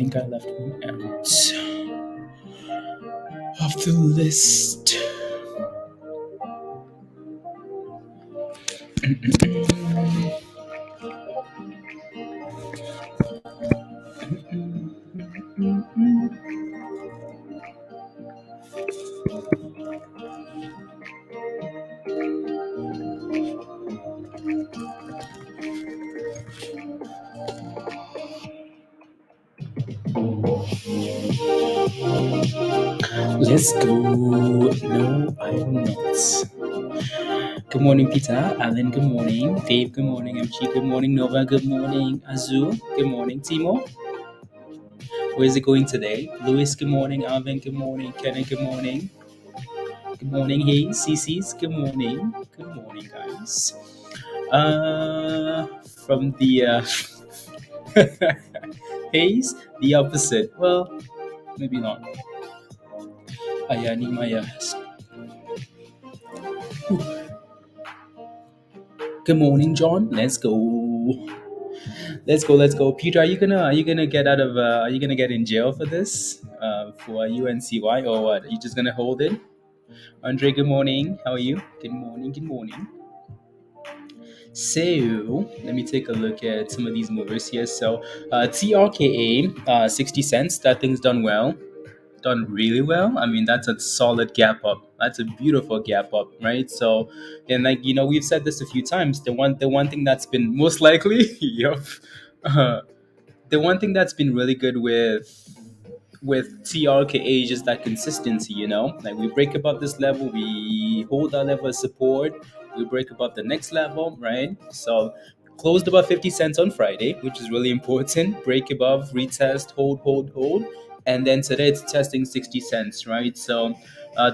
think I left one out of the list. Let's go. No, I'm not. Good morning, Peter. Alan, good morning. Dave, good morning. MG, good morning. Nova, good morning. Azul, good morning. Timo, where's it going today? Louis, good morning. Alvin, good morning. Kenneth, good morning. Good morning. Hey, CC's, good morning. Good morning, guys. From the Hayes, the opposite. Well, maybe not. Ayani Maya. Good morning, John. Let's go. Let's go. Peter, are you gonna get out of are you gonna get in jail for this? For UNCY or what? Are you just gonna hold it? Andre, good morning. How are you? Good morning, good morning. So let me take a look at some of these movers here. So TRKA, 60 cents. That thing's done well. Done really well. I mean, that's a solid gap up. That's a beautiful gap up, right? So, and like we've said this a few times. The one thing that's been most likely, yep, uh, the one thing that's been really good with TRKA is just that consistency. Like we break above this level, we hold our level of support. We break above the next level, right? So. Closed above 50 cents on Friday, which is really important. Break above, retest, hold, and then today it's testing 60 cents, right? So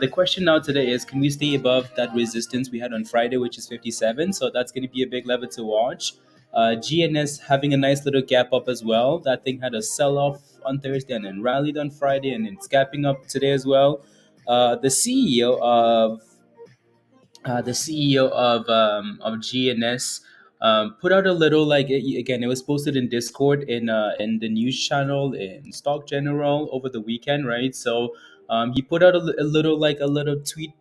the question now today is, can we stay above that resistance we had on Friday, which is 57? So that's going to be a big lever to watch. GNS having a nice little gap up as well. That thing had a sell-off on Thursday and then rallied on Friday and it's gapping up today as well. The CEO of GNS put out a little, like, again, it was posted in Discord, in the news channel in Stock General over the weekend, right? So he put out a little tweet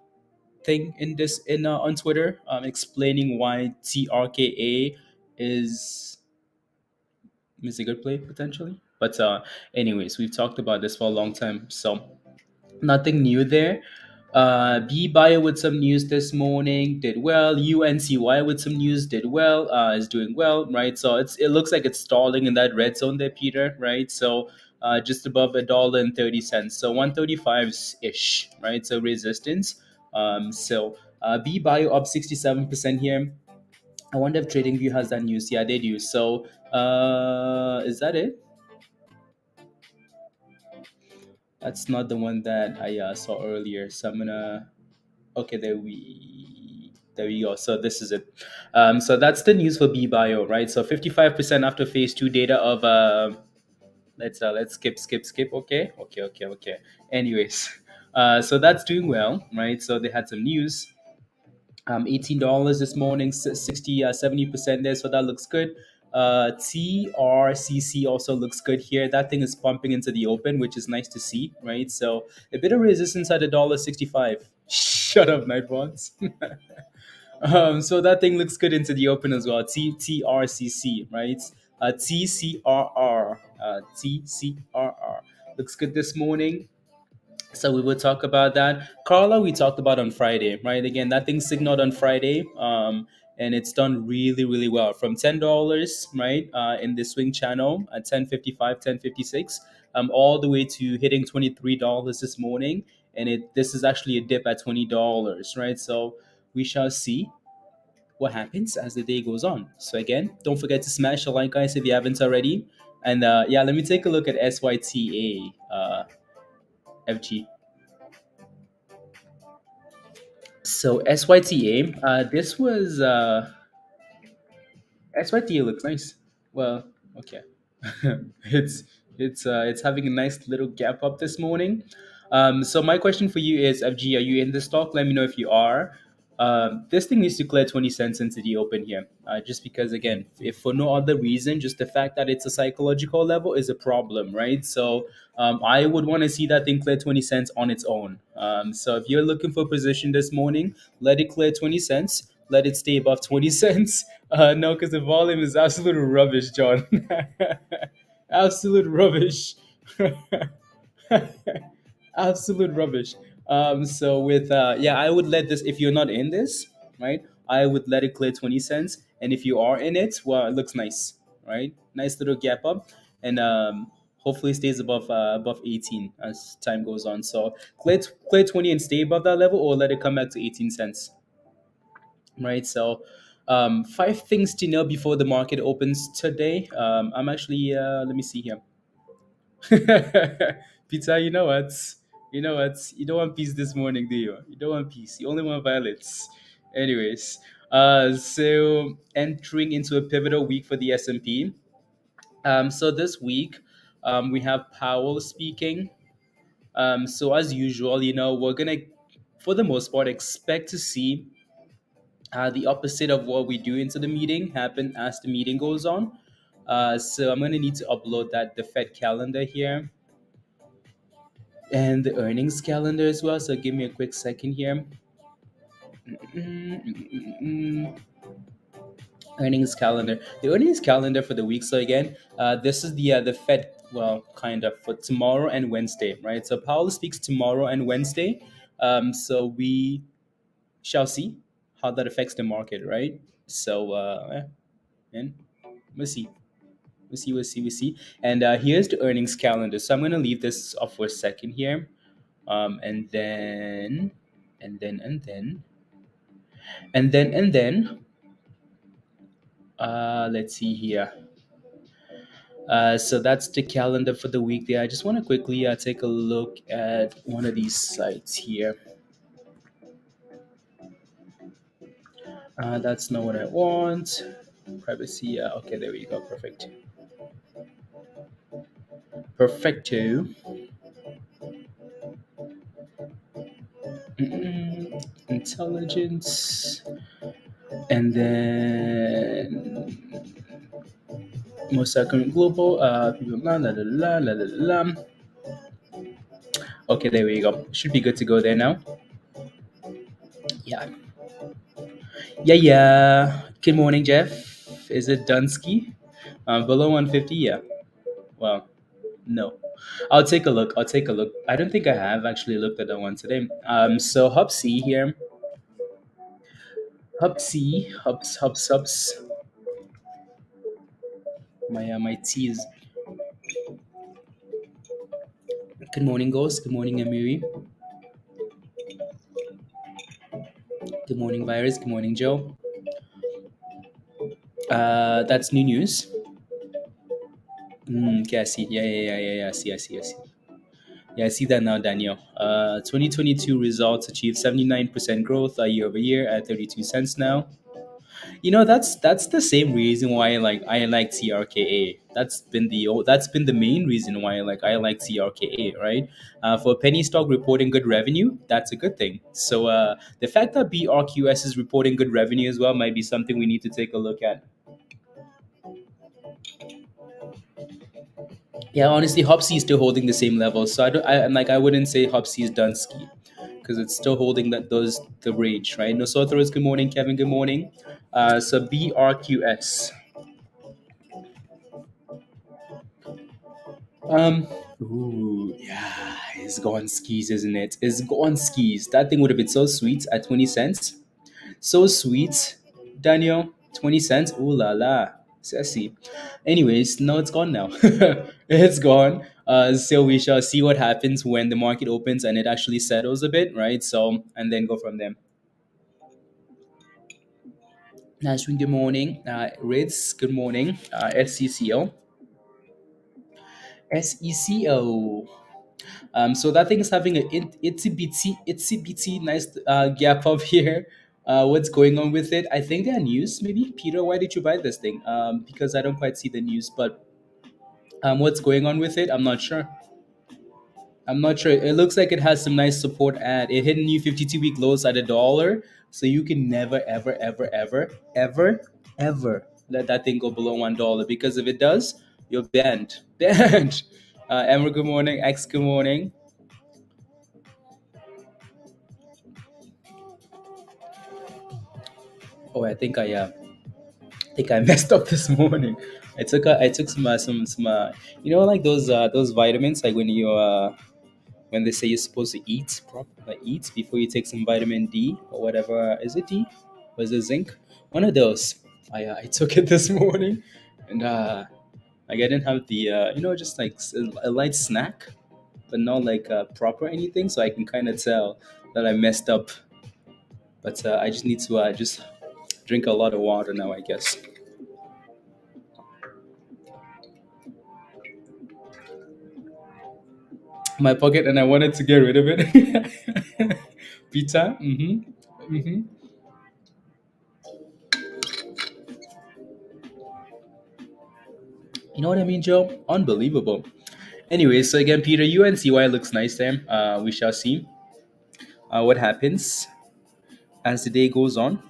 thing in this in on Twitter, explaining why TRKA is a good play potentially. But anyways, we've talked about this for a long time, so nothing new there. BBBY with some news this morning did well. UNCY with some news did well. Is doing well, right? So it looks like it's stalling in that red zone there, Peter, right? So just above $1.30. So 135 ish, right? So resistance. BBBY up 67% here. I wonder if TradingView has that news. Yeah, they do. So is that it? That's not the one that I saw earlier. So I'm gonna. Okay, there we go. So this is it. So that's the news for BBio, right? So 55% after phase two data of let's skip. Okay. Anyways, so that's doing well, right? So they had some news. $18 this morning, 70% there, so that looks good. TRCC also looks good here. That thing is pumping into the open, which is nice to see, right? So a bit of resistance at $1.65. Shut up, night bonds. So that thing looks good into the open as well. TRCC, right? TCRR looks good this morning. So we will talk about that. Carla, we talked about on Friday, right? Again, that thing signaled on Friday, and it's done really, really well. From $10, right, in the swing channel at 10.55, 10.56, all the way to hitting $23 this morning, and this is actually a dip at $20, right? So we shall see what happens as the day goes on. So again, don't forget to smash the like, guys, if you haven't already. And yeah, let me take a look at SYTA, FG. So SYTA, this was SYTA looks nice. Well, okay, it's it's having a nice little gap up this morning. So my question for you is, FG, are you in the stock? Let me know if you are. This thing needs to clear 20 cents into the open here. Just because, again, if for no other reason, just the fact that it's a psychological level is a problem, right? So I would want to see that thing clear 20 cents on its own. So if you're looking for a position this morning, let it clear 20 cents. Let it stay above 20 cents. No, because the volume is absolute rubbish, John. Absolute rubbish. Absolute rubbish. So with yeah, I would let this if you're not in this, right? I would let it clear 20 cents, and if you are in it, well, it looks nice, right? Nice little gap up, and hopefully stays above 18 as time goes on. So clear 20 and stay above that level, or let it come back to 18 cents, right? So. Five things to know before the market opens today. I'm actually let me see here. Peter, you know what? You know what? You don't want peace this morning, do you? You don't want peace. You only want violence. Anyways, so entering into a pivotal week for the S&P. So this week, we have Powell speaking. So as usual, we're gonna, for the most part, expect to see the opposite of what we do into the meeting happen as the meeting goes on. So I'm gonna need to upload the Fed calendar here and the earnings calendar as well. So give me a quick second here. Mm. Earnings calendar. The earnings calendar for the week. So again, this is the Fed. Well, kind of for tomorrow and Wednesday, right? So Powell speaks tomorrow and Wednesday. So we shall see how that affects the market, right? So and we'll see. We'll see. And here's the earnings calendar. So I'm gonna leave this off for a second here. And then and then and then and then let's see here. So that's the calendar for the week there. I just want to quickly take a look at one of these sites here. That's not what I want. Privacy. Okay, there we go. Perfect. Perfecto. Intelligence. And then most current global. La, la, la, la, la, la, la. Okay, there we go. Should be good to go there now. Yeah. Yeah, yeah. Good morning, Jeff. Is it Dunsky? Below 150? Yeah. Well, no. I'll take a look. I'll take a look. I don't think I have actually looked at that one today. So Hub C here. Hub C. Hubs. My tea is. Good morning, Ghost. Good morning, Amiri. Good morning, Virus. Good morning, Joe. That's new news. Okay, I see. Yeah. I see. Yeah, I see that now, Daniel. 2022 results achieved 79% growth year over year at 32 cents now. That's the same reason why I like TRKA. That's been the main reason why I like TRKA, right? For penny stock reporting good revenue, that's a good thing. So the fact that BRQS is reporting good revenue as well might be something we need to take a look at. Yeah, honestly, Hopsy is still holding the same level, so I wouldn't say Hopsy is done ski because it's still holding the range, right? No Sothros, good morning, Kevin, good morning. So BRQS. Um, ooh, yeah, it's gone skis, isn't it? It's gone skis. That thing would have been so sweet at 20 cents. So sweet, Daniel. 20 cents. Ooh la la. Sassy. Anyways, no, it's gone now. It's gone. So we shall see what happens when the market opens and it actually settles a bit, right? So, and then go from there. Nashwin, good morning. Riz, good morning. SECO. SECO. So that thing is having a itsy bitsy nice gap up here. What's going on with it? I think there are news. Maybe Peter, why did you buy this thing? Because I don't quite see the news, but what's going on with it? I'm not sure. I'm not sure. It looks like it has some nice support at it hit new 52-week lows at $1. So you can never, ever, ever, ever, ever, ever let that thing go below $1 because if it does, you're banned. Banned. Emma, good morning. X, good morning. Oh, I think I messed up this morning. I took like those vitamins like when they say you're supposed to eat before you take some vitamin D or whatever. Is it D? Was it zinc? One of those. I took it this morning, and like I didn't have the just like a light snack, but not like proper anything, so I can kind of tell that I messed up. But I just need to just drink a lot of water now, I guess. My pocket, and I wanted to get rid of it. Pizza. Mm-hmm. Mm-hmm. You know what I mean, Joe? Unbelievable. Anyway, so again, Peter, UNCY looks nice there. We shall see what happens as the day goes on.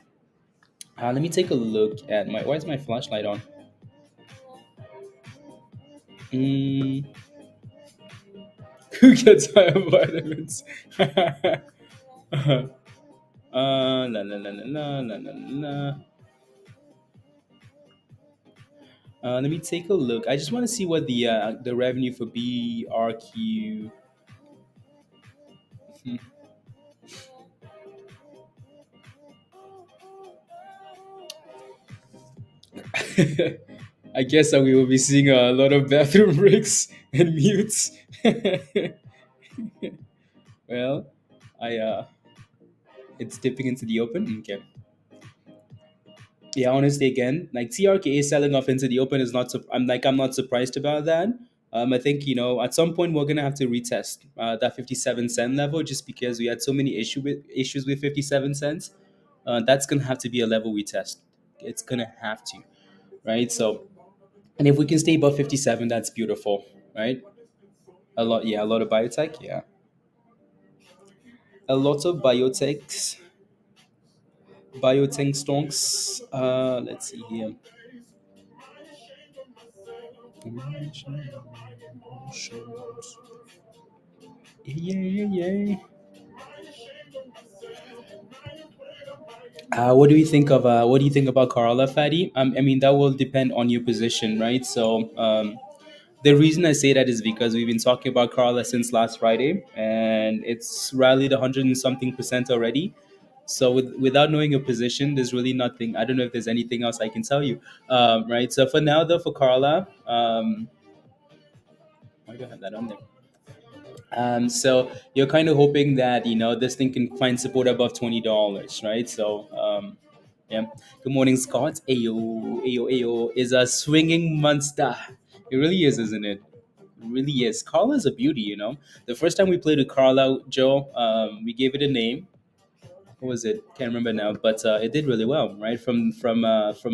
Let me take a look at my. Why is my flashlight on? Mm, who gets higher vitamins? La la la la la la la la. Let me take a look. I just want to see what the revenue for BRQ. I guess that we will be seeing a lot of bathroom breaks and mutes. Well, I it's dipping into the open. Okay. Yeah, honestly, again, like TRKA selling off into the open is not. I'm not surprised about that. I think at some point we're gonna have to retest that 57 cent level just because we had so many issues with 57 cents. That's gonna have to be a level we test. It's gonna have to, right? So, and if we can stay above 57, that's beautiful, right? A lot of biotech, yeah, a lot of biotech stocks. Let's see here. Yeah, yeah, yeah. What do you think about Carla Fatty? I mean, that will depend on your position, right? So, the reason I say that is because we've been talking about Carla since last Friday, and it's rallied 100 and something percent already. So, without knowing your position, there's really nothing. I don't know if there's anything else I can tell you, right? So, for now, though, for Carla, why do I have that on there? So you're kind of hoping that this thing can find support above $20, right? So yeah. Good morning, Scott. Ayo, ayo, ayo is a swinging monster. It really is, isn't it? It really is. Carla is a beauty. The first time we played with Carla, Joe, we gave it a name. What was it? Can't remember now, but it did really well, right? From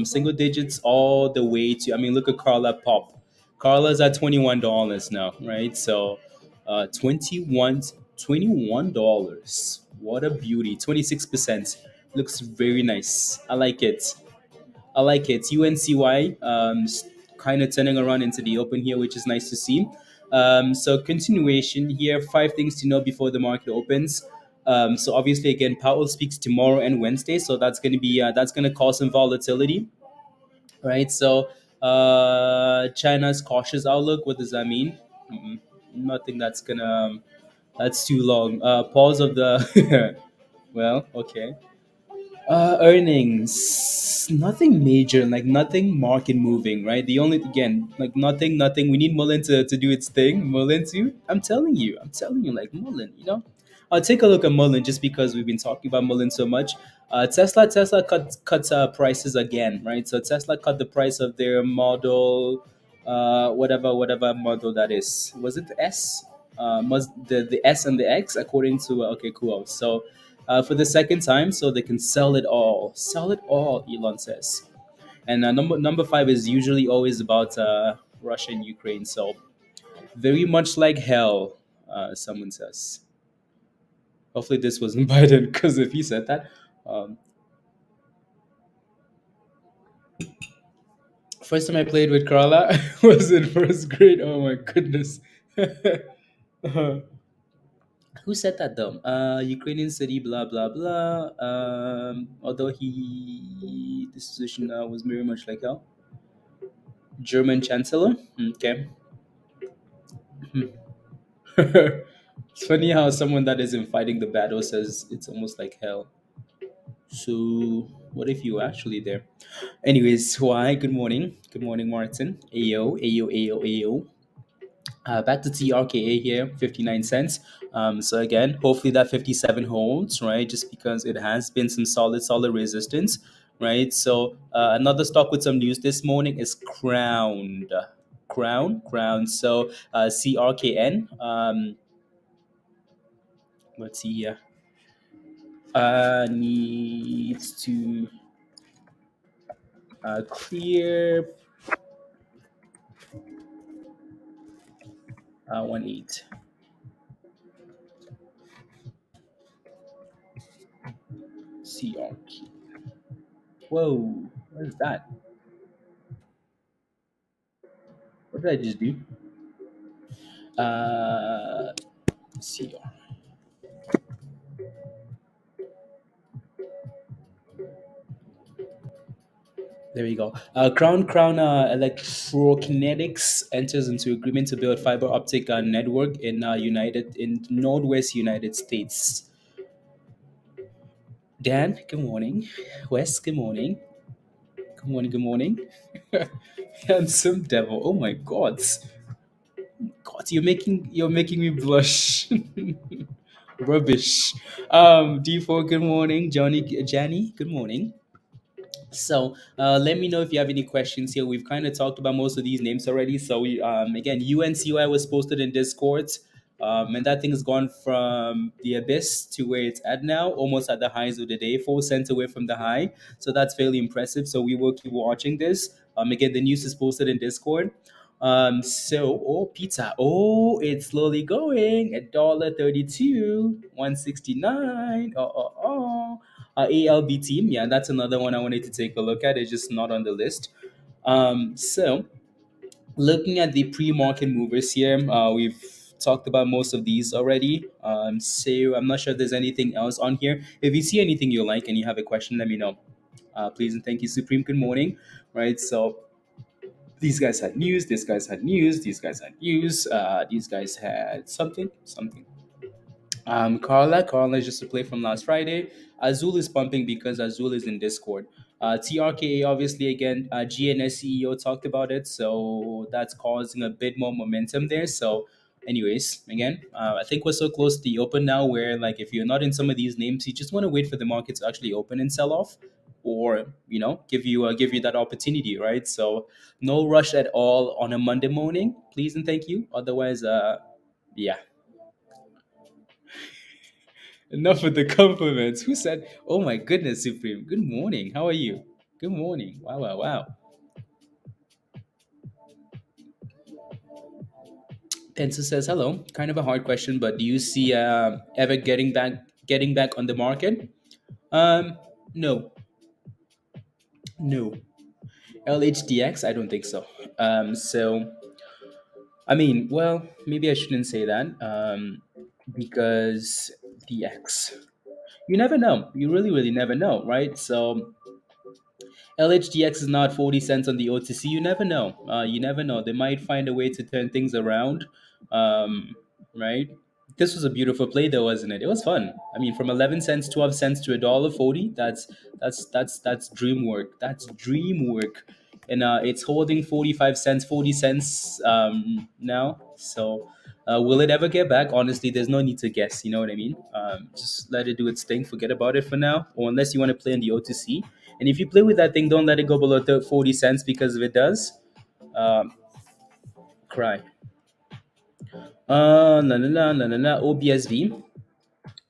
single digits all the way to. I mean, look at Carla Pop. Carla's at $21 now, right? So, 21 $21. What a beauty! 26% looks very nice. I like it. I like it. UNCY kind of turning around into the open here, which is nice to see. So continuation here, five things to know before the market opens. So obviously, again, Powell speaks tomorrow and Wednesday, so that's going to cause some volatility, right? So China's cautious outlook. What does that mean? Nothing that's too long. Pause of the. Well, okay. Earnings, nothing major, like nothing market moving, right? The only again, like nothing. We need Mullen to do its thing. Mullen too. I'm telling you, like Mullen. I'll take a look at Mullen just because we've been talking about Mullen so much. Tesla cut prices again, right? So Tesla cut the price of their model, whatever model that is. Was it the S? Must the S and the X according to okay, cool. So for the second time, so they can sell it all. Elon says, and number five is usually always about Russia and Ukraine. So very much like hell. Someone says. Hopefully this wasn't Biden, because if he said that, um, first time I played with Carla was in first grade. Oh my goodness. Uh, who said that though? Ukrainian city, blah blah blah. Although this position was very much like hell. German chancellor. Okay. It's funny how someone that isn't fighting the battle says it's almost like hell. So what if you were actually there? Anyways, why? Good morning. Good morning, Martin. Ayo, ayo, ayo, ayo. Back to TRKA here, 59 cents. So again, hopefully that 57 holds, right? Just because it has been some solid resistance, right? So another stock with some news this morning is Crown. So CRKN. Let's see here. Needs to clear 18. CRK. Whoa, what is that? What did I just do? CR. There we go. Crown Electrokinetics enters into agreement to build fiber optic network in Northwest United States. Dan, good morning. Wes, good morning. Good morning. Good morning. Handsome devil. Oh my God. God, you're making me blush. Rubbish. D4, good morning. Johnny, good morning. So let me know if you have any questions here. We've kind of talked about most of these names already. So we again, UNCY was posted in Discord, and that thing has gone from the abyss to where it's at now, almost at the highs of the day, 4 cents away from the high. So that's fairly impressive. So we will keep watching this. Again, the news is posted in Discord. Pizza. Oh, it's slowly going at $1.32, 169. ALB team. Yeah, that's another one I wanted to take a look at. It's just not on the list. So looking at the pre-market movers here, we've talked about most of these already. So I'm not sure if there's anything else on here. If you see anything you like and you have a question, let me know. Please and thank you, Supreme. Good morning. Right. So these guys had news. These guys had news. These guys had news. These guys had something. Carla is just a play from last Friday. Azul is pumping because Azul is in Discord. TRKA, obviously, again, GNS CEO talked about it, so that's causing a bit more momentum there. So, anyways, again, I think we're so close to the open now where, like, if you're not in some of these names, you just want to wait for the market to actually open and sell off, or give you that opportunity, right? So, no rush at all on a Monday morning, please and thank you. Otherwise, yeah. Enough with the compliments. Who said, "Oh my goodness, Supreme? Good morning. How are you? Good morning. Wow, wow, wow." Pencil says, "Hello. Kind of a hard question, but do you see ever getting back on the market?" Um, no, no. LHDX, I don't think so. So I mean, well, maybe I shouldn't say that. Because the X, you never know. You really, really never know, right? So LHDX is now at 40 cents on the OTC. You never know. You never know. They might find a way to turn things around. Right? This was a beautiful play, though, wasn't it? It was fun. I mean, from 11 cents, 12 cents to $1.40. That's dream work. That's dream work. And it's holding 45 cents, 40 cents now. So will it ever get back? Honestly, there's no need to guess. You know what I mean? Just let it do its thing. Forget about it for now. Or unless you want to play on the OTC. And if you play with that thing, don't let it go below 40 cents, because if it does, um, cry. No, no, no, no, no, no. OBSV.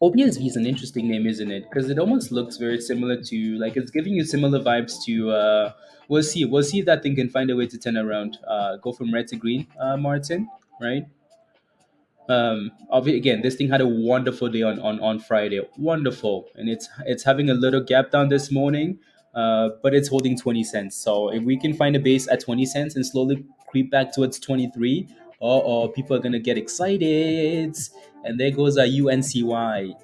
OBSV is an interesting name, isn't it? Because it almost looks very similar to, like, it's giving you similar vibes to. We'll see. We'll see if that thing can find a way to turn around. Go from red to green, Martin. Right. Again, this thing had a wonderful day on Friday, wonderful, and it's having a little gap down this morning, but it's holding 20 cents. So if we can find a base at 20 cents and slowly creep back towards 23, people are gonna get excited. And there goes our UNCY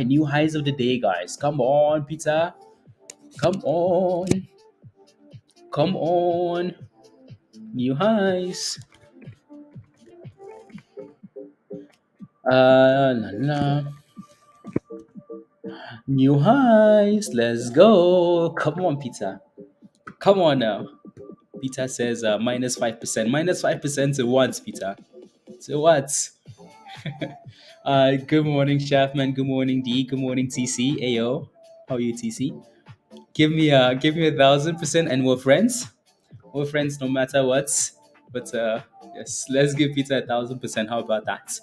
new highs of the day, guys. Come on, Peter, come on, come on, new highs. La, la. New highs. Let's go. Come on, Peter. Come on now. Peter says minus 5%. Minus 5% to what, Peter? To what? Good morning, Chefman. Good morning, D. Good morning, TC. Ayo. How are you, TC? Give me 1,000%, and we're friends. We're friends no matter what. But yes, let's give Peter 1,000%. How about that?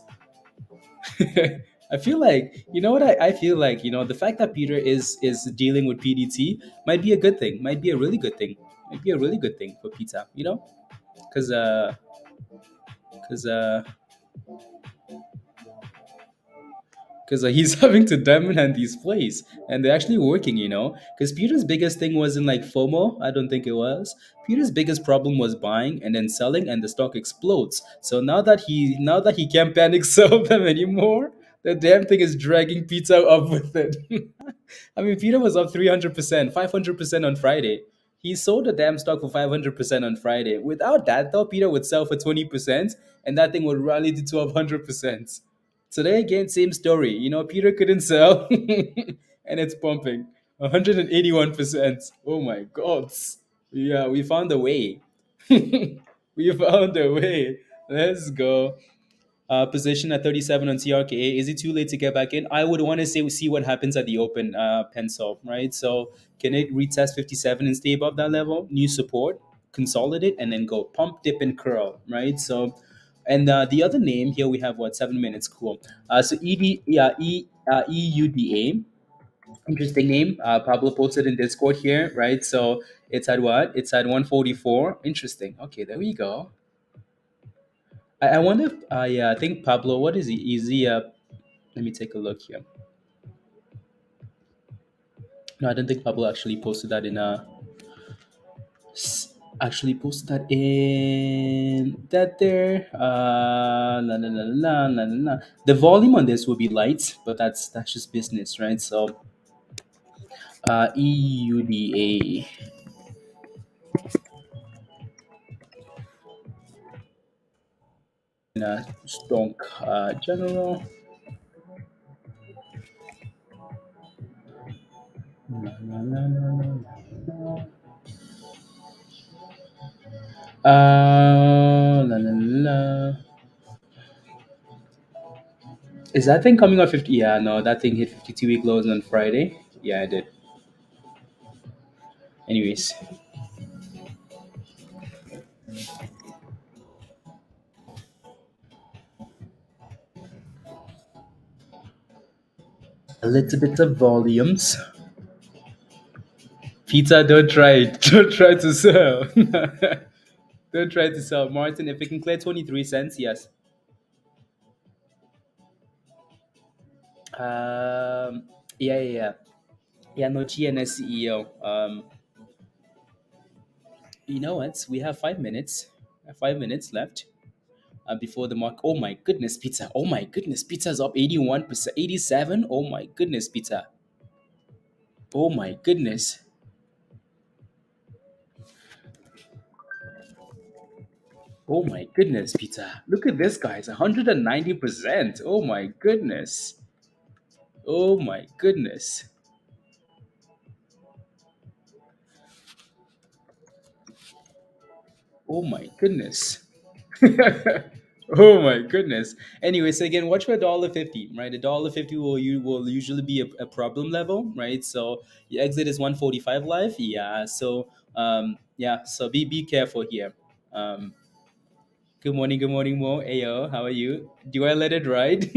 I feel like you know what I feel like the fact that Peter is dealing with PDT might be a good thing, might be a really good thing, might be a really good thing for Peter, because because he's having to diamond hand these plays, and they're actually working, because Peter's biggest thing wasn't like FOMO. I don't think it was. Peter's biggest problem was buying and then selling, and the stock explodes. So now that he can't panic sell them anymore, the damn thing is dragging Peter up with it. I mean, Peter was up 300%, 500% on Friday. He sold the damn stock for 500% on Friday. Without that, though, Peter would sell for 20%, and that thing would rally to 1,200%. Today again, same story. Peter couldn't sell, and it's pumping 181%. Oh my god! Yeah, we found a way. We found a way. Let's go. Position at 37 on TRKA. Is it too late to get back in? I would want to say see what happens at the open pencil, right? So can it retest 57 and stay above that level? New support, consolidate, and then go pump, dip, and curl, right? So, and the other name here we have what 7 minutes. Cool. So EUDA. Interesting name. Pablo posted in Discord here, right? So it's at what? It's at 144. Interesting. Okay, there we go. I wonder if yeah, I think Pablo. What is he? Is he? Let me take a look here. No, I don't think Pablo actually posted that in. Actually posted that in that there. La, la, la, la, la, la, la. The volume on this will be light, but that's just business, right? So, EUDA. Stock general. La, la, la, la, la, la. La, la, la. Is that thing coming off 50? Yeah, no, that thing hit 52-week lows on Friday. Yeah, I did. Anyways, a little bit of volumes. Peter, don't try it. Don't try to sell. Don't try to sell. Martin, if we can clear 23 cents, yes. Yeah, yeah, yeah. Yeah, no, GNS CEO. You know what? We have 5 minutes. 5 minutes left before the mark. Oh my goodness, Peter. Oh my goodness, Peter's up 81%, 87. Oh my goodness, Peter. Oh my goodness. Oh my goodness, Peter. Look at this, guys. 190%. Oh my goodness. Oh my goodness. Oh my goodness. Oh my goodness. Anyways, again, watch for $1.50, right? $1.50 will usually be a problem level, right? So your exit is 145 live. Yeah. So yeah, so be careful here. Um good morning, Mo. Ayo, how are you? Do I let it ride?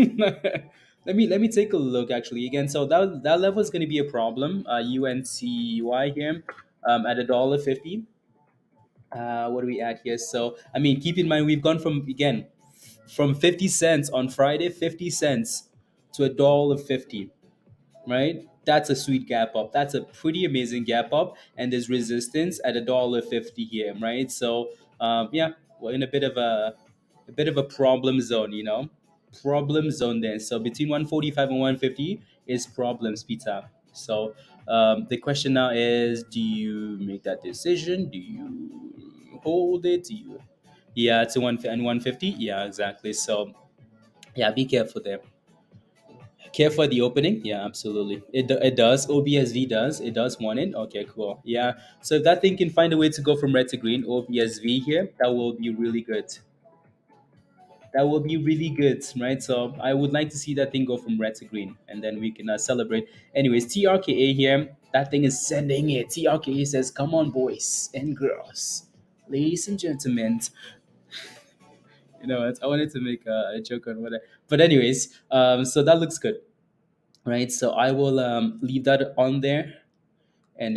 Let me take a look actually again. So that level is going to be a problem. UNCY here, at $1.50. What do we add here? So I mean, keep in mind we've gone from again from 50 cents on Friday, 50 cents to $1.50, right? That's a sweet gap up. That's a pretty amazing gap up, and there's resistance at $1.50 here, right? So, yeah, we're in a bit of a problem zone, problem zone there. So between 145 and 150 is problems, Peter. So the question now is, do you make that decision? Do you hold it? Do you, yeah, to 150? Yeah, exactly. So yeah, be careful there. Care for the opening? Yeah, absolutely. It does. OBSV does. It does want it. Okay, cool. Yeah. So if that thing can find a way to go from red to green, OBSV here, that will be really good. That will be really good, right? So I would like to see that thing go from red to green, and then we can celebrate. Anyways, TRKA here, that thing is sending it. TRKA says, "Come on, boys and girls, ladies and gentlemen." I wanted to make a joke on what, but anyways, so that looks good, right? So I will leave that on there, and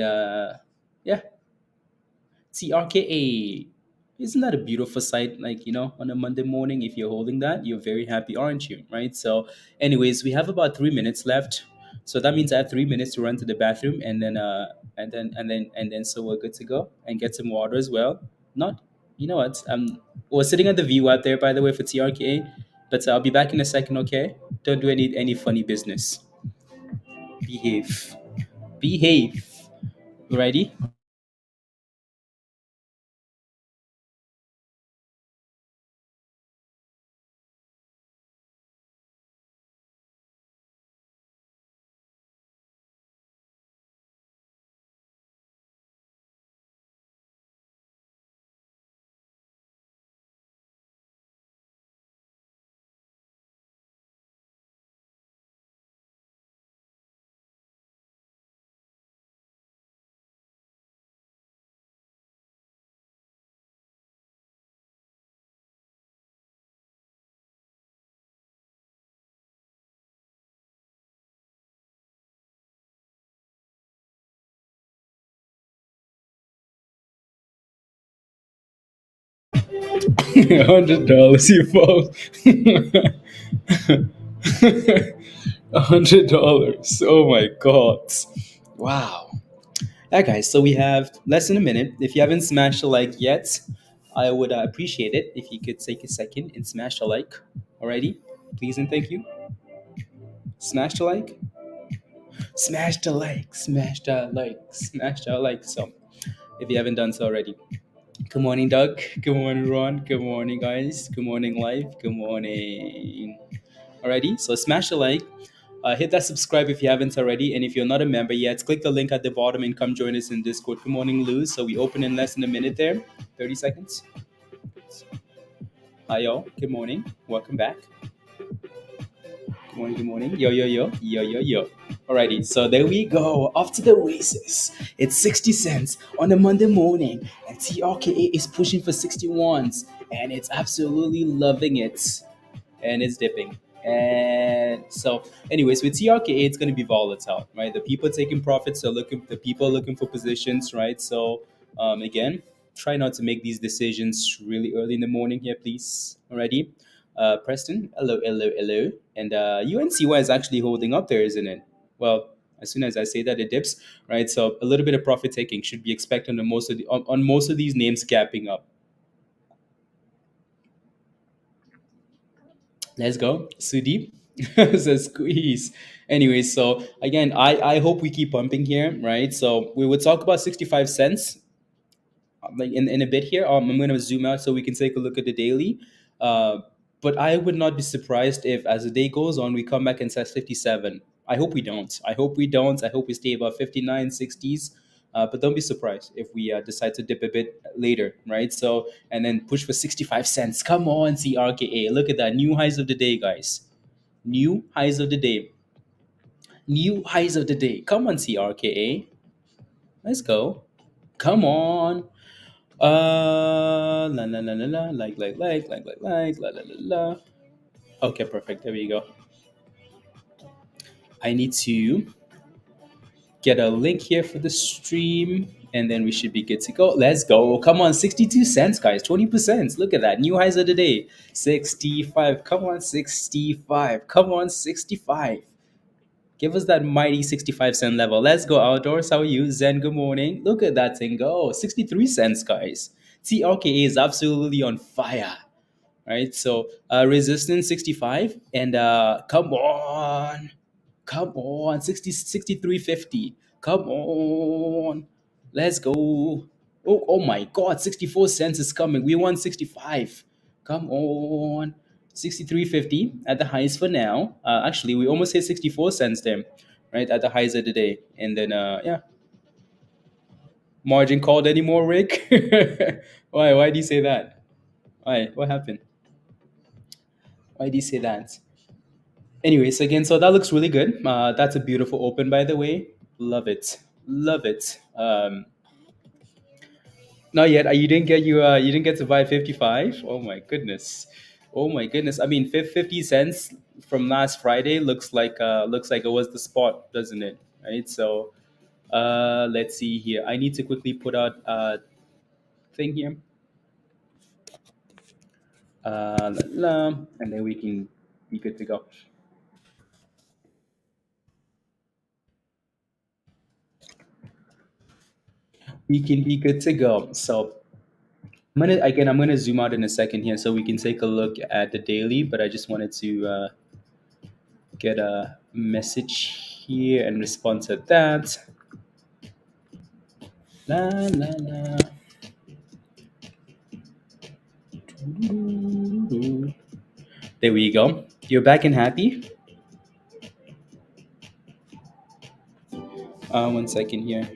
yeah, TRKA. Isn't that a beautiful sight? Like, on a Monday morning, if you're holding that, you're very happy, aren't you? Right? So, anyways, we have about 3 minutes left. So that means I have 3 minutes to run to the bathroom, and then so we're good to go and get some water as well. Not, you know what? We're sitting at the view out there, by the way, for TRKA, but I'll be back in a second, okay? Don't do any funny business. Behave. Behave. Ready? $100, you fall. $100. Oh my god. Wow. Yeah, guys. So we have less than a minute. If you haven't smashed a like yet, I would appreciate it if you could take a second and smash a like. Alrighty, please and thank you. Smash the like. Smash the like. Smash the like. Smash the like. So if you haven't done so already. Good morning, Doug. Good morning, Ron. Good morning, guys. Good morning, life. Good morning. Alrighty, so smash the like, hit that subscribe if you haven't already, and if you're not a member yet, click the link at the bottom and come join us in Discord. Good morning, Luz. So we open in less than a minute there, 30 seconds. Hi, y'all. Good morning. Welcome back. Good morning. Good morning. Yo, yo, yo, yo, yo, yo. Alrighty, so there we go. Off to the races. It's 60 cents on a Monday morning, and TRKA is pushing for 61s, and it's absolutely loving it. And it's dipping. And so, anyways, with TRKA, it's going to be volatile, right? The people taking profits are the people are looking for positions, right? So, again, try not to make these decisions really early in the morning here, please. Alrighty. Preston, hello, hello, hello. And UNCY is actually holding up there, isn't it? Well, as soon as I say that, it dips, right? So, a little bit of profit taking should be expected on on most of these names gapping up. Let's go. Sudeep says squeeze. Anyway, so again, I hope we keep pumping here, right? So we would talk about 65 cents like in a bit here. I'm going to zoom out so we can take a look at the daily. Uh, but I would not be surprised if, as the day goes on, we come back and says 57. I hope we don't. I hope we don't. I hope we stay above 59, 60s. But don't be surprised if we decide to dip a bit later, right? So, and then push for 65 cents. Come on, CRKA. Look at that. New highs of the day, guys. New highs of the day. New highs of the day. Come on, CRKA. Let's go. Come on. La la la la la, la la la la. Okay, perfect. There we go. I need to get a link here for the stream, and then we should be good to go. Let's go. Come on, 62 cents, guys. 20%. Look at that. New highs of the day. 65. Come on, 65. Come on, 65. Give us that mighty 65-cent level. Let's go outdoors. How are you? Zen, good morning. Look at that thing go. 63 cents, guys. TRKA is absolutely on fire. Right? So resistance 65. And come on. Come on, 63.50. Come on. Let's go. Oh my God, 64 cents is coming. We want 65. Come on. 63.50 at the highs for now. Actually, we almost hit 64 cents there, right? At the highs of the day. And then, yeah, margin called anymore, Rick? Why? Why do you say that? Why? What happened? Why do you say that? Anyways, again, so that looks really good. That's a beautiful open, by the way. Love it, love it. Not yet. You didn't get to buy 55. Oh my goodness, oh my goodness. I mean, 50 cents from last Friday looks like it was the spot, doesn't it? Right. So, let's see here. I need to quickly put out a thing here. And then we can be good to go. We can be good to go. So I'm gonna zoom out in a second here so we can take a look at the daily. But I just wanted to get a message here and respond to that. La la la. There we go. You're back and happy. One second here.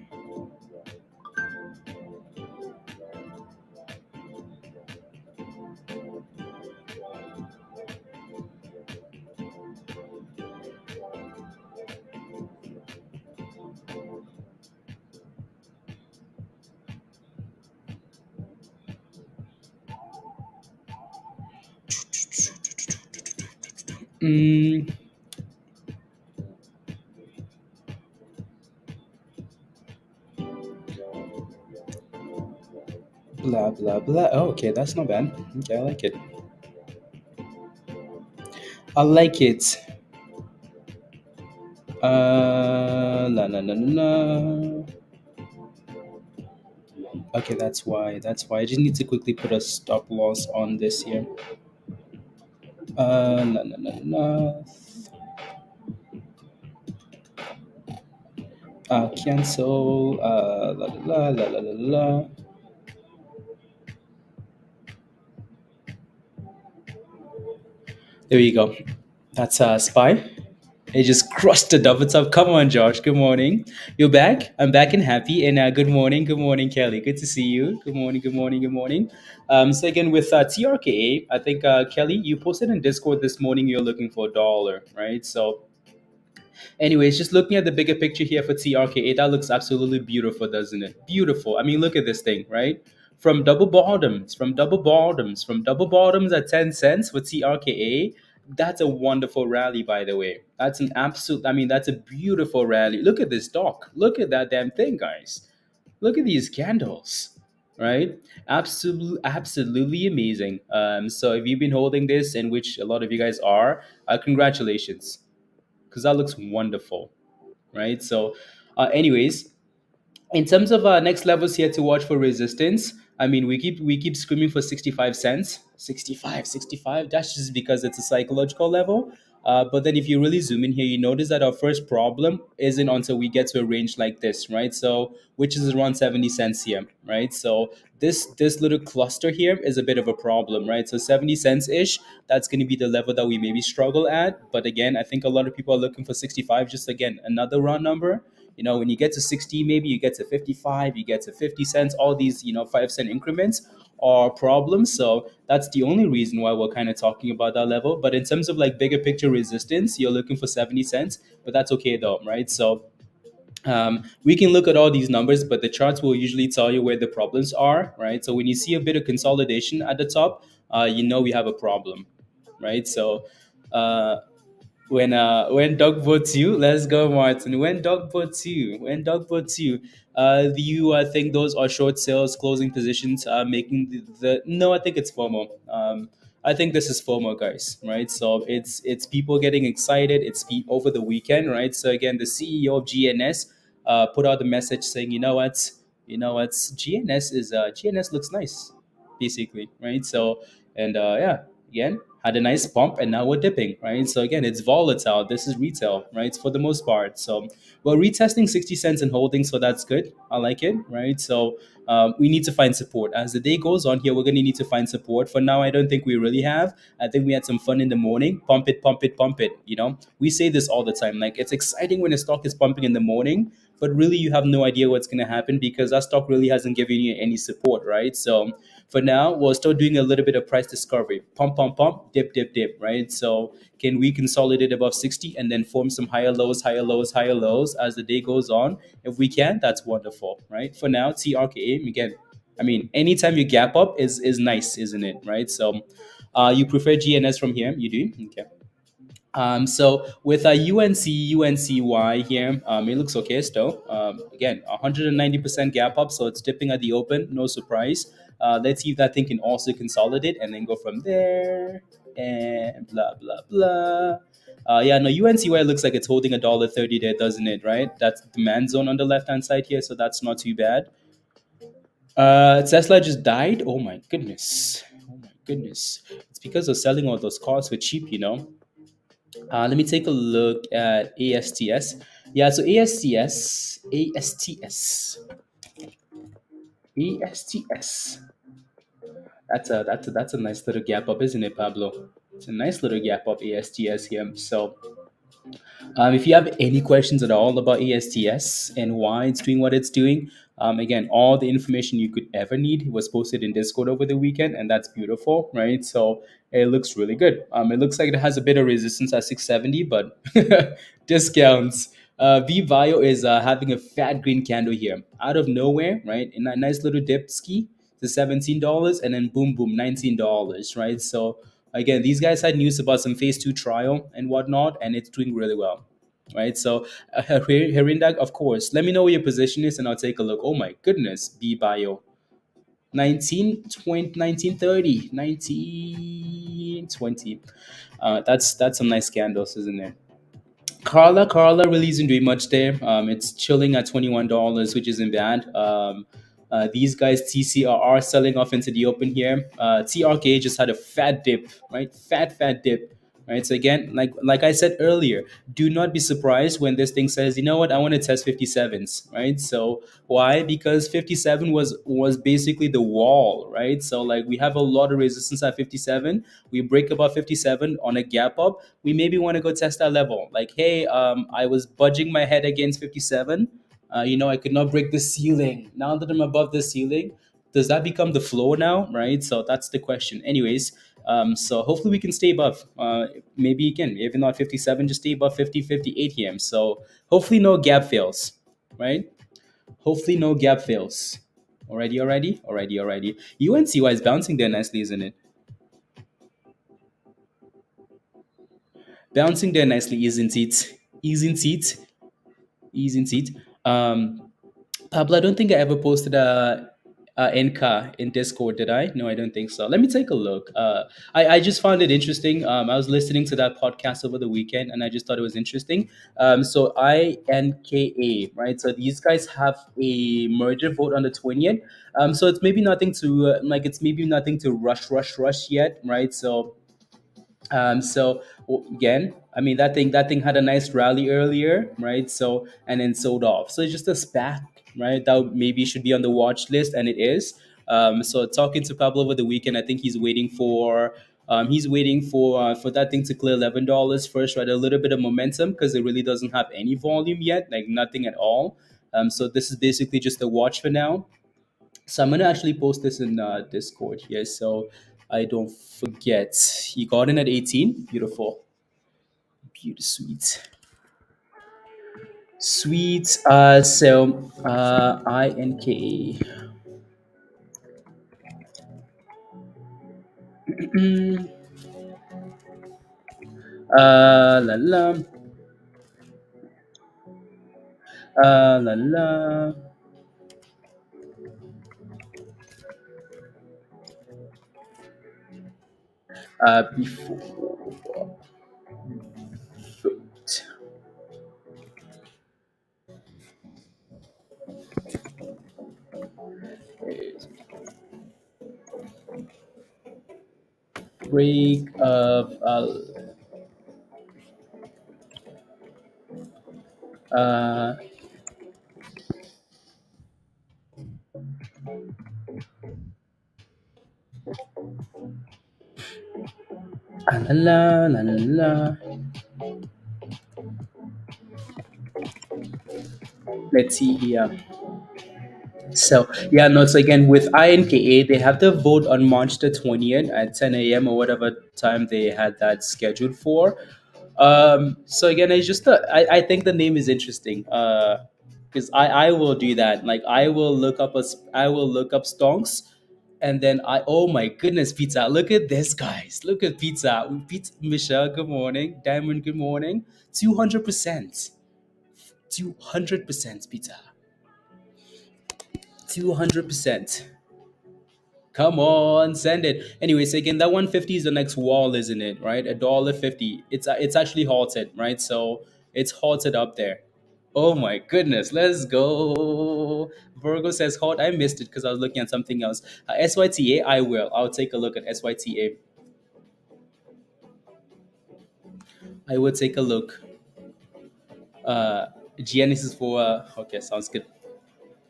Mm, blah blah blah. Oh, okay, that's not bad. Okay, I like it. I like it. La la la la la. Okay, that's why. That's why. I just need to quickly put a stop loss on this here. La la la la. Cancel. La la la la la la la. There you go. That's Spy. It just crushed the double top. Come on, Josh. Good morning. You're back. I'm back and happy. And good morning. Good morning, Kelly. Good to see you. Good morning. Good morning. Good morning. So again, with TRKA, I think Kelly, you posted in Discord this morning. You're looking for a dollar, right? So anyways, just looking at the bigger picture here for TRKA, that looks absolutely beautiful, doesn't it? Beautiful. I mean, look at this thing, right? From double bottoms at 10 cents for TRKA. That's a wonderful rally, by the way. That's an absolute, I mean, that's a beautiful rally. Look at this stock. Look at that damn thing, guys. Look at these candles, right? Absolutely amazing. So if you've been holding this, and which a lot of you guys are, congratulations, because that looks wonderful, right? So, anyways, in terms of next levels here to watch for resistance, I mean, we keep screaming for 65 cents. 65, 65. That's just because it's a psychological level. But then if you really zoom in here, you notice that our first problem isn't until we get to a range like this, right? So which is around 70 cents here, right? So this little cluster here is a bit of a problem, right? So 70 cents ish, that's going to be the level that we maybe struggle at. But again, I think a lot of people are looking for 65, just again another round number. When you get to 60, maybe you get to 55, you get to 50 cents, all these 5-cent increments are problems. So that's the only reason why we're kind of talking about that level. But in terms of like bigger picture resistance, you're looking for 70 cents, but that's okay though, right? So we can look at all these numbers, but the charts will usually tell you where the problems are, right? So when you see a bit of consolidation at the top, we have a problem, right? So When dog votes you, let's go, Martin. When dog votes you, when dog votes you, do you think those are short sales closing positions making the no, I think it's FOMO. I think this is FOMO, guys, right? So it's people getting excited. Over the weekend, right? So again, the CEO of GNS put out the message saying, GNS looks nice, basically, right? So and yeah, again had a nice bump and now we're dipping, right? So again, it's volatile. This is retail, right? For the most part. So we're retesting 60 cents and holding, so that's good. I like it, right? So we need to find support as the day goes on here. We're going to need to find support. For now, I don't think we really have. I think we had some fun in the morning. Pump it, pump it, pump it. We say this all the time. Like, it's exciting when a stock is pumping in the morning, but really you have no idea what's going to happen because that stock really hasn't given you any support, right? So for now, we're still doing a little bit of price discovery. Pump, pump, pump, dip, dip, dip, right? So can we consolidate above 60 and then form some higher lows, higher lows, higher lows as the day goes on? If we can, that's wonderful, right? For now, TRKA, again, I mean, anytime you gap up is nice, isn't it, right? So you prefer GNS from here? You do? Okay. So with UNCY here, it looks okay still. Again, 190% gap up, so it's dipping at the open, no surprise. Let's see if that thing can also consolidate and then go from there and blah blah blah. Yeah, no, UNCY looks like it's holding $1.30 there, doesn't it? Right? That's the demand zone on the left hand side here, so that's not too bad. Tesla just died. Oh my goodness. Oh my goodness. It's because of selling all those cars for cheap. Let me take a look at ASTS. Yeah, so ASTS. That's a nice little gap up, isn't it, Pablo? It's a nice little gap up ASTS here. So if you have any questions at all about ASTS and why it's doing what it's doing, again, all the information you could ever need was posted in Discord over the weekend, and that's beautiful, right? So it looks really good. It looks like it has a bit of resistance at 670, but discounts. VBio is having a fat green candle here out of nowhere, right? In that nice little dip ski to $17, and then boom, boom, $19, right? So again, these guys had news about some phase two trial and whatnot, and it's doing really well, right? So, Herindag, of course, let me know where your position is and I'll take a look. Oh my goodness, B Bio. 1920, 1930, 1920. That's some nice candles, isn't it? Carla really isn't doing much there. It's chilling at $21, which isn't bad. These guys TCRR selling off into the open here. TRKA just had a fat dip, right? Fat dip, right? So again, like I said earlier, do not be surprised when this thing says, you know what, I want to test 57s, right? So why? Because 57 was basically the wall, right? So like we have a lot of resistance at 57. We break above 57 on a gap up, we maybe want to go test that level. Like, hey, I was budging my head against 57. I could not break the ceiling. Now that I'm above the ceiling, does that become the floor now? Right. So that's the question. Anyways, so hopefully we can stay above. Maybe again, if not 57, just stay above 50, 58 here. So hopefully no gap fails. Right. Hopefully no gap fails. Already. UNCY is bouncing there nicely, isn't it? Bouncing there nicely, isn't it? Isn't it? Isn't it? Um, Pablo, I don't think I ever posted a NCA in Discord, did I? No, I don't think so. Let me take a look. I just found it interesting. I was listening to that podcast over the weekend, and I just thought it was interesting. So INKA, right? So these guys have a merger vote on the 20th. So it's maybe nothing to it's maybe nothing to rush yet, right? Again, I mean that thing had a nice rally earlier, right? So and then sold off. So it's just a SPAC, right? That maybe should be on the watch list, and it is. So talking to Pablo over the weekend, I think he's waiting for that thing to clear $11 first, right? A little bit of momentum because it really doesn't have any volume yet, like nothing at all. So this is basically just a watch for now. So I'm gonna actually post this in Discord here, so I don't forget. You got in at 18. Beautiful, beautiful, sweet, sweet. INK. La la. La la. Before vote. Is break of uh, la la la la. Let's see here. So yeah, no. So again, with INKA, they have the vote on March the 20th at 10 a.m. or whatever time they had that scheduled for. So again, it's just I think the name is interesting. Because I will do that. Like I will look up stonks, and then oh my goodness, pizza! Look at this, guys. Look at pizza. Pizza, Michelle. Good morning. Diamond. Good morning. 200%. 200% pizza. 200%. Come on, send it. Anyways, again, that 150 is the next wall, isn't it? Right, $1.50. It's actually halted, right? So it's halted up there. Oh my goodness, let's go. Virgo says hot. I missed it because I was looking at something else. SYTA, I will. I'll take a look at SYTA. I will take a look. Uh, GNS is for okay, sounds good.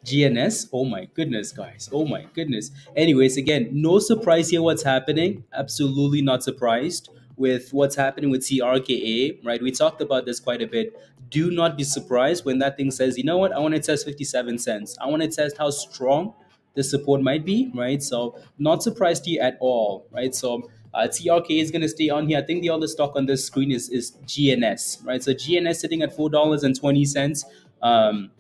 GNS. Oh my goodness, guys. Oh my goodness. Anyways, again, no surprise here what's happening. Absolutely not surprised with what's happening with TRKA, right? We talked about this quite a bit. Do not be surprised when that thing says, you know what, I want to test 57 cents. I want to test how strong the support might be, right? So, not surprised here at all, right? So, TRK is going to stay on here. I think the other stock on this screen is GNS, right? So GNS sitting at $4.20. Um,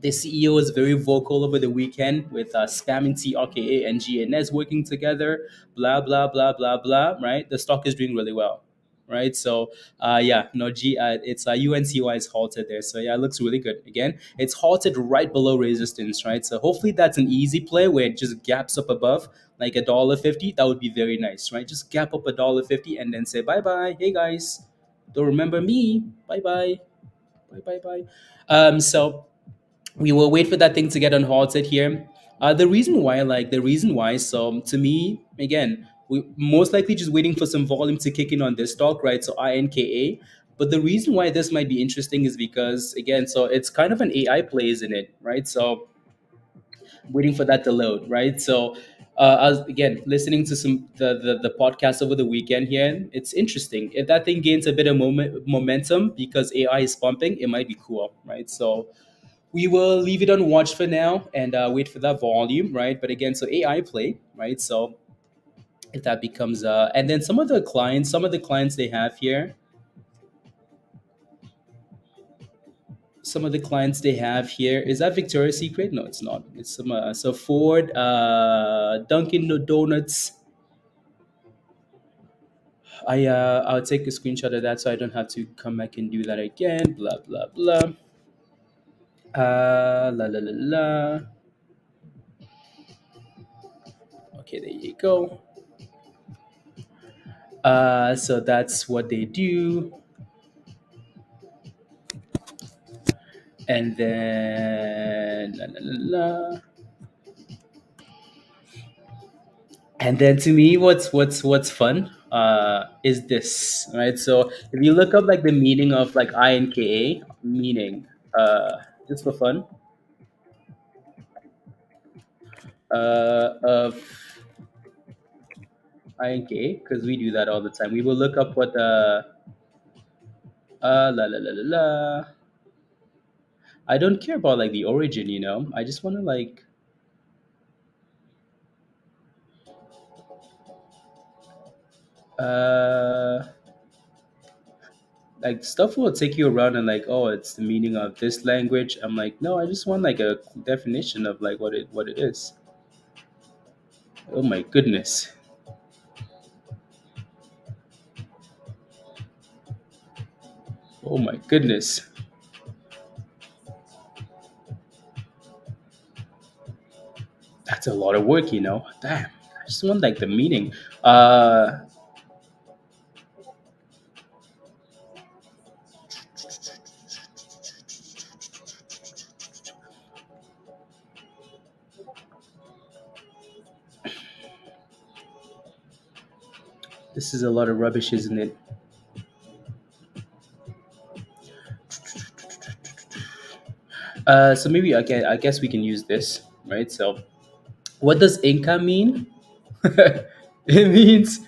the CEO was very vocal over the weekend with spamming TRKA and GNS working together, blah, blah, blah, blah, blah, right? The stock is doing really well, right? So, yeah, no, it's UNCY is halted there. So, yeah, it looks really good. Again, it's halted right below resistance, right? So, hopefully that's an easy play where it just gaps up above like $1.50. That would be very nice, right? Just gap up $1.50 and then say, bye bye. Hey, guys, don't remember me. Bye bye. Bye bye bye. So, we will wait for that thing to get unhalted here. The reason why, so to me, again, we most likely just waiting for some volume to kick in on this stock, right? So INKA. But the reason why this might be interesting is because, again, so it's kind of an AI play, isn't it? Right? So waiting for that to load, right? So I was again listening to the podcast over the weekend here. It's interesting. If that thing gains a bit of momentum because AI is pumping, it might be cool, right? So we will leave it on watch for now and wait for that volume, right? But again, so AI play, right? So if that becomes and then some of the clients they have here, some of the clients they have here is that Victoria's Secret? No, it's not. It's some so Ford, Dunkin' Donuts. I'll take a screenshot of that so I don't have to come back and do that again. Blah blah blah. La la la la. Okay, there you go. So that's what they do. And then la, la, la, la. And then to me what's fun is this, right? So if you look up like the meaning of like INKA meaning, just for fun, of INKA, because we do that all the time, we will look up what la la la la la. I don't care about like the origin, I just want to like uh like stuff will take you around and like, oh, it's the meaning of this language. I'm like, no, I just want like a definition of like what it is. Oh my goodness. Oh my goodness. That's a lot of work, you know. Damn. I just want like the meaning. Uh this is a lot of rubbish, isn't it? So maybe I guess we can use this, right? So what does Inca mean? It means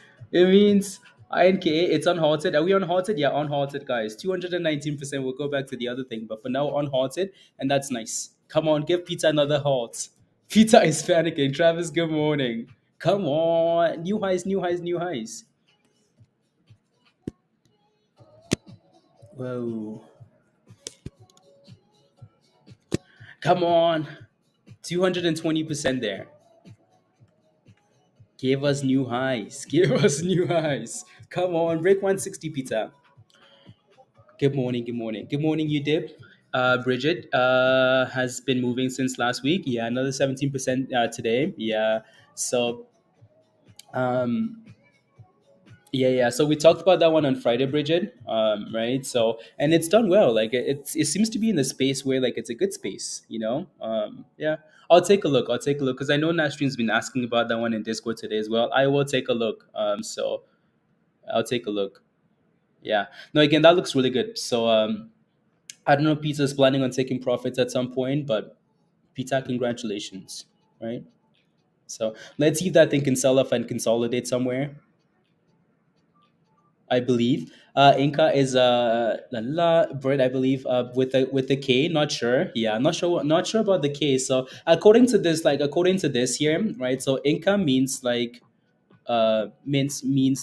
INKA. It's unhalted. Are we unhalted? Yeah, unhalted, guys. 219%. We'll go back to the other thing, but for now, unhalted, and that's nice. Come on, give Peter another halt. Peter is panicking. Travis, good morning. Come on, new highs, new highs, new highs. Whoa, come on, 220% there. Give us new highs. Give us new highs. Come on, break 160, Peter. Good morning, good morning. Good morning, you dip. Bridget has been moving since last week. Yeah, another 17% today. Yeah. So, um, yeah. So we talked about that one on Friday, Bridget. Right. So, and it's done well. Like it seems to be in the space where like it's a good space. Yeah. I'll take a look. I'll take a look because I know Nashrin's been asking about that one in Discord today as well. I will take a look. So I'll take a look. Yeah. No, again, that looks really good. So, I don't know if Peter's planning on taking profits at some point, but Peter, congratulations, right? So let's see if that thing can sell off and consolidate somewhere. I believe Inca is bread. I believe with the K. Not sure. Yeah, not sure. Not sure about the K. So according to this here, right? So Inca means like means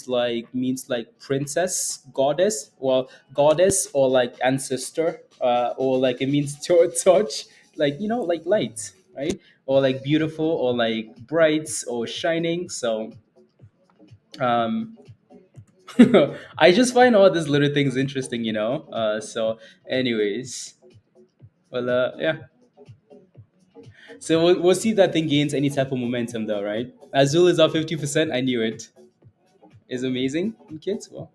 like princess, goddess, well, goddess or like ancestor, or like it means touch, like like light, right? Or like beautiful or like bright or shining. So um I just find all these little things interesting, so anyways, well, yeah. So we'll see if that thing gains any type of momentum though, right? Azul is up 50%. I knew it. Is amazing, kids. Well.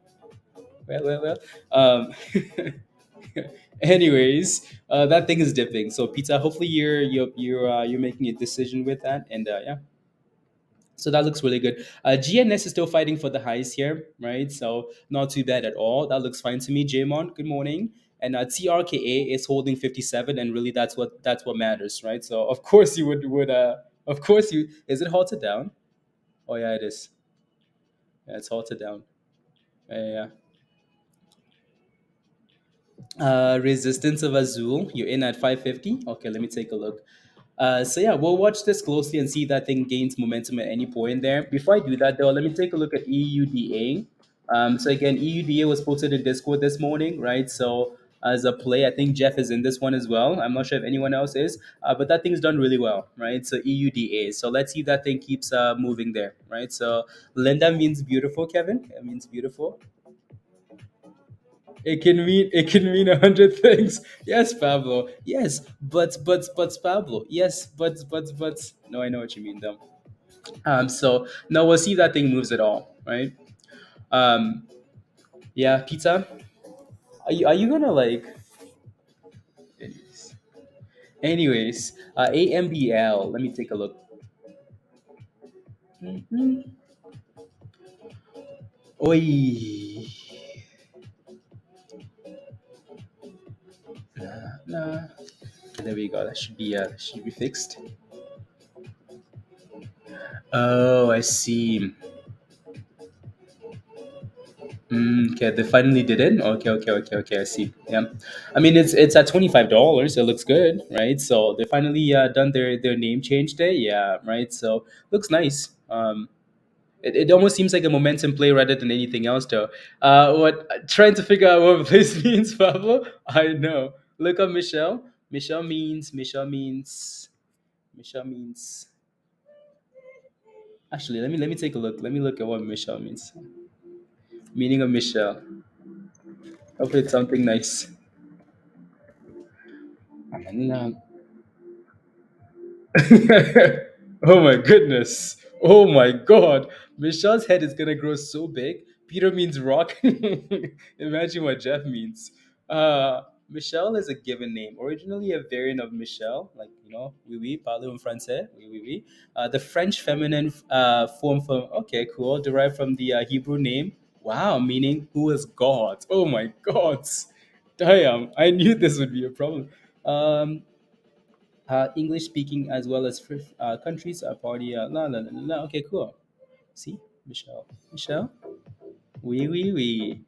Um, anyways, that thing is dipping. So pizza. Hopefully you're making a decision with that, and yeah. So that looks really good. GNS is still fighting for the highs here, right? So not too bad at all. That looks fine to me. Jamon, good morning. And TRKA is holding 57, and really that's what matters, right? So of course you would of course you is it halted down? Oh yeah, it is. Yeah, it's halted down. Yeah. Resistance of Azul, you're in at 550. Okay, let me take a look. So yeah, we'll watch this closely and see if that thing gains momentum at any point there. Before I do that though, let me take a look at EUDA. So again, EUDA was posted in Discord this morning, right? So as a play, I think Jeff is in this one as well. I'm not sure if anyone else is, but that thing's done really well, right? So EUDA. So let's see if that thing keeps moving there, right? So Linda means beautiful, Kevin. It means beautiful. It can mean 100 things. Yes, Pablo. Yes, but Pablo. Yes, but. No, I know what you mean though. So now we'll see if that thing moves at all, right? Um, yeah, pizza. Are you gonna like? Anyways, AMBL. Let me take a look. Mhm. Oi. Nah. There we go. That should be fixed. Oh, I see. Okay, they finally did it. Okay. I see. Yeah, I mean it's at $25. It looks good, right? So they finally done their name change day. Yeah, right. So looks nice. It almost seems like a momentum play rather than anything else, though. What trying to figure out what this means, Pablo? I know. Look up Michelle. Michelle means. Actually, let me take a look. Let me look at what Michelle means. Meaning of Michelle. Hopefully it's something nice. And, oh my goodness. Oh my god. Michelle's head is gonna grow so big. Peter means rock. Imagine what Jeff means. Michelle is a given name. Originally a variant of Michelle, like oui oui, parlez en français, oui oui oui. The French feminine form from okay, cool, derived from the Hebrew name. Wow, meaning who is God. Oh my god. Damn, I knew this would be a problem. Um, English speaking as well as countries are party. La, la, la, la, la. Okay, cool. See, Michelle. Michelle? Oui, oui, oui.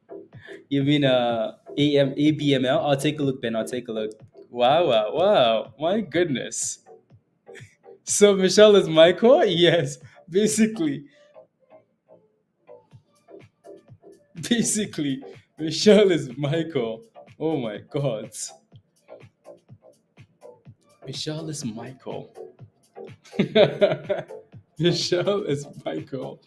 You mean ABML? I'll take a look, Ben. I'll take a look. Wow, wow, wow. My goodness. So Michelle is Michael? Yes. Basically, basically, Michelle is Michael. Oh my God. Michelle is Michael. Michelle is Michael.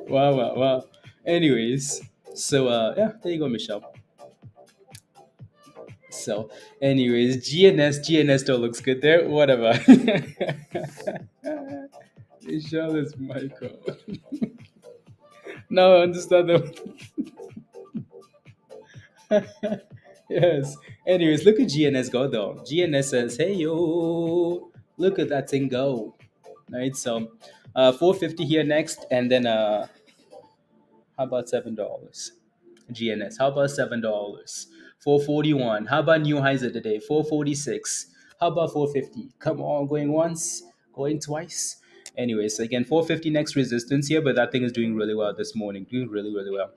Wow, wow, wow. Anyways, so yeah, there you go, Michelle. So, anyways, GNS still looks good there. Whatever. Michelle is Michael. Now I understand that. Yes. Anyways, look at GNS go though. GNS says, "Hey yo, look at that thing go." Right. So, 450 here next, and then how about $7? GNS. How about $7? 441. How about new highs of the day? 446. How about 450? Come on, going once, going twice. Anyways, again, 450 next resistance here, but that thing is doing really well this morning. Doing really, really well.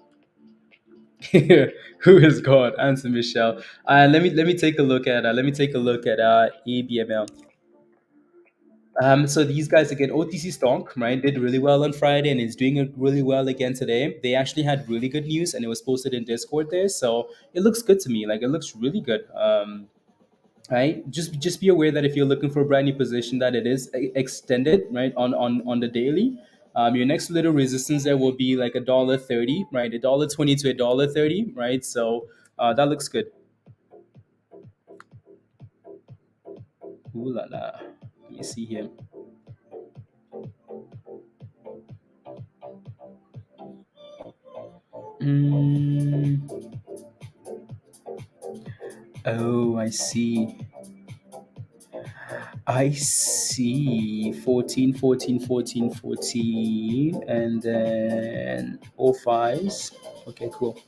Who is God? Answer Michelle. Let me take a look at ABML. So these guys again, OTC Stock, right, did really well on Friday and it's doing it really well again today. They actually had really good news and it was posted in Discord there, so it looks good to me. Like it looks really good. Right, just be aware that if you're looking for a brand new position, that it is extended right on the daily. Your next little resistance there will be like $1.30, right, $1.20 to $1.30, right. So that looks good. Ooh la la. Let me see here. Mm, oh, I see. I see 14, 14, 14, 14, and then oh fives. Okay, cool.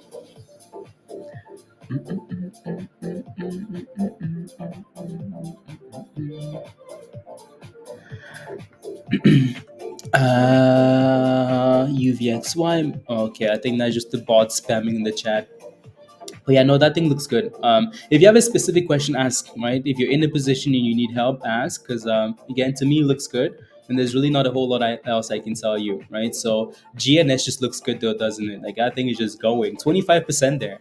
UVXY. Okay, I think that's just the bot spamming in the chat. But yeah, no, that thing looks good. If you have a specific question, ask. Right, if you're in a position and you need help, ask. Because again, to me, it looks good, and there's really not a whole lot else I can tell you. Right, so GNS just looks good though, doesn't it? Like that thing is just going 25% there.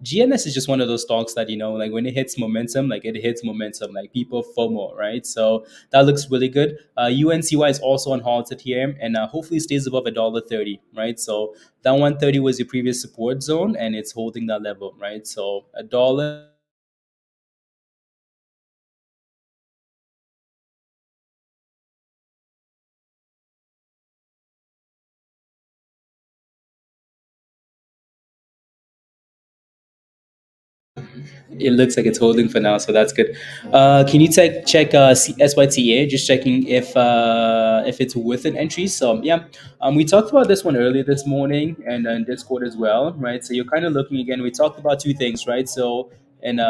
GNS is just one of those stocks that like when it hits momentum, like it hits momentum, like people FOMO, right? So that looks really good. UNCY is also unhalted here, and hopefully stays above $1.30, right? So that 130 was your previous support zone, and it's holding that level, right? So a dollar. It looks like it's holding for now, so that's good. Can you check SYTA? Just checking if it's worth an entry. So yeah, we talked about this one earlier this morning and in Discord as well, right? So you're kind of looking again. We talked about two things, right? So and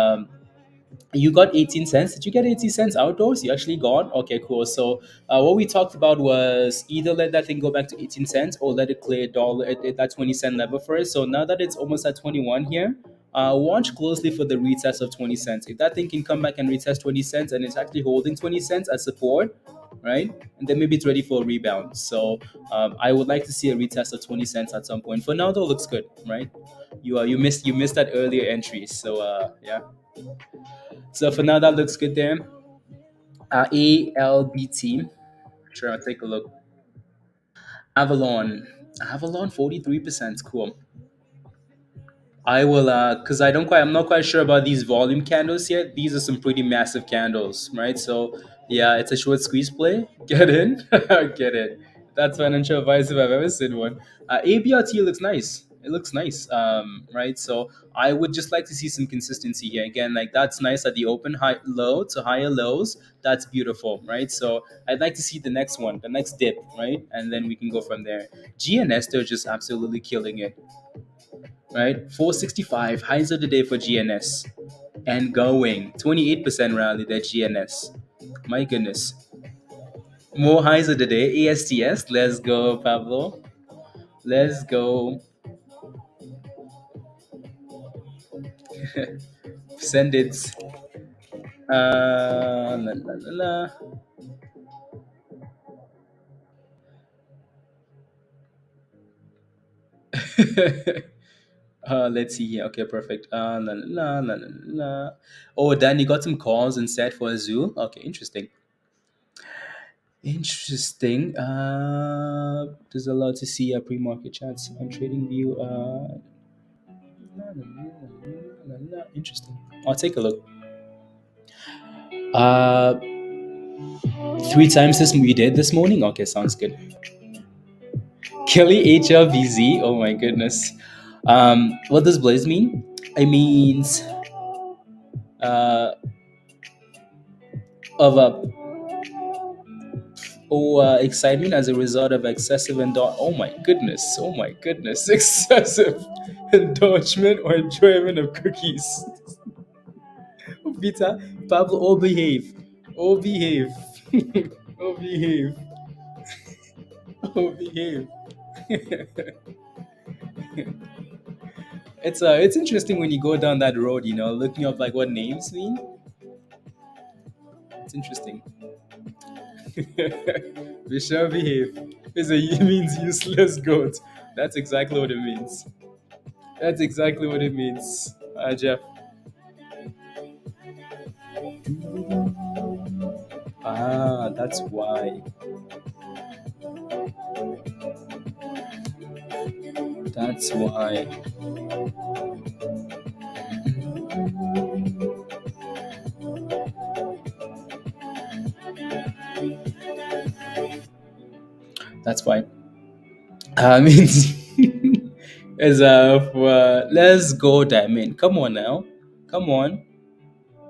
you got 18 cents. Did you get 18 cents outdoors? You actually got? Okay, cool. So what we talked about was either let that thing go back to 18 cents or let it clear a dollar at that 20-cent level first. So now that it's almost at 21 here, watch closely for the retest of 20 cents. If that thing can come back and retest 20 cents and it's actually holding 20 cents as support, right? And then maybe it's ready for a rebound. So I would like to see a retest of 20 cents at some point. For now, though, looks good, right? You missed that earlier entry. So yeah. So for now, that looks good there. ALBT. Sure, I'll take a look. Avalon. Avalon, 43%. Cool. I will, cause I'm not quite sure about these volume candles yet. These are some pretty massive candles, right? So yeah, it's a short squeeze play. Get in, get in. That's financial advice if I've ever seen one. ABRT looks nice. It looks nice, right? So I would just like to see some consistency here. Again, like that's nice at the open, high, low to higher lows. That's beautiful, right? So I'd like to see the next one, the next dip, right? And then we can go from there. GNS, they're just absolutely killing it, right? 465 highs of the day for GNS and going 28% rally that GNS. My goodness. More highs of the day. ASTS. Let's go, Pablo. Let's go. Send it. La, la, la, la. Let's see here. Okay, perfect. La, la, la, la, la. Oh, Dan, you got some calls instead for Azul. Okay, interesting. Interesting. There's a lot to see pre-market chats on TradingView. Interesting. I'll take a look. Uh, three times this we did this morning. Okay, sounds good. Kelly hlbz. Oh my goodness. What does Blaze mean? It means uh, of a excitement as a result of excessive oh my goodness, oh my goodness, excessive indulgement or enjoyment of cookies. Vita, Pablo, all behave, all behave, all behave, all behave. It's interesting when you go down that road, looking up like what names mean. It's interesting. We shall behave. It means useless goat. That's exactly what it means. That's exactly what it means, Jeff. Ah, that's why. That's why. That's why. Means as let's go diamond. Come on now. Come on.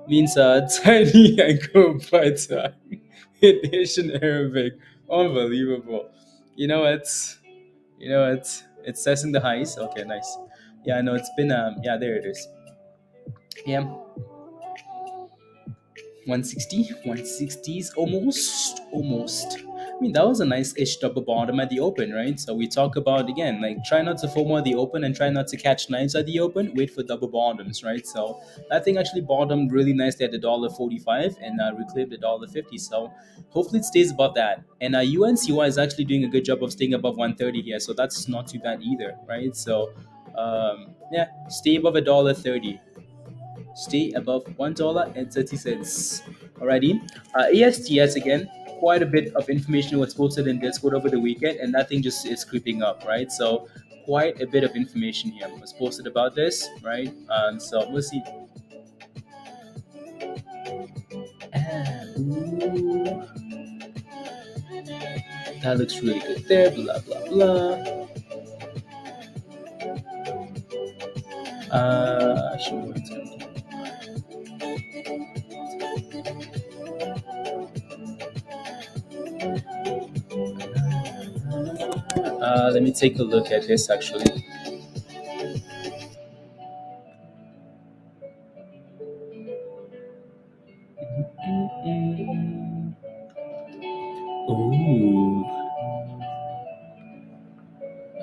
Means tiny and go butter in Asian Arabic. Unbelievable. You know what? You know what? It's testing the highs. Okay, nice. Yeah, I know it's been yeah, there it is. Yeah. 160, 160s, almost. I mean, that was a nice ish double bottom at the open, right? So we talk about again, like try not to FOMO at the open and try not to catch knives at the open. Wait for double bottoms, right? So that thing actually bottomed really nicely at the $1.45 and reclaimed the $1.50. So hopefully it stays above that. And UNCY is actually doing a good job of staying above 130 here, so that's not too bad either, right? So yeah, stay above $1.30. Stay above $1.30. Alrighty. ASTS again, quite a bit of information was posted in Discord over the weekend, and that thing just is creeping up, right? So quite a bit of information here was posted about this, right? So we'll see. Ooh, that looks really good there. Blah blah blah. Sure. Let me take a look at this actually. Ooh.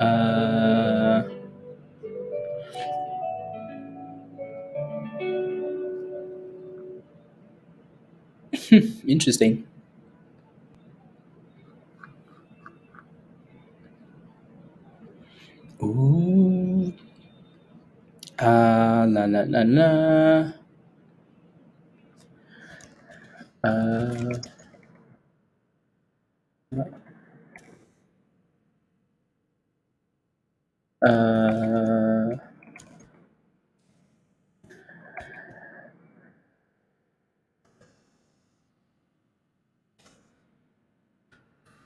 Uh, Interesting. Ooh. La la la la. Uh, uh,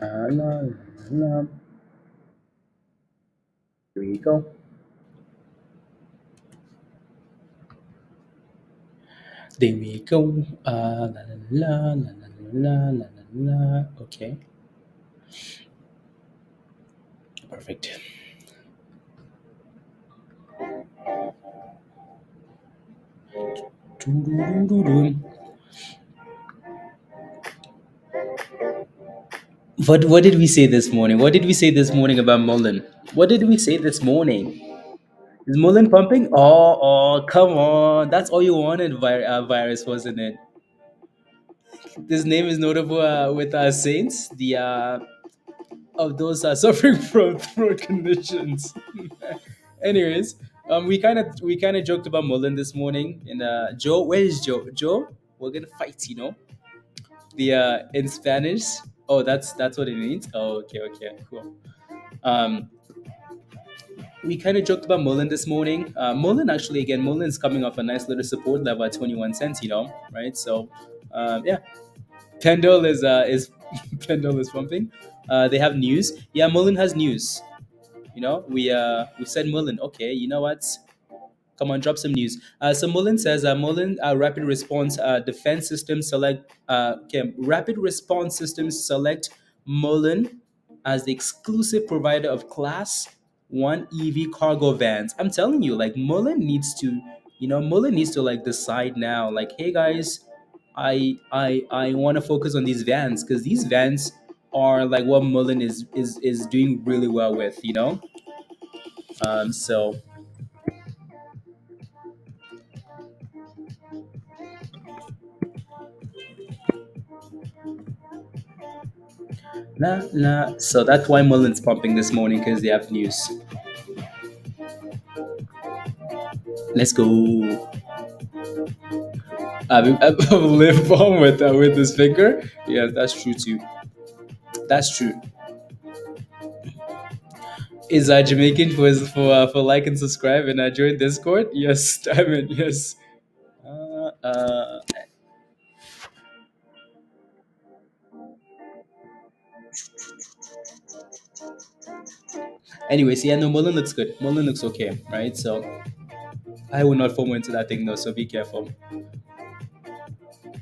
La, la. Here we go. There we go. La la la la la la la la. Okay, perfect. Doo-doo-doo-doo-doo. What did we say this morning? What did we say this morning about Mullen? What did we say this morning? Is Mullen pumping? Come on. That's all you wanted, virus, wasn't it? This name is notable with Saints, the of those suffering from throat conditions. Anyways, we kind of joked about Mullen this morning, and Joe, where is Joe? Joe, we're gonna fight, The in Spanish. Oh, that's what it means. Oh, okay, okay, cool. Um, we kind of joked about Mullen this morning. Mullen actually, again, Mullen's coming off a nice little support level at 21 cents, right? So, yeah, Pendle is Pendle is pumping. They have news. Yeah, Mullen has news. We said Mullen. Okay, you know what? Come on, drop some news. So Mullen says, Mullen rapid response defense system select. Okay, rapid response systems select Mullen as the exclusive provider of Class One EV cargo vans. I'm telling you, like Mullen needs to like decide now. Like, hey guys, I want to focus on these vans because these vans are like what Mullen is doing really well with. So la la. So that's why Mullen's pumping this morning because they have news. Let's go. I live on with this finger. Yeah, that's true too. That's true. Is Jamaican for like and subscribe and join Discord? Yes, Diamond. Yes. Uh, uh, Anyways, yeah, no, Mullen looks good. Mullen looks okay, right? So I will not fall into that thing though, so be careful.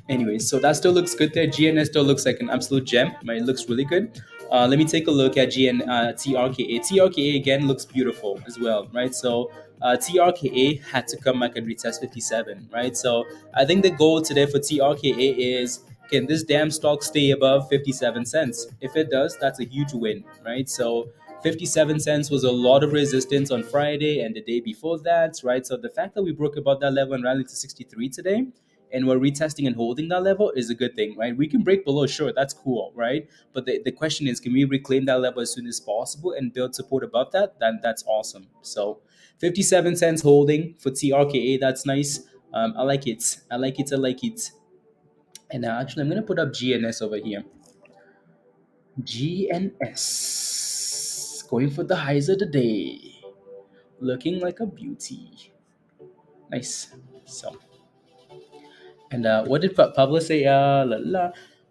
Anyways, so that still looks good there. GNS still looks like an absolute gem, right? It looks really good. Let me take a look at TRKA. TRKA again looks beautiful as well, right? So TRKA had to come back and retest 57, right? So I think the goal today for TRKA is, can this damn stock stay above 57 cents? If it does, that's a huge win, right? So 57 cents was a lot of resistance on Friday and the day before that, right? So the fact that we broke above that level and rallied to 63 today, and we're retesting and holding that level is a good thing, right? We can break below, sure, that's cool, right? But the question is, can we reclaim that level as soon as possible and build support above that? Then that's awesome. So 57 cents holding for TRKA, that's nice. I like it. I like it. I like it. And actually, I'm going to put up GNS over here. GNS. Going for the highs of the day. Looking like a beauty. Nice. So. And what did Pablo say? La,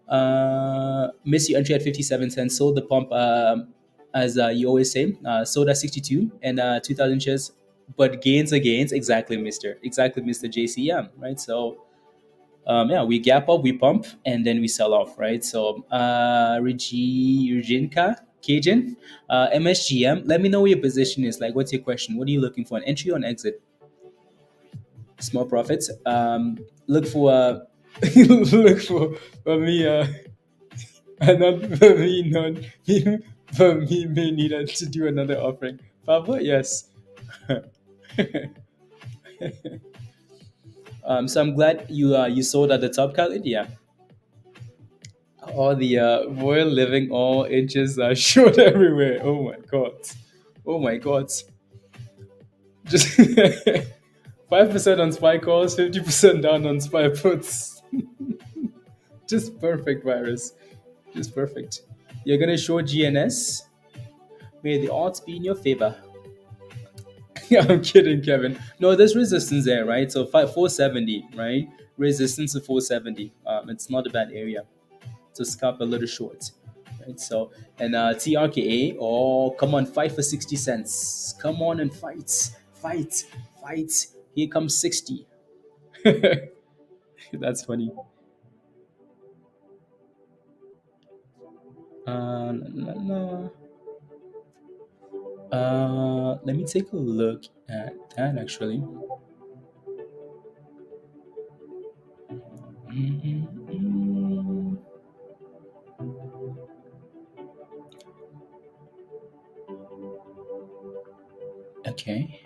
la. Miss you entry at 57 cents. Sold the pump, as you always say. Sold at 62 and 2,000 shares. But gains are gains. Exactly, Mr. Exactly, Mr. JCM. Right. So, yeah, we gap up, we pump, and then we sell off. Right. So, Regina Cajun, MSGM. Let me know what your position is. Like, what's your question? What are you looking for? An entry or an exit? Small profits. Look for look for me. Not for me. Not me. For me, may need to do another offering. Pablo, yes. So I'm glad you sold at the top, Khalid. Yeah. All the royal living, all inches are short everywhere. Oh my god. Oh my god. Just 5% on spy calls, 50% down on spy puts. Just perfect, virus. Just perfect. You're gonna show GNS. May the odds be in your favor. I'm kidding, Kevin. No, there's resistance there, right? So 470, right? Resistance to 470. It's not a bad area to scalp a little short. right? So and TRKA, oh come on, fight for 60 cents. Come on and fight, fight, fight. Here comes 60. That's funny. No, no. Let me take a look at that actually. Mm. Okay.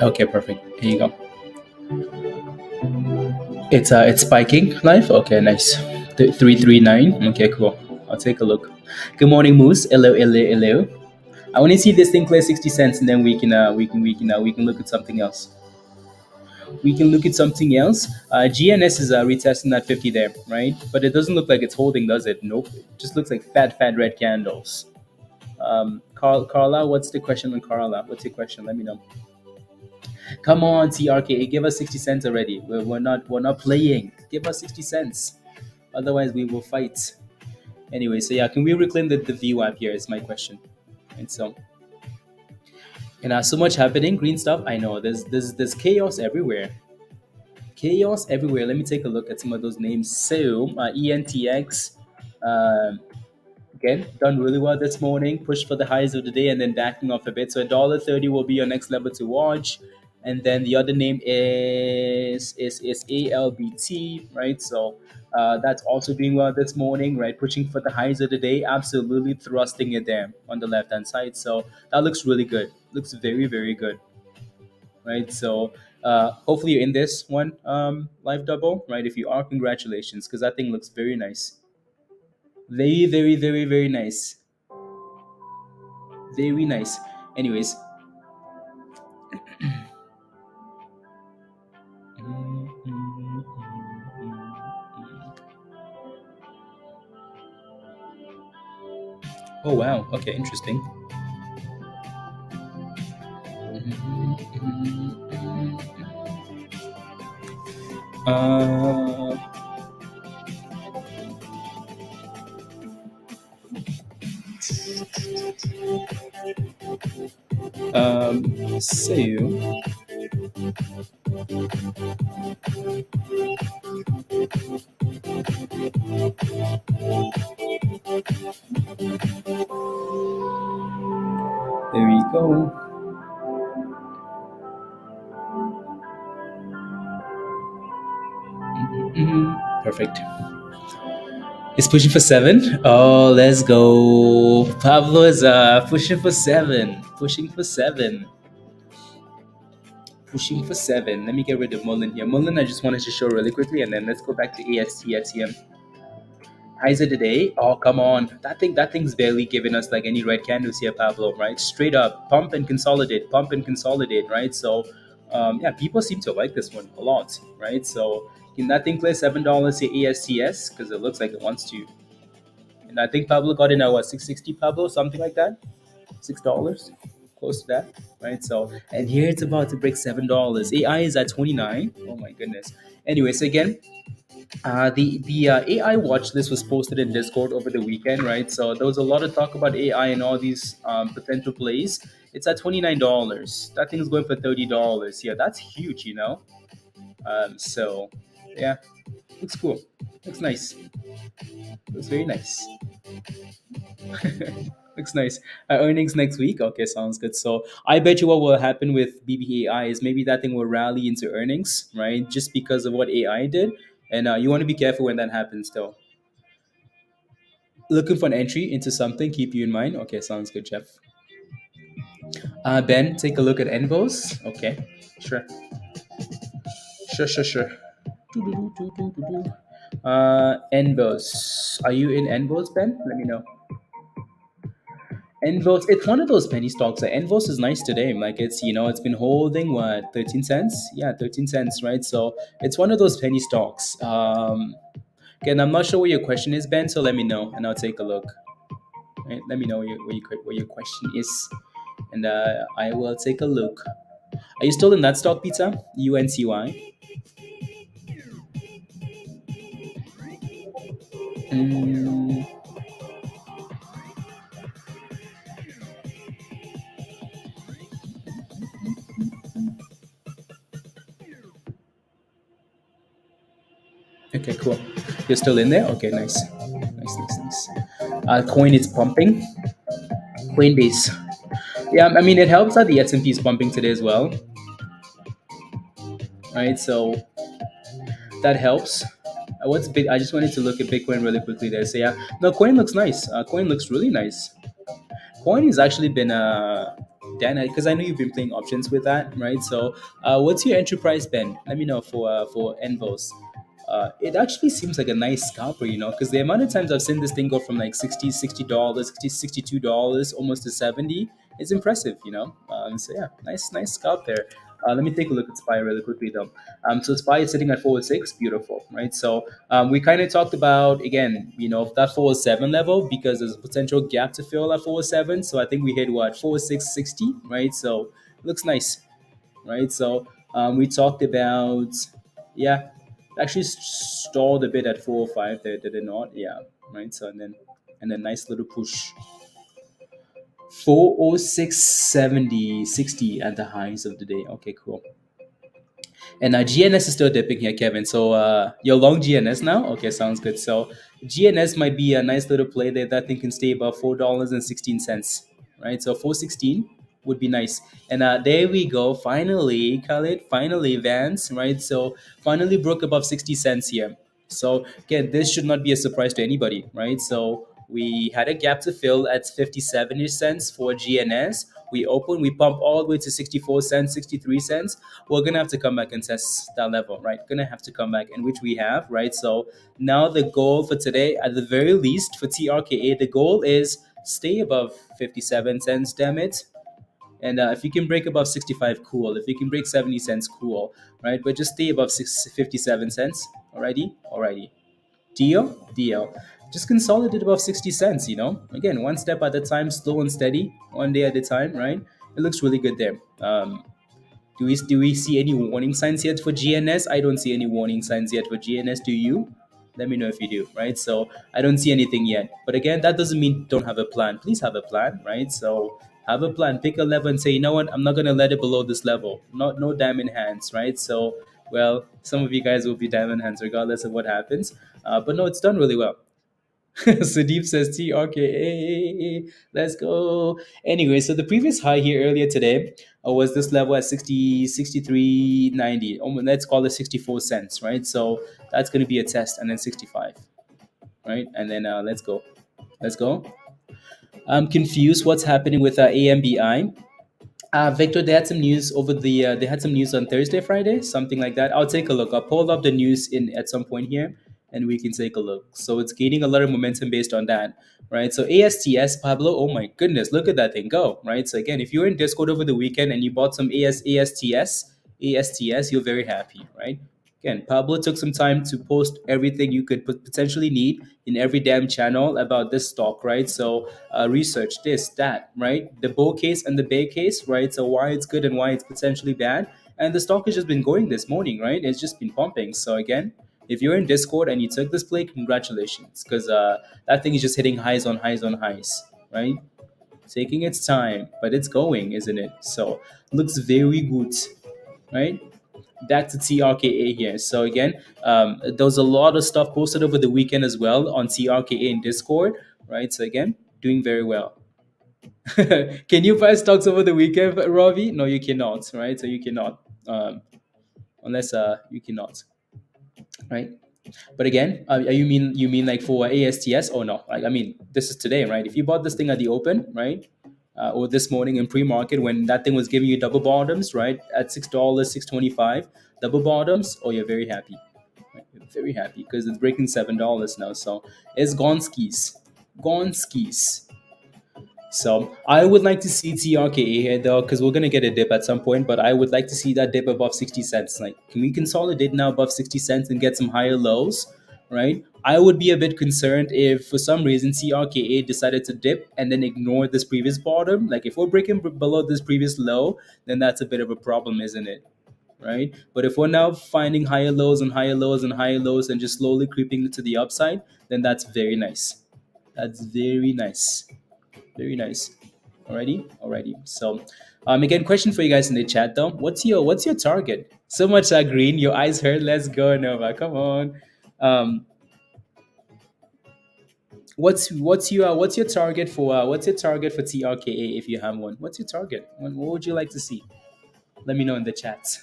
Okay, perfect. Here you go. It's spiking live. Okay, nice. 339. Okay, cool. I'll take a look. Good morning, Moose. Hello, hello, hello. I want to see this thing clear 60 cents, and then we can look at something else. We can look at something else. GNS is retesting that 50 there, right? But it doesn't look like it's holding, does it? Nope. It just looks like fat red candles. Carla, what's the question on Carla? What's your question? Let me know. Come on, TRKA, give us 60 cents already. We're not playing. Give us 60 cents. Otherwise, we will fight. Anyway, so yeah, can we reclaim the VWAP here? Is my question. And so, so much happening, green stuff. I know there's chaos everywhere. Chaos everywhere. Let me take a look at some of those names. So, ENTX, again, done really well this morning. Pushed for the highs of the day and then backing off a bit. So $1.30 will be your next level to watch. And then the other name is ALBT, right? So that's also doing well this morning, right? Pushing for the highs of the day, absolutely thrusting it there on the left hand side. So that looks really good. Looks very, very good, right? So hopefully you're in this one live double, right? If you are, congratulations, because that thing looks very nice. Very, very, very, very nice. Very nice. Anyways. Oh wow. Okay, interesting. Uh, so there we go. Perfect. It's pushing for 7. Oh, let's go. Pablo is pushing for 7. Pushing for 7. Pushing for 7. Let me get rid of Mullen here. Mullen, I just wanted to show really quickly, and then let's go back to AST, highs of the day. Oh, come on. That thing's barely giving us like any red candles here, Pablo, right? Straight up, pump and consolidate, right? So, yeah, people seem to like this one a lot, right? So, can that thing clear $7 here ASTS? Because it looks like it wants to. And I think Pablo got in at what, 660, Pablo, something like that? $6, close to that, right? So, and here it's about to break $7. AI is at 29. Oh my goodness. Anyway, so again, the AI watch list was posted in Discord over the weekend, right? So there was a lot of talk about AI and all these potential plays. It's at $29. That thing's going for $30. Yeah, that's huge. So yeah, looks cool. Looks nice. Looks very nice. Looks nice. Earnings next week. Okay, sounds good. So I bet you what will happen with BBAI is maybe that thing will rally into earnings, right? Just because of what AI did. And you want to be careful when that happens, though. Looking for an entry into something, keep you in mind. Okay, sounds good, Jeff. Ben, take a look at NVOS. Okay, sure. Sure, sure, sure. Doo-doo-doo-doo-doo-doo. NVOS. Are you in NVOS, Ben? Let me know. NVOS, it's one of those penny stocks. Like NVOS is nice today. Like it's been holding what, 13 cents? Yeah, 13 cents, right? So it's one of those penny stocks. Again, I'm not sure what your question is, Ben, so let me know and I'll take a look. Right? Let me know what your question is, and I will take a look. Are you still in that stock, Peter? UNCY. Mm, okay, cool. You're still in there? Okay, nice. Nice, nice, nice. Coin is pumping. Coinbase. Yeah, I mean, it helps that the S&P is pumping today as well, right? So that helps. What's big? I just wanted to look at Bitcoin really quickly there. So yeah, no, coin looks nice. Coin looks really nice. Coin has actually been Dan, because I know you've been playing options with that, right? So, what's your entry price, Ben? Let me know for NVOS. It actually seems like a nice scalper, because the amount of times I've seen this thing go from like $60 $62, almost to 70, it's impressive, So yeah, nice scalp there. Let me take a look at SPY really quickly though. So SPY is sitting at 406, beautiful, right? So we kind of talked about again, that 407 level because there's a potential gap to fill at 407. So I think we hit what 4660, right? So looks nice, right? So we talked about, yeah, actually stalled a bit at 405 there, did it not? Yeah, right. So and then nice little push. 40670 60 at the highs of the day. Okay, cool. And GNS is still dipping here, Kevin. So you're long GNS now? Okay, sounds good. So GNS might be a nice little play there that thing can stay above $4.16, right? So 416 would be nice. And there we go. Finally, Khalid, finally, Vance, right? So finally broke above 60 cents here. So again, this should not be a surprise to anybody, right? So we had a gap to fill at 57 cents for GNS. We open, we pump all the way to 64 cents, 63 cents. We're gonna have to come back and test that level, right? Gonna have to come back, and which we have, right? So now the goal for today, at the very least for TRKA, the goal is stay above 57 cents, damn it. And if you can break above 65, cool. If you can break 70 cents, cool, right? But just stay above 57 cents. Alrighty? Alrighty. Deal? Deal. Just consolidate above 60 cents, Again, one step at a time, slow and steady, one day at a time, right? It looks really good there. Do we see any warning signs yet for GNS? I don't see any warning signs yet for GNS. Do you? Let me know if you do, right? So I don't see anything yet. But again, that doesn't mean don't have a plan. Please have a plan, right? So have a plan. Pick a level and say, you know what? I'm not gonna let it below this level. Not no diamond hands, right? So well, some of you guys will be diamond hands regardless of what happens. But no, it's done really well. Sudeep says TRKA. Let's go. Anyway, so the previous high here earlier today was this level at 63.90. Let's call it 64 cents, right? So that's going to be a test, and then 65, right? And then let's go. Let's go. I'm confused what's happening with AMBI. Victor, they had some news over they had some news on Thursday, Friday, something like that. I'll take a look. I'll pull up the news in at some point here, and we can take a look. So it's gaining a lot of momentum based on that, right? So ASTS, Pablo, oh my goodness, look at that thing go, right? So again, if you were in Discord over the weekend and you bought some ASTS, you're very happy, right? Again, Pablo took some time to post everything you could potentially need in every damn channel about this stock, right? So research this, that, right? The bull case and the bear case, right? So why it's good and why it's potentially bad. And the stock has just been going this morning, right? It's just been pumping. So again, if you're in Discord and you took this play, congratulations, because that thing is just hitting highs on highs on highs, right? Taking its time, but it's going, isn't it? So looks very good, right? That's the TRKA here. So again, there was a lot of stuff posted over the weekend as well on TRKA in Discord, right? So again, doing very well. Can you buy stocks over the weekend, Ravi? No, you cannot, right? So you cannot, unless you cannot, right? But again, you mean like for ASTS? Oh no, I mean this is today, right? If you bought this thing at the open, right? Or this morning in pre-market when that thing was giving you double bottoms, right? At $6, 625, double bottoms. Oh, you're very happy. Right? You're very happy because it's breaking $7 now. So it's gone skis. Gone skis. So I would like to see TRKA here though, because we're gonna get a dip at some point, but I would like to see that dip above 60 cents. Like, can we consolidate now above 60 cents and get some higher lows? right? I would be a bit concerned if for some reason CRKA decided to dip and then ignore this previous bottom. Like if we're breaking below this previous low, then that's a bit of a problem, isn't it? Right? But if we're now finding higher lows and higher lows and higher lows and just slowly creeping to the upside, then that's very nice. That's very nice. Very nice. Alrighty. So, again, question for you guys in the chat though. What's your target? So much green. Your eyes hurt. Let's go, Nova. Come on. Um, what's your target for TRKA if you have one? What's your target? What would you like to see? Let me know in the chat.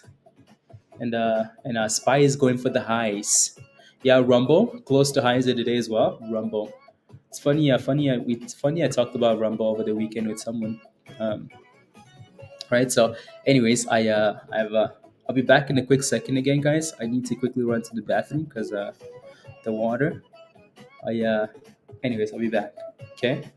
And Spy is going for the highs. Yeah, Rumble close to highs of the day as well. Rumble. It's funny. Yeah, funny. It's funny. I talked about Rumble over the weekend with someone. Um, right. So, anyways, I'll be back in a quick second again, guys. I need to quickly run to the bathroom because the water. I Anyways, I'll be back. Okay.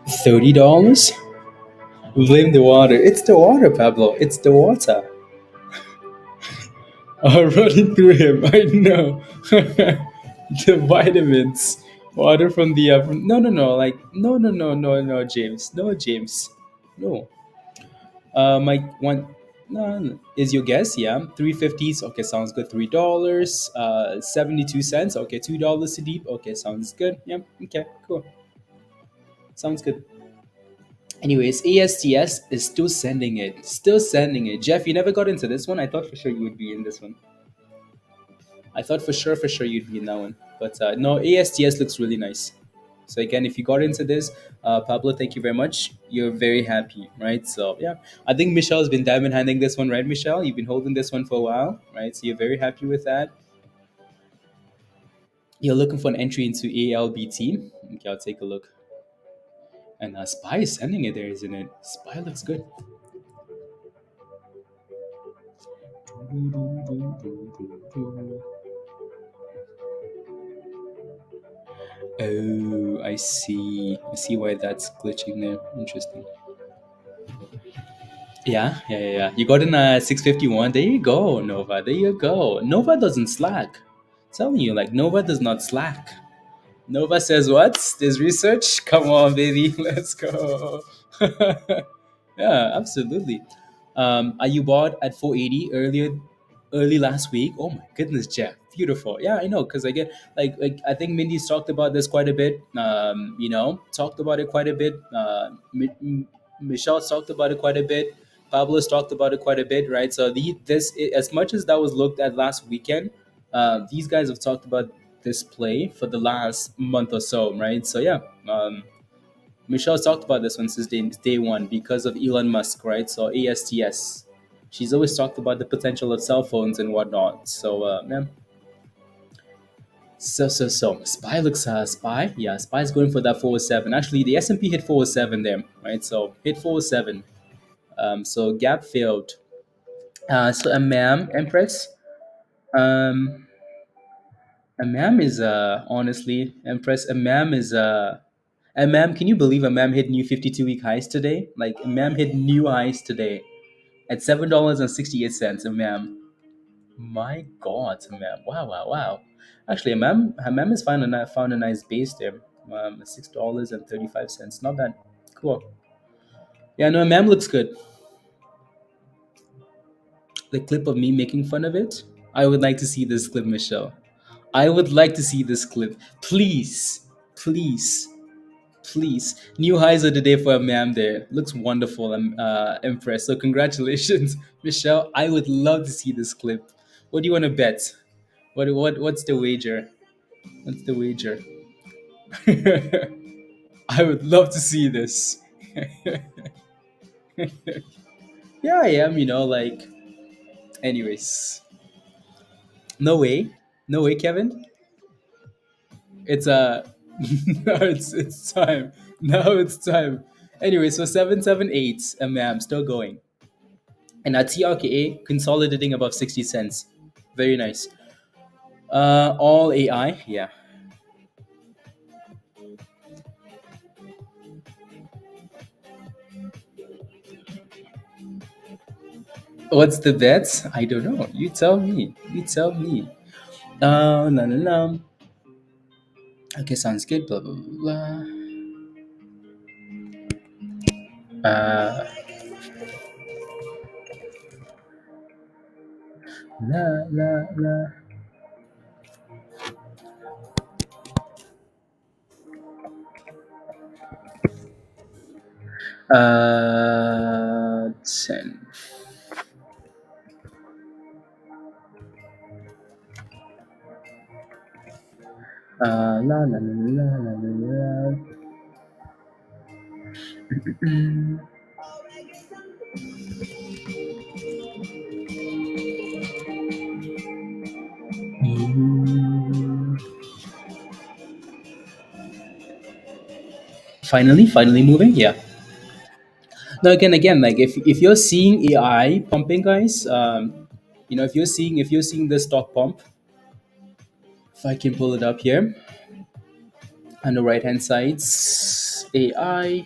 $30? Blame the water. It's the water, Pablo. It's the water. Running through him. I know. The vitamins. Water from the no. Like no, James. No, James. No. My one. No. Is your guess? Yeah. 350s. Okay, sounds good. $3. 72 cents. Okay, $2 to deep. Okay, sounds good. Yep. Okay, cool. Sounds good. Anyways, ASTS is still sending it. Still sending it. Jeff, you never got into this one. I thought for sure you would be in this one. I thought for sure you'd be in that one. But no, ASTS looks really nice. So again, if you got into this, Pablo, thank you very much. You're very happy, right? So yeah, I think Michelle's been diamond handing this one, right, Michelle? You've been holding this one for a while, right? So you're very happy with that. You're looking for an entry into ALBT. Okay, I'll take a look. And Spy is sending it there, isn't it? Spy looks good. Oh, I see. I see why that's glitching there. Interesting. Yeah. You got in 651. There you go, Nova. There you go. Nova doesn't slack. Telling you, like Nova does not slack. Nova says what? There's research. Come on, baby. Let's go. Yeah, absolutely. Are you bought at 480 early last week? Oh my goodness, Jeff. Beautiful. Yeah, I know. Because I get like I think Mindy's talked about this quite a bit. Talked about it quite a bit. Michelle's talked about it quite a bit. Pablo's talked about it quite a bit, right? So as much as that was looked at last weekend, these guys have talked about this play for the last month or so, right? So yeah, Michelle's talked about this one since day one because of Elon Musk, right? So ASTS, she's always talked about the potential of cell phones and whatnot. So yeah. So Spy looks Spy, yeah, Spy's going for that 407. Actually, the S&P hit 407 there, right? So hit 407. So gap failed. So a ma'am Empress. Um, a ma'am is honestly Empress. A ma'am. Can you believe a ma'am hit new 52-week highs today? Like a ma'am hit new highs today at $7.68. A ma'am. My God, a ma'am. Wow. Actually, a ma'am has found a nice base there. $6.35. Not bad. Cool. Yeah, no, a ma'am looks good. The clip of me making fun of it. I would like to see this clip, Michelle. I would like to see this clip. Please, please, please. New highs of the day for a ma'am there. Looks wonderful. I'm impressed. So congratulations, Michelle. I would love to see this clip. What do you want to bet? What's the wager? What's the wager? I would love to see this. Yeah, I am, like anyways. No way. No way, Kevin. It's no, it's time. Now it's time. Anyway, so 778, ma'am, still going. And at TRKA consolidating above 60 cents. Very nice. All AI, yeah. What's the bet? I don't know. You tell me. You tell me. No, no, no. Okay, sounds good. Blah blah blah. Uh, la la la. 10. La la la la la la la. Mm. Mm. Finally moving. Yeah. Now again, like if you're seeing AI pumping, guys, if you're seeing the stock pump, if I can pull it up here on the right hand side, AI.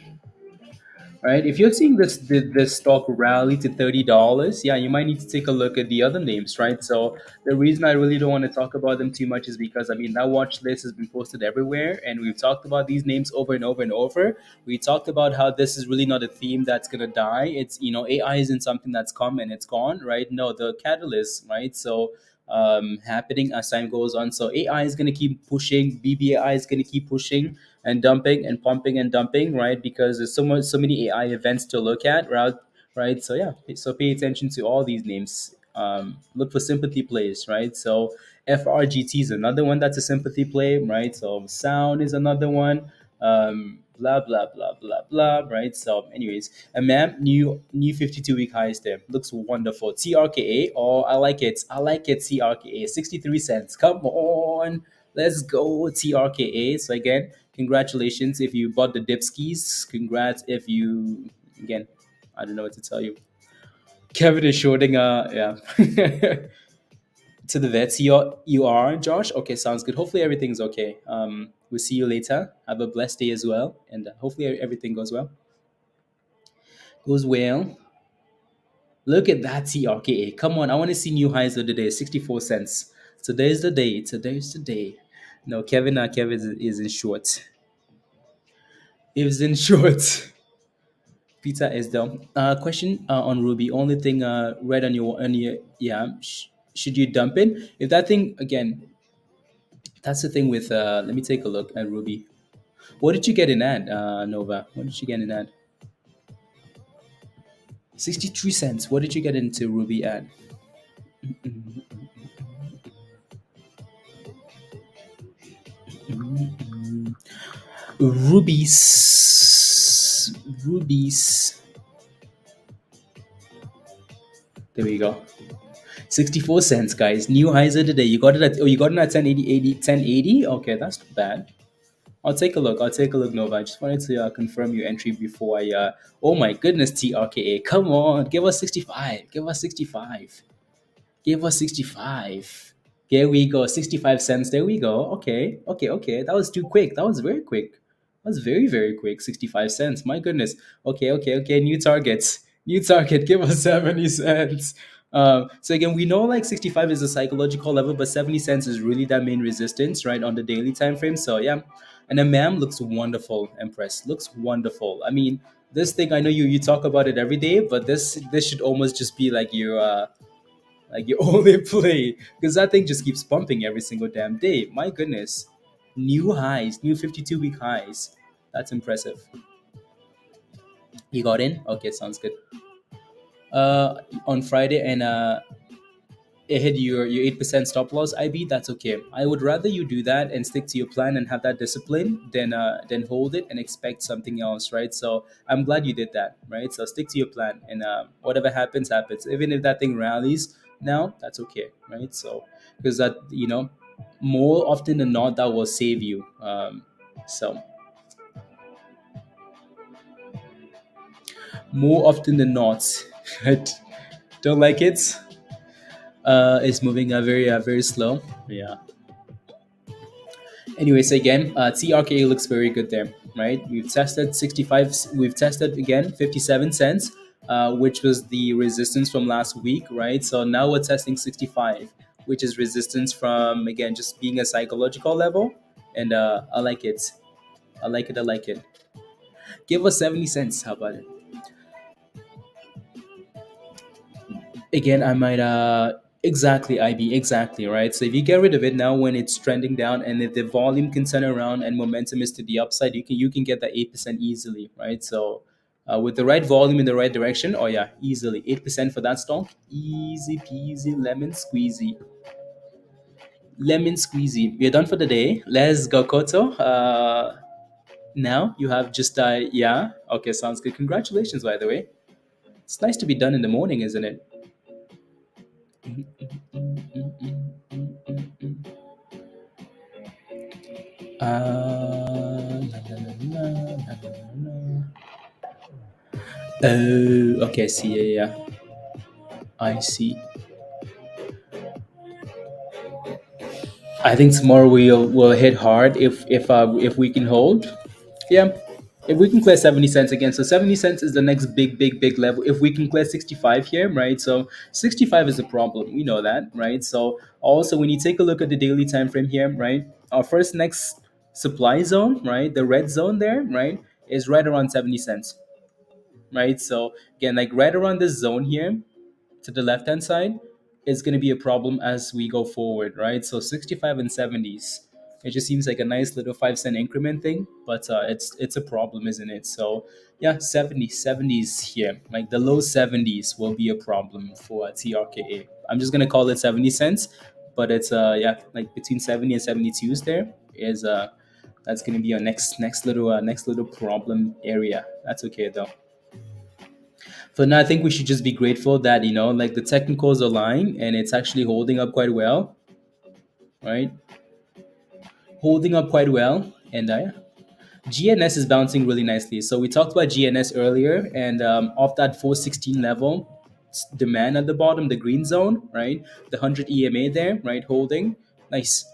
Right? If you're seeing this stock rally to $30, yeah, you might need to take a look at the other names, right? So the reason I really don't want to talk about them too much is because I mean that watch list has been posted everywhere, and we've talked about these names over and over and over. We talked about how this is really not a theme that's gonna die. It's AI isn't something that's come and it's gone, right? No, the catalyst, right? So happening as time goes on. So AI is going to keep pushing, BBI is going to keep pushing and dumping and pumping and dumping, right? Because there's so many AI events to look at, right? Right. So yeah, so pay attention to all these names. Look for sympathy plays, right? So FRGT is another one that's a sympathy play, right? So sound is another one. Blah blah blah blah blah, right? So anyways, and ma'am, new 52-week highs there. Looks wonderful. TRKA. Oh, I like it. I like it. TRKA. 63 cents. Come on. Let's go. TRKA. So again, congratulations if you bought the dipskis. Congrats if you again, I don't know what to tell you. Kevin is shorting yeah. To the vets. You are Josh? Okay, sounds good. Hopefully everything's okay. We'll see you later. Have a blessed day as well. And hopefully everything goes well. Goes well. Look at that TRKA. Come on, I want to see new highs of the day. 64 cents. Today's the day. Today's the day. No, Kevin is in short. Is in short. Peter is down. Question on Ruby. Only thing red on your yeah. Should you dump it? If that thing again, that's the thing with. Let me take a look at Ruby. What did you get in ad, Nova? What did you get in ad? 63 cents. What did you get into Ruby ad? Rubies. There we go. 64 cents, guys. New highs of the day. You got it at 1080. Okay, that's not bad. I'll take a look. I'll take a look, Nova. I just wanted to confirm your entry before I. Oh my goodness, TRKA. Come on. Give us 65. Give us 65. Give us 65. There we go. 65 cents. There we go. Okay. Okay. Okay. That was too quick. That was very quick. That was very, very quick. 65 cents. My goodness. Okay. Okay. Okay. New targets. New target. Give us 70 cents. So again, we know like 65 is a psychological level, but 70 cents is really that main resistance, right, on the daily time frame. So yeah. And then ma'am looks wonderful, Empress. Looks wonderful. I mean, this thing I know you talk about it every day, but this should almost just be like your Like you only play because that thing just keeps pumping every single damn day. My goodness, new highs, new 52-week highs. That's impressive. You got in? Okay, sounds good. On Friday, and it hit your 8% stop loss IB. That's okay. I would rather you do that and stick to your plan and have that discipline than hold it and expect something else, right? So I'm glad you did that, right? So stick to your plan, and whatever happens happens. Even if that thing rallies now, that's okay, right? So because that, more often than not, that will save you. So more often than not, right? Don't like it. It's moving very slow. Yeah. Anyways, again, TRKA looks very good there, right? We've tested 65. We've tested again 57 cents, which was the resistance from last week, right? So now we're testing 65, which is resistance from, again, just being a psychological level, and I like it. I like it. I like it. Give us 70 cents. How about it? Again, I might exactly, IB, exactly, right? So if you get rid of it now when it's trending down, and if the volume can turn around and momentum is to the upside, you can get that 8% easily, right? So with the right volume in the right direction, oh yeah, easily 8% for that stock, easy peasy lemon squeezy. We're done for the day. Let's go, Koto. Now you have just yeah, okay, sounds good. Congratulations, by the way. It's nice to be done in the morning, isn't it? La, la, la, la, la, la, la. Oh, okay. I see. Yeah, yeah. I see. I think tomorrow we'll hit hard if we can hold. Yeah, if we can clear 70 cents again, so 70 cents is the next big level. If we can clear 65 here, right? So 65 is a problem. We know that, right? So also when you take a look at the daily time frame here, right? Our first next supply zone, right? The red zone there, right, is right around 70 cents, right? So again, like right around this zone here to the left hand side is going to be a problem as we go forward, right? So 65 and 70s. It just seems like a nice little 5 cent increment thing, but it's a problem, isn't it? So yeah, 70s here, like the low 70s will be a problem for TRKA. I'm just gonna call it 70 cents, but it's yeah, like between 70 and 72s there is that's gonna be our next little problem area. That's okay though. For now, I think we should just be grateful that, like the technicals align and it's actually holding up quite well, right? Holding up quite well, and GNS is bouncing really nicely. So we talked about GNS earlier, and off that 416 level, demand at the bottom, the green zone, right? The 100 EMA there, right? Holding, nice,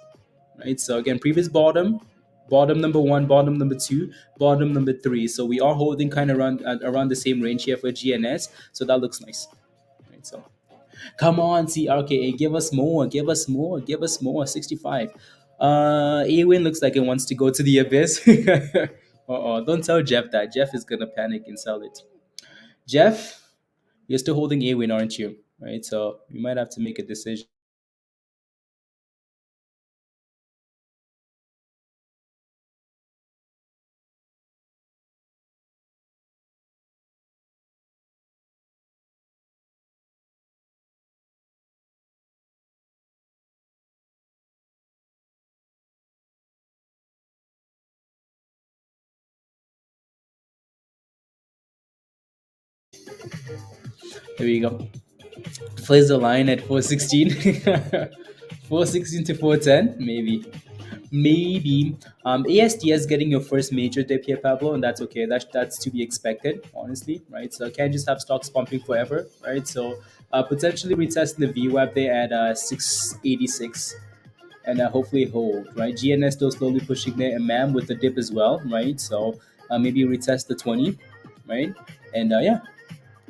right? So again, previous bottom number one, bottom number two, bottom number three. So we are holding kind of around the same range here for GNS. So that looks nice, right? So come on, CRKA, give us more, give us more, give us more. 65. Ewin looks like it wants to go to the abyss. Uh-oh, don't tell Jeff that. Jeff is gonna panic and sell it. Jeff, you're still holding Ewin, aren't you? Right, so you might have to make a decision. Here we go. Plays the line at 416. 416 to 410, maybe. Maybe. ASDS getting your first major dip here, Pablo, and that's okay. That's to be expected, honestly, right? So I can't just have stocks pumping forever, right? So potentially retesting the VWAP there at 686, and hopefully hold, right? GNS still slowly pushing there, and MAM with the dip as well, right? So maybe retest the 20, right? And yeah,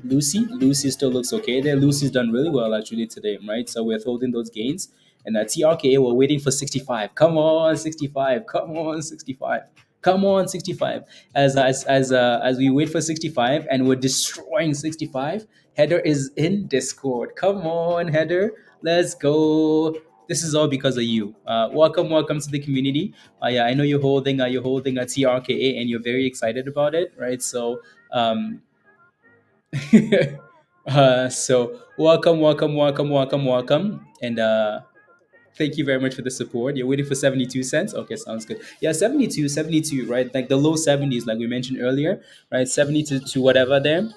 Lucy still looks okay there. Lucy's done really well actually today, right? So we're holding those gains. And TRKA, we're waiting for 65. Come on, 65. Come on, 65. Come on, 65. As we wait for 65 and we're destroying 65, Heather is in Discord. Come on, Heather, let's go. This is all because of you. Welcome to the community. Yeah, I know you're holding a TRKA and you're very excited about it, right? So, so welcome, and thank you very much for the support. You're waiting for 72 cents? Okay, sounds good. Yeah, 72, right? Like the low 70s, like we mentioned earlier, right? 70 to whatever there.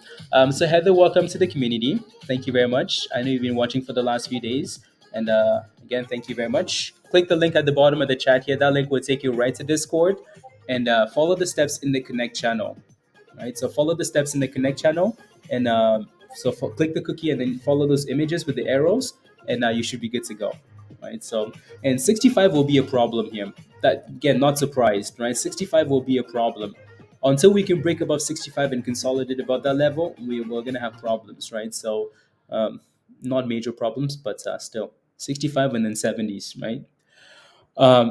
So, Heather, welcome to the community. Thank you very much. I know you've been watching for the last few days. And again, thank you very much. Click the link at the bottom of the chat here. That link will take you right to Discord. And follow the steps in the Connect channel, right? So follow the steps in the Connect channel, and click the cookie and then follow those images with the arrows, and you should be good to go, right? So, and 65 will be a problem here. That again, not surprised, right? 65 will be a problem until we can break above 65 and consolidate above that level. We're gonna have problems, right? So, not major problems, but still 65 and then 70s, right?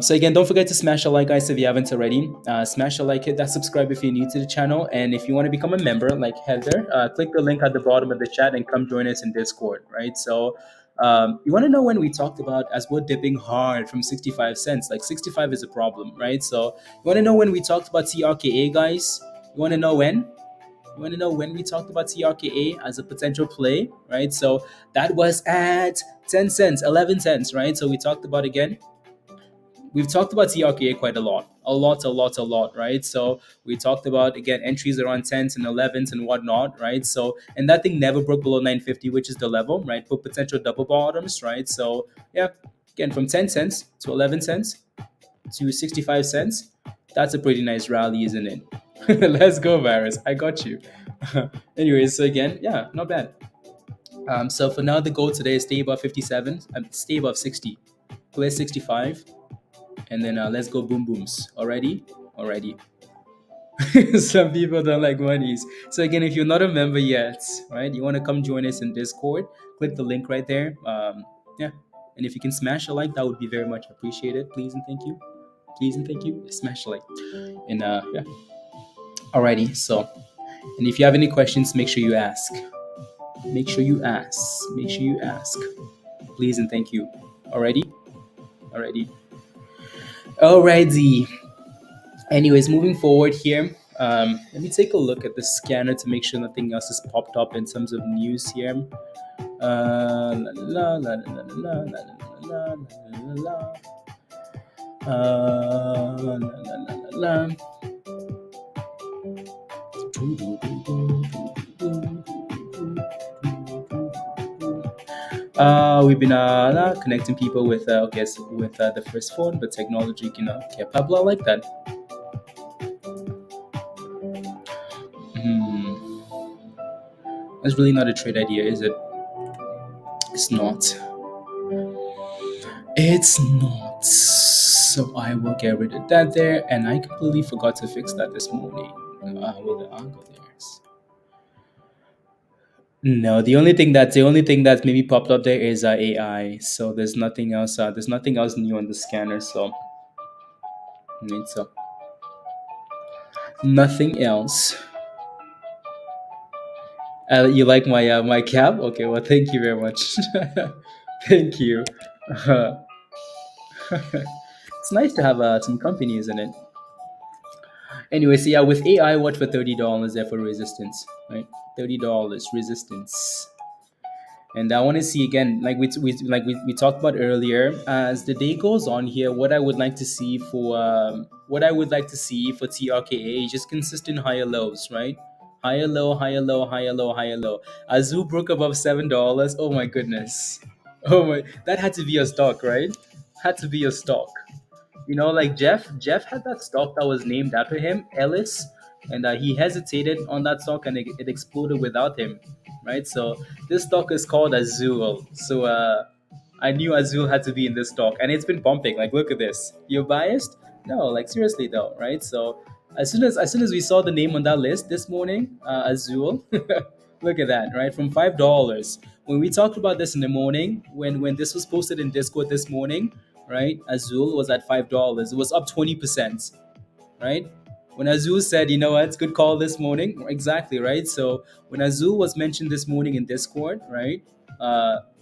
So again, don't forget to smash a like, guys, if you haven't already. Smash a like, hit that subscribe if you're new to the channel, and if you want to become a member, like Heather, click the link at the bottom of the chat and come join us in Discord, right? So, you want to know when we talked about as we're dipping hard from 65 cents, like 65 is a problem, right? So, you want to know when we talked about TRKA, guys? You want to know when? You want to know when we talked about TRKA as a potential play, right? So that was at 10 cents, 11 cents, right? So we talked about again, we've talked about TRKA quite a lot, right? So we talked about again entries around 10s and 11s and whatnot, right? So and that thing never broke below 950, which is the level, right? For potential double bottoms, right? So yeah, again from 10 cents to 11 cents to 65 cents, that's a pretty nice rally, isn't it? Let's go, Varus. I got you. Anyways, so again, yeah, not bad. So for now, the goal today is stay above 57, stay above 60, clear 65, and then let's go boom booms. Already. Some people don't like monies. So again, if you're not a member yet, right, you want to come join us in Discord, click the link right there. Yeah, and if you can smash a like, that would be very much appreciated. Please and thank you. Please and thank you. Smash a like. And yeah. Alrighty. So, and if you have any questions, make sure you ask. Make sure you ask. Please and thank you. Alrighty. Alrighty. Anyways, moving forward here, let me take a look at the scanner to make sure nothing else has popped up in terms of news here. La la la la la la la la la la la la. We've been connecting people with with the first phone, but technology cannot capable like that. That's really not a trade idea, is it? It's not. It's not. So I will get rid of that there, and I completely forgot to fix that this morning. With the angle there. No, the only thing that's maybe popped up there is AI. So there's nothing else. There's nothing else new on the scanner. So, so nothing else. You like my cap? Okay, well, thank you very much. Thank you. It's nice to have some company, isn't it? Anyway, so yeah, with AI, watch for $30 there for resistance, right? $30 resistance. And I want to see again, like we talked about earlier, as the day goes on here, what I would like to see for TRKA is just consistent higher lows, right? Higher low, higher low, higher low, higher low. Azul broke above $7. Oh my goodness. Oh my, that had to be a stock, right? Had to be a stock. You know, like Jeff had that stock that was named after him, Ellis, and he hesitated on that stock and it exploded without him, right? So this stock is called Azul. So I knew Azul had to be in this stock, and it's been pumping. Like, look at this. You're biased? No, like seriously though, right? So as soon as we saw the name on that list this morning, Azul, look at that, right? From $5. When we talked about this in the morning, when this was posted in Discord this morning, right? Azul was at $5. It was up 20%, right? When Azul said, you know what, it's good call this morning. Exactly, right? So when Azul was mentioned this morning in Discord, right?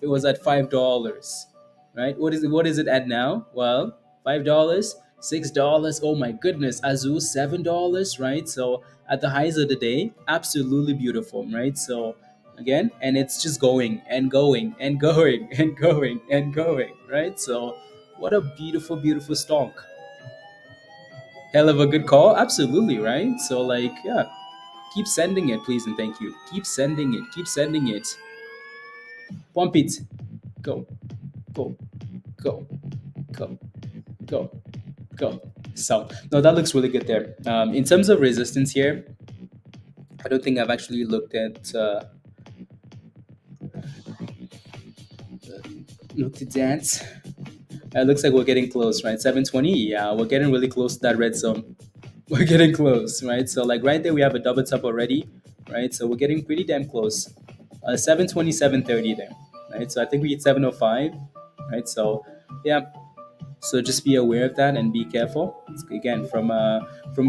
It was at $5, right? What is it at now? Well, $5, $6. Oh my goodness, Azul $7, right? So at the highs of the day, absolutely beautiful, right? So again, and it's just going and going and going and going and going, right? So what a beautiful, beautiful stock. Hell of a good call, absolutely, right? So like, yeah, keep sending it, please and thank you. Keep sending it, keep sending it. Pump it. Go, go, go, go, go, go. So no, that looks really good there. In terms of resistance here, I don't think I've actually looked at that. It looks like we're getting close, right? 720. Yeah, we're getting really close to that red zone. We're getting close, right? So like right there, we have a double top already, right? So we're getting pretty damn close. 720, 730 there, right? So I think we hit 705, right? So yeah, so just be aware of that and be careful. Again, from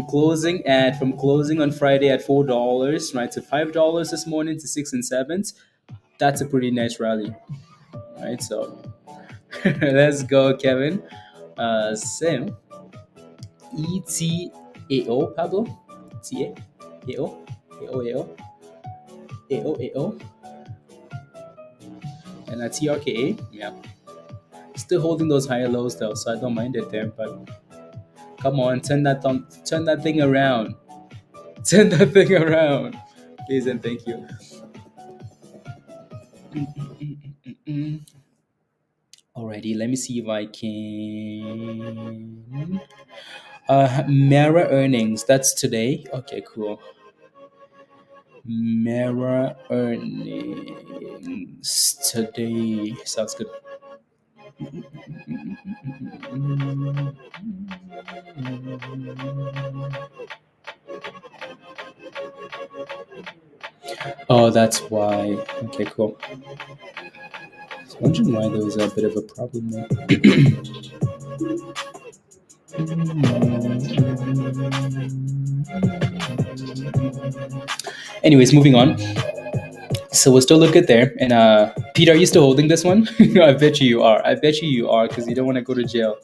closing on Friday at $4, right, to $5 this morning to 6 and 7s. That's a pretty nice rally, right? So let's go, Kevin. Sim ETAO Pablo TAO AO AO and a TRKA. Yeah, still holding those higher lows though, so I don't mind it there. But come on, turn that thing around. Turn that thing around, please and thank you. Alrighty, let me see if I can. Mara earnings. That's today. Okay, cool. Mara earnings today. Sounds good. Oh, that's why. Okay, cool. I was wondering why there was a bit of a problem there. Anyways, moving on. So we'll still look at there. And Peter, are you still holding this one? I bet you are. I bet you are because you don't want to go to jail.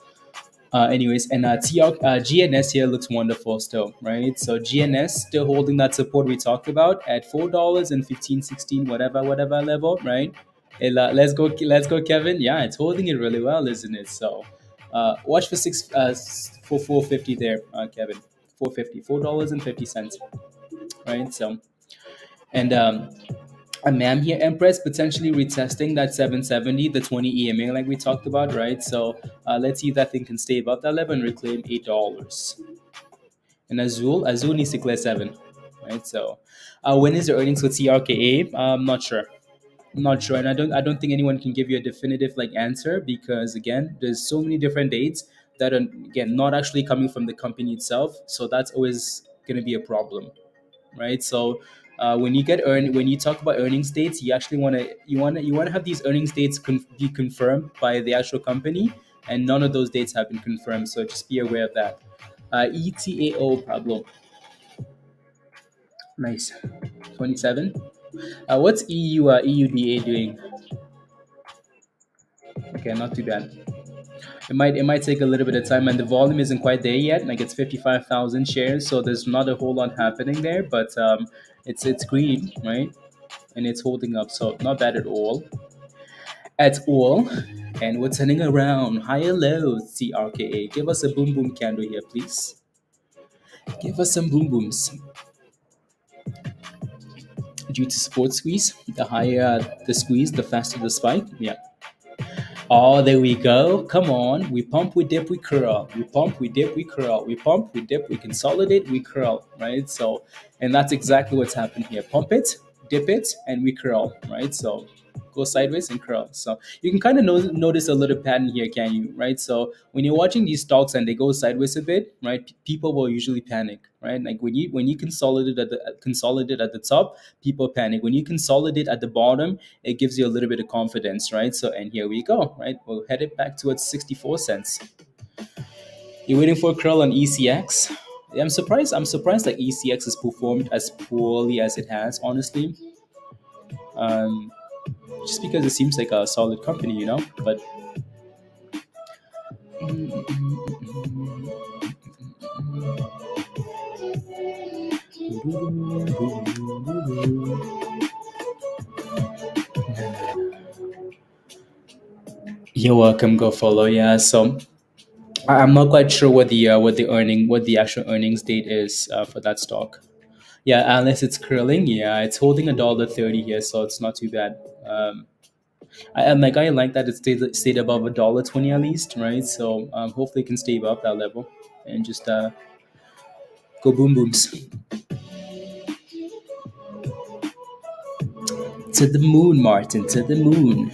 Anyways, and GNS here looks wonderful still, right? So GNS still holding that support we talked about at $4 and 15, 16, whatever level, right? Let's go, Kevin. Yeah, it's holding it really well, isn't it? So watch for 450 there, Kevin. 450, $4.50, right? So and a MAM here, Empress, potentially retesting that 770, the 20 EMA like we talked about, right? So let's see if that thing can stay above that level and reclaim $8. And Azul needs to clear 7, right? So when is the earnings for TRKA? I'm not sure. I'm not sure, and I don't think anyone can give you a definitive like answer because again, there's so many different dates that are again not actually coming from the company itself. So that's always going to be a problem, right? So when you talk about earnings dates, you actually want to have these earnings dates be confirmed by the actual company, and none of those dates have been confirmed. So just be aware of that. ETAO Pablo, nice, 27. What's EUDA doing? Okay, not too bad. It might take a little bit of time, and the volume isn't quite there yet. Like it's 55,000 shares, so there's not a whole lot happening there. But it's green, right? And it's holding up, so not bad at all. At all. And we're turning around. Higher lows, TRKA. Give us a boom boom candle here, please. Give us some boom booms. Due to support squeeze, the higher the squeeze, the faster the spike. Yeah. Oh, there we go. Come on. We pump, we dip, we curl. We pump, we dip, we curl. We pump, we dip, we consolidate, we curl, right? So, and that's exactly what's happened here. Pump it, dip it, and we curl, right? So, go sideways and curl. So, you can kind of notice a little pattern here, can you, right? So, when you're watching these stocks and they go sideways a bit, right, people will usually panic, right? Like when you consolidate at the top, people panic. When you consolidate at the bottom, it gives you a little bit of confidence, right? So, and here we go, right? We'll head it back towards 64 cents. You're waiting for a curl on ECX. Yeah, I'm surprised. I'm surprised that ECX has performed as poorly as it has. Honestly, um, just because it seems like a solid company, you know. But you're welcome. Go follow. Yeah. So I'm not quite sure what the actual earnings date is for that stock. Yeah, unless it's curling. Yeah, it's holding $1.30 here, so it's not too bad. I like that it stayed above $1.20 at least, right? So hopefully it can stay above that level and just go boom booms to the moon, Martin, to the moon.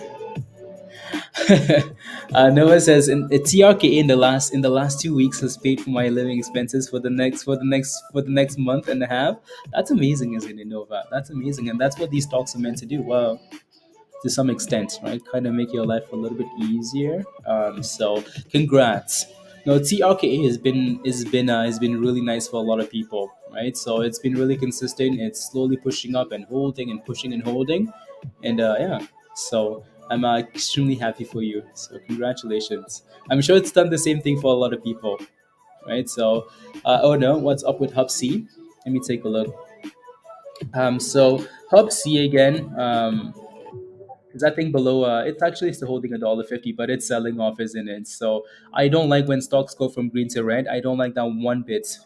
Noah says TRKA in the last 2 weeks has paid for my living expenses for the next month and a half. That's amazing, isn't it, Nova? That's amazing, and that's what these stocks are meant to do. Well, to some extent, right? Kind of make your life a little bit easier. So congrats. No, TRKA has been really nice for a lot of people, right? So it's been really consistent. It's slowly pushing up and holding and pushing and holding, and yeah. So I'm extremely happy for you. So congratulations. I'm sure it's done the same thing for a lot of people, right? So oh no, what's up with Hub C? Let me take a look. So Hub C again. Is that thing below? It's actually still holding $1.50, but it's selling off, isn't it? So I don't like when stocks go from green to red. I don't like that one bit.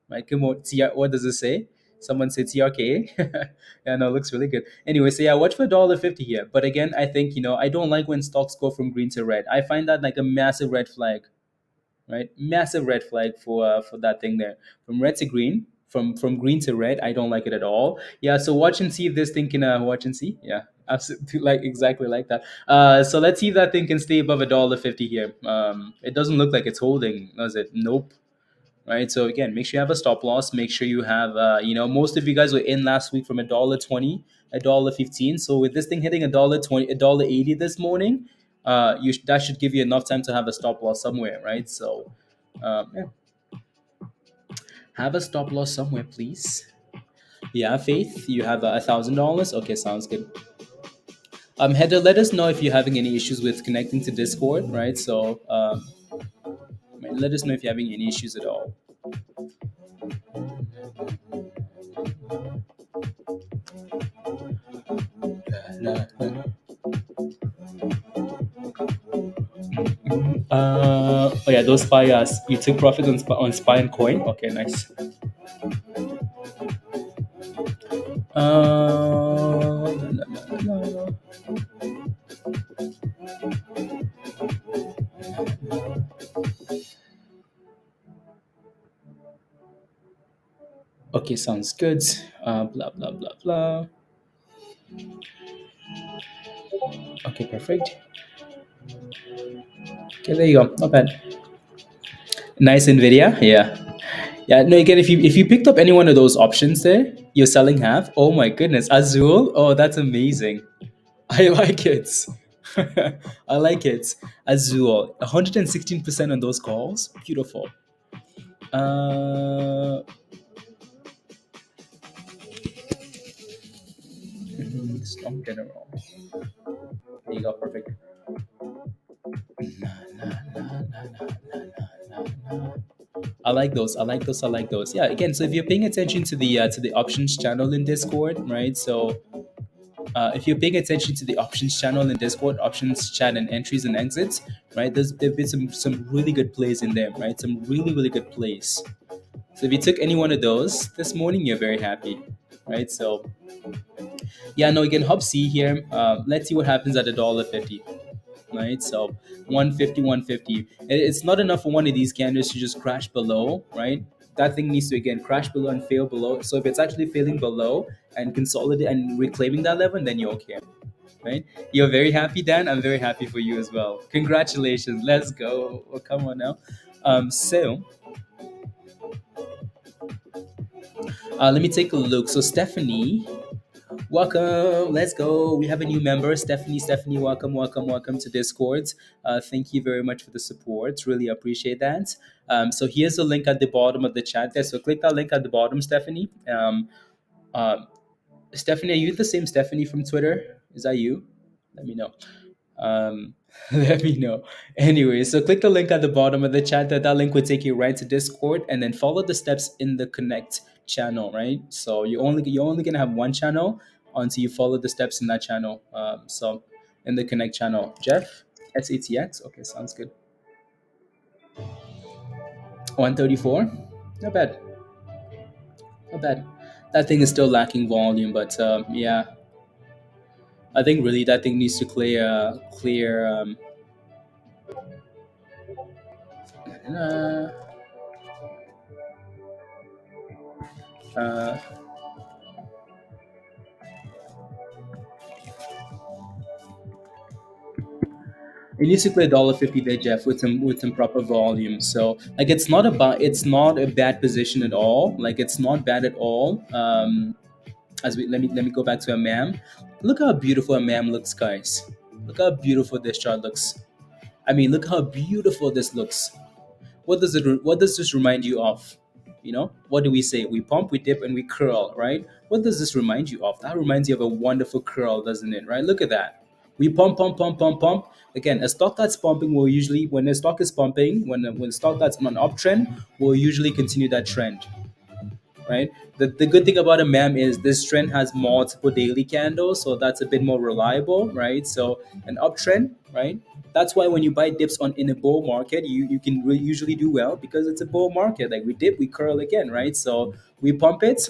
Right? Come on, what does it say? Someone said TRKA. Yeah, no, it looks really good. Anyway, so yeah, watch for $1.50 here. But again, I think I don't like when stocks go from green to red. I find that like a massive red flag, right? Massive red flag for that thing there. From red to green, from green to red, I don't like it at all. Yeah, so watch and see if this thing can watch and see. Yeah, absolutely, like exactly like that. So let's see if that thing can stay above $1.50 here. It doesn't look like it's holding, does it? Nope. Right. So again, make sure you have a stop loss. Make sure you have, most of you guys were in last week from $1.20, $1.15. So with this thing hitting $1.20, $1.80 this morning, that should give you enough time to have a stop loss somewhere, right? So, yeah, have a stop loss somewhere, please. Yeah, Faith, you have $1,000. Okay, sounds good. Heather, let us know if you're having any issues with connecting to Discord, right? So, let us know if you're having any issues at all. Oh yeah, those spy you took profit on spy and coin. Okay, nice. La, la, la. Okay, sounds good. Blah blah blah blah. Okay, perfect. Okay, there you go. Not bad. Nice Nvidia. Yeah. Yeah. No, again, if you picked up any one of those options there, you're selling half. Oh my goodness, Azul. Oh, that's amazing. I like it. I like it. Azul. 116% on those calls. Beautiful. Uh, Strong general. There you go. Perfect. I like those. I like those. I like those. Yeah. Again, so if you're paying attention to the options channel in Discord, right? So if you're paying attention to the options channel in Discord, options chat and entries and exits, right? There've been some really good plays in there, right? Some really good plays. So if you took any one of those this morning, you're very happy, right? So yeah, no, again, Hub C here. Let's see what happens at $1.50, right? So 150, 150. It's not enough for one of these candles to just crash below, right? That thing needs to again crash below and fail below. So if it's actually failing below and consolidate and reclaiming that level, then you're okay, right? You're very happy, Dan. I'm very happy for you as well. Congratulations. Let's go. Oh, come on now. So let me take a look. So Stephanie, Welcome. Let's go. We have a new member, Stephanie. Stephanie, welcome, welcome, welcome to Discord. Thank you very much for the support. Really appreciate that. So here's the link at the bottom of the chat there. So click that link at the bottom, Stephanie. Uh, Stephanie, are you the same Stephanie from Twitter? Is that you? Let me know. Um, let me know. Anyway, so click the link at the bottom of the chat. That link will take you right to Discord, and then follow the steps in the Connect channel. Right. So you're only gonna have one channel until you follow the steps in that channel. So in the Connect channel, Jeff SATX. Okay, sounds good. 134. Not bad. Not bad. That thing is still lacking volume, but yeah, I think really that thing needs to clear. Uh, uh, it needs to clear $1.50 there, Jeff, with some proper volume. So like it's not a bad position at all. Like it's not bad at all. As we let me go back to a MAM. Look how beautiful a MAM looks, guys. Look how beautiful this chart looks. I mean, look how beautiful this looks. What does this remind you of? What do we say? We pump, we dip, and we curl, right? What does this remind you of? That reminds you of a wonderful curl, doesn't it? Right? Look at that. We pump, pump, pump, pump, pump. Again, a stock that's pumping will usually, when the stock is pumping, when stock that's on an uptrend, will usually continue that trend, right? The good thing about a MAM is this trend has multiple daily candles, so that's a bit more reliable, right? So an uptrend, right? That's why when you buy dips on in a bull market, you can usually do well because it's a bull market. Like we dip, we curl again, right? So we pump it.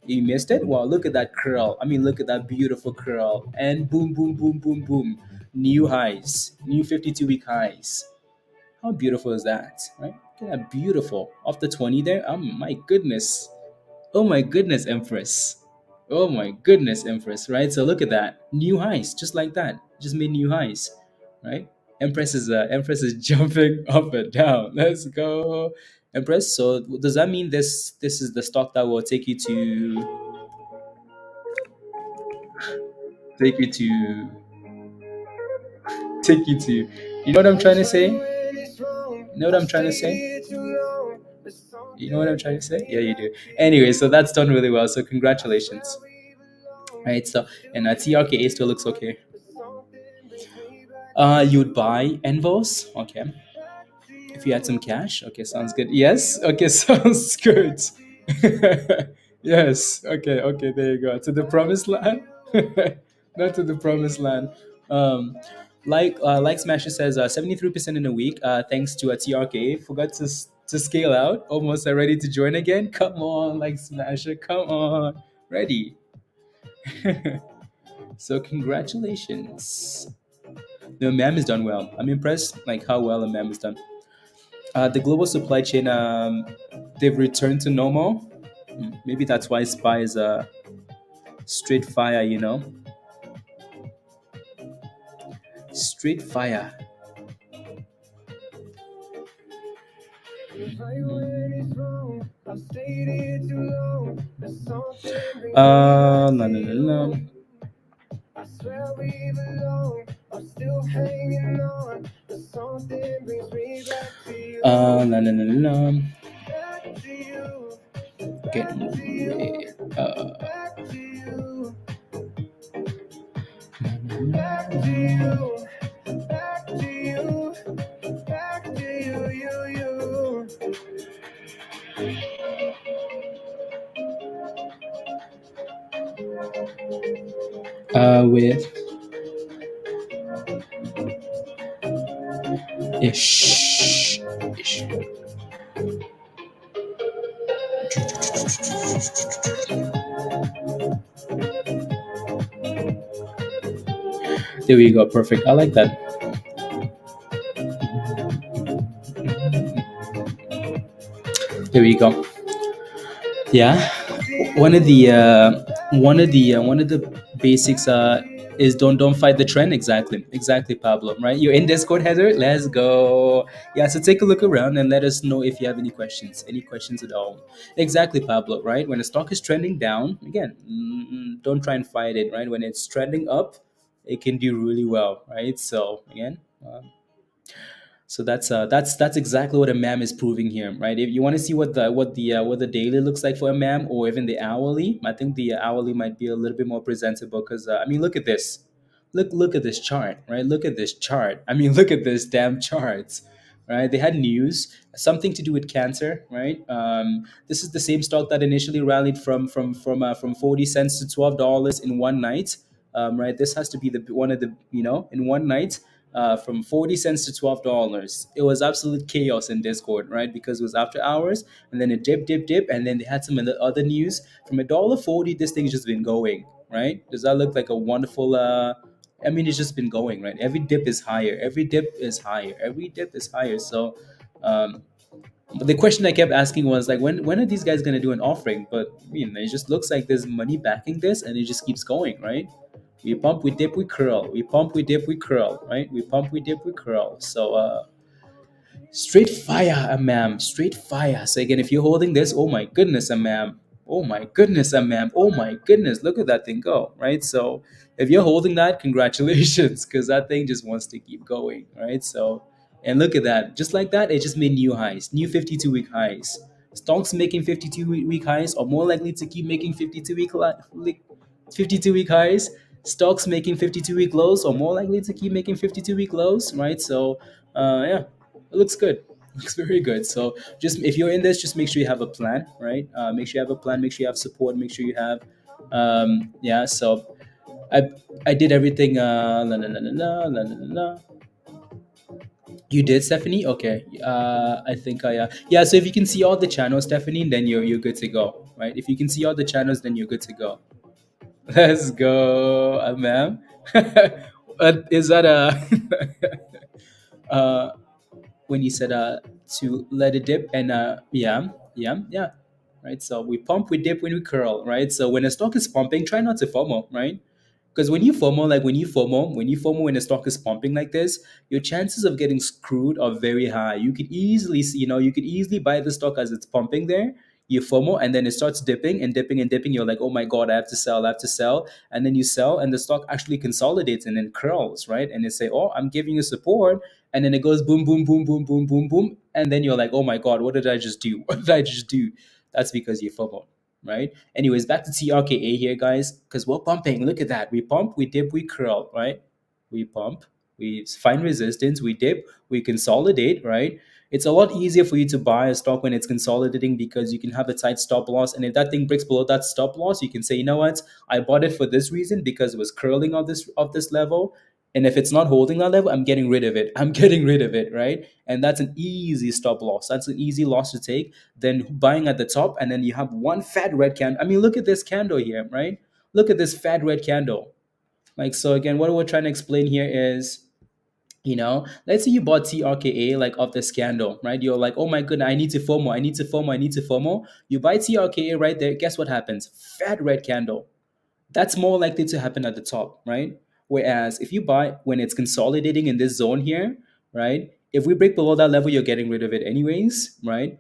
You missed it. Wow, look at that curl. I mean, look at that beautiful curl, and boom, boom, boom, boom, boom, new highs, new 52-week highs. How beautiful is that, right? Look at that beautiful off the 20 there. Oh my goodness. Oh my goodness, Empress. Oh my goodness, Empress, right? So look at that. New highs, just like that. Just made new highs, right? Empress is jumping up and down. Let's go. Empress, so does that mean this is the stock that will take you to take you to you know what I'm trying to say? You know what I'm trying to say? You know what I'm trying to say? Yeah, you do. Anyway, so that's done really well. So congratulations. Right. So and TRKA still looks okay. You'd buy NVOS. Okay. If you had some cash. Okay, sounds good. Yes. Okay, sounds good. Yes. Okay. Okay. There you go. To the promised land. Not to the promised land. Um, like Smasher says, 73% in a week. Thanks to a TRK. Forgot to scale out. Almost ready to join again. Come on, like Smasher. Come on. Ready. So congratulations. The MAM is done well. I'm impressed like how well a MAM is done. The global supply chain, they've returned to normal. Maybe that's why SPY is a straight fire. Straight fire. La, la, la, la. La, la, la, la. Getting ready. With ish. There we go. Perfect. I like that. There we go. Yeah. One of the basics is don't fight the trend. Exactly, Pablo. Right? You're in Discord, Heather. Let's go. Yeah. So take a look around and let us know if you have any questions. Any questions at all? Exactly, Pablo. Right? When the stock is trending down, again, don't try and fight it, right? When it's trending up, it can do really well, right? So again, so that's exactly what a MAM is proving here, right? If you want to see what the daily looks like for a MAM, or even the hourly, I think the hourly might be a little bit more presentable because I mean, look at this, look at this chart, right? Look at this chart. I mean, look at this damn charts, right? They had news, something to do with cancer, right? This is the same stock that initially rallied from 40 cents to $12 in one night, right? This has to be the one of the, in one night, from 40 cents to $12. It was absolute chaos in Discord, right? Because it was after hours, and then it dip, and then they had some other news. From $1.40, this thing's just been going, right? Does that look like a wonderful? I mean, it's just been going, right? Every dip is higher. Every dip is higher. Every dip is higher. So, but the question I kept asking was like, when are these guys gonna do an offering? But it just looks like there's money backing this, and it just keeps going, right? We pump, we dip, we curl. We pump, we dip, we curl, right? We pump, we dip, we curl. So straight fire, ma'am. Straight fire. So again, if you're holding this, oh my goodness, ma'am. Oh my goodness, ma'am. Oh my goodness. Look at that thing go, right? So if you're holding that, congratulations, because that thing just wants to keep going, right? So, and look at that. Just like that, it just made new highs, new 52-week highs. Stocks making 52-week highs are more likely to keep making 52-week highs. Stocks making 52-week lows are more likely to keep making 52-week lows, right? So, yeah, it looks good. It looks very good. So, just if you're in this, just make sure you have a plan, right? Make sure you have a plan. Make sure you have support. Make sure you have, yeah. So, I I did everything. La, la, la, la, la, la, la, la. You did, Stephanie? Okay. I think yeah. So if you can see all the channels, Stephanie, then you're good to go, right? If you can see all the channels, then you're good to go. Let's go, ma'am. Is that uh, when you said to let it dip and yeah, right? So we pump, we dip, when we curl, right? So when a stock is pumping, try not to FOMO, right? Because when you FOMO when the stock is pumping like this, your chances of getting screwed are very high. You could easily see, you could easily buy the stock as it's pumping there. You FOMO and then it starts dipping and dipping and dipping. You're like, oh my God, I have to sell, I have to sell. And then you sell and the stock actually consolidates and then curls, right? And they say, oh, I'm giving you support. And then it goes boom, boom, boom, boom, boom, boom, boom. And then you're like, oh my God, what did I just do? What did I just do? That's because you FOMO, right? Anyways, back to TRKA here, guys, because we're pumping. Look at that. We pump, we dip, we curl, right? We pump, we find resistance, we dip, we consolidate, right? It's a lot easier for you to buy a stock when it's consolidating because you can have a tight stop loss. And if that thing breaks below that stop loss, you can say, you know what? I bought it for this reason because it was curling of this level. And if it's not holding that level, I'm getting rid of it. I'm getting rid of it, right? And that's an easy stop loss. That's an easy loss to take than buying at the top, and then you have one fat red candle. I mean, look at this candle here, right? Look at this fat red candle. Like, so again, what we're trying to explain here is, let's say you bought TRKA like of the scandal, right? You're like, oh my goodness, I need to FOMO, I need to FOMO, I need to FOMO. You buy TRKA right there. Guess what happens? Fat red candle. That's more likely to happen at the top, right? Whereas if you buy when it's consolidating in this zone here, right? If we break below that level, you're getting rid of it anyways, right?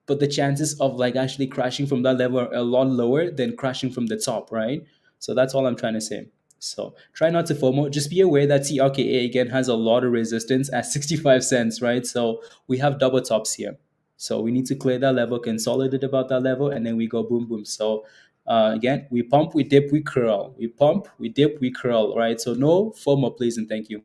But the chances of like actually crashing from that level are a lot lower than crashing from the top, right? So that's all I'm trying to say. So try not to FOMO. Just be aware that TRKA again has a lot of resistance at 65 cents, right? So we have double tops here. So we need to clear that level, consolidate about that level, and then we go boom, boom. So again, we pump, we dip, we curl. We pump, we dip, we curl, right? So no FOMO, please, and thank you.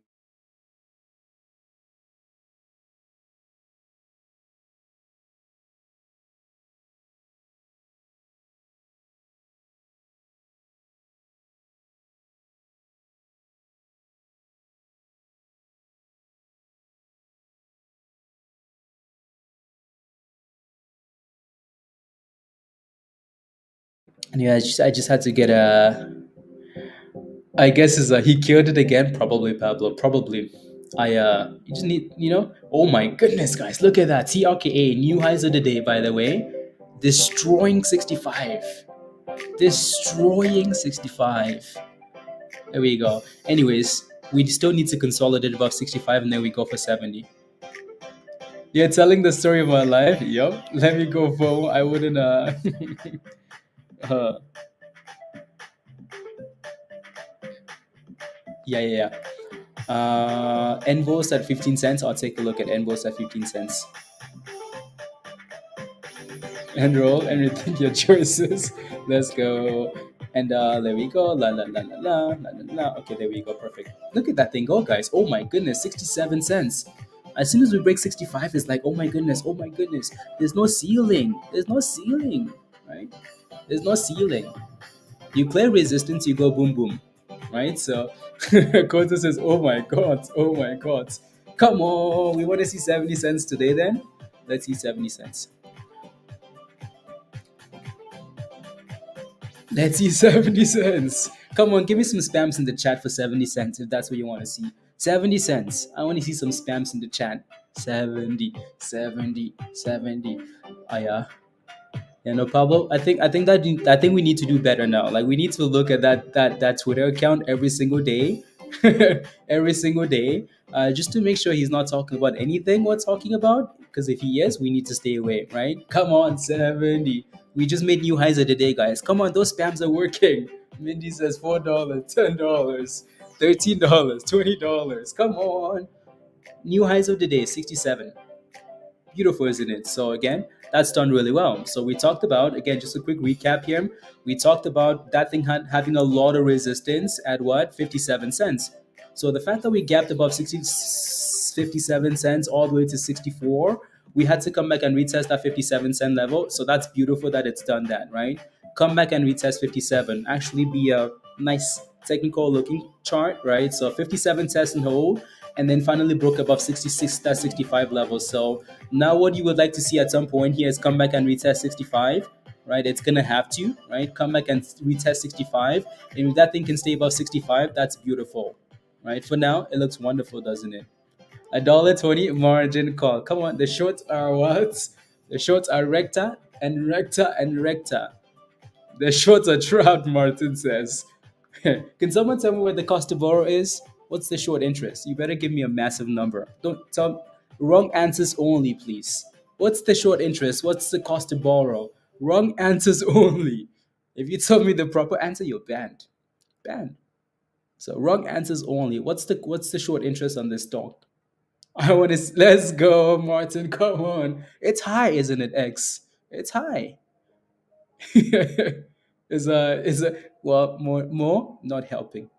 And yeah, I just had to get a. I guess is he killed it again. Probably Pablo. Probably. You just need Oh my goodness, guys, look at that. TRKA new highs of the day. By the way, destroying 65. Destroying 65. There we go. Anyways, we still need to consolidate above 65, and then we go for 70. You're telling the story of my life. Yup. Let me go for. I wouldn't. uh Yeah, yeah, yeah. NVOS at 15 cents. I'll take a look at NVOS at 15 cents. Enroll and rethink your choices. Let's go. And there we go. La la la la la la la la. Okay, there we go. Perfect. Look at that thing go, guys. Oh my goodness, 67 cents. As soon as we break 65, it's like, oh my goodness, oh my goodness. There's no ceiling. There's no ceiling, right? There's no ceiling. You clear resistance, you go boom boom, right? So, Koto says, oh my god, oh my god. Come on, we want to see 70 cents today then? Let's see 70 cents. Let's see 70 cents. Come on, give me some spams in the chat for 70 cents if that's what you want to see. 70 cents. I want to see some spams in the chat. 70, 70, 70. Oh, yeah. Yeah, no, Pablo. I think we need to do better now. Like we need to look at that Twitter account every single day, every single day, just to make sure he's not talking about anything we're talking about. Because if he is, we need to stay away. Right? Come on, 70. We just made new highs of the day, guys. Come on, those spams are working. Mindy says $4, $10, $13, $20. Come on, new highs of the day, 67. Beautiful, isn't it? So again, that's done really well. So we talked about, again, just a quick recap here. We talked about that thing having a lot of resistance at what? 57 cents. So the fact that we gapped above 57 cents all the way to 64, we had to come back and retest that 57-cent level. So that's beautiful that it's done that, right? Come back and retest 57. Actually be a nice technical looking chart, right? So 57 test and hold, and then finally broke above 66 to 65 levels. So now what you would like to see at some point here is come back and retest 65, right? It's gonna have to, right? Come back and retest 65. And if that thing can stay above 65, that's beautiful. Right? For now, it looks wonderful, doesn't it? $1.20 margin call. Come on, the shorts are what? The shorts are recta and recta and recta. The shorts are trapped, Martin says. Can someone tell me what the cost to borrow is? What's the short interest? You better give me a massive number. Don't tell wrong answers only, please. What's the short interest? What's the cost to borrow? Wrong answers only. If you tell me the proper answer, you're banned. Banned. So wrong answers only. What's the short interest on this stock? I want to let's go, Martin. Come on. It's high, isn't it, X? It's high. Is a well more not helping.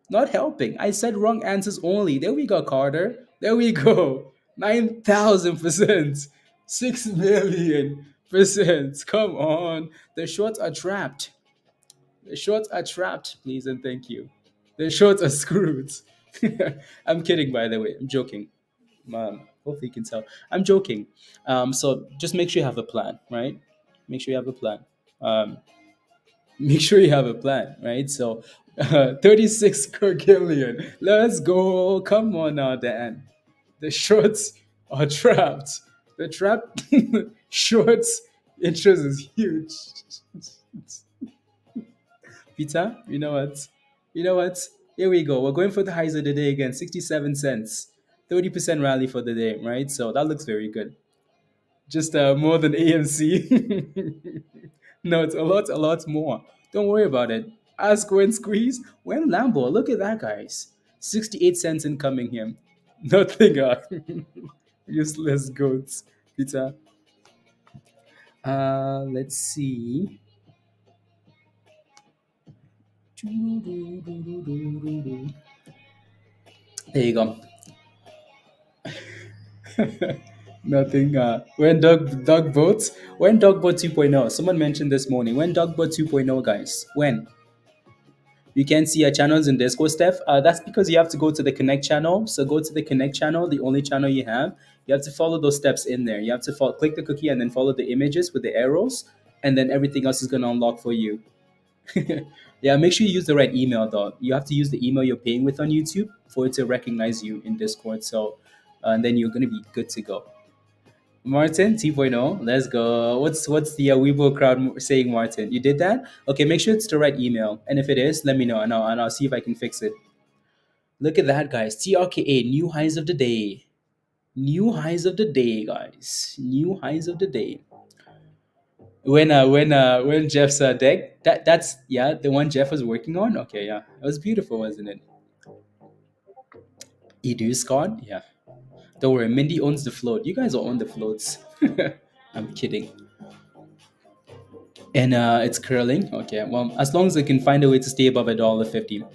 Not helping. I said wrong answers only. There we go, Carter. There we go. 9,000%. 6,000,000%. Come on. The shorts are trapped. The shorts are trapped, please and thank you. The shorts are screwed. I'm kidding, by the way. I'm joking. Hopefully you can tell. I'm joking. So just make sure you have a plan, right? Make sure you have a plan. Um, Make sure you have a plan, right? So, 36 Kirgillion. Let's go. Come on now, Dan. The shorts are trapped. The trap shorts interest is huge. Peter, you know what? You know what? Here we go. We're going for the highs of the day again. 67 cents. 30% rally for the day, right? So that looks very good. Just more than AMC. No, it's a lot more. Don't worry about it. Ask when squeeze, when Lambo. Look at that, guys. 68 cents incoming here. Nothing. Useless goats, Peter. Let's see. There you go. Nothing. When dog boats. When dog boat 2.0. Someone mentioned this morning. When dog boat 2.0, guys. When? You can see our channels in Discord, Steph. That's because you have to go to the Connect channel. So go to the Connect channel, the only channel you have. You have to follow those steps in there. You have to click the cookie and then follow the images with the arrows, and then everything else is going to unlock for you. Yeah, make sure you use the right email though. You have to use the email you're paying with on YouTube for it to recognize you in Discord. So, and then you're going to be good to go. Martin 2.0, let's go. What's the Weibo crowd saying, Martin? You did that? Okay, make sure it's the right email. And if it is, let me know and I'll see if I can fix it. Look at that, guys. TRKA, new highs of the day. New highs of the day, guys. New highs of the day. When Jeff's deck, that's yeah, the one Jeff was working on. Okay, yeah. It was beautiful, wasn't it? You do, Scott? Yeah. Don't worry, Mindy owns the float. You guys all own the floats. I'm kidding. And it's curling. Okay, well, as long as I can find a way to stay above $1.50.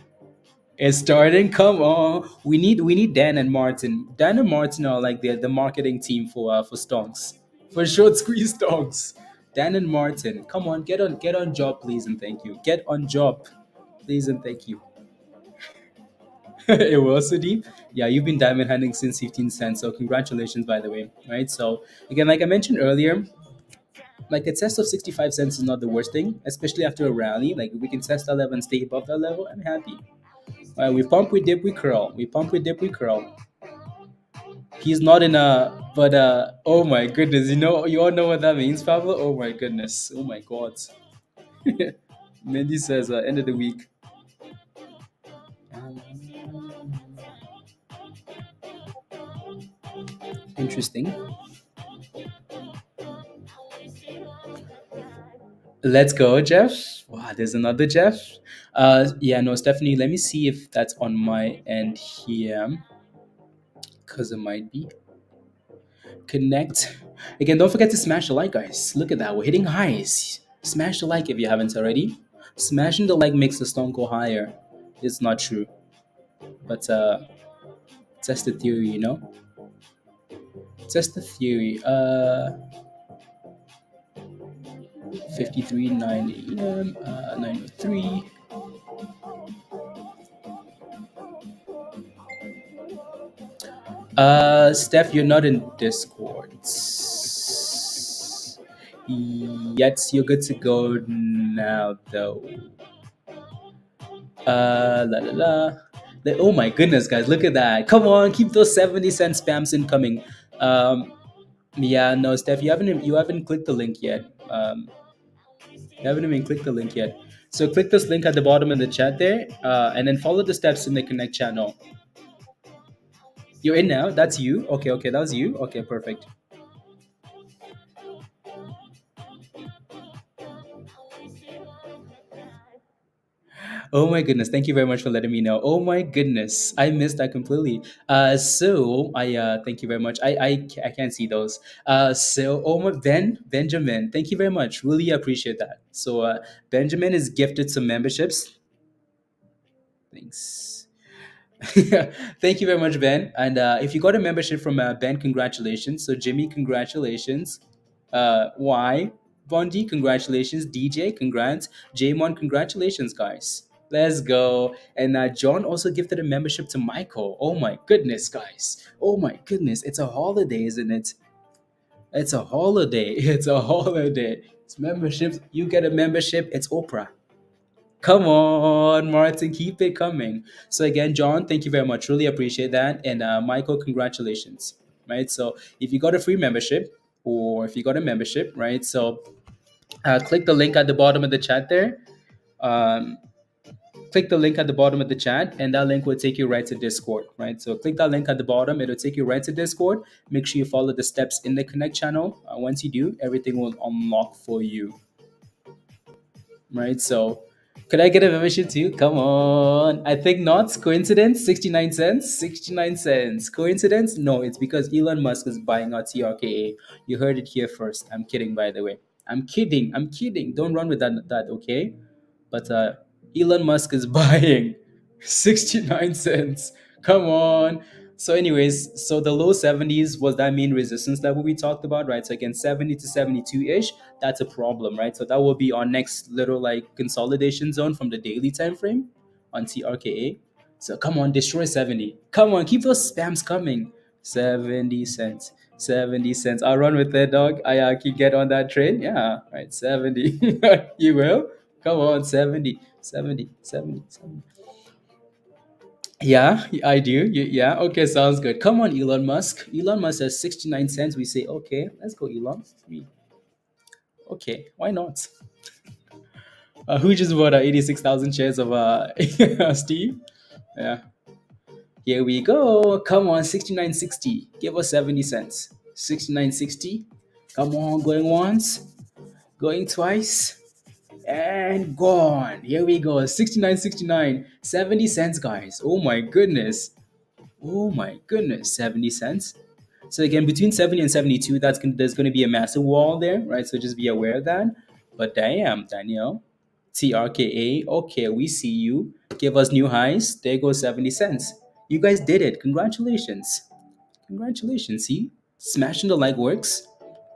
It's starting. Come on, we need Dan and Martin. Dan and Martin are like the marketing team for stonks, for short squeeze stonks. Dan and Martin, come on, get on job, please and thank you. Get on job, please and thank you. It was so deep. Yeah, you've been diamond hunting since 15 cents, so congratulations, by the way. Right. So again, like I mentioned earlier, like a test of 65 cents is not the worst thing, especially after a rally. Like if we can test that level and stay above that level, I'm happy. We pump, we dip, we curl. We pump, we dip, we curl. He's not in a, but oh my goodness, you all know what that means, Pablo. Oh my goodness, oh my god. Mindy says end of the week. Interesting. Let's go, Jeff. Wow, there's another Jeff. Yeah, no, Stephanie. Let me see if that's on my end here, because it might be. Connect. Again, don't forget to smash the like, guys. Look at that. We're hitting highs. Smash the like if you haven't already. Smashing the like makes the stone go higher. It's not true. But test the theory. Test the theory. 53.9 AM, 903. Steph, you're not in Discord. Yet you're good to go now, though. La la la. Oh my goodness, guys, look at that. Come on, keep those 70-cent spams incoming. Yeah, no, Steph, you haven't clicked the link yet. You haven't even clicked the link yet. So click this link at the bottom in the chat there, and then follow the steps in the Connect channel. You're in now. That's you. Okay, okay, that was you. Okay, perfect. Oh my goodness, thank you very much for letting me know. Oh my goodness, I missed that completely. So I thank you very much. I can't see those. So oh my Benjamin, thank you very much. Really appreciate that. So Benjamin is gifted some memberships. Thanks. Thank you very much, Ben. And if you got a membership from Ben, congratulations. So Jimmy, congratulations. Y Bondi, congratulations. DJ, congrats. Jamon, congratulations, guys. Let's go. And John also gifted a membership to Michael. Oh my goodness, guys. Oh my goodness. It's a holiday, isn't it? It's a holiday. It's a holiday. It's memberships. You get a membership. It's Oprah. Come on, Martin, keep it coming. So again, John, thank you very much. Really appreciate that. And Michael, congratulations. Right. So if you got a free membership or if you got a membership, right? So click the link at the bottom of the chat there. Um, Click the link at the bottom of the chat, and that link will take you right to Discord. Right. So click that link at the bottom. It'll take you right to Discord. Make sure you follow the steps in the Connect channel. Once you do, everything will unlock for you. Right. So could I get a membership too? Come on. I think not. Coincidence? 69 cents? 69 cents. Coincidence? No, it's because Elon Musk is buying out TRKA. You heard it here first. I'm kidding, by the way. I'm kidding. I'm kidding. Don't run with that, okay? But Elon Musk is buying 69 cents. Come on. So, anyways, so the low 70s was that main resistance level we talked about, right? So again, 70 to 72 ish, that's a problem, right? So that will be our next little like consolidation zone from the daily time frame on TRKA. So come on, destroy 70. Come on, keep those spams coming. 70 cents. 70 cents. I'll run with that, dog. I can get on that train. Yeah, right. 70. You will? Come on, 70, 70, 70, 70. Yeah, I do. Yeah, okay, sounds good. Come on, Elon Musk. Elon Musk says 69 cents. We say, okay, let's go, Elon. Okay, why not? Who just bought 86,000 shares of Steve? Yeah. Here we go. Come on, 69.60. Give us 70 cents. 69.60. Come on, going once, going twice, and gone. Here we go. 69.69. 70 cents, guys. Oh my goodness. Oh my goodness, 70 cents. So again, between 70 and 72, there's going to be a massive wall there, right? So just be aware of that. But damn, Danielle, TRKA, okay, we see you. Give us new highs. There goes 70 cents. You guys did it. Congratulations. Congratulations. See, smashing the like works.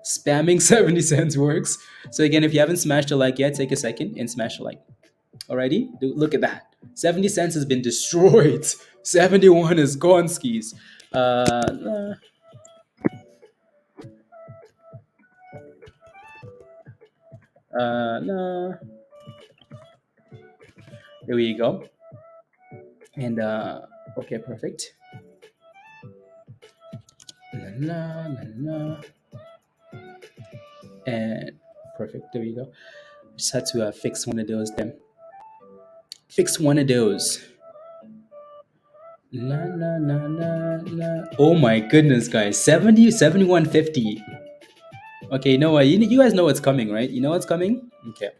Spamming 70 cents works. So again, if you haven't smashed a like yet, take a second and smash a like. Alrighty? Look at that. 70 cents has been destroyed. 71 is gone skis. Uh, no. There we go. And okay, perfect. La, la, la, la. And perfect. There we go. Just had to fix one of those then. Fix one of those. La, la, la, la, la. Oh my goodness, guys. 70, 71.50. Okay, you know what? You guys know what's coming, right? You know what's coming? Okay.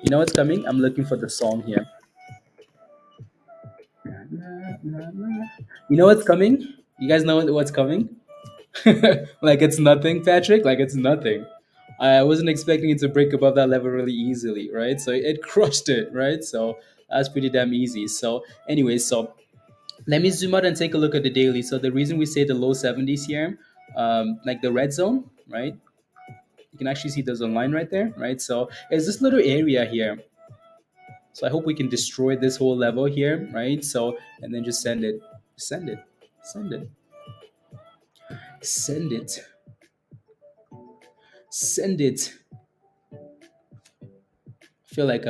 You know what's coming? I'm looking for the song here. You know what's coming? You guys know what's coming? Like it's nothing, Patrick. Like it's nothing. I wasn't expecting it to break above that level really easily, right? So it crushed it, right? So that's pretty damn easy. So, anyway, so let me zoom out and take a look at the daily. So the reason we say the low 70s here, like the red zone, right? You can actually see there's a line right there, right? So it's this little area here. So I hope we can destroy this whole level here, right? So and then just send it, send it, send it, send it, send it. I feel like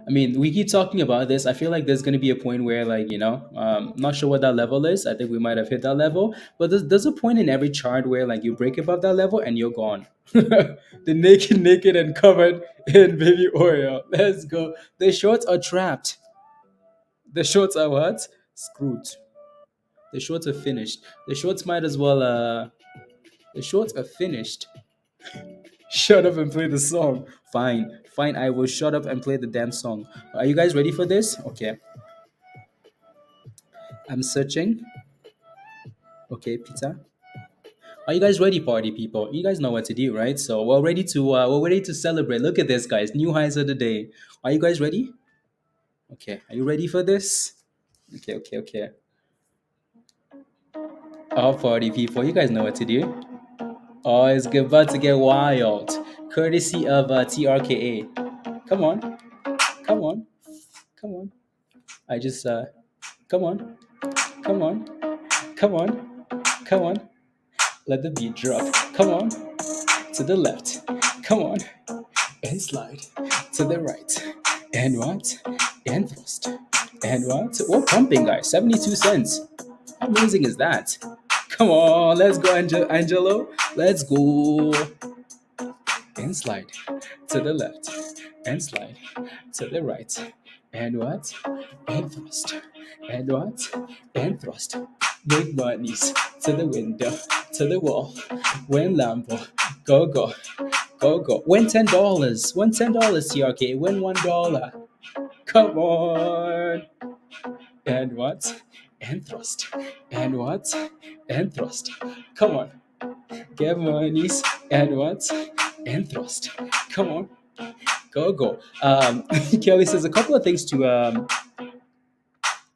I mean, we keep talking about this. I feel like there's going to be a point where, like, not sure what that level is. I think we might have hit that level, but there's a point in every chart where, like, you break above that level and you're gone. The naked and covered in baby oil. Let's go. The shorts are trapped. The shorts are what? Screwed. The shorts are finished. The shorts might as well. The shorts are finished. Shut up and play the song. Fine, fine. I will shut up and play the damn song. Are you guys ready for this? Okay. I'm searching. Okay, Peter. Are you guys ready, party people? You guys know what to do, right? So we're ready to celebrate. Look at this, guys. New highs of the day. Are you guys ready? Okay. Are you ready for this? Okay, okay, okay. Oh, party people, you guys know what to do. Oh, it's about to get wild. Courtesy of TRKA. Come on, come on, come on. I just come on, come on, come on, come on. Let the beat drop. Come on, to the left. Come on, and slide to the right. And what? And thrust. And what? We're pumping, guys. 72 cents. How amazing is that? Come on, let's go, Angelo. Let's go. And slide to the left. And slide to the right. And what? And thrust. And what? And thrust. Big bunnies to the window, to the wall. Win Lambo. Go, go. Go, go. Win $10. Win $10, TRK. Win $1. Come on. And what? And thrust. And what? And thrust. Come on. Get monies. And what? And thrust. Come on. Go, go. Kelly says a couple of things to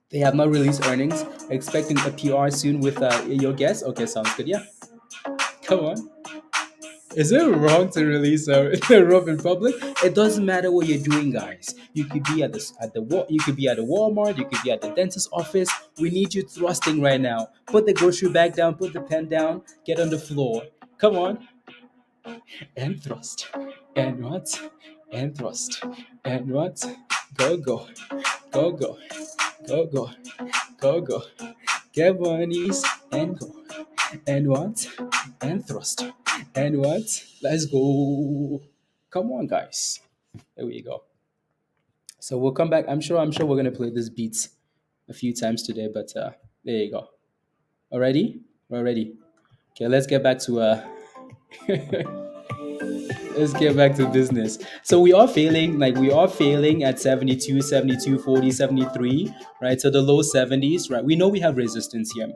they have not released earnings. Expecting a PR soon with your guess. Okay, sounds good. Yeah. Come on. Is it wrong to release a rope in public? It doesn't matter what you're doing, guys. You could be you could be at the Walmart, you could be at the dentist's office. We need you thrusting right now. Put the grocery bag down, put the pen down, get on the floor. Come on. And thrust. And what? And thrust. And what? Go go. Go go. Go go. Go go. Get bunnies and go. And what? And thrust. And what? Let's go. Come on, guys. There we go. So we'll come back. I'm sure we're gonna play this beat a few times today, but there you go. Already? We're ready. Okay, let's get back to Let's get back to business. So we are failing at 72, 72, 40, 73, right? So the low 70s, right? We know we have resistance here.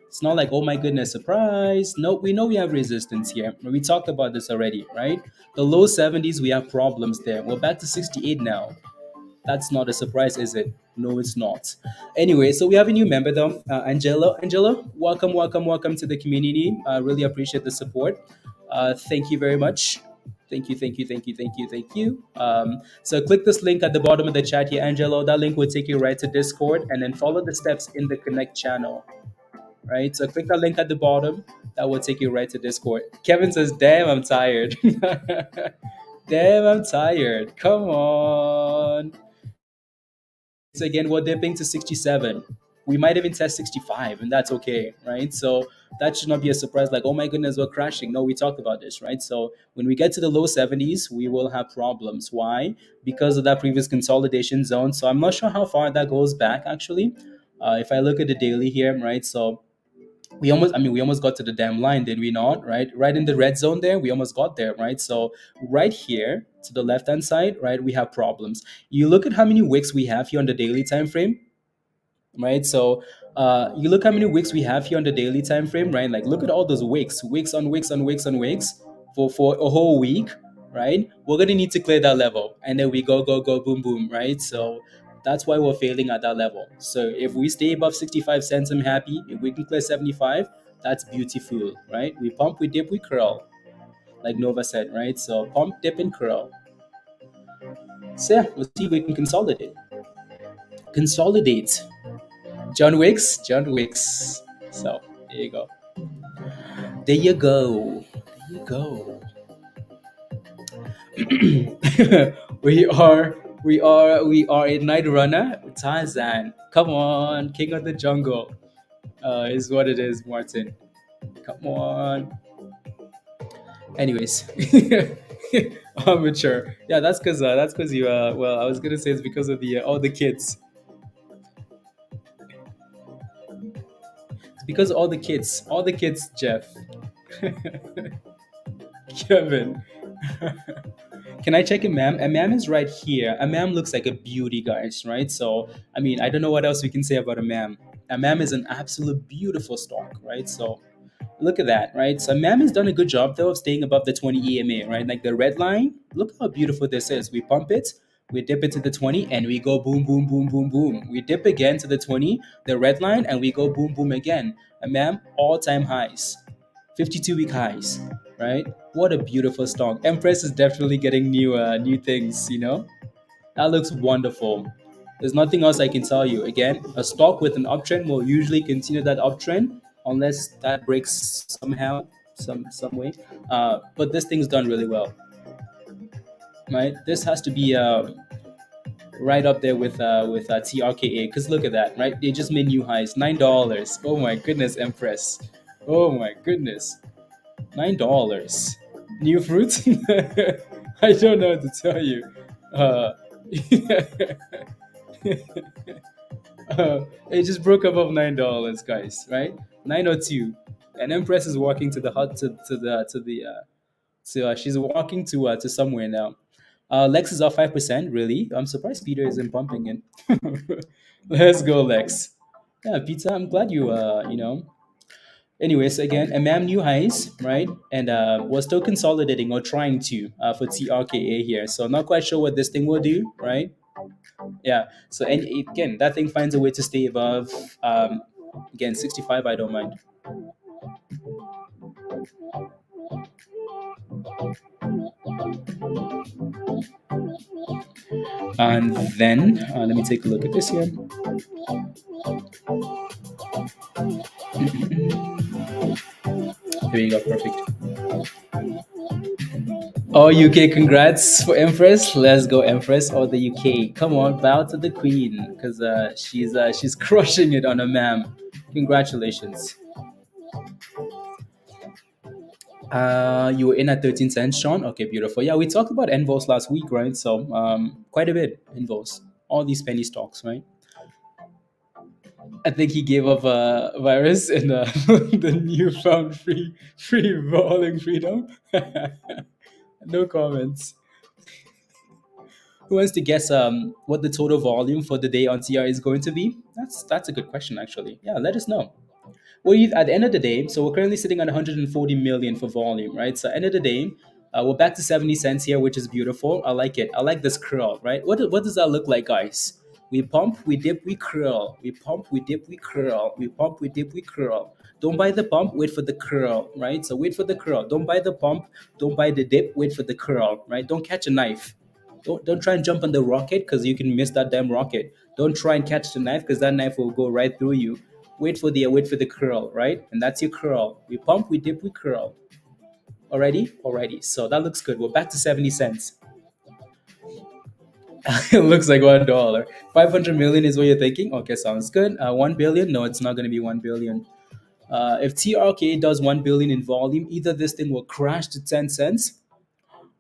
It's not like, oh my goodness, surprise. No, we know we have resistance here. We talked about this already, right? The low 70s, we have problems there. We're back to 68 now. That's not a surprise, is it? No, it's not. Anyway, so we have a new member though, Angela. Angela, welcome, welcome, welcome to the community. I really appreciate the support. Thank you very much. Thank you, thank you, thank you, thank you, thank you. So click this link at the bottom of the chat here, Angelo. That link will take you right to Discord, and then follow the steps in the Connect channel. Right, so click that link at the bottom. That will take you right to Discord. Kevin says, "Damn, I'm tired." Damn, I'm tired. Come on. So again, we're dipping to 67. We might even test 65, and that's okay, right? So that should not be a surprise, like, oh my goodness, we're crashing. No, we talked about this, right? So when we get to the low 70s, we will have problems. Why? Because of that previous consolidation zone. So I'm not sure how far that goes back, actually. If I look at the daily here, right? So we almost got to the damn line, did we not? Right in the red zone there, we almost got there, right? So right here to the left hand side, right, we have problems. You look at how many wicks we have here on the daily time frame, right? So you look how many wicks we have here on the daily time frame, right? Like, look at all those wicks on wicks on wicks on wicks for a whole week, right? We're gonna need to clear that level, and then we go boom boom, right? So that's why we're failing at that level. So if we stay above 65 cents, I'm happy. If we can clear 75, that's beautiful, right? We pump, we dip, we curl, like Nova said, right? So pump, dip, and curl. So yeah, let's see if we can consolidate. Consolidate. John Wicks, John Wicks. So there you go. There you go. There you go. we are a night runner. Tarzan. Come on, King of the Jungle. Is what it is, Martin. Come on. Anyways, amateur. Yeah, that's because you. Well, I was gonna say it's because of the all the kids. It's because of all the kids, Jeff, Kevin. Can I check AMAM? AMAM is right here. AMAM looks like a beauty, guys, right? So, I mean, I don't know what else we can say about AMAM. AMAM is an absolute beautiful stock, right? So, look at that, right? So, AMAM has done a good job, though, of staying above the 20 EMA, right? Like the red line, look how beautiful this is. We pump it, we dip it to the 20, and we go boom, boom, boom, boom, boom. We dip again to the 20, the red line, and we go boom, boom again. AMAM, all-time highs. 52-week highs, right? What a beautiful stock. Empress is definitely getting new things, you know? That looks wonderful. There's nothing else I can tell you. Again, a stock with an uptrend will usually continue that uptrend unless that breaks somehow, some way. But this thing's done really well, right? This has to be right up there with TRKA, because look at that, right? They just made new highs, $9. Oh my goodness, Empress. Oh my goodness. $9. New fruits? I don't know what to tell you. Uh, it just broke above $9, guys. Right? 902, and Empress is walking to the hut to she's walking to somewhere now. Lex is up 5%. Really? I'm surprised Peter isn't pumping it. Let's go, Lex. Yeah, Peter. I'm glad you. Anyways, again, MAM new highs, right? And we're still consolidating or trying to for TRKA here. So not quite sure what this thing will do, right? Yeah. So and again, that thing finds a way to stay above. Again, 65. I don't mind. And then let me take a look at this here. There you go, perfect. Oh, UK, congrats for Empress. Let's go, Empress or the UK. Come on, bow to the Queen, because she's crushing it on a ma'am. Congratulations. You were in at 13 cents, Sean. Okay, beautiful. Yeah, we talked about NVOS last week, right? So quite a bit NVOS. All these penny stocks, right? I think he gave up a virus and the newfound free falling freedom. No comments. Who wants to guess what the total volume for the day on TR is going to be? That's a good question actually. Yeah, let us know. Well, at the end of the day, so we're currently sitting at 140 million for volume, right? So end of the day, we're back to 70 cents here, which is beautiful. I like it. I like this curl, right? What does that look like, guys? We pump, we dip, we curl. We pump, we dip, we curl. We pump, we dip, we curl. Don't buy the pump, wait for the curl, right? So wait for the curl. Don't buy the pump, don't buy the dip, wait for the curl, right? Don't catch a knife. Don't try and jump on the rocket because you can miss that damn rocket. Don't try and catch the knife because that knife will go right through you. Wait for the curl, right? And that's your curl. We pump, we dip, we curl. Alrighty. So that looks good. We're back to 70 cents. It looks like $1. 500 million is what you're thinking. Okay, sounds good. 1 billion? No, it's not going to be 1 billion. If TRKA does 1 billion in volume, either this thing will crash to 10 cents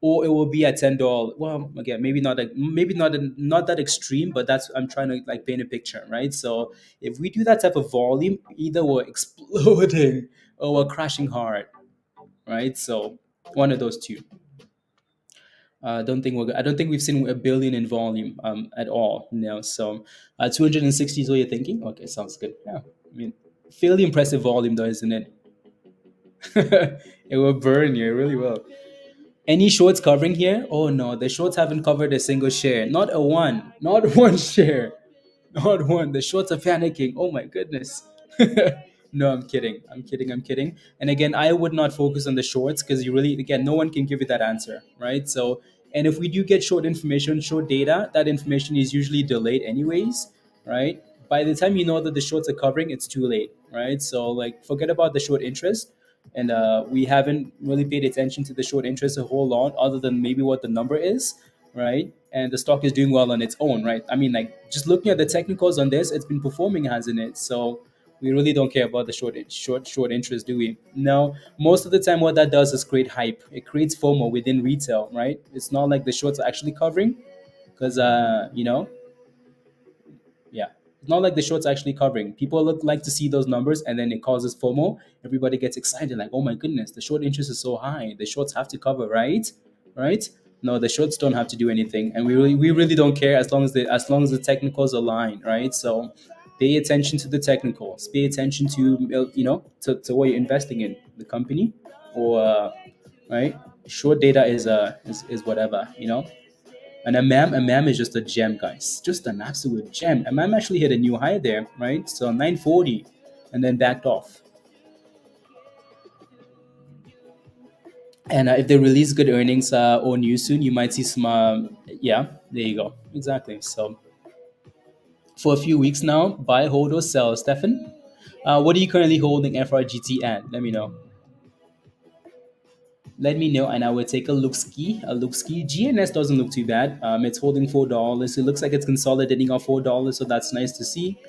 or it will be at $10. Well, again, maybe not that extreme, but that's I'm trying to like paint a picture, right? So if we do that type of volume, either we're exploding or we're crashing hard, right? So one of those two. I don't think we've seen 1 billion in volume at all. No, so 260 is what you're thinking. Okay, sounds good. Yeah, I mean, fairly impressive volume though, isn't it? It will burn you. It really will. Any shorts covering here? Oh no, the shorts haven't covered a single share. Not a one. Not one share. Not one. The shorts are panicking. Oh my goodness. No, I'm kidding. I'm kidding. And again, I would not focus on the shorts because you really, again, no one can give you that answer, right? So, and if we do get short information, short data, that information is usually delayed anyways, right? By the time you know that the shorts are covering, it's too late, right? So, like, forget about the short interest. And we haven't really paid attention to the short interest a whole lot, other than maybe what the number is, right? And the stock is doing well on its own, right? I mean, like just looking at the technicals on this, it's been performing, hasn't it? So we really don't care about the short interest, do we? No. Most of the time, what that does is create hype. It creates FOMO within retail, right? It's not like the shorts are actually covering, because yeah. It's not like the short's actually covering. People like to see those numbers and then it causes FOMO. Everybody gets excited, like, oh my goodness, the short interest is so high. The shorts have to cover, right? Right? No, the shorts don't have to do anything. And we really don't care as long as the technicals align, right? So pay attention to the technicals. Pay attention to to what you're investing in, the company or right? Short data is whatever. And a MAM is just a gem, guys. Just an absolute gem. A MAM actually hit a new high there, right? So 940 and then backed off. And if they release good earnings or news soon, you might see some, yeah, there you go. Exactly. So for a few weeks now, buy, hold, or sell. Stefan, what are you currently holding FRGT at? Let me know. Let me know and I will take a look ski. GNS doesn't look too bad. It's holding $4. It looks like it's consolidating off $4, so that's nice to see.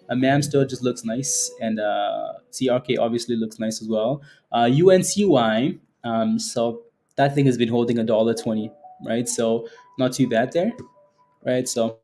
MAM still just looks nice, and TRK obviously looks nice as well. UNCY, so that thing has been holding $1.20, right? So not too bad there, right? So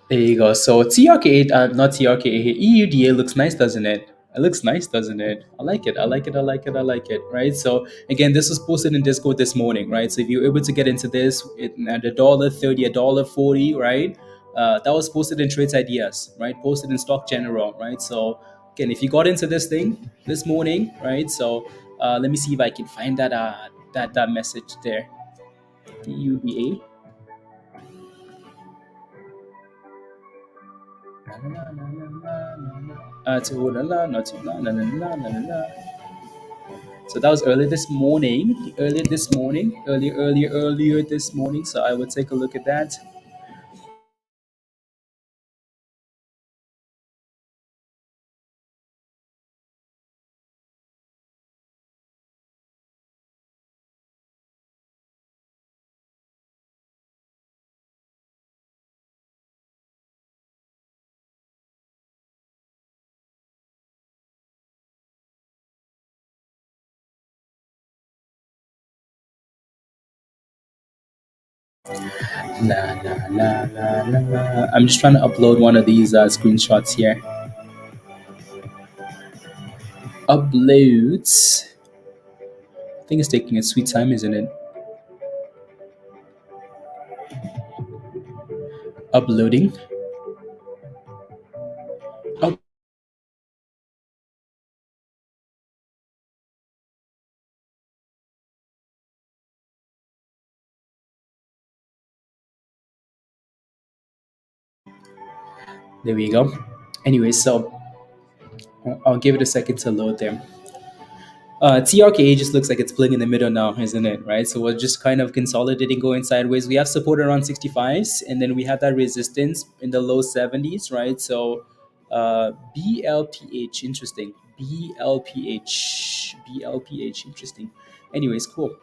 there you go. So TRK8, not TRK8, EUDA looks nice, doesn't it? It looks nice, doesn't it? I like it. I like it. I like it. I like it. Right. So again, this was posted in Discord this morning, right? So if you're able to get into this at $1.30, $1.40, right? That was posted in Trades Ideas, right? Posted in Stock General, right? So again, if you got into this thing this morning, right? So let me see if I can find that message there. EUDA. To la la, not to la la la la la la la. So that was earlier this morning. So I would take a look at that. La la la la la. I'm just trying to upload one of these screenshots here. Uploads. I think it's taking its sweet time, isn't it? Uploading. Oh, there we go. Anyway, so I'll give it a second to load there. TRKA just looks like it's playing in the middle now, isn't it? Right. So we're just kind of consolidating, going sideways. We have support around 65s, and then we have that resistance in the low 70s, right? So BLPH, interesting. BLPH, interesting. Anyways, cool.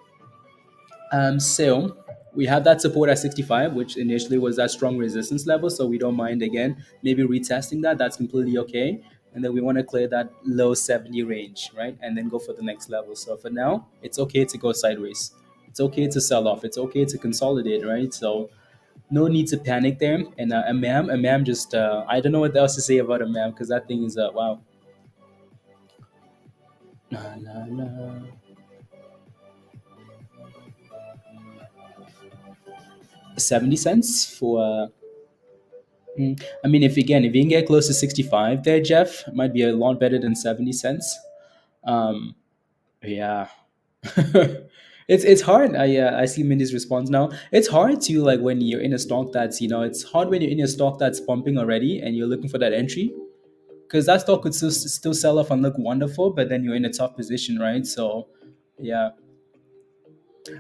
So we have that support at 65, which initially was that strong resistance level. So we don't mind again, maybe retesting that. That's completely okay. And then we want to clear that low 70 range, right? And then go for the next level. So for now, it's okay to go sideways. It's okay to sell off. It's okay to consolidate, right? So no need to panic there. And a ma'am just, I don't know what else to say about a ma'am because that thing is, wow. La, la, la. 70 cents for I mean, if you can get close to 65 there, Jeff, it might be a lot better than 70 cents. Um, yeah. It's hard. I see Mindy's response now. It's hard to like when you're in a stock that's it's hard when you're in a stock that's pumping already and you're looking for that entry because that stock could still sell off and look wonderful, but then you're in a tough position, right? So, yeah.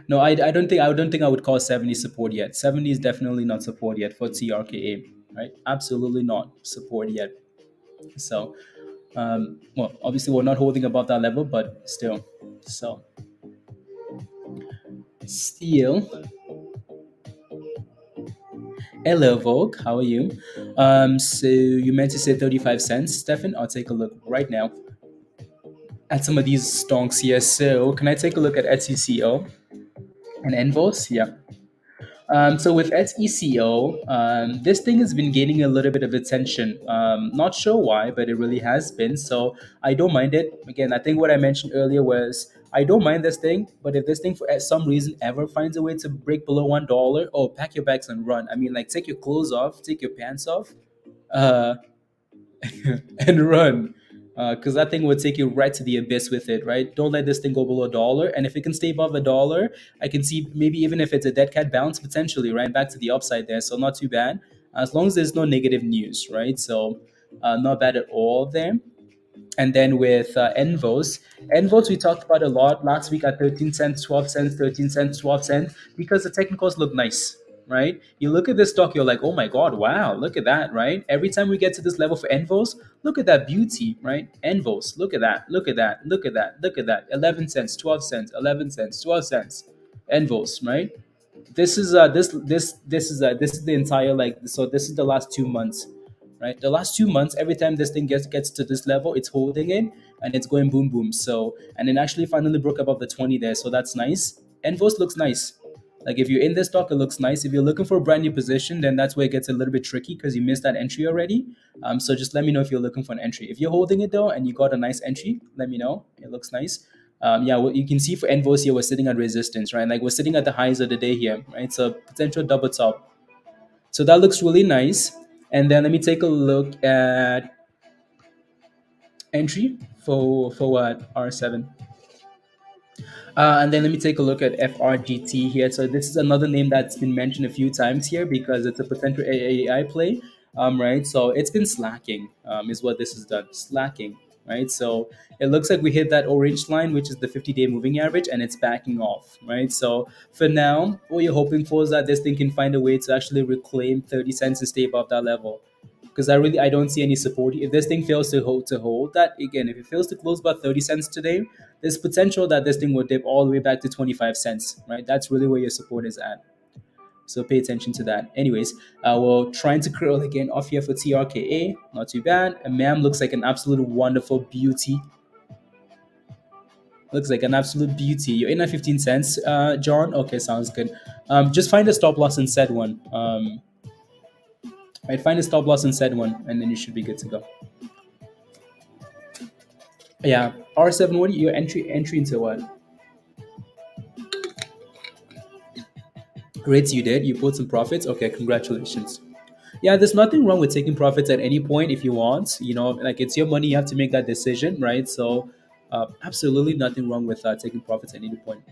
No, I don't think I would call 70 support yet. 70 is definitely not support yet for TRKA, right? Absolutely not support yet. So, well, obviously we're not holding above that level, but still. So, still, hello, Vogue. How are you? So you meant to say 35 cents, Stefan? I'll take a look right now at some of these stonks here. So, can I take a look at SECO and NVOS? Yeah. So with SECO, this thing has been gaining a little bit of attention. Not sure why, but it really has been. So I don't mind it. Again, I think what I mentioned earlier was I don't mind this thing, but if this thing for some reason ever finds a way to break below $1, oh, pack your bags and run. I mean, like take your clothes off, take your pants off. Uh, and run. Because that thing would take you right to the abyss with it, right? Don't let this thing go below $1. And if it can stay above $1, I can see maybe even if it's a dead cat bounce potentially, right? Back to the upside there. So not too bad. As long as there's no negative news, right? So not bad at all there. And then with NVOS we talked about a lot last week at 13 cents, 12 cents, 13 cents, 12 cents, because the technicals look nice, right? You look at this stock, you're like, oh my God, wow, look at that, right? Every time we get to this level for NVOS, look at that beauty, right? NVOS, look at that, look at that, look at that, look at that. 11 cents, 12 cents, 11 cents, 12 cents. NVOS, right? This is the entire like so this is the last 2 months, right? The last 2 months, every time this thing gets to this level, it's holding it and it's going boom boom. So and then actually finally broke above the 20 there, so that's nice. Envos looks nice. Like if you're in this stock, it looks nice. If you're looking for a brand new position, then that's where it gets a little bit tricky because you missed that entry already. So just let me know if you're looking for an entry. If you're holding it though and you got a nice entry, let me know. It looks nice. Yeah, what you can see for Envos here, we're sitting at resistance, right? Like we're sitting at the highs of the day here, right? So potential double top. So that looks really nice. And then let me take a look at entry for what R7. And then let me take a look at FRGT here. So this is another name that's been mentioned a few times here because it's a potential AI play, right? So it's been slacking, is what this has done, slacking, right? So it looks like we hit that orange line, which is the 50-day moving average, and it's backing off, right? So for now, what you're hoping for is that this thing can find a way to actually reclaim 30 cents and stay above that level because I don't see any support. If this thing fails to hold that again, if it fails to close about 30 cents today, there's potential that this thing will dip all the way back to 25 cents, right? That's really where your support is at. So pay attention to that. Anyways, we're trying to curl again off here for TRKA. Not too bad. A MAM looks like an absolute wonderful beauty. Looks like an absolute beauty. You're in at 15 cents, John. Okay, sounds good. Just find a stop loss in said one. Right, find a stop loss in said one, and then you should be good to go. Yeah, R7. What do you, your entry into what rates you did? You put some profits. Okay, congratulations. Yeah, there's nothing wrong with taking profits at any point if you want. You know, like it's your money, you have to make that decision, right? So, absolutely nothing wrong with taking profits at any point.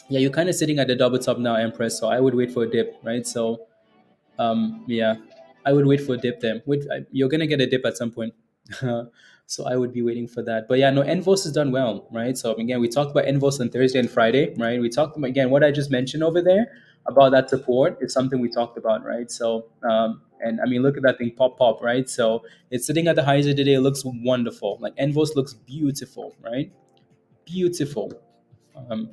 Yeah, you're kind of sitting at the double top now, Empress. So I would wait for a dip, right? So, yeah, I would wait for a dip there. You're gonna get a dip at some point. So I would be waiting for that. But yeah, no, NVOS has done well, right? So again, we talked about NVOS on Thursday and Friday, right? We talked about, again, what I just mentioned over there about that support is something we talked about, right? So and I mean, look at that thing pop, right? So it's sitting at the highs of the day. It looks wonderful. Like NVOS looks beautiful, right? Beautiful. Um,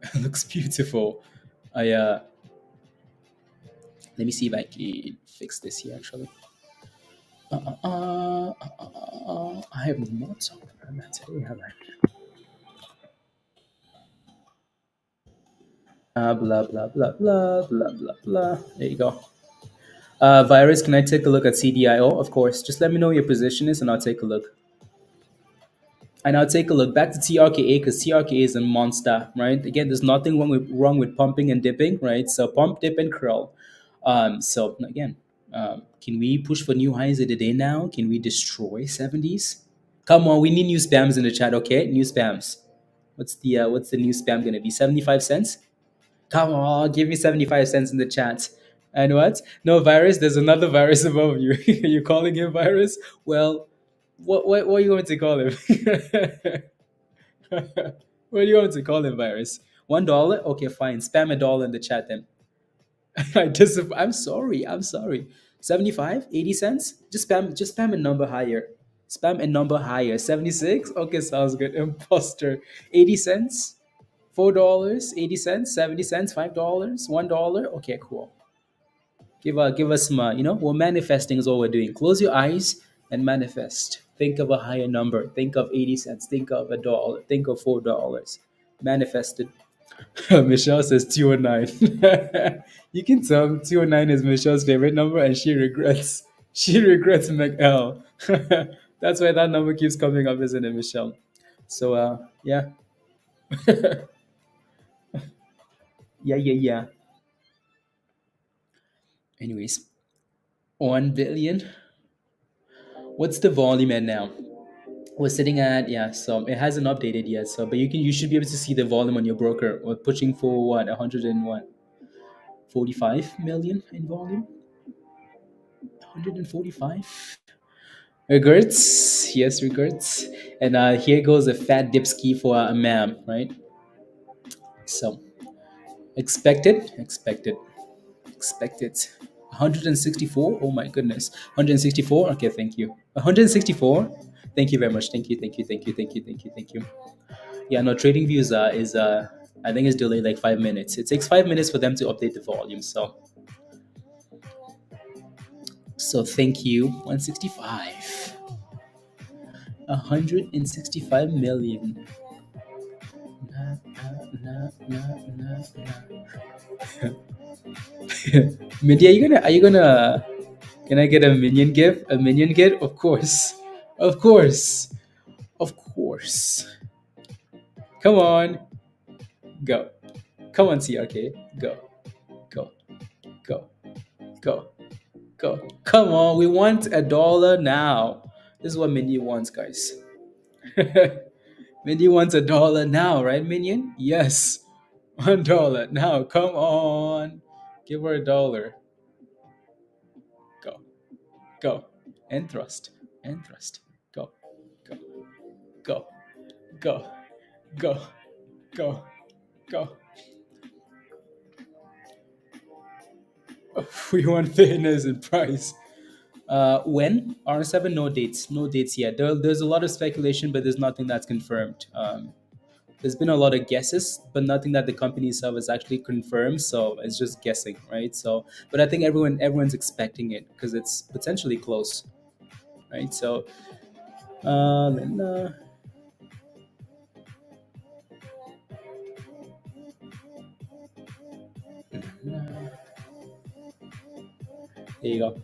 it looks beautiful. I Let me see if I can fix this here. Actually, I have not talked about that today, have I? Blah blah blah blah blah blah blah. There you go. Virus, can I take a look at CDIO? Of course. Just let me know what your position is, and I'll take a look. And I'll take a look back to TRKA because TRKA is a monster, right? Again, there's nothing wrong with pumping and dipping, right? So pump, dip, and curl. So again, can we push for new highs of the day now? Can we destroy 70s? Come on, we need new spams in the chat, okay? New spams. What's the new spam gonna be? 75 cents? Come on, give me 75 cents in the chat. And what? No virus. There's another virus above you. You're calling him virus? Well, what are you going to call him? What do you want to call him, virus? $1? Okay, fine. Spam a dollar in the chat then. I'm sorry. I'm sorry. 75, 80 cents? Just spam a number higher. Spam a number higher. 76? Okay, sounds good. Imposter. 80 cents? $4, 80 cents, 70 cents, $5, $1. Okay, cool. Give us some, we're manifesting is all we're doing. Close your eyes and manifest. Think of a higher number. Think of 80 cents. Think of a dollar. Think of $4. Manifest it. Michelle says 209. You can tell 209 is Michelle's favorite number and she regrets. She regrets McL. That's why that number keeps coming up, isn't it, Michelle? So, yeah. Yeah, yeah, yeah. Anyways, 1 billion. What's the volume at now? We're sitting at, yeah, so it hasn't updated yet. So, but you should be able to see the volume on your broker. We're pushing for what, 100 and what, 45 million in volume? 145. Regrets, yes, regrets. And here goes a fat dipski for a ma'am, right? So expected. 164. Oh my goodness, 164. Okay, thank you. 164. Thank you very much. Thank you. Yeah, no, TradingView is I think it's delayed like 5 minutes. It takes 5 minutes for them to update the volume. So thank you. 165. 165 million. Nah, nah, nah, nah, nah. Mindy, are you gonna can I get a minion gift? A minion gift? Of course. Of course. Of course. Come on. Go. Come on, CRK. Go. Go. Go. Go. Go. Come on. We want $1 now. This is what Minion wants, guys. Minion wants $1 now, right, Minion? Yes. $1 now. Come on. Give her $1. Go. Go. And thrust. And thrust. Go. Go. Go. Go. Go. Go. Go. We want fairness in price. When R7, no dates yet. There's a lot of speculation, but there's nothing that's confirmed. There's been a lot of guesses, but nothing that the company itself has actually confirmed. So it's just guessing, right? So, but I think everyone's expecting it because it's potentially close, right? So, then, There you go.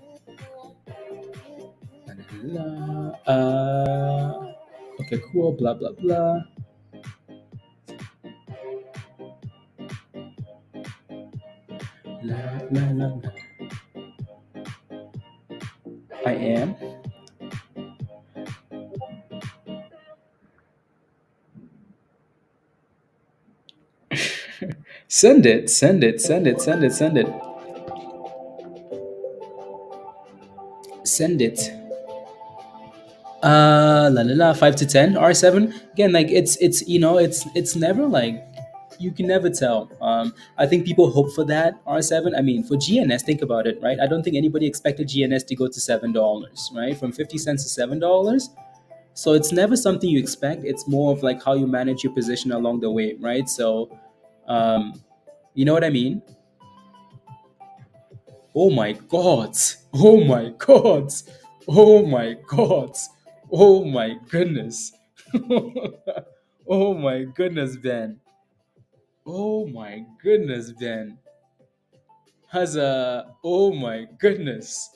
Okay, cool. Blah blah blah. La, la, la, la. I am. Send it. Send it. Send it. Send it. Send it. Send it. La la la. 5 to 10. R7. Again, like it's it's never like you can never tell. I think people hope for that R7. I mean, for GNS, think about it, right? I don't think anybody expected GNS to go to $7, right? From 50 cents to $7. So it's never something you expect. It's more of like how you manage your position along the way, right? So, um, you know what I mean? Oh my God! Oh my God! Oh my God! Oh my goodness! Oh my goodness, Ben! Oh my goodness, Ben! Has a oh my goodness!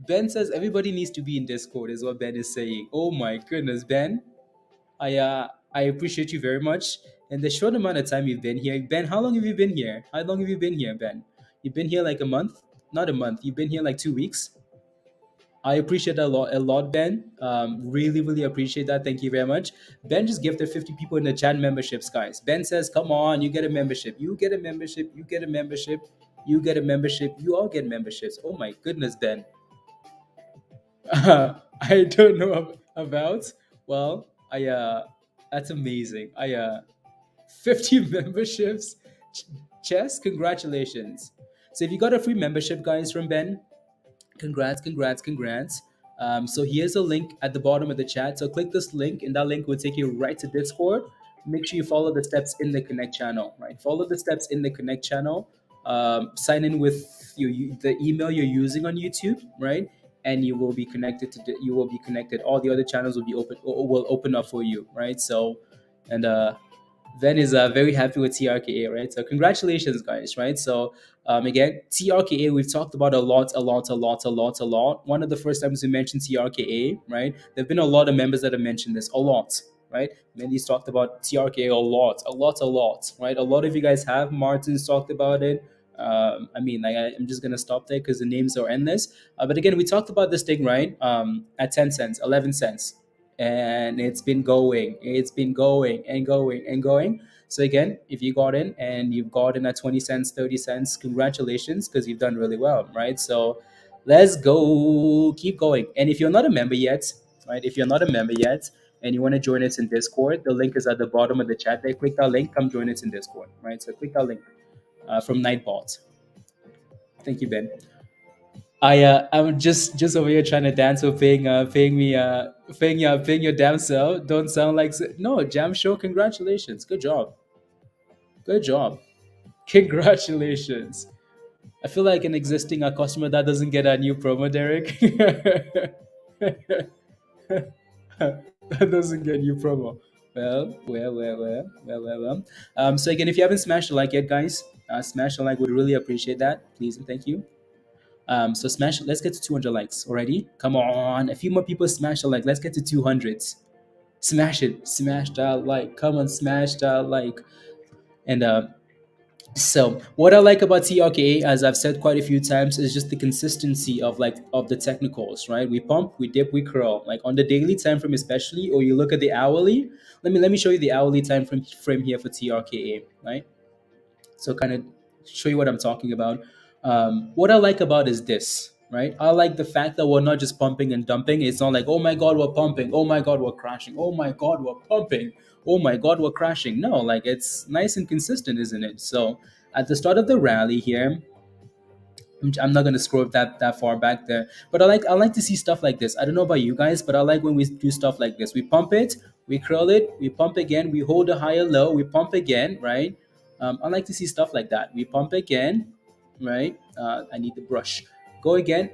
Ben says everybody needs to be in Discord, is what Ben is saying. Oh my goodness, Ben! I appreciate you very much. And the short amount of time you've been here, Ben, how long have you been here? How long have you been here, Ben? You've been here like a month? Not a month. You've been here like 2 weeks. I appreciate that a lot, Ben. Really, really appreciate that. Thank you very much. Ben just gifted 50 people in the chat memberships, guys. Ben says, "Come on, you get a membership. You get a membership. You get a membership. You get a membership. You all get memberships." Oh my goodness, Ben. I don't know about. Well, I that's amazing. 50 memberships. Chess, congratulations. So if you got a free membership, guys, from Ben, congrats, congrats, congrats. So here's a link at the bottom of the chat. So click this link, and that link will take you right to Discord. Make sure you follow the steps in the Connect channel, right? Follow the steps in the Connect channel. Sign in with the email you're using on YouTube, right? And you will be connected you will be connected. All the other channels will be open or will open up for you, right? So, and Ben is very happy with TRKA, right? So congratulations, guys, right? So again, TRKA, we've talked about a lot, a lot, a lot, a lot, a lot. One of the first times we mentioned TRKA, right? There've been a lot of members that have mentioned this a lot, right? Mandy's talked about TRKA a lot, a lot, a lot, right? A lot of you guys have. Martin's talked about it. I mean, like I'm just gonna stop there because the names are endless. But again, we talked about this thing, right? At 10 cents, 11 cents, and it's been going and going and going. So again, if you got in and you've got in at 20 cents, 30 cents, congratulations, because you've done really well, right? So let's go, keep going. And if you're not a member yet, right, if you're not a member yet and you want to join us in Discord, the link is at the bottom of the chat there. Click that link, come join us in Discord, right? So click that link from Nightbot. Thank you, Ben. I'm just over here trying to dance or paying your damn self. Don't sound like no jam show. Congratulations, good job, good job, congratulations. I feel like an existing customer that doesn't get a new promo, Derek. That doesn't get new promo. Well. So again, if you haven't smashed the like yet, guys, smash the like. Would really appreciate that, please and thank you. So smash. Let's get to 200 likes already. Come on, a few more people smash the like. Let's get to 200. Smash it. Smash that like. Come on, smash that like. And so what I like about TRKA, as I've said quite a few times, is just the consistency of the technicals, right? We pump, we dip, we curl. Like on the daily time frame, especially, or you look at the hourly. Let me show you the hourly time frame here for TRKA, right? So kind of show you what I'm talking about. What I like about is this, right? I like the fact that we're not just pumping and dumping. It's not like, oh my God, we're pumping. Oh my God, we're crashing. Oh my God, we're pumping. Oh my God, we're crashing. No, like it's nice and consistent, isn't it? So at the start of the rally here, I'm not gonna scroll that far back there, but I like to see stuff like this. I don't know about you guys, but I like when we do stuff like this. We pump it, we curl it, we pump again, we hold a higher low, we pump again, right? I like to see stuff like that. We pump again, right? I need the brush. Go again,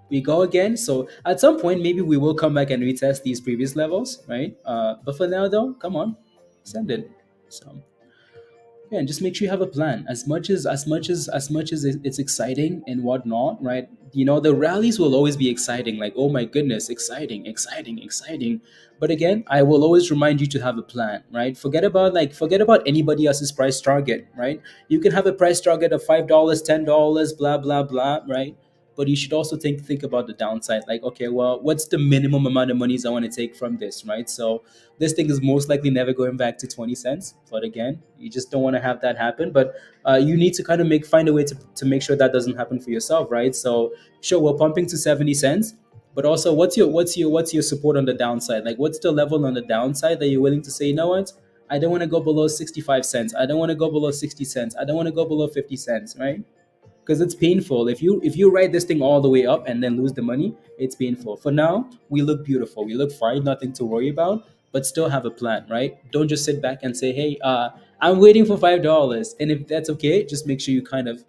we go again. So at some point, maybe we will come back and retest these previous levels, right? But for now, though, come on, send it. So Yeah, and just make sure you have a plan. As much as it's exciting and whatnot, right? The rallies will always be exciting. Like, oh my goodness, exciting, exciting, exciting. But again, I will always remind you to have a plan, right? Forget about anybody else's price target, right? You can have a price target of $5, $10, blah blah blah, right? But you should also think about the downside. Like, okay, well, what's the minimum amount of monies I want to take from this, right? So this thing is most likely never going back to 20 cents. But again, you just don't want to have that happen. But you need to kind of find a way to make sure that doesn't happen for yourself, right? So sure, we're pumping to 70 cents. But also, what's your support on the downside? Like, what's the level on the downside that you're willing to say, you know what? I don't want to go below 65 cents. I don't want to go below 60 cents. I don't want to go below 50 cents, right? Because it's painful. If you ride this thing all the way up and then lose the money, it's painful. For now, we look beautiful. We look fine, nothing to worry about, but still have a plan, right? Don't just sit back and say, "Hey, I'm waiting for $5." And if that's okay, just make sure you kind of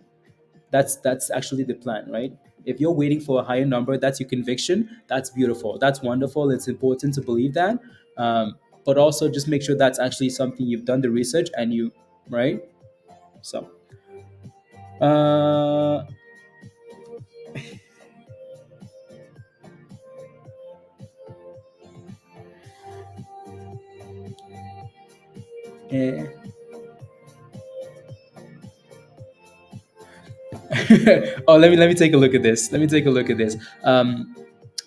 that's actually the plan, right? If you're waiting for a higher number, that's your conviction. That's beautiful. That's wonderful. It's important to believe that. But also just make sure that's actually something you've done the research and you, right? So, uh, eh. Oh, let me take a look at this. Let me take a look at this.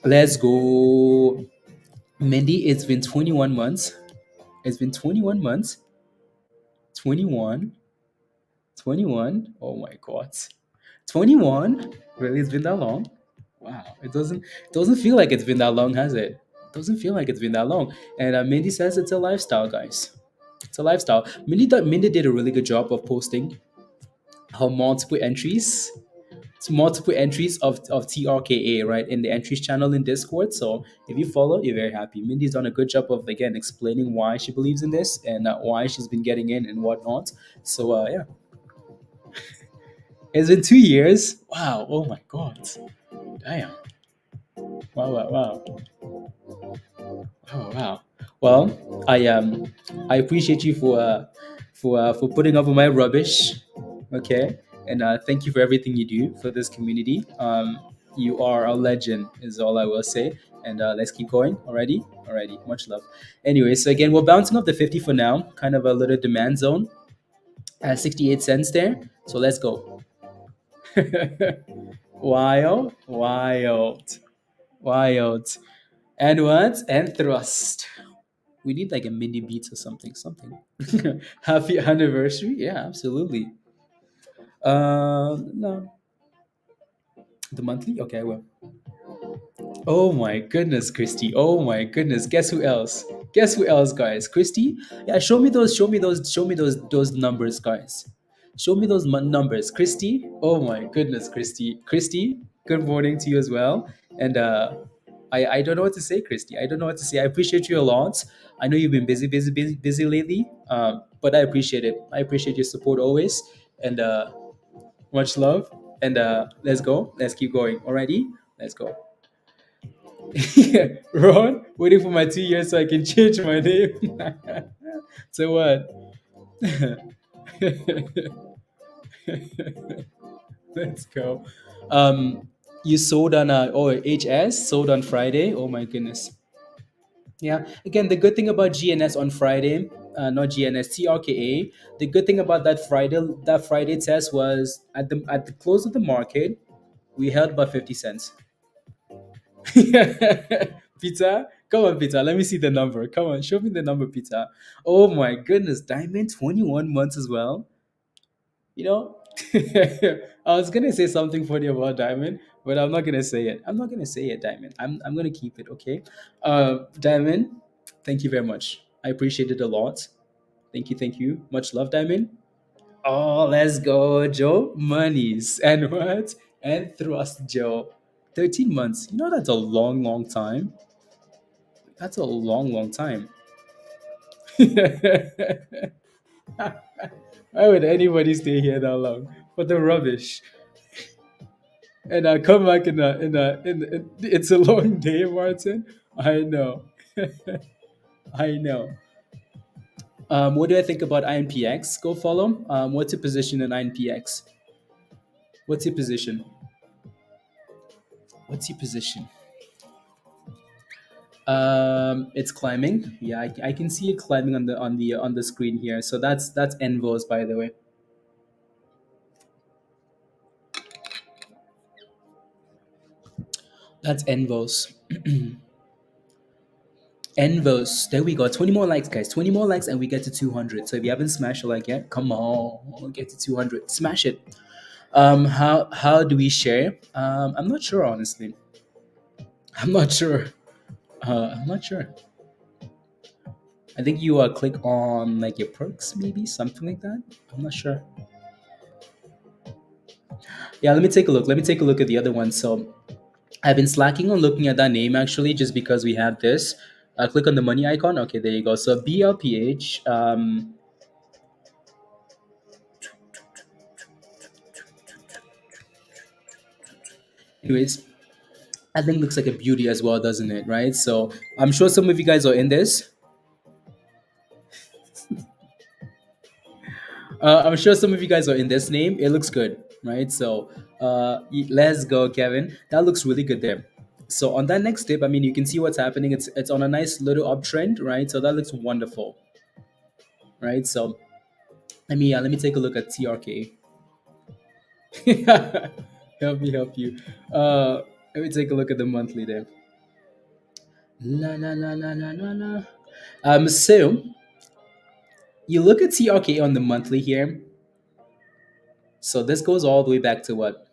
Let's go, Mindy. It's been 21 months. It's been 21 months. 21, 21. Oh my God, 21. Really, it's been that long? Wow, it doesn't feel like it's been that long, has it? It doesn't feel like it's been that long. And Mindy says it's a lifestyle, guys. It's a lifestyle. Mindy did a really good job of posting her multiple entries of TRKA, right, in the entries channel in Discord. So if you follow, you're very happy. Mindy's done a good job of, again, explaining why she believes in this and why she's been getting in and whatnot. So yeah, it's been 2 years. Wow. Oh my God. Damn. Wow. Wow. Wow. Oh wow. Well, I appreciate you for putting up with my rubbish, okay? And thank you for everything you do for this community. You are a legend, is all I will say. And let's keep going. Alrighty, alrighty. Much love. Anyway, so again, we're bouncing up the 50 for now. Kind of a little demand zone at 68 cents there. So let's go. Wild, wild, wild. And what? And thrust. We need like a mini beats or something, something. Happy anniversary? Yeah, absolutely. No, the monthly. Okay, well. Oh my goodness, Christy. Oh my goodness. Guess who else? Guess who else, guys? Christy. Yeah, show me those. Show me those. Show me those numbers, guys. Show me those numbers, Christy. Oh my goodness, Christy. Christy. Good morning to you as well. And I don't know what to say, Christy. I don't know what to say. I appreciate you a lot. I know you've been busy, busy, busy, busy lately. But I appreciate it. I appreciate your support always. And much love. And let's go. Let's keep going. Alrighty. Let's go. Ron, waiting for my 2 years so I can change my name. So what? Let's go. Um, you sold on HS sold on Friday. Oh my goodness. Yeah. Again, the good thing about GNS on Friday, not GNS, TRKA. The good thing about that Friday test was at the close of the market, we held about 50 cents. Peter, come on, Peter. Let me see the number. Come on, show me the number, Peter. Oh my goodness, Diamond, 21 months as well. You know, I was gonna say something funny about Diamond, but I'm not gonna say it. I'm not gonna say it, Diamond. I'm gonna keep it, okay? Diamond, thank you very much. I appreciate it a lot. Thank you, thank you. Much love, Diamond. Oh, let's go, Joe. Monies and what? And thrust, Joe. 13 months. You know that's a long, long time. That's a long, long time. Why would anybody stay here that long for the rubbish? And I come back it's a long day, Martin. I know. I know. What do I think about INPX? Go follow. What's your position in INPX? What's your position? What's your position? It's climbing. Yeah, I can see it climbing on the screen here. So that's NVOS, by the way. That's NVOS. NVOS. There we go. 20 more likes, guys. 20 more likes, and we get to 200. So if you haven't smashed a like yet, come on, get to 200. Smash it. How do we share? I'm not sure, honestly. I'm not sure. I'm not sure. I think you click on like your perks, maybe something like that. I'm not sure. Yeah, let me take a look. Let me take a look at the other one. So I've been slacking on looking at that name actually, just because we have this. Click on the money icon. Okay, there you go. So BLPH. Anyways, I think looks like a beauty as well, doesn't it? Right. So I'm sure some of you guys are in this. I'm sure some of you guys are in this name. It looks good, right? So let's go, Kevin. That looks really good there. So on that next dip, I mean, you can see what's happening. It's on a nice little uptrend, right? So that looks wonderful, right? So let me take a look at TRK. Help you. Let me take a look at the monthly there. La la la la la la la. So you look at TRK on the monthly here. So this goes all the way back to what?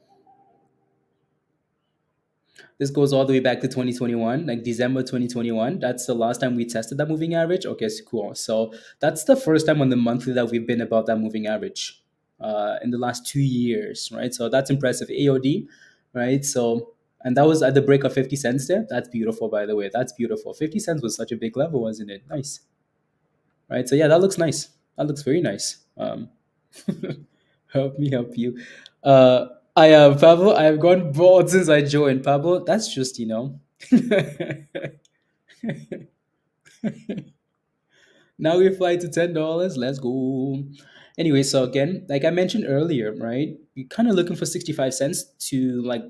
This goes all the way back to 2021, like December 2021. That's the last time we tested that moving average. Okay, so cool. So that's the first time on the monthly that we've been above that moving average in the last 2 years, right? So that's impressive. AOD, right? So, and that was at the break of 50 cents there. That's beautiful, by the way. That's beautiful. 50 cents was such a big level, wasn't it? Nice, right? So, yeah, that looks nice. That looks very nice. Help me help you. Uh, I Pablo. I've gone broad since I joined. Pablo, that's just Now we fly to $10. Let's go. Anyway, so again, like I mentioned earlier, right? You're kind of looking for 65 cents to like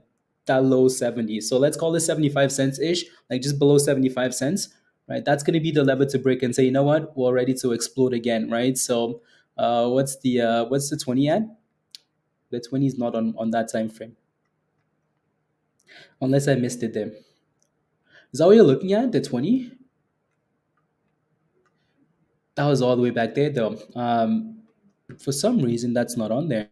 that low 70. So let's call it 75 cents ish, like just below 75 cents, right? That's going to be the level to break and say, you know what, we're ready to explode again, right? So, what's the 20 at? The 20 is not on that time frame, unless I missed it there. Is that what you're looking at? The 20? That was all the way back there, though. For some reason, that's not on there.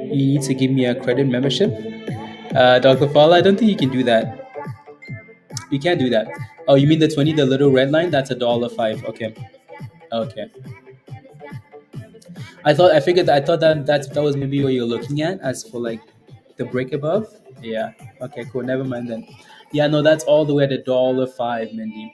You need to give me a credit membership. Dr. Fala, I don't think you can do that. You can't do that. Oh, you mean the 20, the little red line? That's $1.05. Okay. Okay. I thought that was maybe what you're looking at as for like the break above. Yeah. Okay, cool. Never mind then. Yeah, no, that's all the way at $1.05, Mindy.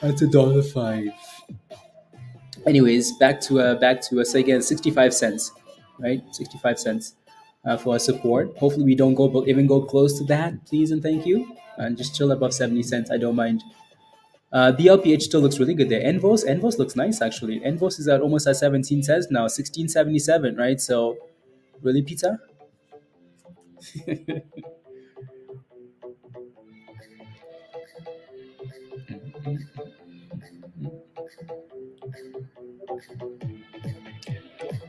That's $1.05. Anyways, back to us again. 65 cents, right? 65 cents for our support. Hopefully, we don't even go close to that. Please and thank you. And just chill above 70 cents. I don't mind. BLPH still looks really good there. NVOS looks nice actually. NVOS is at almost at 17 cents now, 16.77, right? So really, pizza.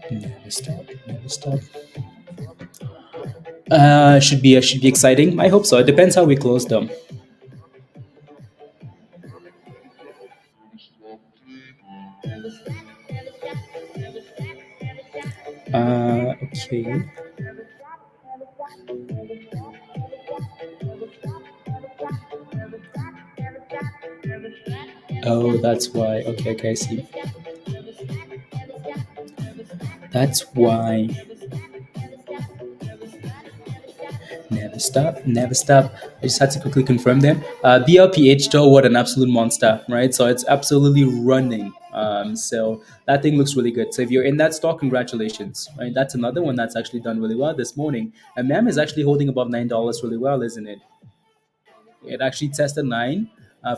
Never stop, never stop. Should be exciting. I hope so. It depends how we close them. Okay. Oh, that's why. Okay, okay, I see. That's why. Never stop, never stop. I just had to quickly confirm them. BLPH though, what an absolute monster, right? So it's absolutely running. So that thing looks really good. So if you're in that stock, congratulations, right? That's another one that's actually done really well this morning. And MAM is actually holding above $9 really well, isn't it? It actually tested nine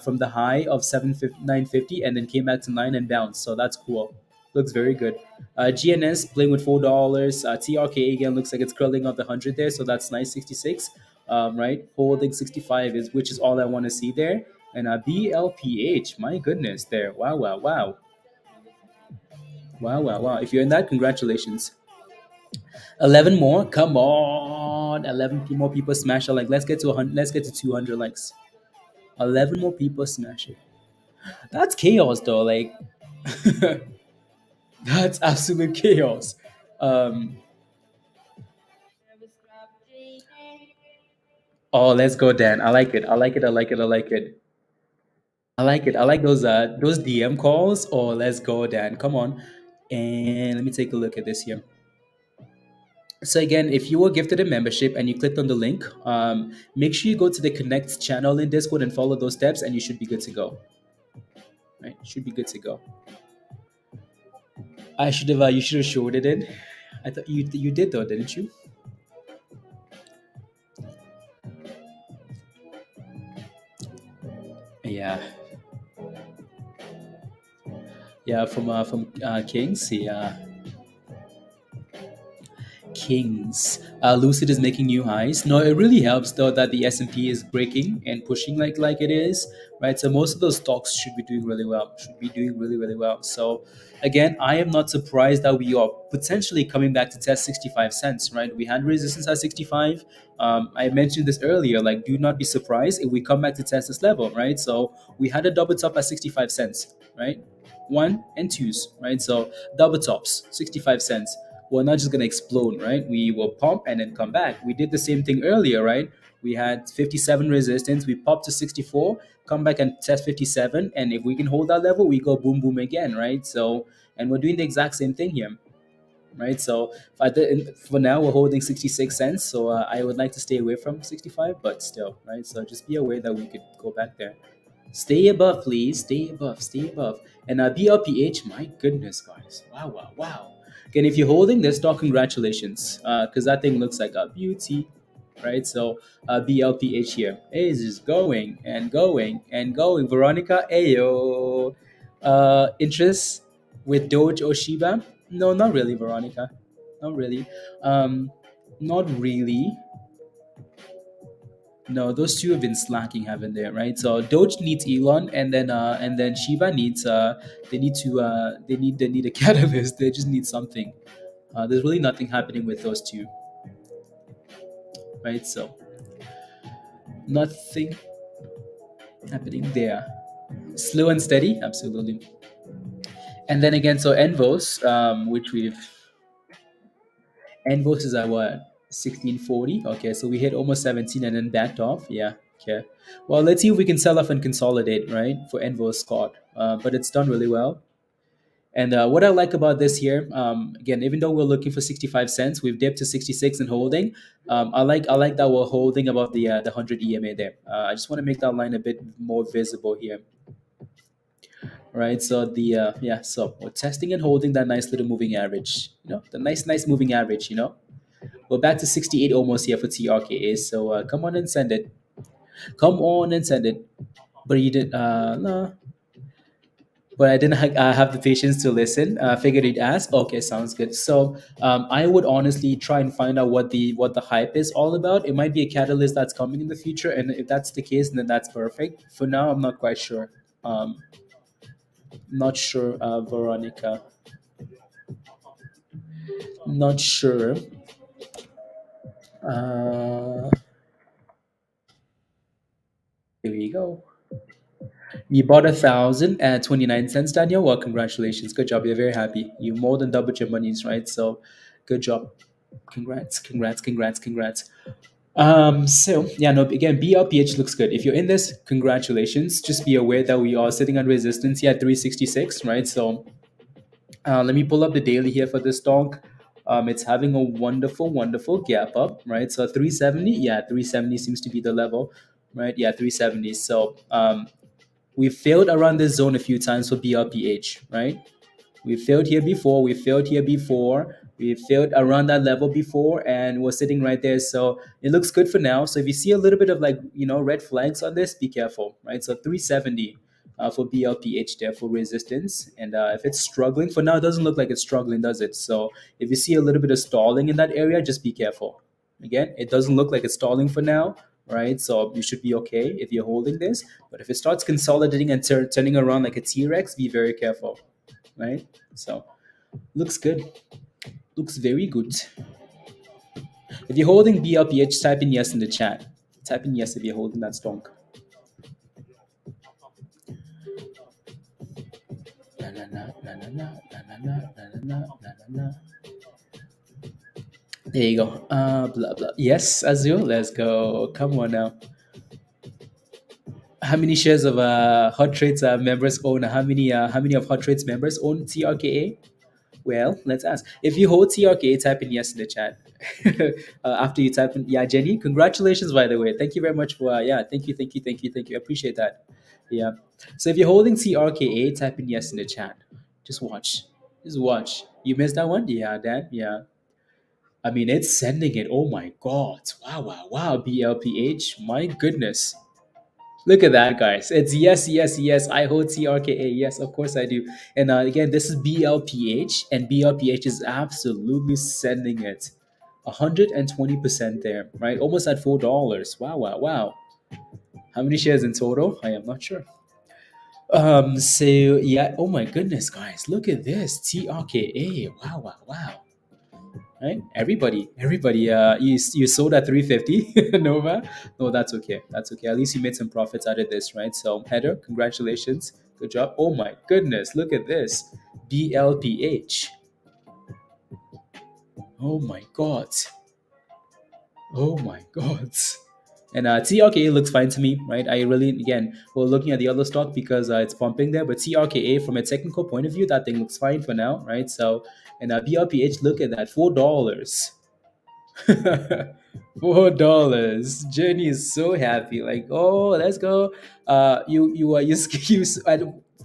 from the high of 950 and then came back to nine and bounced. So that's cool. Looks very good. GNS playing with $4. TRKA again looks like it's curling up the 100 there, so that's nice. 66, right? Holding 65 is which is all I want to see there. And BLPH, my goodness, there. Wow, wow, wow, wow, wow, wow. If you're in that, congratulations. 11 more, come on. 11 more people smash it. Like let's get to 100. Let's get to 200 likes. 11 more people smash it. That's chaos, though. Like, that's absolute chaos. Um, oh, let's go, Dan. I like it. I like it. I like it. I like it. I like it. I like those DM calls. Oh, let's go, Dan. Come on. And let me take a look at this here. So again, if you were gifted a membership and you clicked on the link, make sure you go to the Connect channel in Discord and follow those steps, and you should be good to go. Right? Should be good to go. I should have. You should have showed it in. I thought you did though, didn't you? Yeah. Yeah, from Kings. Yeah, Kings. Lucid is making new highs. No, it really helps though that the S&P is breaking and pushing like it is, right? So most of those stocks should be doing really well. Should be doing really really well. So again, I am not surprised that we are potentially coming back to test 65 cents, right? We had resistance at 65. I mentioned this earlier. Like, do not be surprised if we come back to test this level, right? So we had a double top at 65 cents, right? One and twos, right? So double tops, 65 cents. We're not just going to explode, right? We will pump and then come back. We did the same thing earlier, right? We had 57 resistance. We popped to 64, come back and test 57. And if we can hold that level, we go boom, boom again, right? So, and we're doing the exact same thing here, right? So for now, we're holding 66 cents. So I would like to stay away from 65, but still, right? So just be aware that we could go back there. Stay above, please. Stay above. Stay above. And BLPH, my goodness, guys. Wow, wow, wow. Again, if you're holding this stock, congratulations. Because that thing looks like a beauty, right? So BLPH here is just going and going and going. Veronica, ayo. Interest with Doge or Shiba? No, not really, Veronica. Not really. Um, not really. No, those two have been slacking, haven't they? Right. So Doge needs Elon, and then Shiba needs they need a catalyst. They just need something. There's really nothing happening with those two, right? So nothing happening there. Slow and steady, absolutely. And then again, so NVOS, which we've NVOS is at what 1640. Okay, so we hit almost 17 and then backed off. Yeah. Okay. Well, let's see if we can sell off and consolidate, right, for NVOS Scott. But it's done really well. And what I like about this here, again, even though we're looking for 65 cents, we've dipped to 66 and holding. I like that we're holding above the 100 EMA there. I just want to make that line a bit more visible here, right? So so we're testing and holding that nice little moving average. The nice moving average. We're back to 68 almost here for TRKA. So come on and send it. Come on and send it. But you did no. But I didn't have the patience to listen. Figured you'd ask. Okay, sounds good. So I would honestly try and find out what the hype is all about. It might be a catalyst that's coming in the future, and if that's the case, then that's perfect. For now, I'm not quite sure. Not sure, Veronica. Not sure. Uh, Here we go. You bought 1,029 cents, Daniel. Well, congratulations. Good job. You're very happy. You more than doubled your monies, right? So, good job. Congrats, congrats, congrats, congrats. So yeah, no, again, BLPH looks good. If you're in this, congratulations. Just be aware that we are sitting at resistance here at 366, right? So let me pull up the daily here for this stock. It's having a wonderful, wonderful gap up, right? So 370, yeah, 370 seems to be the level, right? Yeah, 370. So we failed around this zone a few times for BLPH, right? We failed here before. We failed here before. We failed around that level before, and we're sitting right there. So it looks good for now. So if you see a little bit of like red flags on this, be careful, right? So 370 for BLPH there for resistance, and if it's struggling for now, it doesn't look like it's struggling, does it? So if you see a little bit of stalling in that area, just be careful. Again, it doesn't look like it's stalling for now, right? So you should be okay if you're holding this. But if it starts consolidating and turning around like a T-Rex, be very careful, right? So looks good. Looks very good. If you're holding BLPH, type in yes in the chat. Type in yes if you're holding that stock. Na, na, na, na, na, na, na, na, na, na, na, na, na. There you go. Blah blah. Yes, Azul. Let's go. Come on now. How many shares of Hot Trades members own? How many of Hot Trades members own TRKA? Well, let's ask. If you hold TRK, type in yes in the chat. After you type in, yeah, Jenny, congratulations, by the way. Thank you very much for, yeah, thank you, thank you, thank you, thank you. I appreciate that. Yeah. So if you're holding TRKA, type in yes in the chat. Just watch. Just watch. You missed that one? Yeah, Dan. Yeah. I mean, it's sending it. Oh my God. Wow, wow, wow. BLPH. My goodness. Look at that, guys. It's yes, yes, yes. I hold TRKA. Yes, of course I do. And again, this is BLPH, and BLPH is absolutely sending it. 120% there, right? Almost at $4. Wow, wow, wow. How many shares in total? I am not sure. So yeah, oh my goodness, guys, look at this. TRKA. Wow, wow, wow. Right? Everybody, you sold at 350, Nova. No, that's okay. That's okay. At least you made some profits out of this, right? So, Heather, congratulations. Good job. Oh my goodness, look at this. BLPH. Oh my God. Oh my God. And TRKA looks fine to me, right? I really, again, we're looking at the other stock because it's pumping there, but TRKA, from a technical point of view, that thing looks fine for now, right? So, and BLPH, look at that, $4. $4. Jenny is so happy. Like, oh, let's go. You at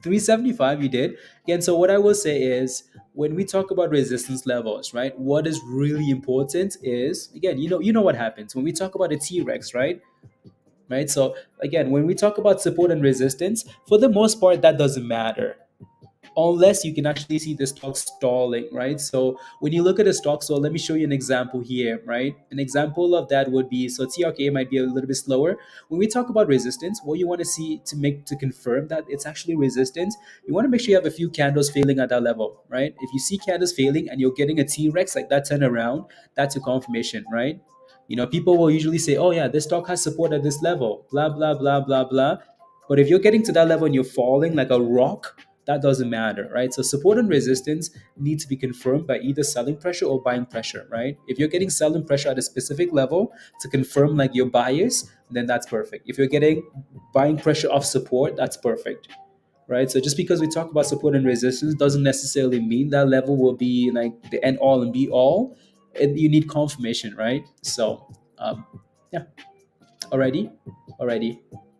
375. You did again. So what I will say is, when we talk about resistance levels, right? What is really important is, again, you know what happens when we talk about a T Rex, right? Right. So again, when we talk about support and resistance, for the most part, that doesn't matter unless you can actually see the stock stalling, right? So when you look at a stock, so let me show you an example here, right? An example of that would be, so TRK might be a little bit slower. When we talk about resistance, what you want to see to confirm that it's actually resistance, you want to make sure you have a few candles failing at that level, right? If you see candles failing and you're getting a T-Rex like that turn around, that's a confirmation, right? People will usually say, oh yeah, this stock has support at this level, blah, blah, blah, blah, blah. But if you're getting to that level and you're falling like a rock, that doesn't matter, right? So support and resistance need to be confirmed by either selling pressure or buying pressure, right? If you're getting selling pressure at a specific level to confirm like your bias, then that's perfect. If you're getting buying pressure off support, that's perfect, right? So just because we talk about support and resistance doesn't necessarily mean that level will be like the end all and be all. You need confirmation, right? So, yeah, already.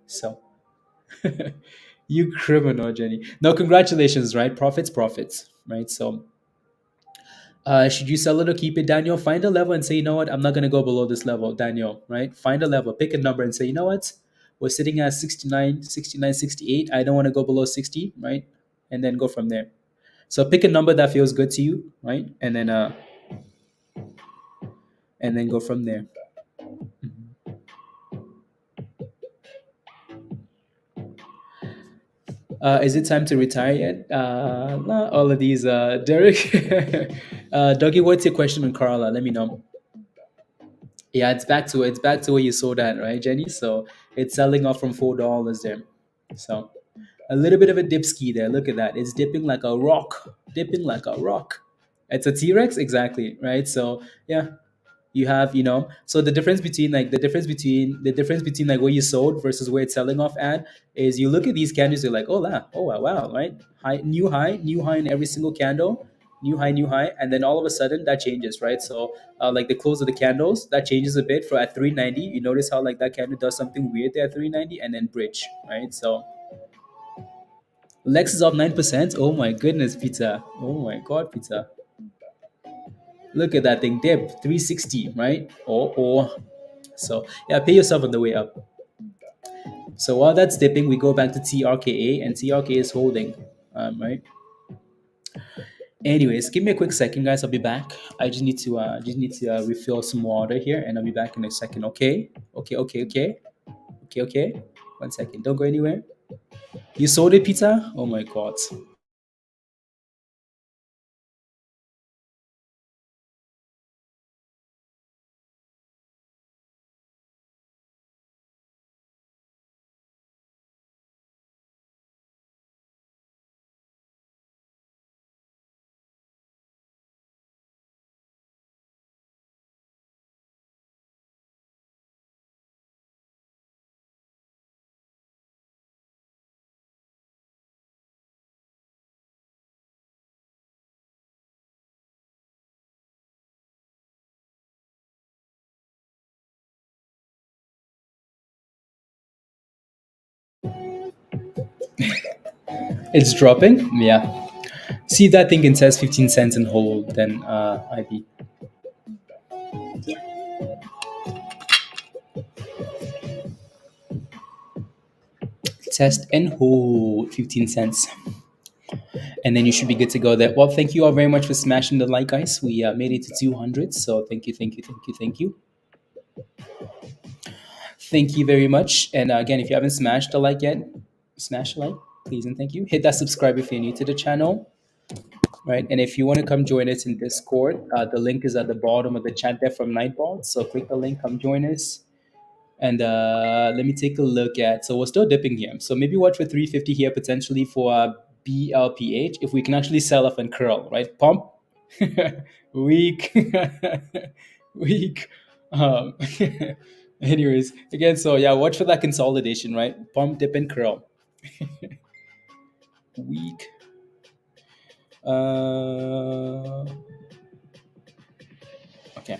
So, you criminal, Jenny. No, congratulations, right? Profits, right? So, should you sell it or keep it, Daniel? Find a level and say, you know what, I'm not going to go below this level, Daniel, right? Find a level, pick a number and say, you know what, we're sitting at 69, 69, 68. I don't want to go below 60, right? And then go from there. So pick a number that feels good to you, right? And then go from there. Is it time to retire yet? Not all of these. Derek, Dougie, what's your question on Carla? Let me know. Yeah, it's back to where you saw that, right, Jenny? So it's selling off from $4 there. So a little bit of a dip ski there. Look at that. It's dipping like a rock. Dipping like a rock. It's a T-Rex, exactly, right? So yeah. You have, so the difference between like where you sold versus where it's selling off at is you look at these candles, you're like, oh wow, oh wow, wow, right? New high in every single candle, new high, and then all of a sudden that changes, right? So like the close of the candles, that changes a bit for at 390. You notice how like that candle does something weird there at 390 and then bridge, right? So Lex is up 9%. Oh my goodness, Peter. Oh my god, Peter. Look at that thing dip 360, right? Or so yeah, pay yourself on the way up. So while that's dipping, we go back to TRKA, and TRKA is holding. Right. Anyways, give me a quick second, guys. I'll be back. I just need to refill some water here, and I'll be back in a second. Okay. Okay. Okay. Okay. Okay. Okay. 1 second. Don't go anywhere. You sold it, pizza? Oh my god. It's dropping. Yeah. See if that thing can says 15 cents and hold. Then IB test and hold 15 cents. And then you should be good to go there. Well, thank you all very much for smashing the like, guys. We made it to 200, so thank you, thank you, thank you, thank you, thank you very much. And again, if you haven't smashed the like yet, smash the like, please and thank you. Hit that subscribe if you're new to the channel, right? And if you want to come join us in Discord, the link is at the bottom of the chat there from Nightbot. So click the link, come join us. And let me take a look at. So we're still dipping here. So maybe watch for 350 here potentially for BLPH if we can actually sell off and curl, right? Pump, weak, weak. Um, anyways, again, so yeah, watch for that consolidation, right? Pump, dip, and curl. Weak. Uh, okay.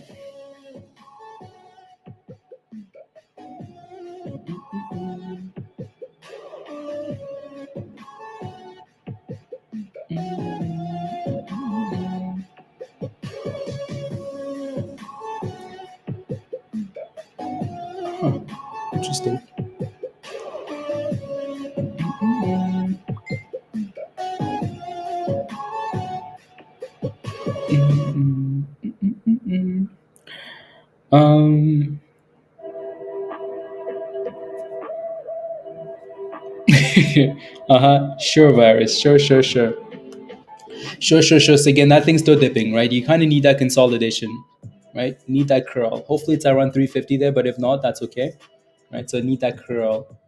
Huh. Interesting. Um. Uh-huh. Sure, virus. Sure, sure, sure. Sure, sure, sure. So again, that thing's still dipping, right? You kind of need that consolidation, right? Need that curl. Hopefully it's around 350 there, but if not, that's okay, right? So need that curl.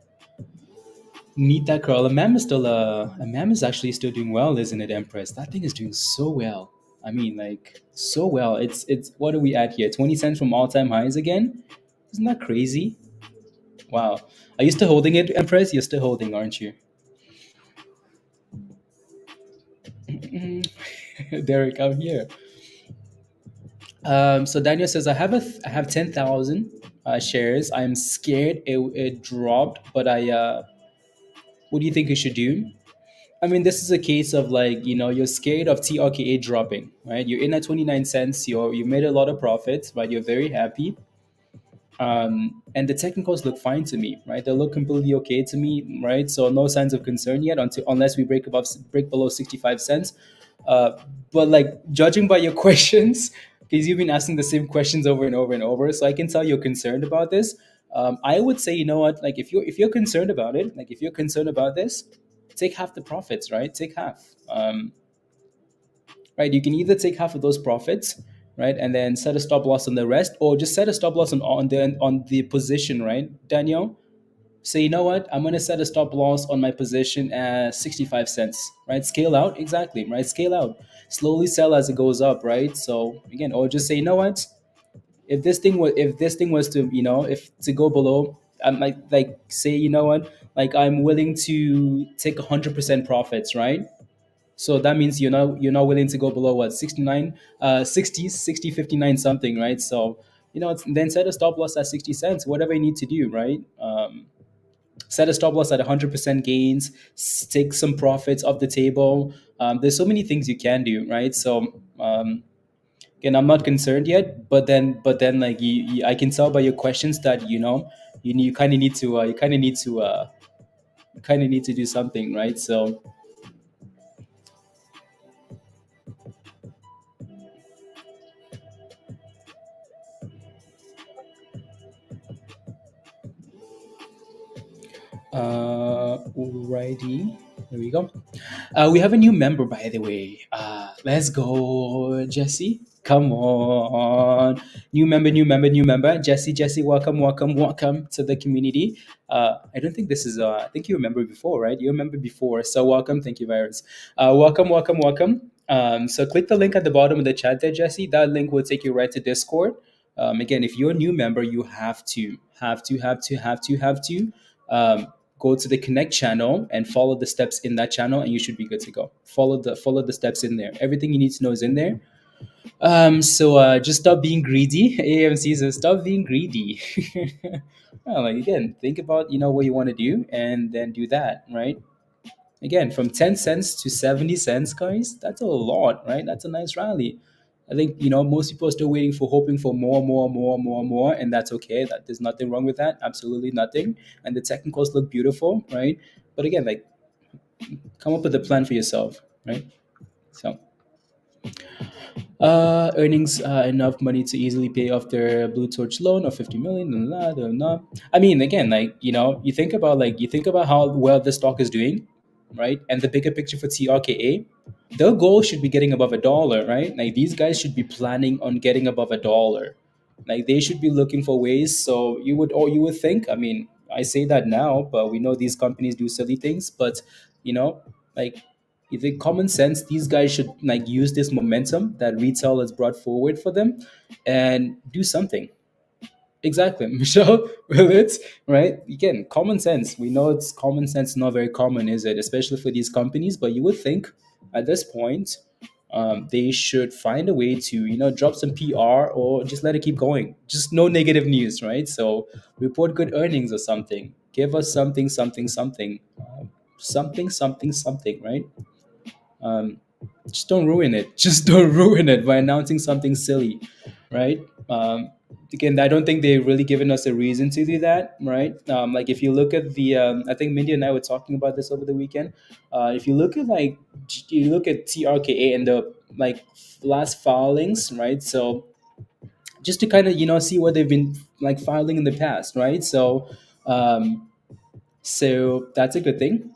Need that curl. A MAM is actually still doing well, isn't it, Empress? That thing is doing so well. I mean, like so well. It's what are we at here? 20 cents from all time highs again. Isn't that crazy? Wow. Are you still holding it, Empress? You're still holding, aren't you? Derek, I'm here. So Daniel says, I have 10,000 shares. I'm scared it dropped, but what do you think you should do? I mean, this is a case of like, you're scared of TRKA dropping, right? You're in at 29 cents. You made a lot of profits, right? You're very happy. And the technicals look fine to me, right? They look completely okay to me, right? So no signs of concern yet unless we break below 65 cents. But like judging by your questions, because you've been asking the same questions over and over and over, so I can tell you're concerned about this. I would say, you know what? Like if you're concerned about it, like if you're concerned about this, take half the profits, right? Take half. Right? You can either take half of those profits, right, and then set a stop loss on the rest, or just set a stop loss on the position, right, Daniel? So you know what? I'm gonna set a stop loss on my position at 65 cents, right? Scale out, exactly, right? Scale out. Slowly sell as it goes up, right? So again, or just say, you know what? if this thing was to, if to go below, I'm like say, what, like I'm willing to take 100% profits, right? So that means you're not willing to go below what, 69, 60, 59 something, right? So then set a stop loss at 60 cents, whatever you need to do, right? Set a stop loss at 100% gains, take some profits off the table. There's so many things you can do, right? So again, I'm not concerned yet, but then like I can tell by your questions that you kind of need to do something, right? So alrighty, there we go. We have a new member, by the way. Let's go, Jesse. Come on, new member, new member, new member. Jesse, Jesse, welcome, welcome, welcome to the community. I don't think this is. I think you remember before, right? You remember before, so welcome. Thank you, Virus. Welcome, welcome, welcome. So click the link at the bottom of the chat there, Jesse. That link will take you right to Discord. Again, if you're a new member, you have to go to the connect channel and follow the steps in that channel, and you should be good to go. Follow the steps in there. Everything you need to know is in there. So just stop being greedy. AMC says stop being greedy. Well, like again, think about what you want to do and then do that, right? Again, from 10 cents to 70 cents, guys, that's a lot, right? That's a nice rally. I think most people are still waiting for, hoping for more, more, more, more, more, and that's okay. That there's nothing wrong with that. Absolutely nothing. And the technicals look beautiful, right? But again, like come up with a plan for yourself, right? So earnings enough money to easily pay off their Blue Torch loan of 50 million. Blah, blah, blah. I mean, again, like you think about how well the stock is doing, right? And the bigger picture for TRKA, their goal should be getting above a dollar, right? Like these guys should be planning on getting above a dollar. Like they should be looking for ways. So you would think. I mean, I say that now, but we know these companies do silly things. But like you think common sense, these guys should like use this momentum that retail has brought forward for them, and do something. Exactly, Michelle. Will it, right? Again, common sense. We know it's common sense, not very common, is it? Especially for these companies. But you would think at this point, they should find a way to, drop some PR or just let it keep going. Just no negative news, right? So report good earnings or something. Give us something, something, something, something, something, something, right? Um, just don't ruin it. Just don't ruin it by announcing something silly, right? Again, I don't think they've really given us a reason to do that, right? Like if you look at I think Mindy and I were talking about this over the weekend. If you look at TRKA and the like last filings, right? So just to kind of see what they've been like filing in the past, right? Um, so that's a good thing.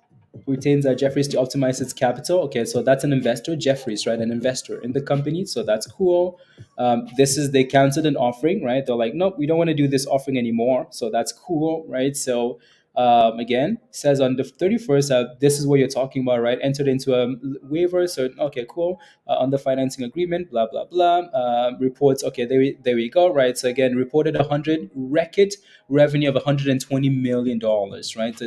Retains Jeffries to optimize its capital. Okay, so that's an investor, Jeffries, right? An investor in the company. So that's cool. This is they canceled an offering, right? They're like, nope, we don't want to do this offering anymore. So that's cool, right? So again, says on the 31st, this is what you're talking about, right? Entered into a waiver. So okay, cool. On the financing agreement, blah blah blah. Reports. Okay, there we go, right? So again, reported 100 record revenue of 120 million dollars, right? So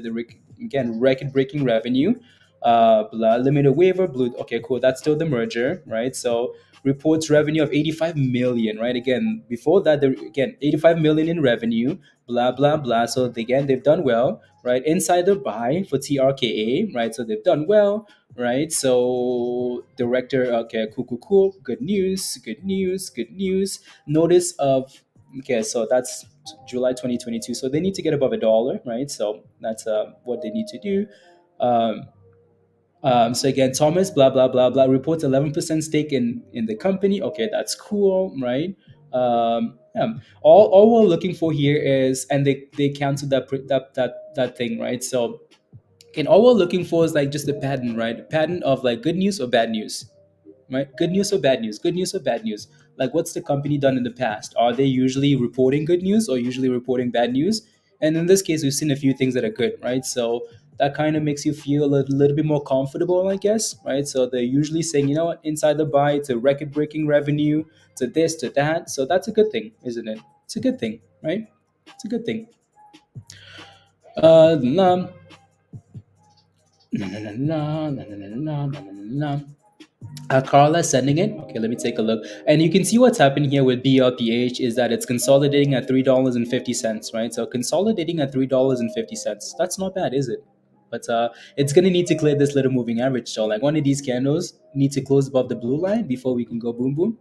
again, record breaking revenue. Blah, limited waiver, blue. Okay, cool. That's still the merger, right? So reports revenue of 85 million, right? Again, before that, again 85 million in revenue. Blah blah blah. So again, they've done well, right? Insider buy for TRKA, right? So they've done well, right? So director, okay, cool, cool, cool. Good news, good news, good news. Notice of Okay, so that's July 2022. So they need to get above a dollar, right? So that's what they need to do. Um, so again, Thomas, blah blah blah blah, reports 11% stake in the company. Okay, that's cool, right? Yeah. All we're looking for here is, and they canceled that thing, right? So again, all we're looking for is like just a pattern, right? A pattern of like good news or bad news, right? Good news or bad news, good news or bad news. Like what's the company done in the past? Are they usually reporting good news or usually reporting bad news? And in this case, we've seen a few things that are good, right? So that kind of makes you feel a little bit more comfortable, I guess, right? So they're usually saying, you know what, inside the buy to record breaking revenue, to this, to that. So that's a good thing, isn't it? It's a good thing, right? It's a good thing. Nah, nah, nah, nah, nah, nah, nah, nah, nah, nah, nah. Carla sending it. Okay, let me take a look. And you can see what's happening here with BLPH is that it's consolidating at $3.50, right? So consolidating at $3.50. That's not bad, is it? But it's gonna need to clear this little moving average. So like one of these candles need to close above the blue line before we can go boom boom.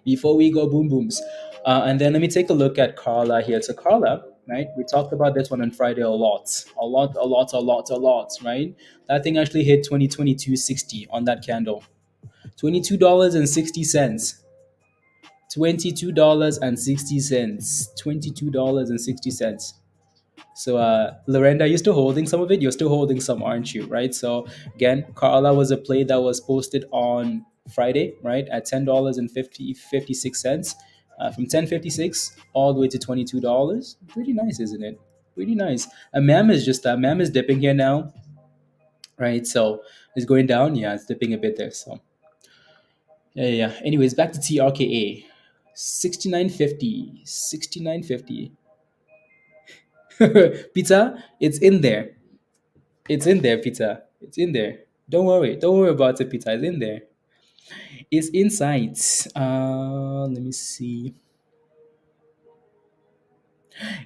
Before we go boom booms. And then let me take a look at Carla here. So Carla, right? We talked about this one on Friday a lot, right? That thing actually hit 2022.60 on that candle. $22.60. $22.60. $22.60. So, Lorenda, you're still holding some of it. You're still holding some, aren't you? Right. So again, Carla was a play that was posted on Friday, right, at $10.56, from 10.56 all the way to $22. Pretty nice, isn't it? Pretty nice. MAM is dipping here now, right? So it's going down. Yeah, it's dipping a bit there. So yeah. Anyways, back to TRKA. 69.50. 69.50. Pizza, it's in there. It's in there, Peter. It's in there. Don't worry. Don't worry about it, Peter. It's in there. It's inside. Let me see.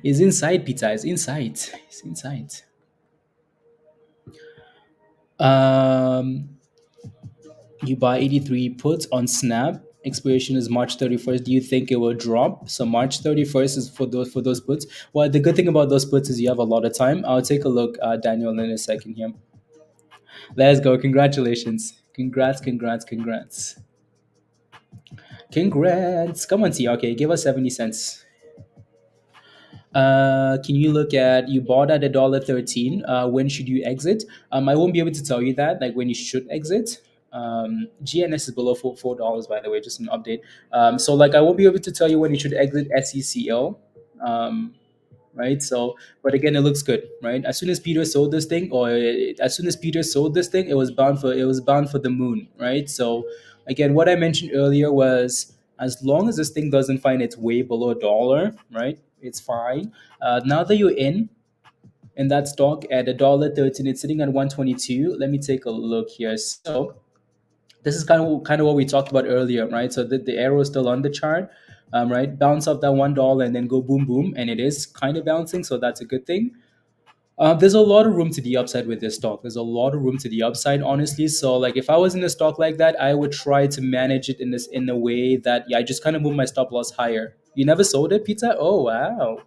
It's inside, Peter. It's inside. It's inside. Um, you buy 83 puts on Snap. Expiration is March 31st. Do you think it will drop? So March 31st is for those puts. Well, the good thing about those puts is you have a lot of time. I'll take a look, Daniel, in a second here. Let's go. Congratulations. Congrats, congrats, congrats. Congrats. Come on, T. Okay, give us 70 cents. Can you look at you bought at $1.13? When should you exit? I won't be able to tell you that, like when you should exit. GNS is below $4, by the way, just an update. So like I won't be able to tell you when you should exit SECO. Right? So, but again, it looks good, right? As soon as Peter sold this thing, as soon as Peter sold this thing, it was bound for the moon, right? So, again, what I mentioned earlier was as long as this thing doesn't find its way below a dollar, right? It's fine. Now that you're in that stock at $1.13, it's sitting at 122. Let me take a look here. So this is kind of what we talked about earlier, right? So the arrow is still on the chart, right? Bounce off that $1 and then go boom boom, and it is kind of bouncing, so that's a good thing. There's a lot of room to the upside with this stock. There's a lot of room to the upside, honestly. So like if I was in a stock like that, I would try to manage it in a way that I just kind of move my stop loss higher. You never sold it, Pizza? Oh wow.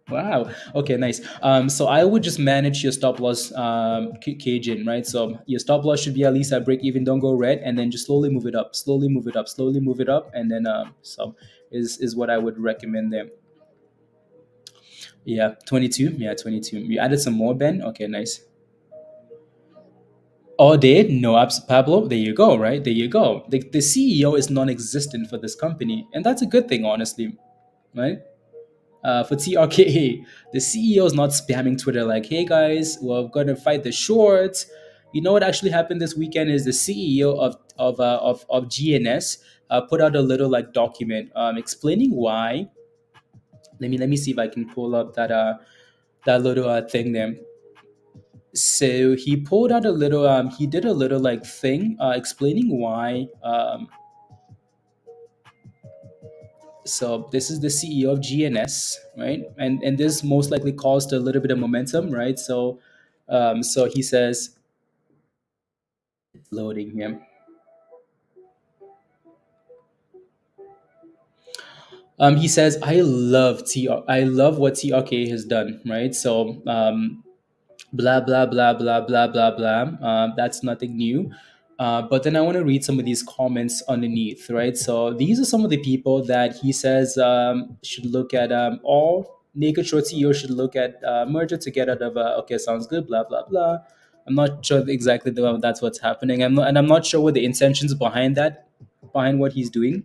Wow. Okay, nice. So I would just manage your stop loss, Cajun, right? So your stop loss should be at least at break even. Don't go red, and then just slowly move it up, slowly move it up, slowly move it up, and then so is what I would recommend there. Yeah, 22. Yeah, 22. You added some more, Ben. Okay, nice. Oh, did no, Pablo. There you go. Right there you go. The CEO is non-existent for this company, and that's a good thing, honestly, right? For TRKA, the CEO is not spamming Twitter like, "Hey guys, we're gonna fight the shorts." You know what actually happened this weekend is the CEO of GNS put out a little like document explaining why. Let me see if I can pull up that little thing there. So he pulled out a little he did a little like thing explaining why. So this is the CEO of GNS, right? And this most likely caused a little bit of momentum, right? So so he says, loading here. He says, I love what TRK has done, right? So blah blah blah blah blah blah blah. That's nothing new. But then I want to read some of these comments underneath, right? So these are some of the people that he says should look at all naked short CEOs should look at merger to get out of. Okay, sounds good. Blah blah blah. I'm not sure exactly that's what's happening. I'm not sure what the intentions behind that, behind what he's doing,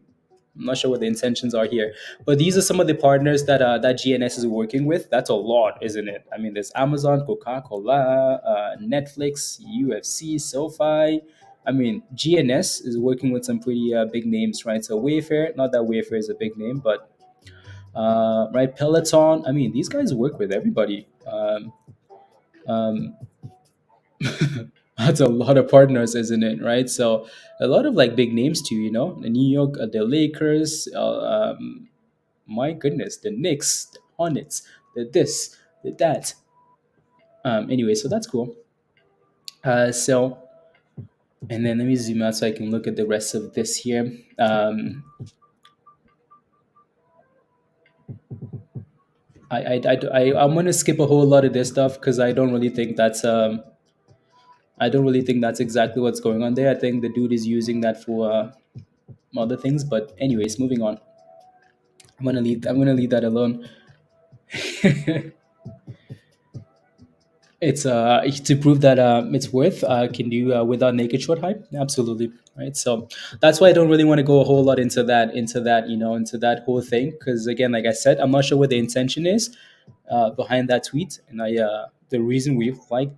I'm not sure what the intentions are here, but these are some of the partners that that GNS is working with. That's a lot, isn't it? I mean, there's Amazon, Coca-Cola, Netflix, UFC, SoFi. I mean, GNS is working with some pretty big names, right? So Wayfair, not that Wayfair is a big name, but right, Peloton. I mean, these guys work with everybody. Um, that's a lot of partners, isn't it? Right. So a lot of like big names too. You know, the New York, the Lakers. My goodness, the Knicks, the Hornets, the this, the that. Anyway, so that's cool. So and then let me zoom out so I can look at the rest of this here. I'm gonna skip a whole lot of this stuff because I don't really think that's exactly what's going on there. I think the dude is using that for other things. But anyways, moving on. I'm gonna leave that alone. It's to prove that it's worth can do without naked short hype. Absolutely, right. So that's why I don't really want to go a whole lot into that into that whole thing because again, like I said, I'm not sure what the intention is behind that tweet, and I the reason we like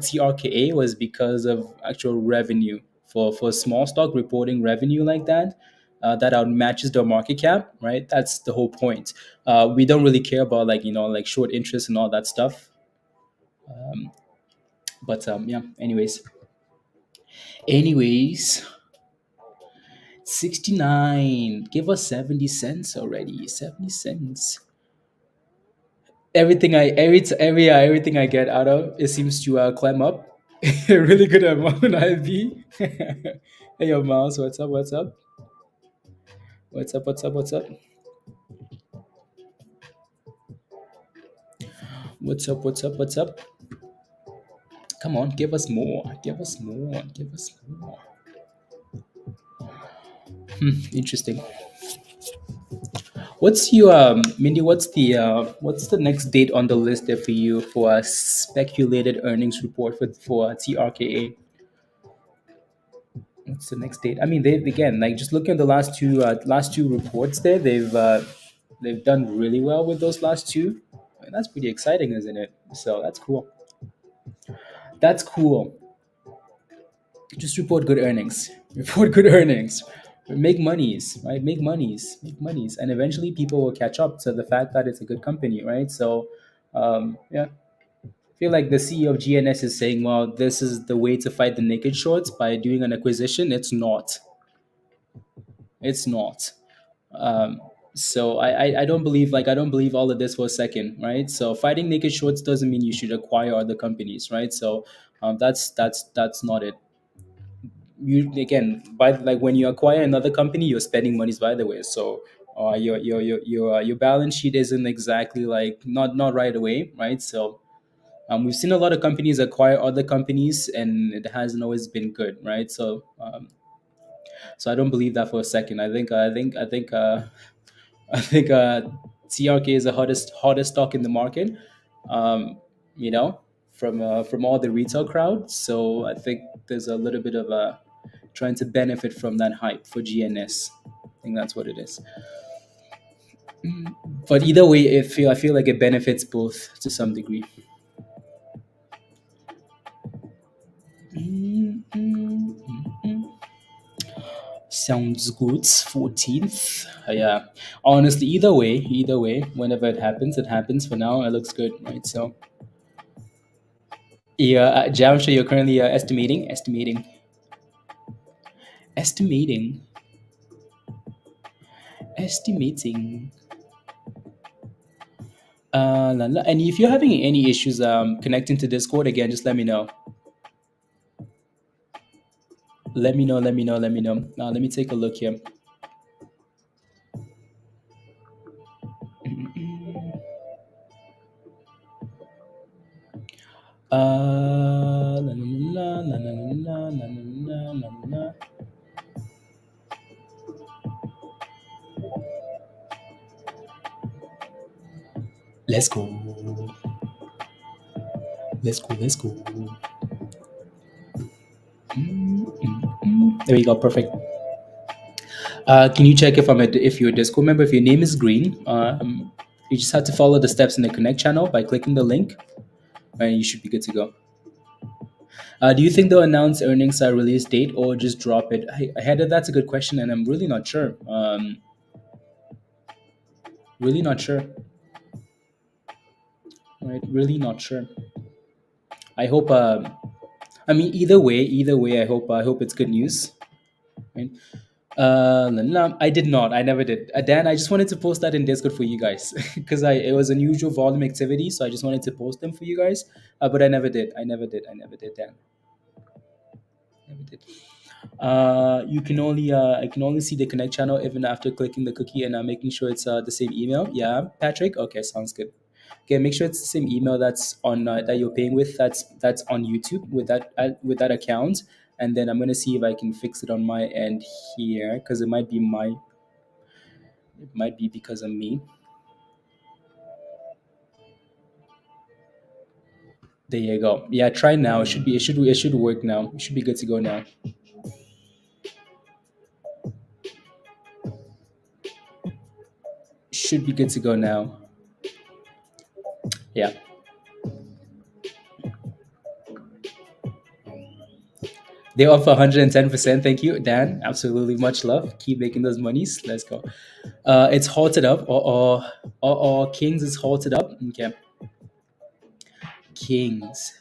TRKA was because of actual revenue for small stock reporting revenue like that. That outmatches the market cap, right? That's the whole point. We don't really care about like like short interest and all that stuff. But yeah. Anyways, 69. Give us 70 cents already. 70 cents. Everything I get out of it seems to climb up. A really good amount. IV. Hey, yo, Miles, what's up? What's up? What's up? What's up? What's up? What's up? What's up? What's up? Come on, give us more. Give us more. Give us more. Interesting. What's your Mindy? What's the next date on the list there for you for a speculated earnings report for TRKA? What's the next date? I mean, they've again like just looking at the last two reports there, they've done really well with those last two. And that's pretty exciting, isn't it? So that's cool. That's cool. Just report good earnings. Report good earnings. Make monies, right? Make monies. Make monies, and eventually people will catch up to the fact that it's a good company, right? So, yeah, I feel like the CEO of GNS is saying, "Well, this is the way to fight the naked shorts by doing an acquisition." It's not. It's not. Um, so I don't believe I don't believe all of this for a second, right? So fighting naked shorts doesn't mean you should acquire other companies, right? So that's not it. You again by like when you acquire another company, you're spending monies by the way. So your balance sheet isn't exactly like not right away, right? So we've seen a lot of companies acquire other companies, and it hasn't always been good, right? So so I don't believe that for a second. I think TRK is the hottest stock in the market. Um, you know, from all the retail crowd. So I think there's a little bit of a trying to benefit from that hype for GNS. I think that's what it is. But either way, I feel like it benefits both to some degree. Sounds good. 14th. Yeah. Honestly, either way, whenever it happens. For now, it looks good, right? So yeah, Jam, sure you're currently estimating, estimating. And if you're having any issues connecting to Discord again, just let me know. Let me know. Let me take a look here. La, la, la, la, la, la, la, la, la. Let's go. Let's go. Let's go. There we go. Perfect. Can you check if you're a Discord member? If your name is green, you just have to follow the steps in the Connect channel by clicking the link, and you should be good to go. Do you think they'll announce earnings release date or just drop it? Heather, that's a good question, and I'm really not sure. Really not sure. Right? Really not sure. I hope. I mean, either way, I hope it's good news. Right? I did not. I never did. Dan, I just wanted to post that in Discord for you guys because it was unusual volume activity, so I just wanted to post them for you guys. But I never did. I never did. I never did, Dan. Never did. You can only I can only see the connect channel even after clicking the cookie and making sure it's the same email. Yeah, Patrick. Okay, sounds good. Okay, make sure it's the same email that's on that you're paying with. That's on YouTube with that account, and then I'm gonna see if I can fix it on my end here because it might be because of me. There you go. Yeah, try now. It should work now. It should be good to go now. Should be good to go now. Yeah. They offer 110%. Thank you, Dan. Absolutely much love. Keep making those monies. Let's go. It's halted up. Or Kings is halted up. Okay. Kings.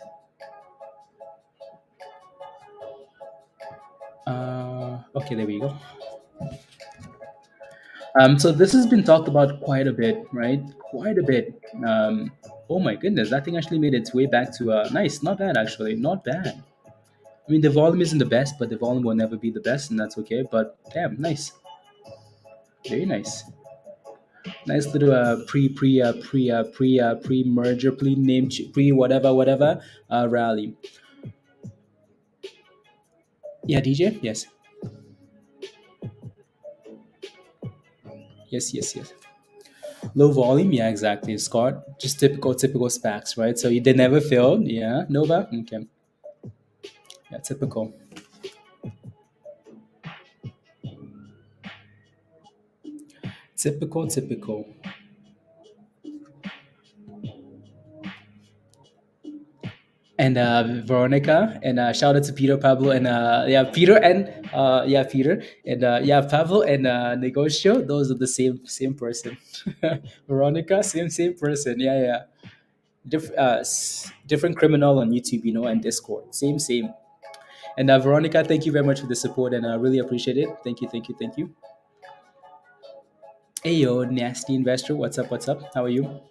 Okay, there we go. So this has been talked about quite a bit, right? Quite a bit. Oh my goodness, that thing actually made its way back to nice. Not bad actually. Not bad. I mean, the volume isn't the best, but the volume will never be the best, and that's okay. But damn, nice. Very nice. Nice little pre merger pre whatever rally. Yeah, DJ. Yes, yes. Low volume. Yeah, exactly. Scott, just typical SPACs, right? So they never failed. Yeah, Nova. Okay. Yeah, typical. Typical. And Veronica, and shout out to Peter, Pablo, and Peter, and Peter, and Pablo, and Negocio. Those are the same person. Veronica, same person. Yeah. Different criminal on YouTube, and Discord. Same. And Veronica, thank you very much for the support, and I really appreciate it. Thank you. Hey yo, nasty investor, what's up? How are you?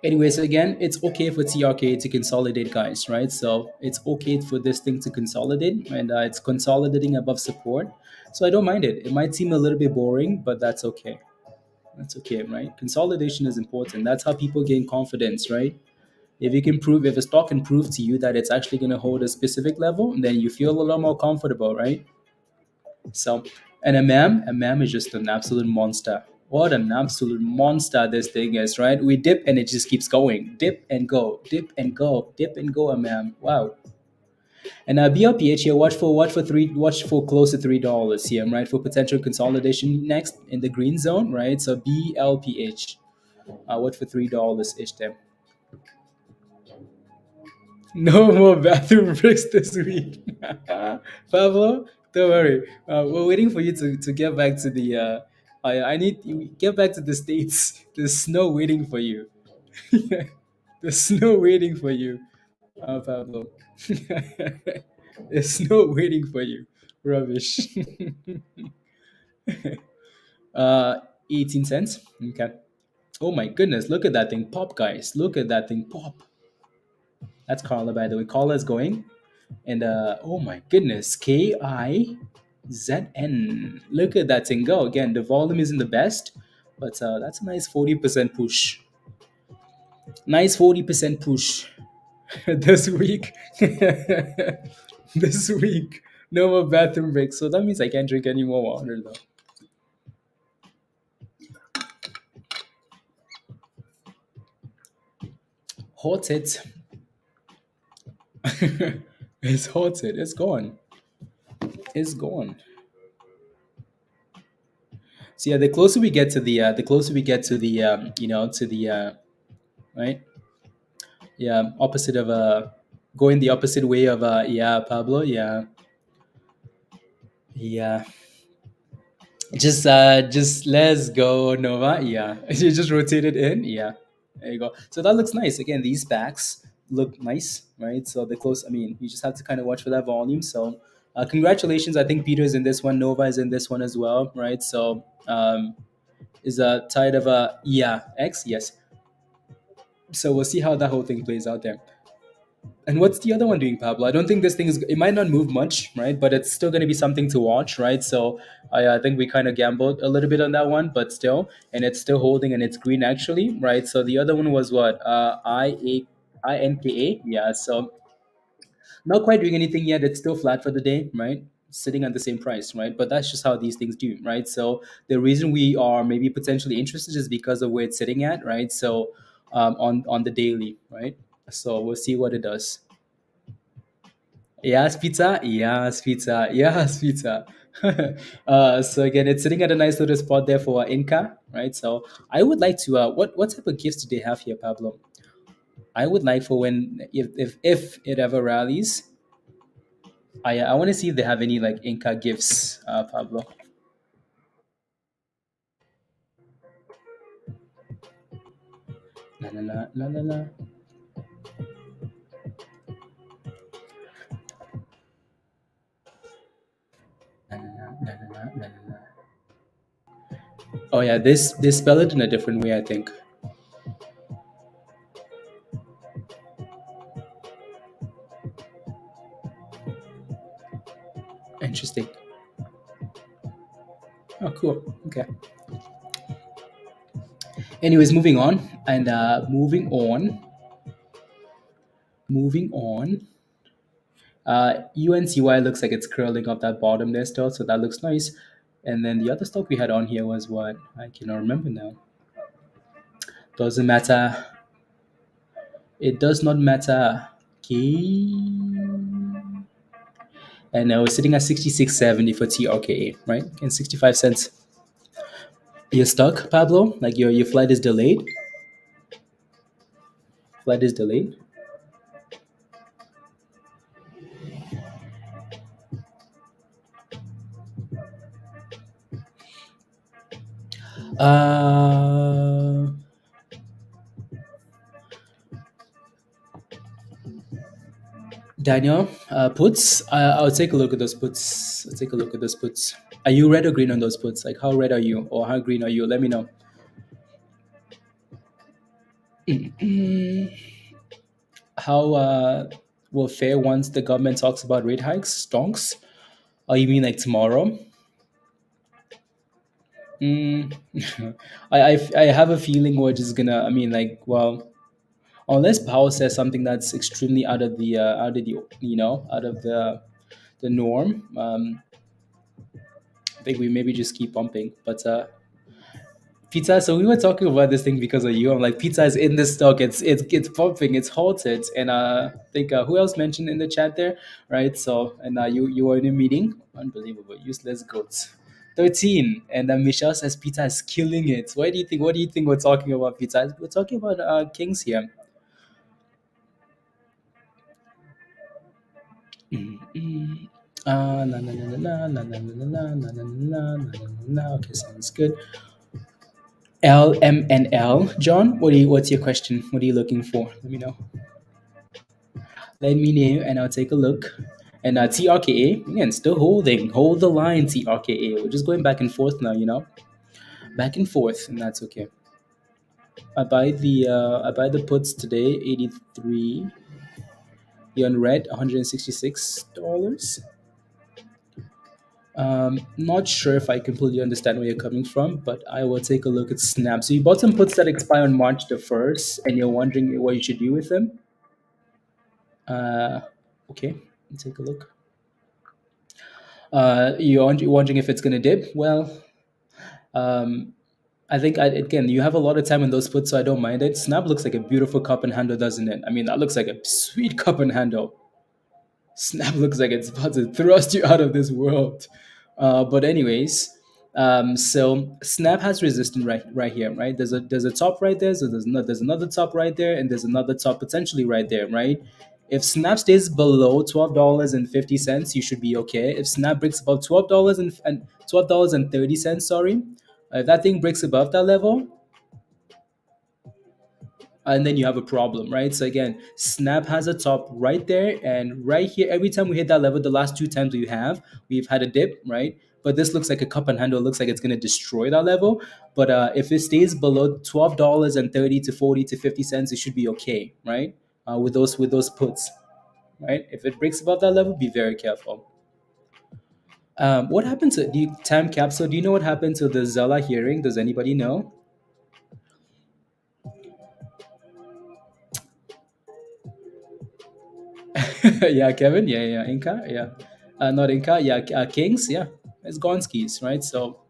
Anyways, again, it's okay for TRK to consolidate, guys, right? So it's okay for this thing to consolidate, and it's consolidating above support. So I don't mind it. It might seem a little bit boring, but that's okay. That's okay, right? Consolidation is important. That's how people gain confidence, right? If a stock can prove to you that it's actually going to hold a specific level, then you feel a lot more comfortable, right? So, and a MAM is just an absolute monster. What an absolute monster this thing is, right? We dip and it just keeps going. Dip and go, dip and go, dip and go, a Wow. And BLPH here, watch for close to $3 here, right? For potential consolidation next in the green zone, right? So BLPH. Watch for $3 ish there. No more bathroom breaks this week. Pablo, don't worry. We're waiting for you to get back to the. I need you get back to the States. There's snow waiting for you. There's snow waiting for you, Pablo. There's snow waiting for you. Rubbish. 18 cents. Okay. Oh my goodness, look at that thing pop, guys. Look at that thing pop. That's Carla, by the way. Carla's going. And oh my goodness, KIZN. Look at that thing go. Again, the volume isn't the best, but that's a nice 40% push. Nice 40% push this week. This week. No more bathroom breaks. So that means I can't drink any more water though. Hot it. It's hot it. It's gone. It's gone. So yeah, the closer we get to the closer we get to the to the right, yeah, opposite of going the opposite way of yeah, Pablo, yeah, yeah. Just let's go, Nova. Yeah, you just rotate it in. Yeah, there you go. So that looks nice. Again, these backs look nice, right? So the close. I mean, you just have to kind of watch for that volume. So, congratulations. I think Peter is in this one. Nova is in this one as well, right? So, is a tied of a yeah X. Yes. So we'll see how that whole thing plays out there. And what's the other one doing, Pablo? I don't think this thing is. It might not move much, right? But it's still going to be something to watch, right? So I think we kind of gambled a little bit on that one, but still, and it's still holding and it's green actually, right? So the other one was what? INKA, yeah. So not quite doing anything yet. It's still flat for the day, right? Sitting at the same price, right? But that's just how these things do, right? So the reason we are maybe potentially interested is because of where it's sitting at, right? So on the daily, right? So we'll see what it does. Yes, pizza. Yes, pizza. Yes, pizza. So again, it's sitting at a nice little spot there for Inca, right? So I would like to. What type of gifts do they have here, Pablo? I would like for when if it ever rallies. I want to see if they have any like Inca gifts, Pablo. La la la la la la. La, la, la, la, la, la, la, la. Oh yeah, this they spell it in a different way, I think. Interesting. Oh, cool. Okay. Anyways, moving on and moving on. UNCY looks like it's curling up that bottom there still, so that looks nice. And then the other stock we had on here was what? I cannot remember now. Doesn't matter. It does not matter. Okay. And I was sitting at 66.70 for TRKA, right? And 65 cents. You're stuck, Pablo? Like your flight is delayed? Flight is delayed? Uh Daniel, puts. I'll take a look at those puts. I'll take a look at those puts. Are you red or green on those puts? Like how red are you, or how green are you? Let me know. How will fare once the government talks about rate hikes? Stonks? Oh, you mean like tomorrow? Mm. I have a feeling we're just gonna. I mean, like, well, unless Powell says something that's extremely out of the out of the norm. I think we maybe just keep pumping. But pizza. So we were talking about this thing because of you. I'm like, pizza is in the stock. It's pumping. It's halted. And I think who else mentioned in the chat there, right? So and you were in a meeting. Unbelievable. Useless goats. 13 and Michelle says pizza is killing it. Why do you think? What do you think we're talking about pizza? We're talking about kings here. Mm. Na na na na na na na na na na na na na na na. Okay, sounds good. LMNL. John, what's your question? What are you looking for? Let me know. Let me know, and I'll take a look. And TRKA again, still holding. Hold the line, TRKA. We're just going back and forth now, back and forth, and that's okay. I buy the puts today, 83. The unread, $166. Not sure if I completely understand where you're coming from, but I will take a look at Snap. So you bought some puts that expire on March the 1st, and you're wondering what you should do with them? Uh, okay, let's take a look. You're wondering if it's going to dip? Well, um, I think again, you have a lot of time in those puts, so I don't mind it. Snap looks like a beautiful cup and handle, doesn't it? I mean, that looks like a sweet cup and handle. Snap looks like it's about to thrust you out of this world. But anyways, So Snap has resistance right here, right? There's a top right there, so there's another top right there, and there's another top potentially right there, right? If Snap stays below $12.50, you should be okay. If Snap breaks above $12 and $12.30, sorry, if that thing breaks above that level, and then you have a problem, right? So again, Snap has a top right there and right here. Every time we hit that level, the last two times we've had a dip, right? But this looks like a cup and handle. It looks like it's going to destroy that level. But if it stays below $12.30 to 40 to 50 cents, it should be okay, right? With those puts, right? If it breaks above that level, be very careful. What happened to the time capsule? Do you know what happened to the Zella hearing? Does anybody know? Yeah, Kevin. Yeah, yeah, Inca. Yeah, not Inca. Yeah, Kings. Yeah, it's Gonskis, right? So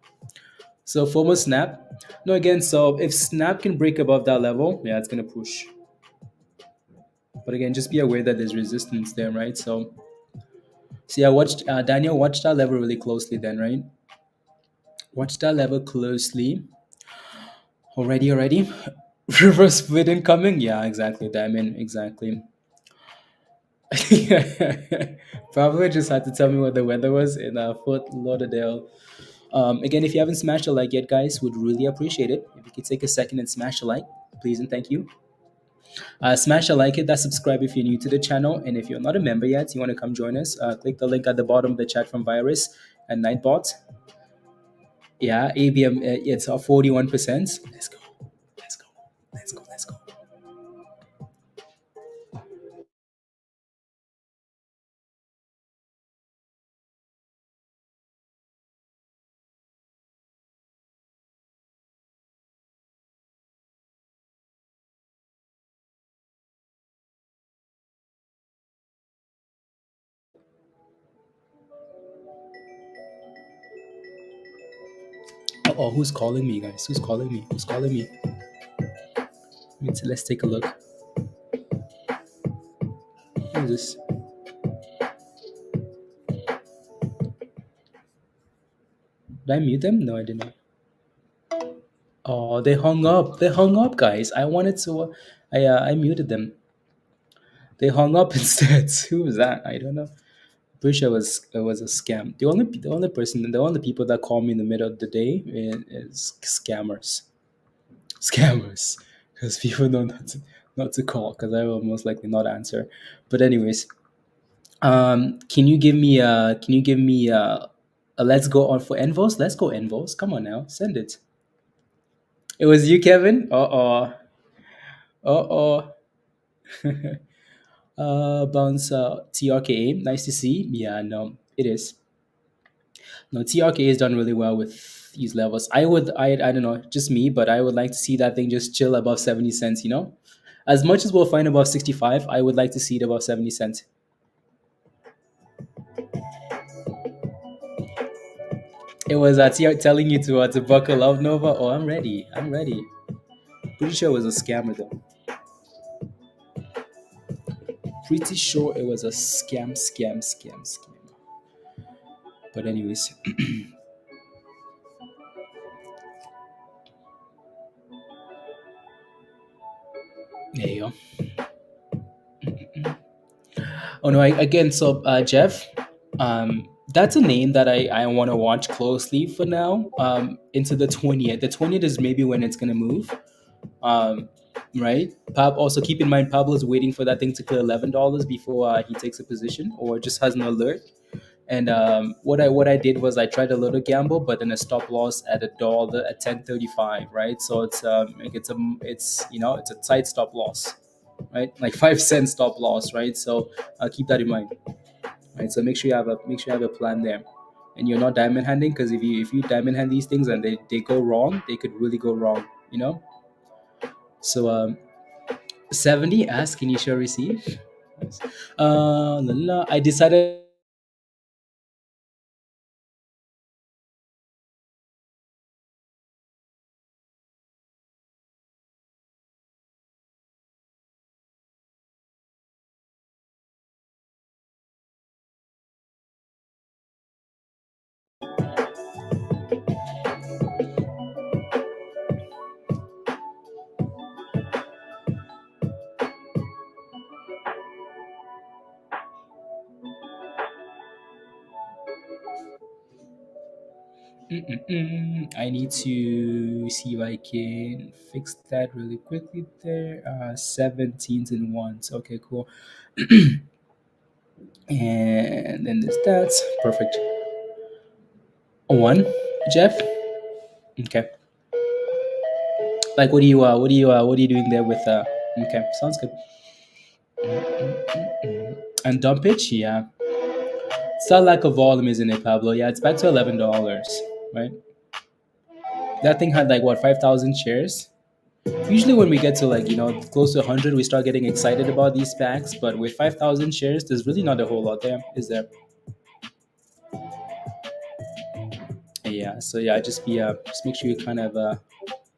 former Snap. No, again. So if Snap can break above that level, yeah, it's gonna push. But again, just be aware that there's resistance there, right? So yeah, watch Daniel. Watch that level really closely, then, right? Watch that level closely. Already. Reverse split incoming. Yeah, exactly. Diamond. Exactly. Probably just had to tell me what the weather was in Fort Lauderdale. Again, if you haven't smashed a like yet, guys, would really appreciate it. If you could take a second and smash a like, please and thank you. Smash a like, hit that subscribe if you're new to the channel. And if you're not a member yet, you want to come join us, click the link at the bottom of the chat from Virus and Nightbot. Yeah, ABM, it's 41%. Let's go. Let's go. Let's go. Let's go. Oh, who's calling me, guys? Who's calling me? Who's calling me? Let's take a look. Who is this? Did I mute them? No, I did not. Oh, they hung up. They hung up, guys. I wanted to. I muted them. They hung up instead. Who was that? I don't know. Pretty sure it was a scam. The only people that call me in the middle of the day is scammers. Scammers, because people know not to call because I will most likely not answer. But anyways, can you give me a let's go on for NVOS? Let's go NVOS. Come on now, send it. It was you, Kevin. Uh oh. Bounce TRKA. Nice to see. Yeah, no, it is. No, TRKA has done really well with these levels. I don't know, just me, but I would like to see that thing just chill above 70 cents, As much as we'll find above 65, I would like to see it above 70 cents. It was telling you to buckle up, Nova. Oh, I'm ready. I'm ready. Pretty sure it was a scammer, though. Pretty sure it was a scam. But, anyways, there you go. Oh no! Again, so Jeff, that's a name that I want to watch closely for now. Into the 20th. The 20th is maybe when it's gonna move. Right. Also keep in mind Pablo's waiting for that thing to clear $11 before he takes a position or just has an alert. And what I did was I tried a little gamble, but then a stop loss at $1 at 10.35. Right. So it's a tight stop loss, right? Like 5 cent stop loss, right? So keep that in mind, right? So make sure you have a plan there, and you're not diamond handing because if you diamond hand these things and they go wrong, they could really go wrong, So 70 ask initial receive. Nice. La, la, I decided. I need to see if I can fix that really quickly there. 17s and ones. Okay, cool. And then there's that. Perfect. A one, Jeff. Okay. Like, what are you doing there with? Okay, sounds good. And dump pitch, yeah. It's not lack of volume, isn't it, Pablo? Yeah, it's back to $11, right? That thing had like what 5,000 shares. Usually, when we get to like close to 100, we start getting excited about these packs. But with 5,000 shares, there's really not a whole lot there, is there? Yeah. So yeah, just make sure you kind of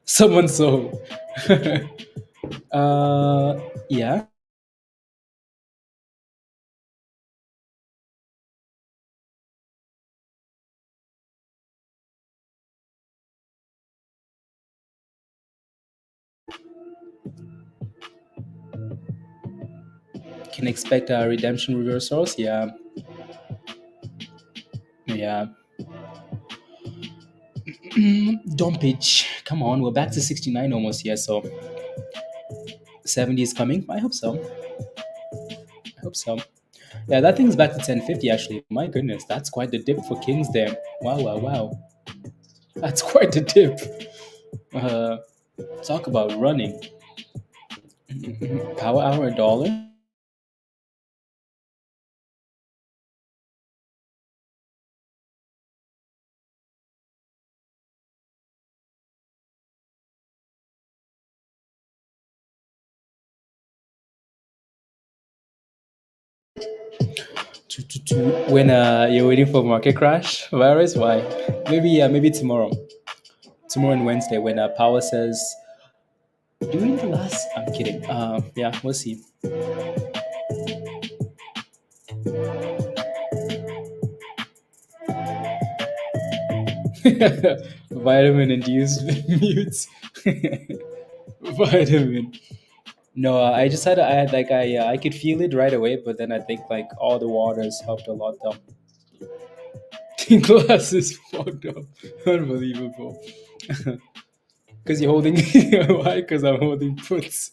someone sold. Yeah. Can expect redemption reversals. Yeah. Yeah. Dumpage. Come on, we're back to 69 almost. Yeah. So 70 is coming. I hope so. I hope so. Yeah, that thing's back to 1050 actually. My goodness, that's quite the dip for Kings there. Wow, wow, wow. That's quite the dip. Uh, talk about running. Power hour a dollar. When you're waiting for market crash virus, why? Maybe tomorrow. Tomorrow and Wednesday when Power says during the last. I'm kidding. Yeah, we'll see. Vitamin induced mutes. Vitamin. No, I had like I could feel it right away, but then I think like all the waters helped a lot though. Glass is fucked up. Unbelievable. Because you're holding why? Because I'm holding puts.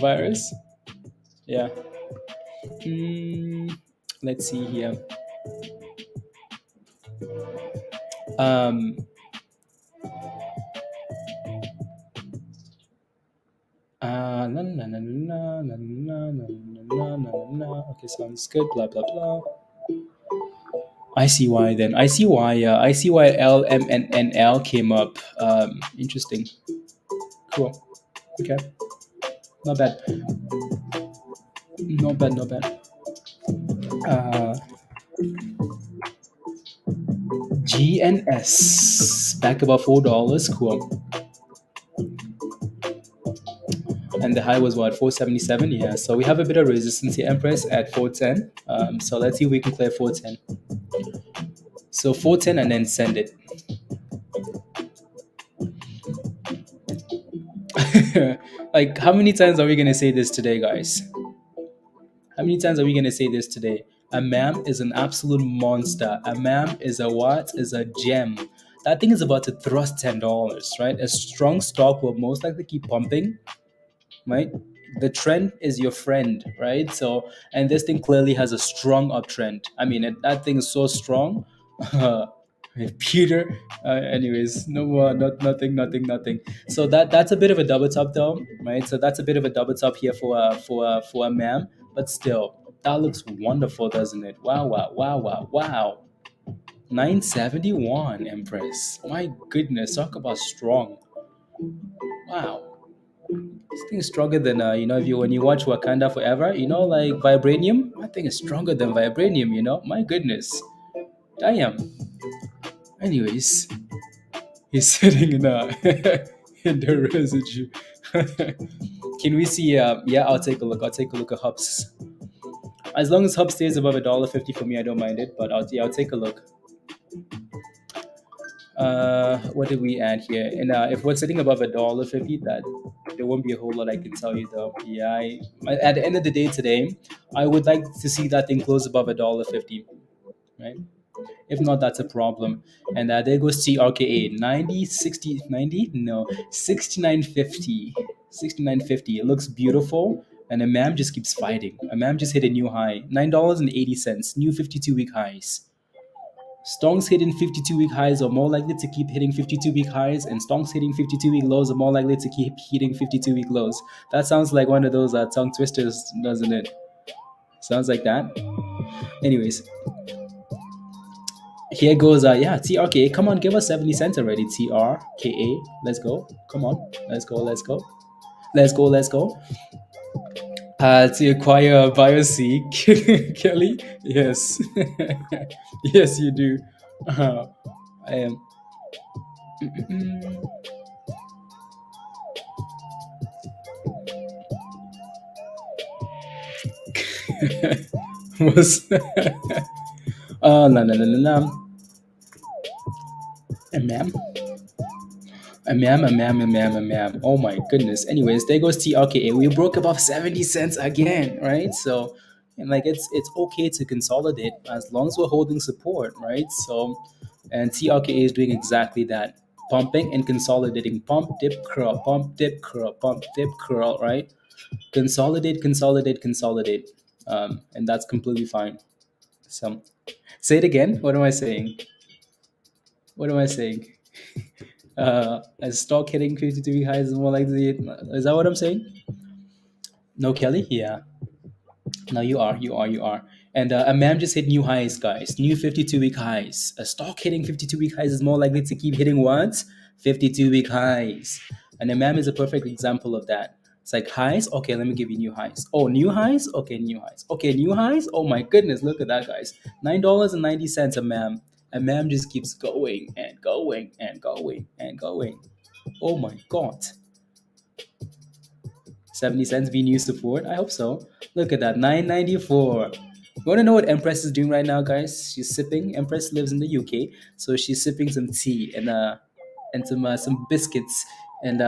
Virus. Yeah. Mm, let's see here. Um. Na, na, na, na, na, na, na, na, na, na, na. Okay, sounds good. Blah blah blah. I see why then. I see why. I see why L M and L came up. Interesting. Cool. Okay. Not bad. Not bad. Not bad. Uh, GNS back above $4. Cool. And the high was what 477. Yeah. So we have a bit of resistance here, Empress at 410. So let's see if we can clear 410. So 410 and then send it. Like how many times are we gonna say this today, guys? How many times are we gonna say this today? A MAM is an absolute monster. A MAM is a what? Is a gem. That thing is about to thrust $10, right? A strong stock will most likely keep pumping, right? The trend is your friend, right? So, and this thing clearly has a strong uptrend. I mean, that thing is so strong. Peter, anyways, no more, nothing. So that's a bit of a double top, though, right? So that's a bit of a double top here for a MAM, but still, that looks wonderful, doesn't it? Wow, wow, wow, wow, wow. 971 Empress. My goodness, talk about strong. Wow. This thing is stronger than if you when you watch Wakanda Forever, like vibranium. I think it's stronger than vibranium. My goodness, damn. Anyways, he's sitting in in the residue. Can we see? Yeah, I'll take a look. I'll take a look at Hubs. As long as Hub stays above $1.50 for me, I don't mind it. But I'll take a look. What did we add here? And if we're sitting above $1.50, that there won't be a whole lot I can tell you though. Yeah, at the end of the day today, I would like to see that thing close above $1.50, right? If not, that's a problem. And there goes TRKA 90, 60, 90? No, 69.50. 69.50. It looks beautiful. And AMAM just keeps fighting. AMAM just hit a new high, $9.80, new 52-week highs. Stocks hitting 52-week highs are more likely to keep hitting 52-week highs, and stocks hitting 52-week lows are more likely to keep hitting 52-week lows. That sounds like one of those tongue twisters, doesn't it? Sounds like that. Anyways, here goes yeah, TRKA. Come on, give us 70 cents already. TRKA. Let's go. Come on. Let's go. Let's go. Let's go. Let's go. To acquire a BioSeek, Kelly. Yes. Yes, you do. I am. Was no, no, no, no, no. Ma'am. A ma'am. Oh my goodness. Anyways, there goes TRKA. We broke above 70 cents again, right? So, and like it's okay to consolidate as long as we're holding support, right? So, and TRKA is doing exactly that. Pumping and consolidating. Pump, dip, curl, pump, dip, curl, pump, dip, curl, right? Consolidate, consolidate, consolidate. And that's completely fine. So, say it again. What am I saying? What am I saying? A stock hitting 52 highs is more likely. Is that what I'm saying? No, Kelly? Yeah. No, you are. And a MAM just hit new highs, guys. New 52-week highs. A stock hitting 52-week highs is more likely to keep hitting what? 52-week highs. And a MAM is a perfect example of that. It's like highs. Okay, let me give you new highs. Oh, new highs. Okay, new highs. Okay, new highs. Oh my goodness, look at that, guys. $9.90 a MAM. A MAM just keeps going and going and going and going. Oh my god. 70 cents being used support? I hope so. Look at that, 9.94. You want to know what Empress is doing right now, guys? She's sipping. Empress lives in the UK, so she's sipping some tea and some biscuits and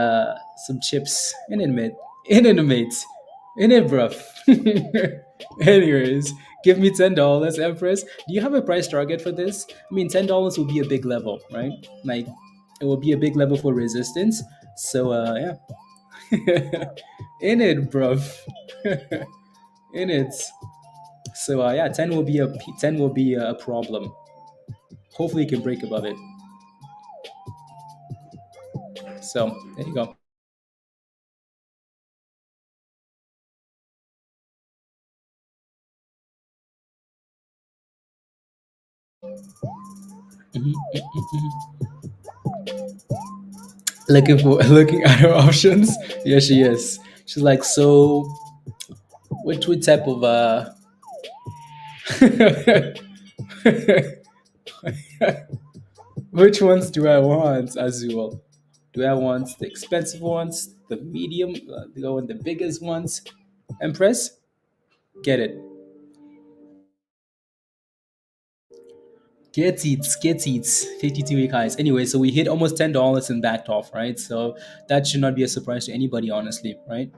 some chips. In it, mate. In it, mate. In it, bruv. Anyways, give me $10, Empress. Do you have a price target for this? I mean, $10 will be a big level, right? Like, it will be a big level for resistance. So, yeah. In it, bruv. In it. So yeah, 10 will be a problem. Hopefully, you can break above it. So there you go. Mhm. Looking at her options. Yeah, she is. She's like, so which type of which ones do I want, Azul? Do I want the expensive ones, the medium, the biggest ones? Empress, get it. Get it. 52-week highs. Anyway, so we hit almost $10 and backed off, right? So that should not be a surprise to anybody, honestly, right?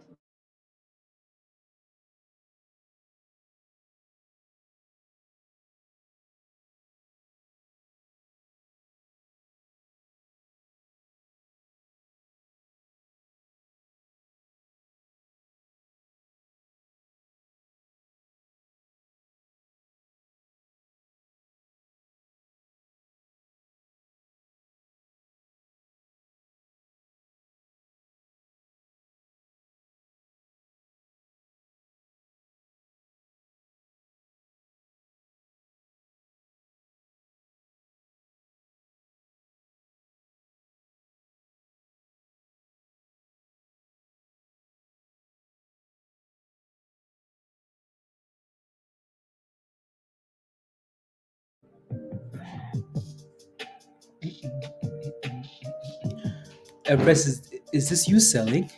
Empress, is this you selling?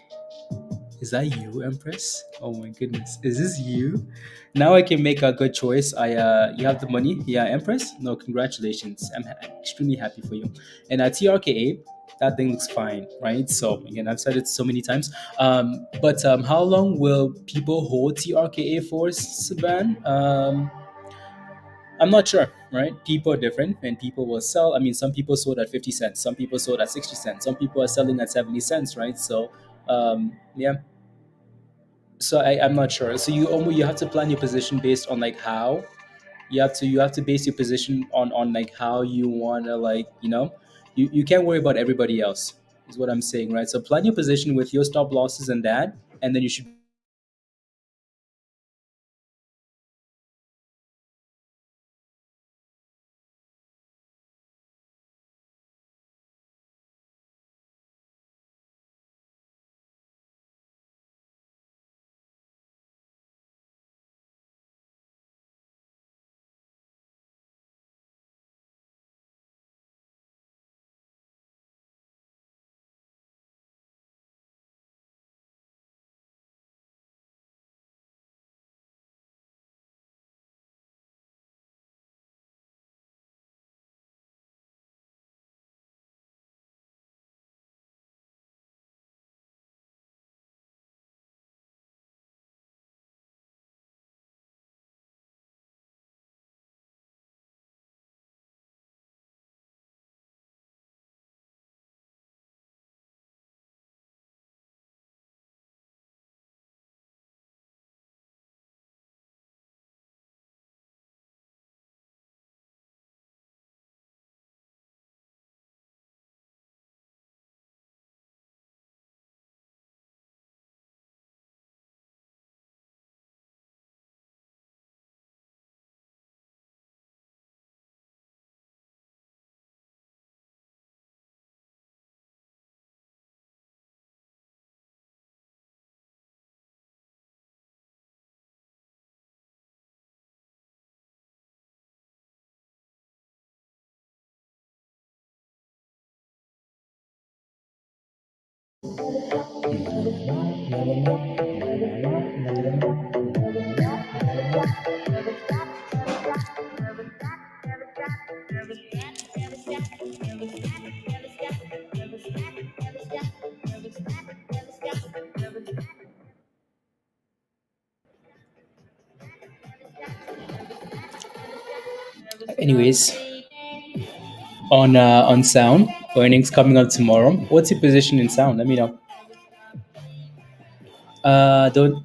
Is that you, Empress? Oh my goodness, is this you? Now I can make a good choice. You have the money, yeah, Empress. No, congratulations. I'm extremely happy for you. And at TRKA, that thing looks fine, right? So again, I've said it so many times. But how long will people hold TRKA for, Saban? I'm not sure, right? People are different, and people will sell. I mean, some people sold at 50 cents, some people sold at 60 cents, some people are selling at 70 cents, right? So, yeah. So I'm not sure. So you have to plan your position based on like how you have to base your position on like how you wanna like you can't worry about everybody else is what I'm saying, right? So plan your position with your stop losses and that, and then you should. Anyways, on sound earnings coming up tomorrow. What's your position in sound? Let me know.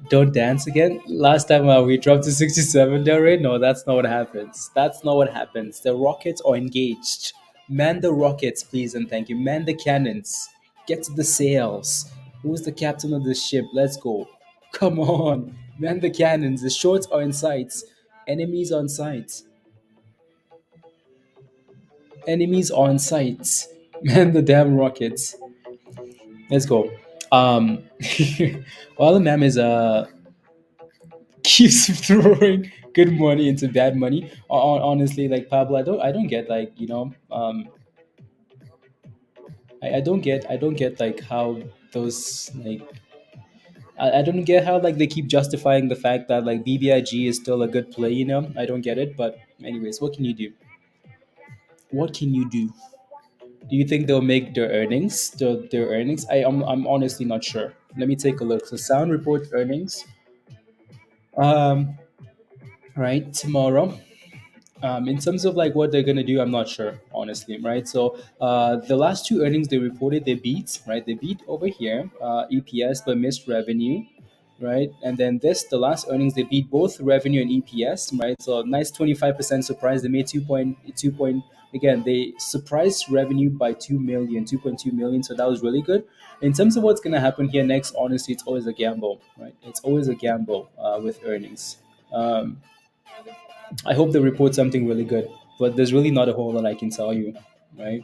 Don't dance again. Last time we dropped to 67 there, right? No, that's not what happens. That's not what happens. The rockets are engaged. Man the rockets, please and thank you. Man the cannons. Get to the sails. Who's the captain of this ship? Let's go. Come on. Man the cannons. The shorts are in sight. Enemies on sight. Enemies on sight. Man the damn rockets. Let's go. Um, while the ma'am is keeps throwing good money into bad money. Honestly, like Pablo, I don't get like I don't get like how those like I don't get how like they keep justifying the fact that like BBIG is still a good play. I don't get it. But anyways, what can you do? What can you do? Do you think they'll make their earnings? Their earnings? I'm honestly not sure. Let me take a look. So Sound report earnings. Um, right tomorrow. In terms of like what they're gonna do, I'm not sure, honestly, right? So the last two earnings they reported, they beat, right? They beat over here, EPS, but missed revenue, right? And then the last earnings, they beat both revenue and EPS, right? So a nice 25% surprise. They made 2.2 point. Again, they surprised revenue by 2 million, 2.2 million. So that was really good. In terms of what's gonna happen here next, honestly, it's always a gamble, right? It's always a gamble with earnings. Um, I hope they report something really good, but there's really not a whole lot I can tell you, right?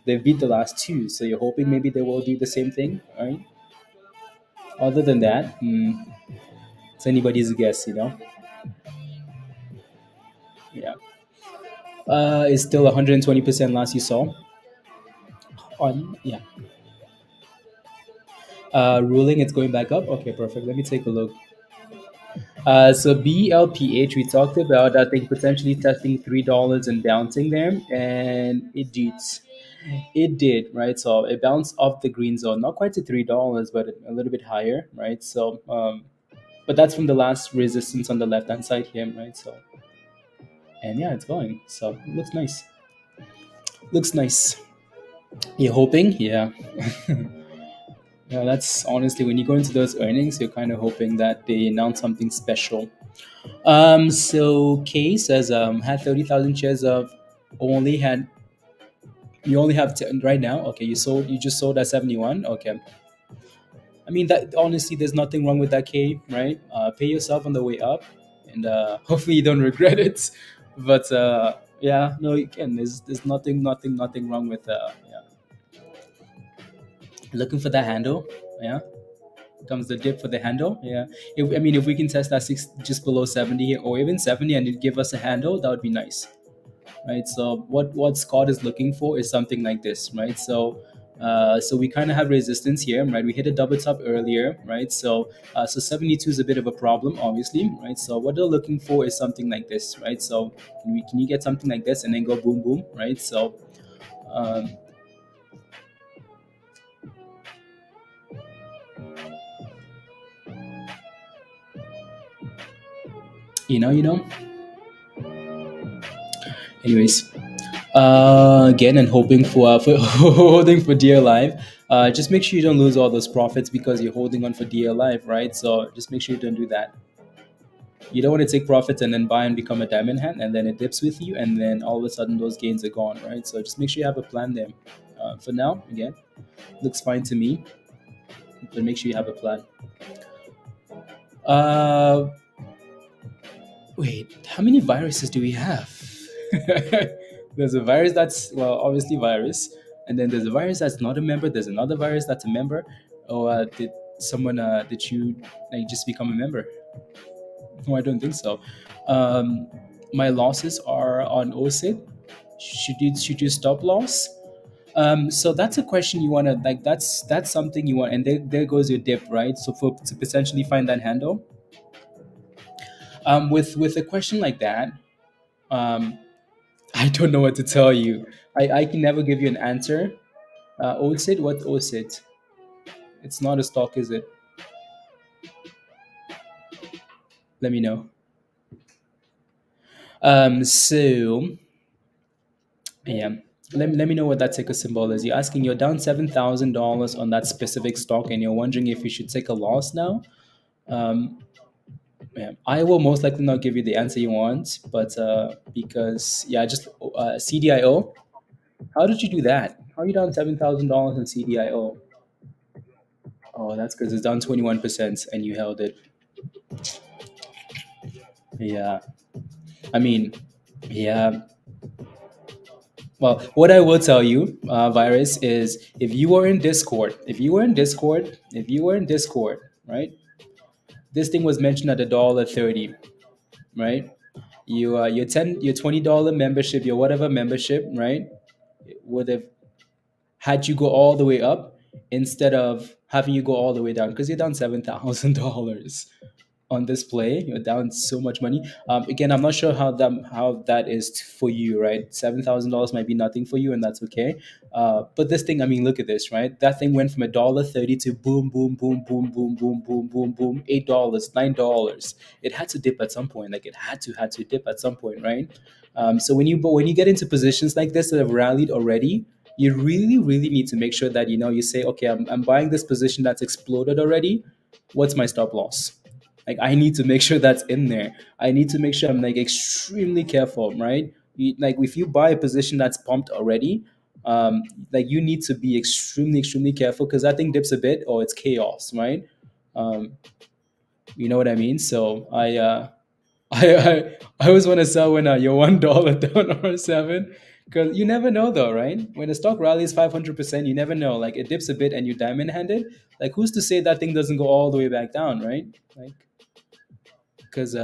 They've beat the last two, so you're hoping maybe they will do the same thing, right? Other than that, it's anybody's guess. Yeah. It's still 120% last you saw. On yeah. Ruling, it's going back up. Okay, perfect. Let me take a look. So BLPH, we talked about, I think, potentially testing $3 and bouncing there, and it did, right? So it bounced off the green zone, not quite to $3, but a little bit higher, right? But that's from the last resistance on the left hand side here, right? So and yeah, it's going. So it looks nice. Looks nice. You're hoping, yeah. Yeah, that's honestly when you go into those earnings, you're kind of hoping that they announce something special. So K says had 30,000 shares of only had you only have 10 right now. Okay, you just sold at 71. Okay, I mean that honestly, there's nothing wrong with that K, right? Pay yourself on the way up, and hopefully you don't regret it. But yeah, no, you can. There's nothing wrong with yeah, looking for that handle. Yeah, comes the dip for the handle. Yeah, I mean if we can test that six just below 70 or even 70 and it give us a handle, that would be nice, right? So what Scott is looking for is something like this, right? So we kind of have resistance here, right? We hit a double top earlier, right? So 72 is a bit of a problem, obviously, right? So what they're looking for is something like this, right? So can you get something like this and then go boom boom, right? So um, you know. Anyways, again, and hoping for holding for dear life. Just make sure you don't lose all those profits because you're holding on for dear life, right? So just make sure you don't do that. You don't want to take profits and then buy and become a diamond hand, and then it dips with you, and then all of a sudden those gains are gone, right? So just make sure you have a plan there. For now, again, looks fine to me, but make sure you have a plan. Uh, Wait, how many viruses do we have? There's a virus that's, well, obviously virus, and then there's a virus that's not a member. There's another virus that's a member. Or did you like just become a member? No, I don't think so. Um, my losses are on OSID. Should you stop loss? So that's a question you want to like. That's something you want, and there goes your dip, right? So for to potentially find that handle, with a question like that, um, I don't know what to tell you. I can never give you an answer. OSID, what OSID? It's not a stock, is it? Let me know. So yeah, let me know what that ticker symbol is. You're asking you're down $7,000 on that specific stock, and you're wondering if you should take a loss now. Um, yeah, I will most likely not give you the answer you want, but because yeah, just CDIO. How did you do that? How are you down $7,000 in CDIO? Oh, that's because it's down 21% and you held it. Yeah. I mean, yeah. Well, what I will tell you, Virus, is if you were in Discord, right? This thing was mentioned at $1.30, right? Your $20 membership, your whatever membership, right? Would have had you go all the way up instead of having you go all the way down because you're down $7,000 on this play. You're down so much money. Again, I'm not sure how that is for you, right? $7,000 might be nothing for you, and that's okay. But this thing, I mean, look at this, right? That thing went from $1.30 to boom, boom, boom, boom, boom, boom, boom, boom, boom, $8, $9. It had to dip at some point. Like it had to dip at some point, right? So when you get into positions like this that have rallied already, you really, really need to make sure that you say, okay, I'm buying this position that's exploded already. What's my stop loss? Like I need to make sure that's in there. I need to make sure I'm like extremely careful, right? Like if you buy a position that's pumped already, like you need to be extremely careful because that thing dips a bit or it's chaos, right? Um, you know what I mean? So I always want to sell when you're $1 down or seven, because you never know though, right? When the stock rallies 500%, you never know. Like it dips a bit and you diamond handed. Like who's to say that thing doesn't go all the way back down, right? Like because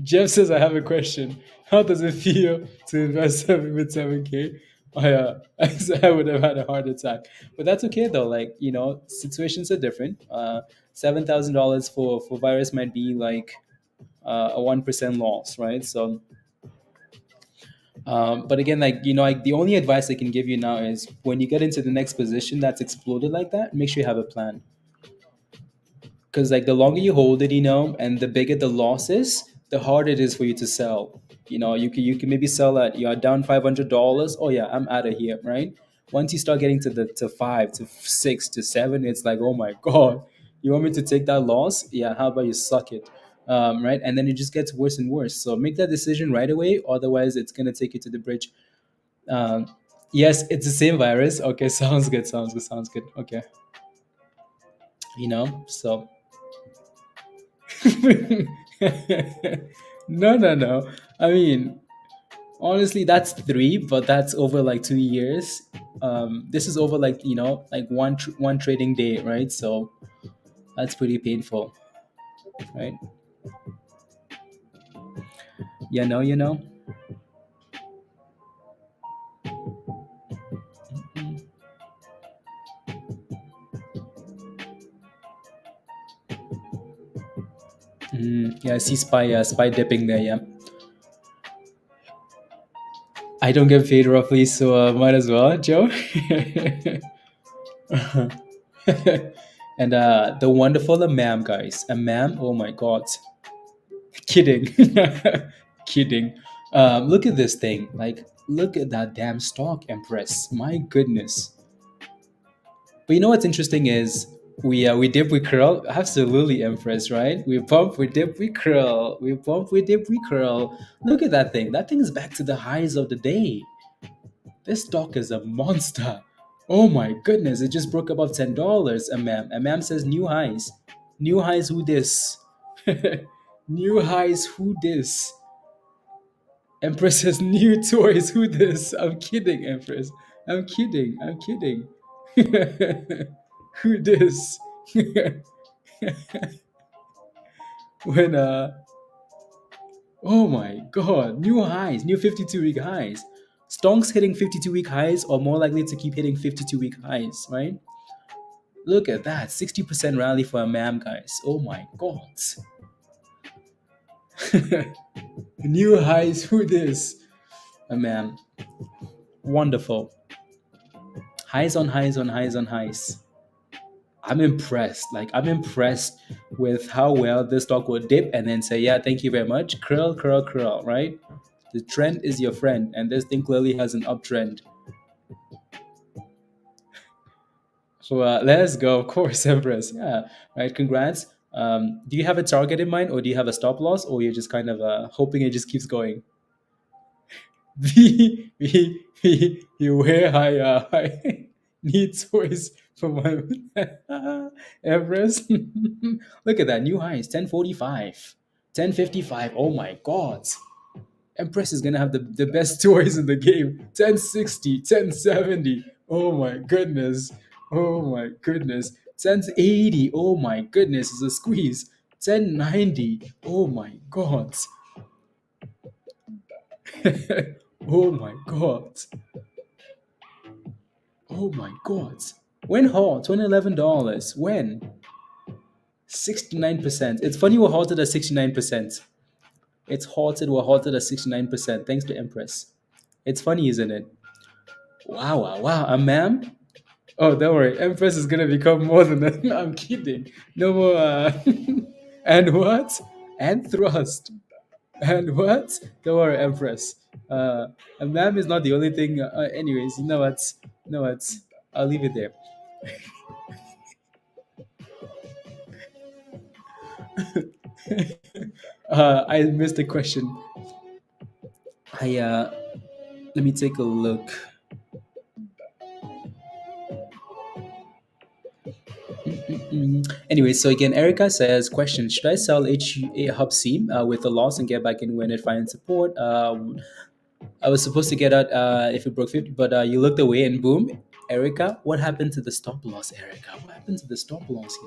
Jeff says I have a question. How does it feel to invest with 7K? I would have had a heart attack, but that's okay though. Like situations are different. $7,000 for virus might be like a 1% loss, right? So, but again, like like the only advice I can give you now is when you get into the next position that's exploded like that, make sure you have a plan. Because like the longer you hold it, and the bigger the loss is, the harder it is for you to sell. You can maybe sell at you're down $500. Oh yeah, I'm out of here, right? Once you start getting to the to 5 to 6 to 7, it's like, oh my god, you want me to take that loss? Yeah, how about you suck it, right? And then it just gets worse and worse. So make that decision right away, otherwise it's gonna take you to the bridge. Um, yes, it's the same virus. Okay, sounds good, sounds good, sounds good. Okay, so no, no, no. I mean, honestly, that's three, but that's over like 2 years. This is over like like one trading day, right? So that's pretty painful, right? You know. Yeah, I see spy dipping there. Yeah, I don't get paid roughly, so might as well, Joe. And the wonderful AMAM guys, AMAM. Oh my god, kidding, kidding. Look at this thing. Like, look at that damn stock, Empress. My goodness. But you know what's interesting is we dip, we curl. Absolutely, Empress, right? We pump, we dip, we curl. We pump, we dip, we curl. Look at that thing. That thing is back to the highs of the day. This stock is a monster. Oh my goodness! It just broke above $10. A ma'am says new highs. New highs. Who this? New highs. Who this? Empress says new toys. Who this? I'm kidding, Empress. I'm kidding. I'm kidding. Who this? when Oh my god, new highs, new 52-week highs. Stonks hitting 52-week highs are more likely to keep hitting 52-week highs, right? Look at that, 60% rally for a MAM, guys. Oh my god. New highs, who this? A MAM. Wonderful. Highs on highs on highs on highs. I'm impressed. Like, I'm impressed with how well this stock will dip and then say, yeah, thank you very much. Curl, curl, curl, right? The trend is your friend, and this thing clearly has an uptrend. So let's go, of course, Empress. Yeah, right. Congrats. Do you have a target in mind, or do you have a stop loss, or you're just kind of hoping it just keeps going? You wear high need toys for my Empress. Look at that new highs, 1045, 1055. Oh my god. Empress is gonna have the best toys in the game. 1060, 1070. Oh my goodness. Oh my goodness. 1080. Oh my goodness. It's a squeeze. 1090. Oh my god. Oh my god. Oh my god. When halt? $2011. When? 69%. It's funny we're halted at 69%. We're halted at 69%. Thanks to Empress. It's funny, isn't it? Wow, wow, wow. A ma'am? Oh, don't worry. Empress is gonna become more than that. I'm kidding. No more. And what? And thrust. And what? Don't worry, Empress. A ma'am is not the only thing. Anyways, you know what? You know what? I'll leave it there. I missed the question. I Let me take a look. Anyway, so again, Erica says, question: should I sell Hub C with a loss and get back in when it finds support? I was supposed to get out if it broke 50, but you looked away and boom. Erica, what happened to the stop loss, Erica? What happened to the stop loss?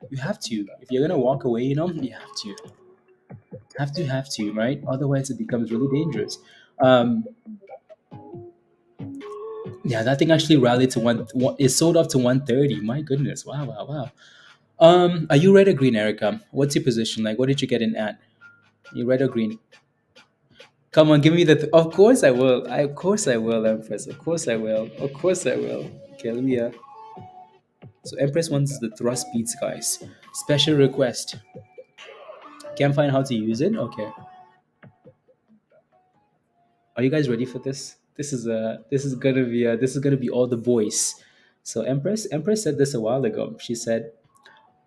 You have to. If you're gonna walk away, you have to. Have to, right? Otherwise, it becomes really dangerous. Um, yeah, that thing actually rallied to it sold off to 130. My goodness. Wow, wow, wow. Are you red or green, Erica? What's your position? Like, what did you get in at? You red or green? Come on, give me the. Of course I will. Of course I will, Empress. Of course I will. Of course I will. Okay, let me. So Empress wants the thrust beats, guys. Special request. Can't find how to use it. Okay. Are you guys ready for this? This is gonna be all the boys. So Empress said this a while ago. She said,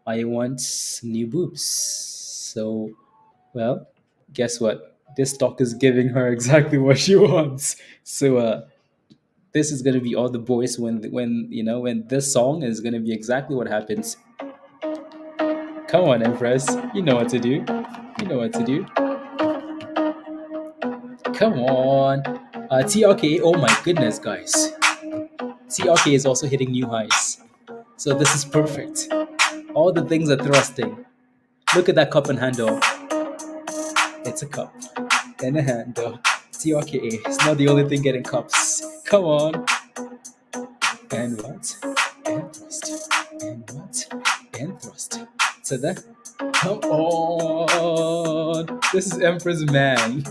"I want new boobs." So, well, guess what? This stock is giving her exactly what she wants. So, this is gonna be all the boys when this song is gonna be exactly what happens. Come on, Empress. You know what to do. You know what to do. Come on. TRK. Oh my goodness, guys. TRK is also hitting new highs. So this is perfect. All the things are thrusting. Look at that cup and handle. It's a cup and a handle. TRKA is not the only thing getting cups. Come on. And what? And thrust. And what? And thrust. To the. Come on. This is Emperor's man.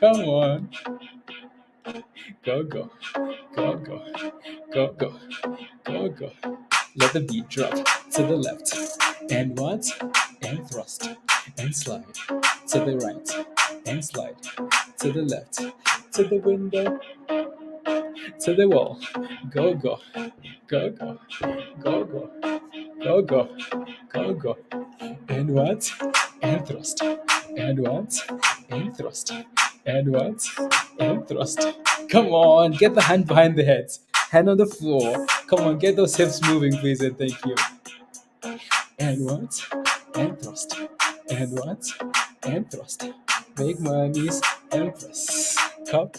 Come on. Go, go. Go, go. Go, go. Go, go. Let the beat drop to the left. And what? And thrust. And slide. To the right. And slide. To the left. To the window. To the wall. Go, go. Go, go. Go, go. Go, go. Go, go. And what? And thrust. And what? And thrust. And what? And thrust. Come on, get the hand behind the head. Hand on the floor. Come on, get those hips moving, please, and thank you. And what? And thrust. And what? And thrust. Make money's Empress. Cup.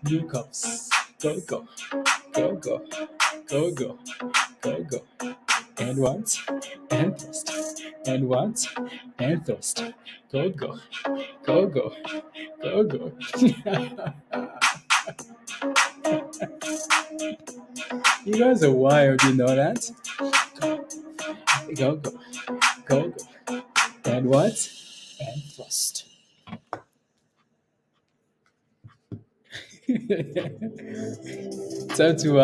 New cups. Go, go. Go, go. Go, go. Go, go. And what? And thrust. And what? And thrust. Go, go. Go, go. Go, go. You guys are wild, you know that? Go, go. Go, go. And what? And thrust. Time to,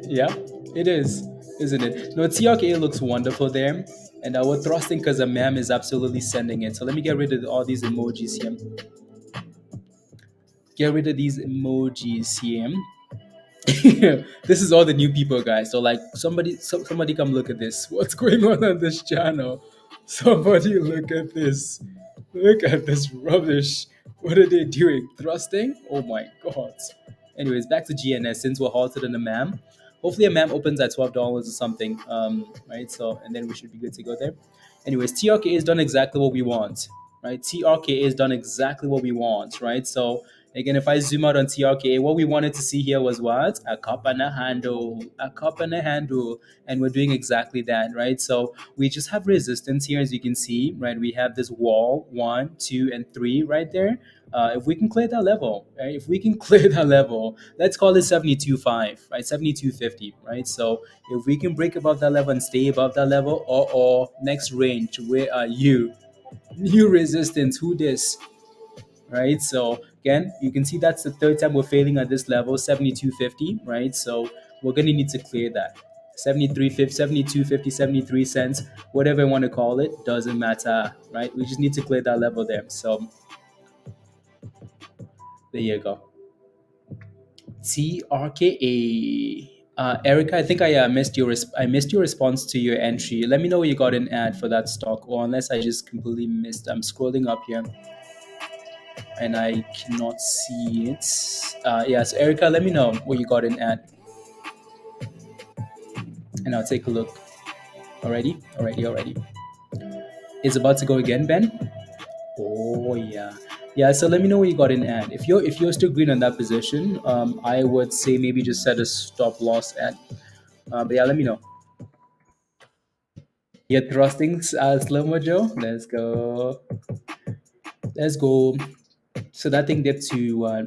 yeah, it is, isn't it? No, TRKA looks wonderful there. And we're thrusting because MGAM is absolutely sending it. So let me get rid of all these emojis here. Get rid of these emojis here. This is all the new people, guys. So like somebody come look at this. What's going on this channel? Somebody look at this. Look at this rubbish. What are they doing? Thrusting? Oh my god. Anyways, back to GNS since we're halted in the MAM. Hopefully a MAM opens at $12 or something. Right. So and then we should be good to go there. Anyways, TRK has done exactly what we want. Right? TRK has done exactly what we want, right? So again, if I zoom out on TRK, what we wanted to see here was what? A cup and a handle, a cup and a handle. And we're doing exactly that, right? So we just have resistance here, as you can see, right? We have this wall, 1, 2, and 3 right there. If we can clear that level, right? If we can clear that level, let's call it 72.5, right? 72.50, right? So if we can break above that level and stay above that level, or next range, where are you? New resistance, who this? Right? So again, you can see that's the third time we're failing at this level, 72.50, right? So we're gonna need to clear that. 73.50, 72.50, 73 cents, whatever you want to call it, doesn't matter, right? We just need to clear that level there. So there you go. TRKA. Erica, I think I missed I missed your response to your entry. Let me know what you got an ad for that stock, or unless I just completely missed. I'm scrolling up here and I cannot see it. Yes, Erica, let me know what you got in at, and I'll take a look. Already. It's about to go again, Ben. Oh yeah, yeah. So let me know what you got in at. If you're still green on that position, I would say maybe just set a stop loss at. But yeah, let me know. You're thrusting slow mo, Joe. Let's go. Let's go. So that thing gets to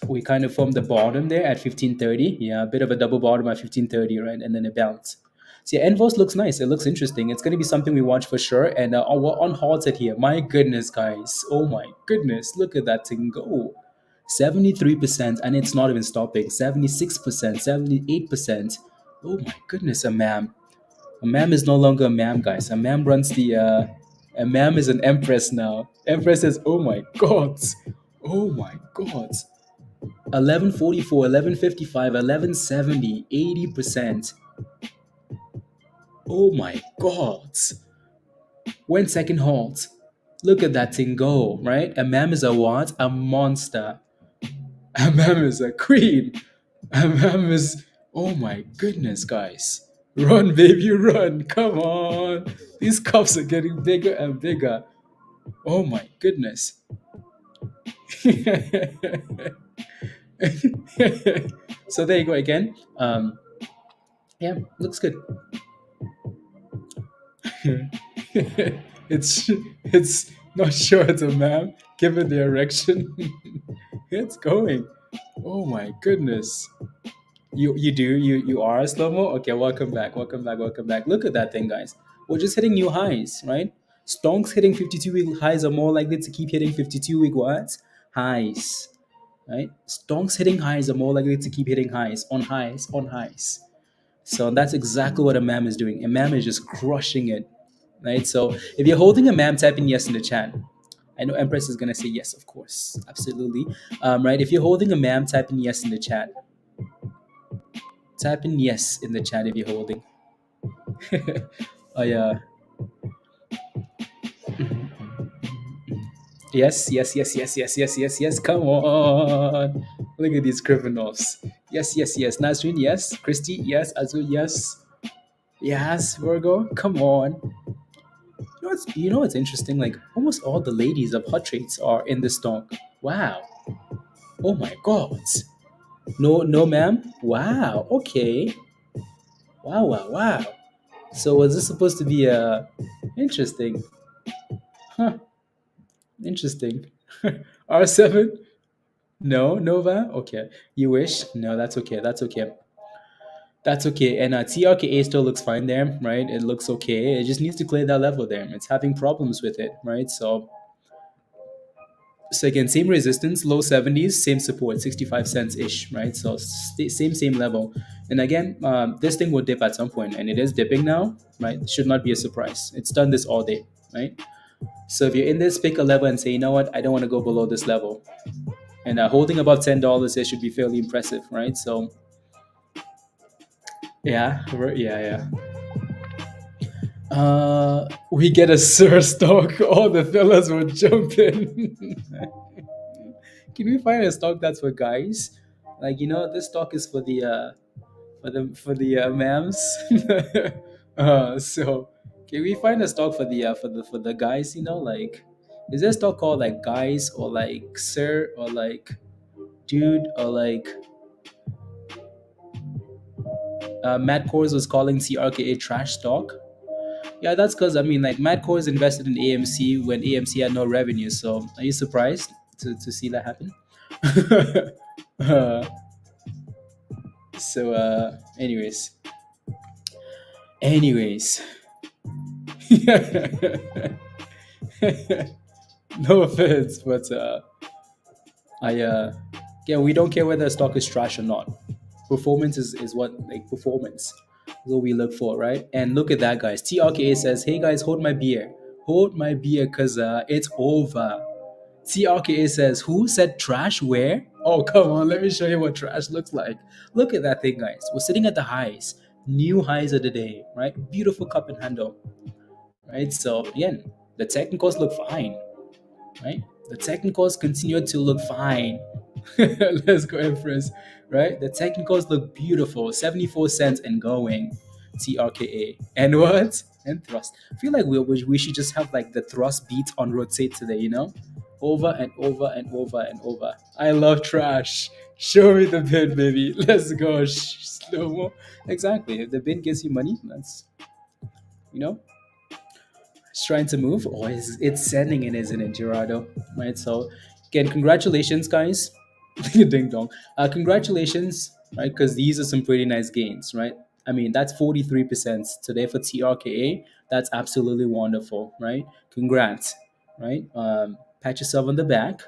we kind of formed the bottom there at 1530. Yeah, a bit of a double bottom at 1530, right? And then it bounced. So yeah, NVOS looks nice. It looks interesting. It's going to be something we watch for sure. And we're unhalted here. My goodness, guys. Oh my goodness. Look at that thing go. 73%, and it's not even stopping. 76%, 78%. Oh my goodness, ma'am. A ma'am is no longer a ma'am, guys. A ma'am runs the. A ma'am is an empress now. Empress says, "Oh my god, oh my god." 1144, 1155, 1170, 80%. Oh my god. When second halt. Look at that thing go, right? A ma'am is a what? A monster. A ma'am is a queen. A ma'am is. Oh my goodness, guys. Run, baby, run. Come on. These cups are getting bigger and bigger. Oh my goodness. So there you go again. Yeah, looks good. It's not sure it's a ma'am given the erection. It's going. Oh my goodness. You are a slow mo. Okay, welcome back, welcome back, welcome back. Look at that thing, guys. We're just hitting new highs, right? Stonks hitting 52-week highs are more likely to keep hitting 52-week what? Highs, right? Stonks hitting highs are more likely to keep hitting highs on highs on highs. So that's exactly what a MAM is doing. A MAM is just crushing it, right? So if you're holding a MAM, type in yes in the chat. I know Empress is gonna say yes, of course, absolutely. Right? If you're holding a MAM, type in yes in the chat. Type in yes in the chat if you're holding. Oh yeah. Yes, yes, yes, yes, yes, yes, yes, yes. Come on. Look at these criminals. Yes, yes, yes. Nasrin, yes. Christy, yes. Azul, yes. Yes, Virgo. Come on. You know what's interesting? Like almost all the ladies of hot trades are in this stock. Wow. Oh my god. No, no, ma'am. Wow. Okay. Wow, wow, wow. So was this supposed to be interesting? Huh. Interesting. R7? No, Nova? Okay. You wish? No, that's okay. That's okay. That's okay. And TRKA still looks fine there, right? It looks okay. It just needs to clear that level there. It's having problems with it, right? So again, same resistance, low 70s, same support, 65 cents ish, right? So same level. And again, this thing will dip at some point, and it is dipping now, right? Should not be a surprise. It's done this all day, right? So if you're in this, pick a level and say, you know what, I don't want to go below this level. And holding above $10, it should be fairly impressive, right? So yeah, yeah. We get a Sir stock. All the fellas will jump in. Can we find a stock that's for guys? Like this stock is for the ma'ams. So can we find a stock for the guys? Like, is there a stock called like guys or like sir or like dude or like Matt Kors was calling TRKA trash stock? Yeah, that's because I mean, like Matt Kors invested in AMC when AMC had no revenue. So are you surprised to see that happen? uh, anyways, anyways, no offense, but I yeah, we don't care whether a stock is trash or not. Performance is what like performance is what we look for, right? And look at that, guys. TRKA says, "Hey guys, hold my beer, cause it's over." TRKA says, "Who said trash? Where? Oh, come on, let me show you what trash looks like. Look at that thing, guys. We're sitting at the highs, new highs of the day, right? Beautiful cup and handle, right? So again, the technicals look fine, right? The technicals continue to look fine. Let's go, Empress, right? The technicals look beautiful, 74 cents and going. TRKA. And what? And thrust. I feel like we should just have like the thrust beat on rotate today, over and over and over and over. I love trash. Show me the bin, baby. Let's go. Slow mo. Exactly. If the bin gives you money, that's, you know, it's trying to move. Oh, it's sending it, isn't it, Gerardo? Right. So, again, congratulations, guys. Ding dong. Congratulations, right? Because these are some pretty nice gains, right? I mean, that's 43% today for TRKA. That's absolutely wonderful, right? Congrats, right? Pat yourself on the back,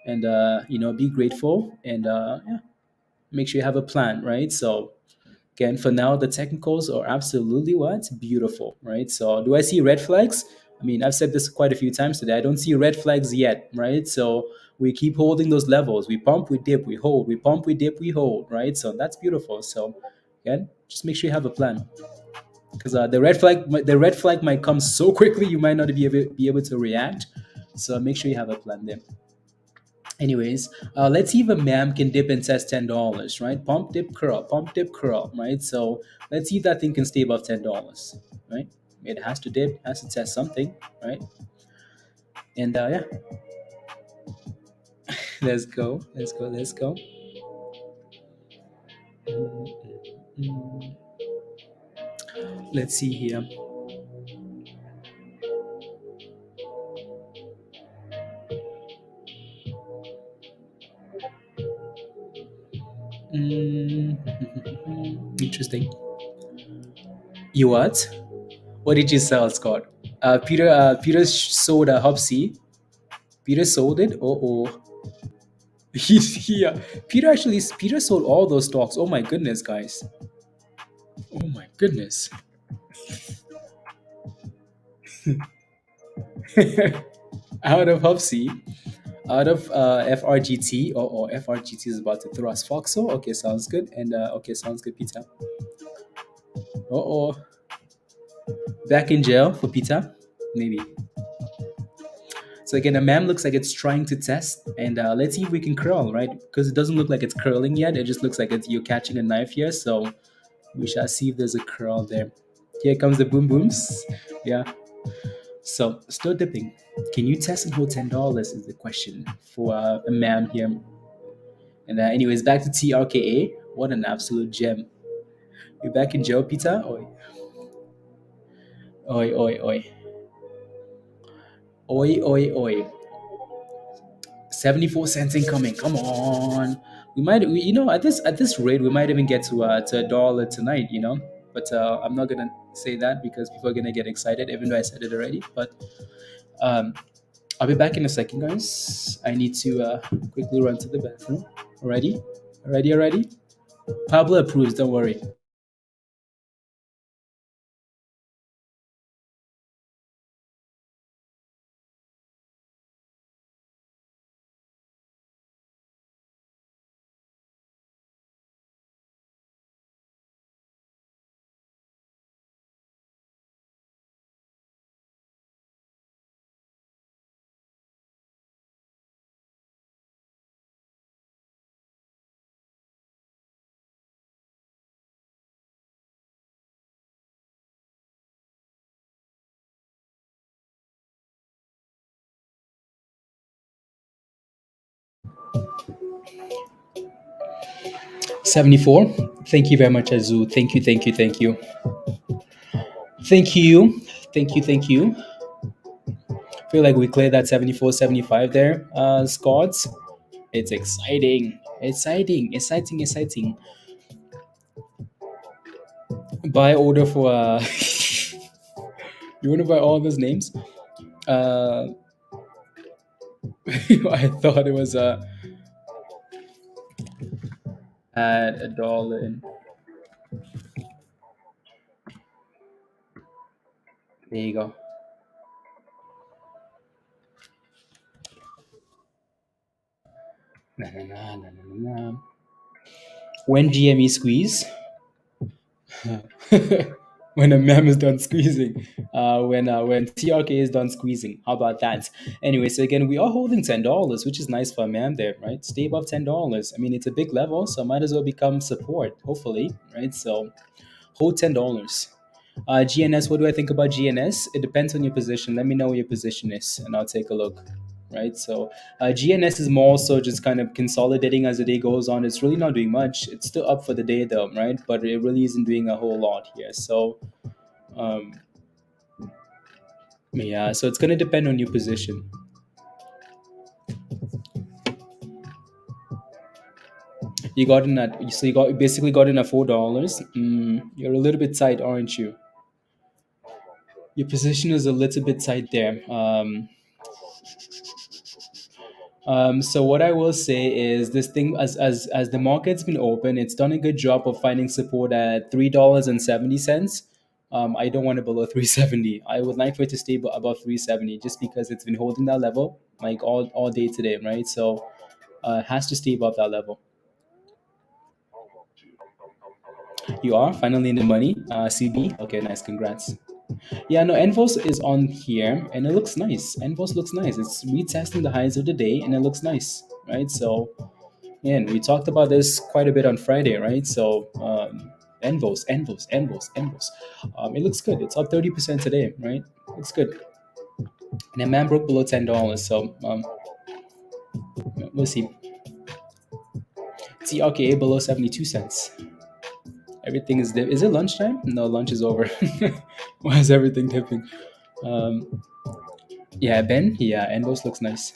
and be grateful, and yeah, make sure you have a plan, right? So Again, for now, the technicals are absolutely what? Beautiful, right? So, do I see red flags? I mean, I've said this quite a few times today. I don't see red flags yet, right? So, we keep holding those levels. We pump, we dip, we hold. We pump, we dip, we hold, right? So, that's beautiful. So, again, just make sure you have a plan because the red flag might come so quickly you might not be able to react. So, make sure you have a plan there. Anyways, let's see if a MAM can dip and test $10, right? Pump, dip, curl, right? So let's see if that thing can stay above $10, right? It has to dip, has to test something, right? And yeah, let's go, let's go, let's go. Let's see here. Mm, interesting. You what? What did you sell, Scott? Peter sold a Hopsy. Peter sold it. Oh. Yeah. Peter sold all those stocks. Oh my goodness, guys. Oh my goodness. Out of Hopsy, out of FRGT, or FRGT is about to throw us FOXO. Okay, sounds good. And okay, sounds good, Peter. Oh, back in jail for Peter, maybe. So again, the MAM looks like it's trying to test, and let's see if we can curl, right? Because it doesn't look like it's curling yet. It just looks like you're catching a knife here. So we shall see if there's a curl there. Here comes the boom booms. Yeah. So still dipping. Can you test and hold $10 is the question for a MAM here. And anyways, back to TRKA. What an absolute gem. You're back in jail, Peter? Oi. Oi, oi, oi. Oi, oi, oi. 74 cents incoming. Come on. At this rate, we might even get to a dollar tonight, But I'm not gonna say that because people are gonna get excited, even though I said it already. But um, I'll be back in a second, guys. I need to quickly run to the bathroom. Ready? Ready? Pablo approves. Don't worry. 74. Thank you very much, Azu. Thank you, thank you, thank you. Thank you. Thank you, thank you. Feel like we cleared that 74, 75 there, Scots. It's exciting. Exciting. Buy order for you wanna buy all those names? Uh I thought it was at a dollar in. There you go. Na. When GME squeeze, when a mem is done squeezing, when TRK is done squeezing. How about that? Anyway, so again, we are holding $10, which is nice for a mem there, right? Stay above $10. I mean, it's a big level, so might as well become support, hopefully, right? So hold $10. GNS, what do I think about GNS? It depends on your position. Let me know what your position is, and I'll take a look. Right, so GNS is more so just kind of consolidating as the day goes on. It's really not doing much. It's still up for the day though, right? But it really isn't doing a whole lot here. So, um, yeah, so it's gonna depend on your position. You got in at so you basically got in at $4. You're a little bit tight, aren't you? Your position is a little bit tight there. So what I will say is this thing, as the market's been open, it's done a good job of finding support at $3.70. I don't want it below 370. I would like for it to stay above 370, just because it's been holding that level like all day today, right? So it has to stay above that level. You are finally in the money, CB. Okay, nice, congrats. Yeah, no, NVOS is on here and it looks nice. NVOS looks nice. It's retesting the highs of the day and it looks nice, right? So, and we talked about this quite a bit on Friday, right? So, NVOS. It looks good. It's up 30% today, right? Looks good. And then man broke below $10. So, we'll see. TRKA below 72 cents. Everything is is it lunchtime? No, lunch is over. Why is everything dipping? Um, yeah, Ben. Yeah, NVOS looks nice.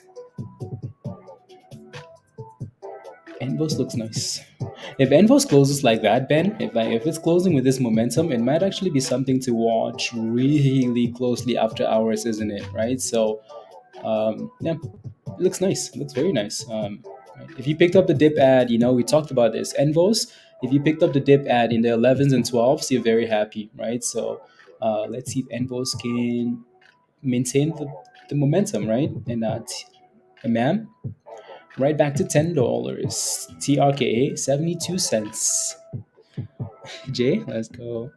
NVOS looks nice. If NVOS closes like that, Ben, if it's closing with this momentum, it might actually be something to watch really closely after hours, isn't it? Right. So, yeah, it looks nice. It looks very nice. Right. If you picked up the dip ad, we talked about this. NVOS, if you picked up the dip ad in the 11s and 12s, you're very happy, right? So, let's see if NVOS can maintain the momentum, right? And ma'am, right back to $10. TRKA 72 cents. Jay, let's go.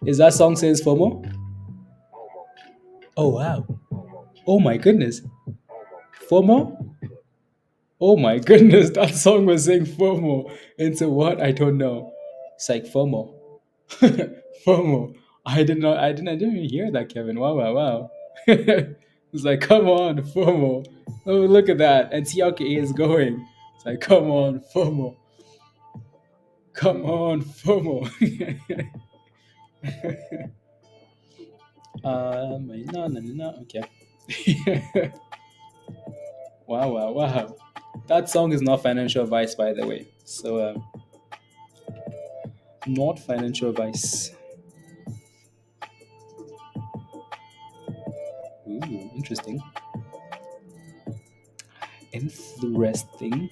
Is that song says FOMO? Oh wow. Oh my goodness. FOMO? Oh my goodness, that song was saying FOMO. Into what? I don't know. It's like FOMO. FOMO. I didn't even hear that, Kevin. Wow, wow, wow. It's like, come on, FOMO. Oh, look at that. And TRKA is going. It's like, come on, FOMO. Come on, FOMO. No, no, no, no. Okay. Wow, wow, wow. That song is not financial advice, by the way. So, not financial advice. Ooh, interesting. Interesting.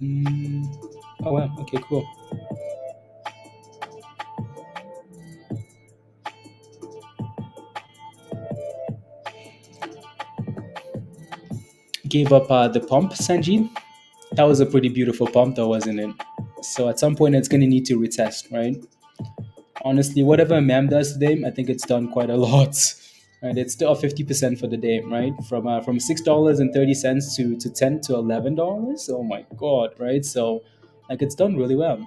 Mm. Oh, wow. Okay, cool. Gave up the pump, Sanjeev. That was a pretty beautiful pump, though, wasn't it? So at some point, it's going to need to retest, right? Honestly, whatever MAM does today, I think it's done quite a lot. Right, it's still up 50% for the day, right? From $6.30 to $10 to $11. Oh my god, right? So, like it's done really well.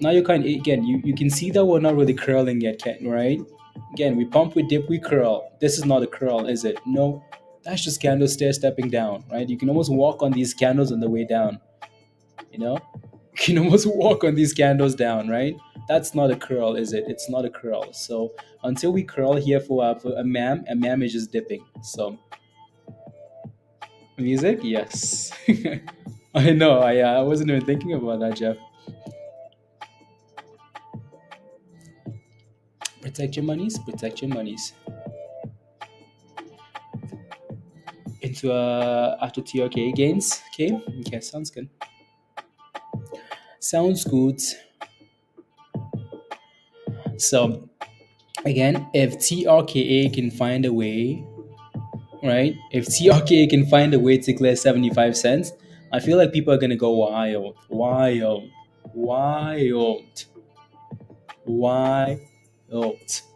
Now you can again you can see that we're not really curling yet, right? Again, we pump, we dip, we curl. This is not a curl, is it? No, that's just candles stair stepping down, right? You can almost walk on these candles on the way down. You know, you can almost walk on these candles down, right? That's not a curl, is it? It's not a curl. So until we curl here for a MAM is just dipping. So music, yes. I know. I wasn't even thinking about that, Jeff. Protect your monies. Protect your monies. Into after TRK gains. Okay. Okay. Sounds good. Sounds good. So again, if TRKA can find a way, right? If TRKA can find a way to clear 75 cents, I feel like people are gonna go wild, wild, wild, wild.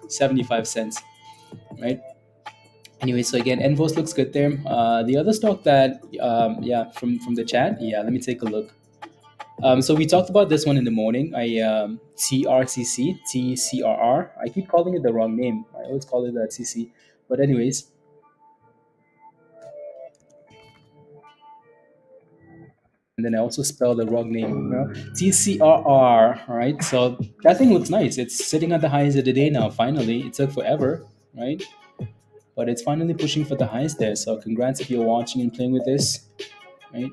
75 cents, right? Anyway, so again, NVOS looks good there. The other stock that, yeah, from the chat, yeah, let me take a look. So we talked about this one in the morning. TCRR. I keep calling it the wrong name. I always call it TC. But anyways, and then I also spell the wrong name. TCRR. All right. So that thing looks nice. It's sitting at the highs of the day now. Finally, it took forever, right? But it's finally pushing for the highs there. So congrats if you're watching and playing with this, right?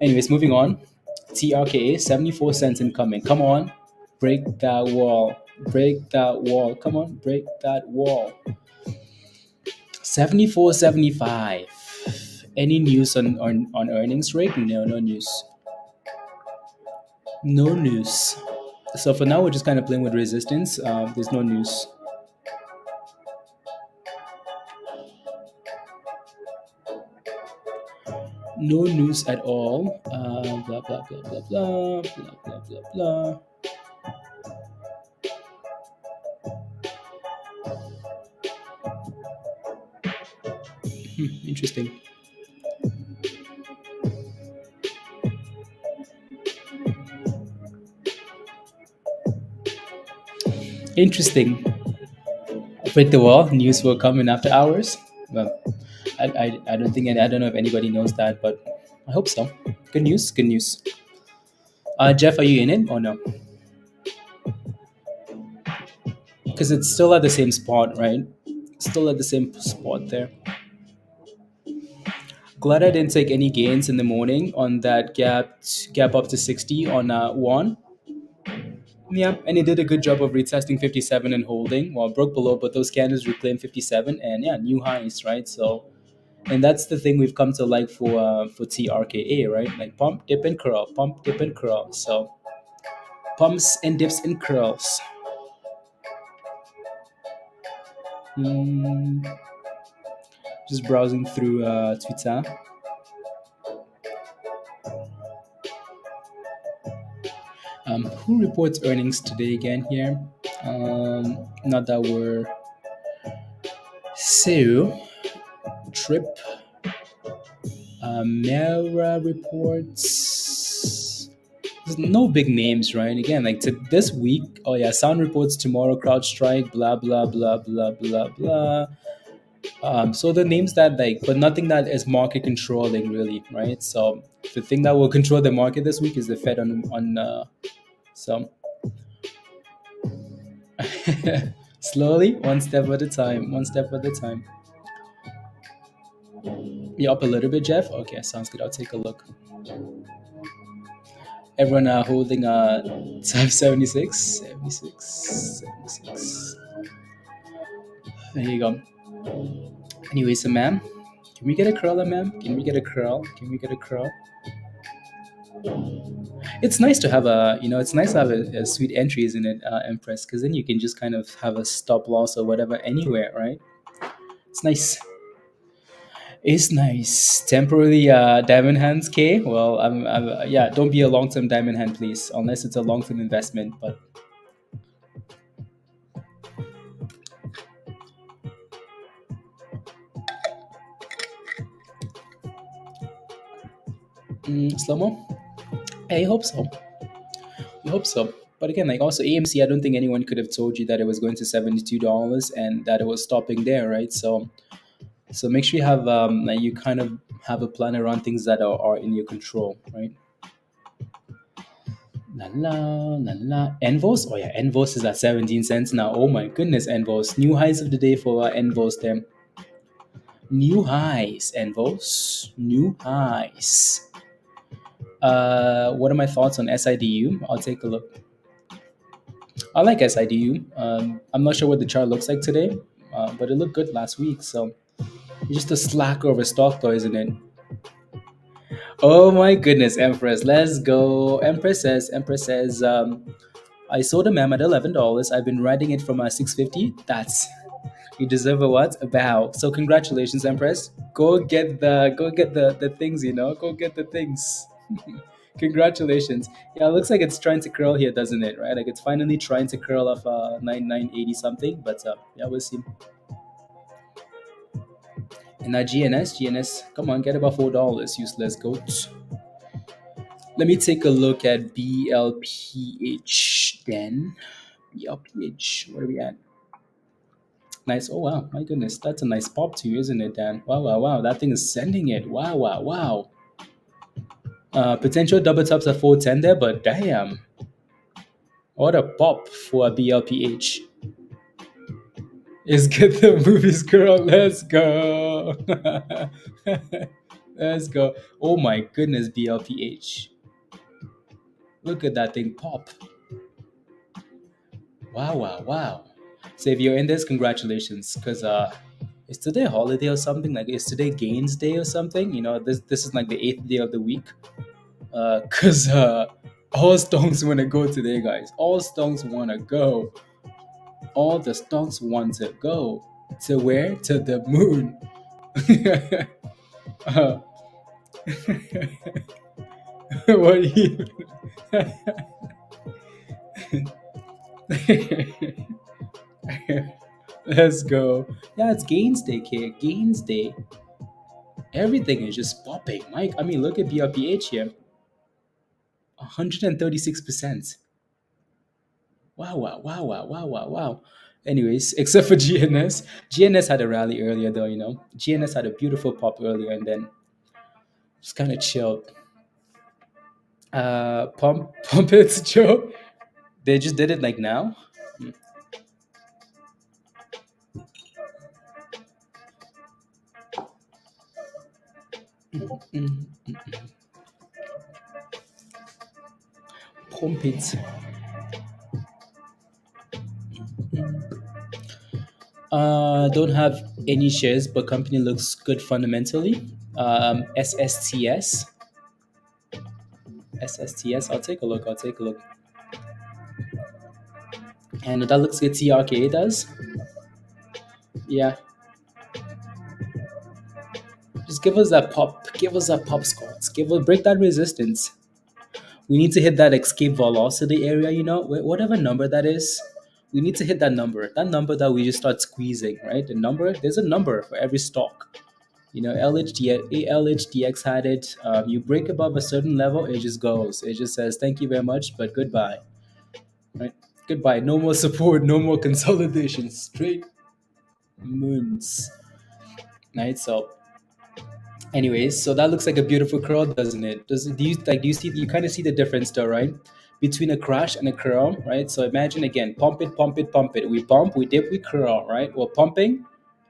Anyways, moving on. TRKA 74 cents incoming. Come on, break that wall. Break that wall. Come on, break that wall. 74.75. Any news on earnings, Rick? No, no news. No news. So for now, we're just kind of playing with resistance. There's no news. No news at all. Blah blah blah blah blah blah blah blah blah. Interesting. Interesting. With the wall, news will come in after hours. Well, I don't think I don't know if anybody knows that, but I hope so. Good news. Good news. Jeff, are you in it or no? Because it's still at the same spot, right? Still at the same spot there. Glad I didn't take any gains in the morning on that gap up to 60 on one. Yeah, and it did a good job of retesting 57 and holding. Well, broke below, but those candles reclaimed 57 and yeah, new highs, right? So, and that's the thing we've come to like for TRKA, right? Like pump, dip, and curl, pump, dip, and curl. So pumps and dips and curls. Hmm, just browsing through Twitter. Who reports earnings today again here? Not that we're so Trip Mera reports. There's no big names, right? Again, like to this week. Oh yeah, Sound reports tomorrow. CrowdStrike. Blah blah blah blah blah blah. So the names that like, but nothing that is market controlling really, right? So the thing that will control the market this week is the Fed on so slowly, one step at a time, one step at a time. You up a little bit, Jeff? Okay, sounds good. I'll take a look. Everyone holding 76, 76, 76. There you go. Anyway, so ma'am, can we get a curl, ma'am? Can we get a curl? Can we get a curl? It's nice to have it's nice to have a sweet entry, isn't it, Empress? Because then you can just kind of have a stop loss or whatever anywhere, right? It's nice. It's nice. Temporarily, diamond hands, K. Well, yeah. Don't be a long-term diamond hand, please, unless it's a long-term investment. But slow mo. I hope so. I hope so. But again, like also AMC, I don't think anyone could have told you that it was going to $72 and that it was stopping there, right? So make sure you have like you kind of have a plan around things that are in your control, right? La la la la. NVOS? Oh yeah, NVOS is at 17 cents now. Oh my goodness, NVOS. New highs of the day for NVOS there. New highs, NVOS. New highs. What are my thoughts on SIDU? I'll take a look. I like SIDU. I'm not sure what the chart looks like today, but it looked good last week. So it's just a slacker of a stock, though, isn't it? Oh my goodness, Empress. Let's go. Empress says, I sold a mem at $11. I've been riding it from 650. That's you deserve a what? A bow. So congratulations, Empress. Go get the things, Go get the things. Congratulations. Yeah, it looks like it's trying to curl here, doesn't it? Right? Like it's finally trying to curl off 9980 something, but yeah, we'll see. And that GNS, come on, get about $4, useless goats. Let me take a look at BLPH then. BLPH, where are we at? Nice. Oh wow, my goodness, that's a nice pop too, isn't it, Dan? Wow, wow, wow. That thing is sending it. Wow, wow, wow. Potential double tops at 410 there, but damn. What a pop for a BLPH. Is get the movies, girl. Let's go. Let's go. Oh my goodness, BLPH. Look at that thing pop. Wow, wow, wow. So if you're in this, congratulations. Because Is today a holiday or something? Like, is today Gains Day or something? This is like the eighth day of the week. Cause all stonks wanna go today, guys. All stonks wanna go. All the stonks want to go to where? To the moon. uh, what do you? Let's go. Yeah, it's Gains Day, kid. Gains Day. Everything is just popping, Mike. I mean, look at BLPH here, 136%. Wow, wow, wow, wow, wow, wow, wow. Anyways, except for GNS. GNS had a rally earlier, though, GNS had a beautiful pop earlier and then just kind of chilled. Pump it, Joe. They just did it like now. Mm, Pump it. Don't have any shares, but company looks good fundamentally. SSTS. SSTS. I'll take a look. I'll take a look. And that looks good. TRKA does. Yeah. Just give us that pop. Give us that pop, Scott. Break that resistance. We need to hit that escape velocity area. Whatever number that is. We need to hit that number. That number that we just start squeezing, right? The number. There's a number for every stock. LHDX had it. You break above a certain level, it just goes. It just says thank you very much, but goodbye. Right? Goodbye. No more support. No more consolidation. Straight moons. Right. So, anyways, so that looks like a beautiful curl, doesn't it? Do you see? You kind of see the difference, though, right? Between a crash and a curl, right? So imagine again, pump it, pump it, pump it. We pump, we dip, we curl, right? We're pumping,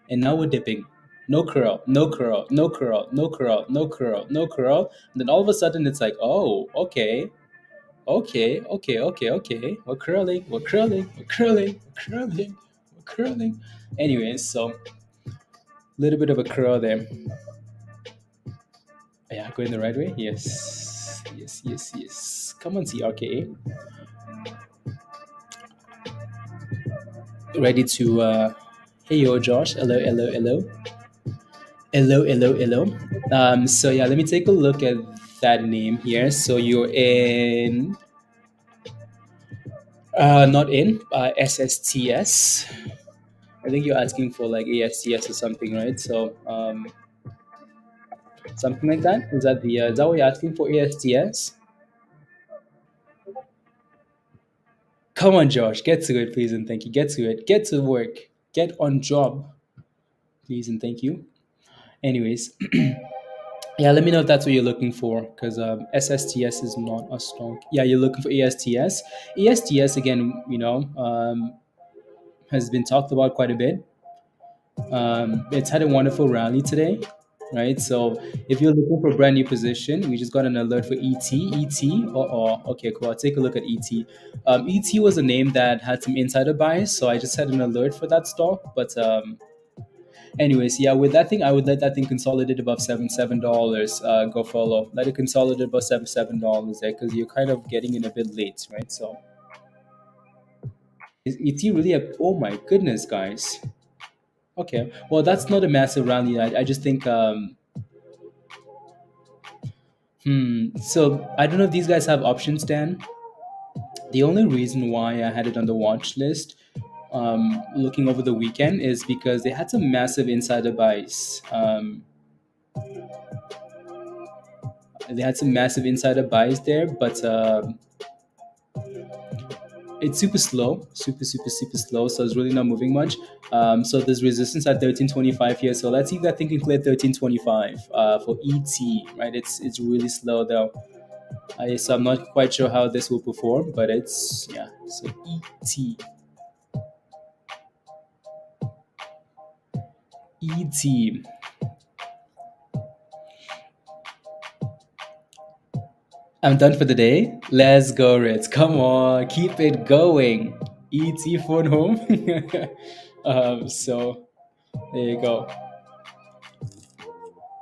and now we're dipping. No curl, no curl, no curl, no curl, no curl, no curl. And then all of a sudden it's like, oh, okay, okay, okay, okay, okay. We're curling, we're curling, we're curling, we're curling, we're curling. Anyways, so a little bit of a curl there. Yeah, going the right way? Yes. Yes, yes, yes. Come on, TRKA. Ready to hey yo Josh. Hello, hello, hello. Hello, hello, hello. So yeah, let me take a look at that name here. So you're in, not in, SSTS. I think you're asking for like ASTS or something, right? So something like that. Is that what you're asking for, ASTS? Come on, Josh, get to it, please and thank you. Get to it. Get to work. Get on job, please and thank you. Anyways, yeah, let me know if that's what you're looking for, because SSTS is not a stock. Yeah, you're looking for ASTS. ASTS again, has been talked about quite a bit. It's had a wonderful rally today, right? So if you're looking for a brand new position, we just got an alert for ET. ET. Oh, okay, cool. I'll take a look at ET. ET was a name that had some insider bias, so I just had an alert for that stock. But anyways, yeah, with that thing, I would let that thing consolidate above $7. Go follow. Let it consolidate above $7 there, because you're kind of getting in a bit late, right? So is ET really a? Oh my goodness, guys. Okay, well, that's not a massive rally. I just think. So I don't know if these guys have options, Dan. The only reason why I had it on the watch list, looking over the weekend, is because they had some massive insider buys. They had some massive insider buys there, but it's super slow, super slow. So it's really not moving much. So there's resistance at 1325 here. So let's see if that thing can clear 1325 for ET. Right, it's really slow though. So I'm not quite sure how this will perform, but it's yeah. So ET. ET. I'm done for the day. Let's go, Ritz. Come on, keep it going. ET phone home. So There you go.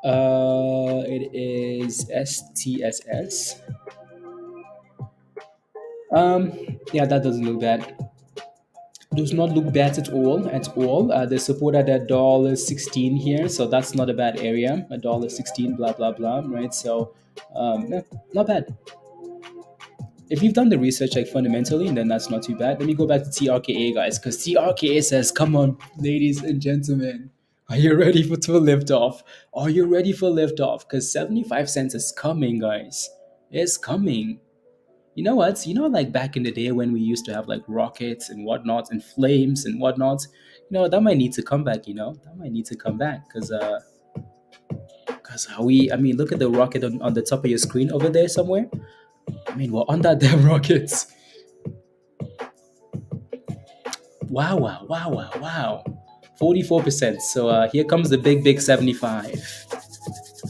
It is STSS. Yeah, that doesn't look bad. Does not look bad at all. At all. They support at $1.16 here, so that's not a bad area. $1.16, blah blah blah. Right. So, yeah, not bad. If you've done the research like fundamentally, then that's not too bad. Let me go back to TRKA, guys, because TRKA says, "Come on, ladies and gentlemen, are you ready for lift off? Are you ready for lift off? Because 75 cents is coming, guys. It's coming." You know what? You know, like back in the day when we used to have like rockets and whatnot and flames and whatnot. You know, that might need to come back. You know, that might need to come back because I mean, look at the rocket on the top of your screen over there somewhere. I mean, we're on that damn rockets. Wow, wow, wow, wow, wow. 44%. So here comes the big 75.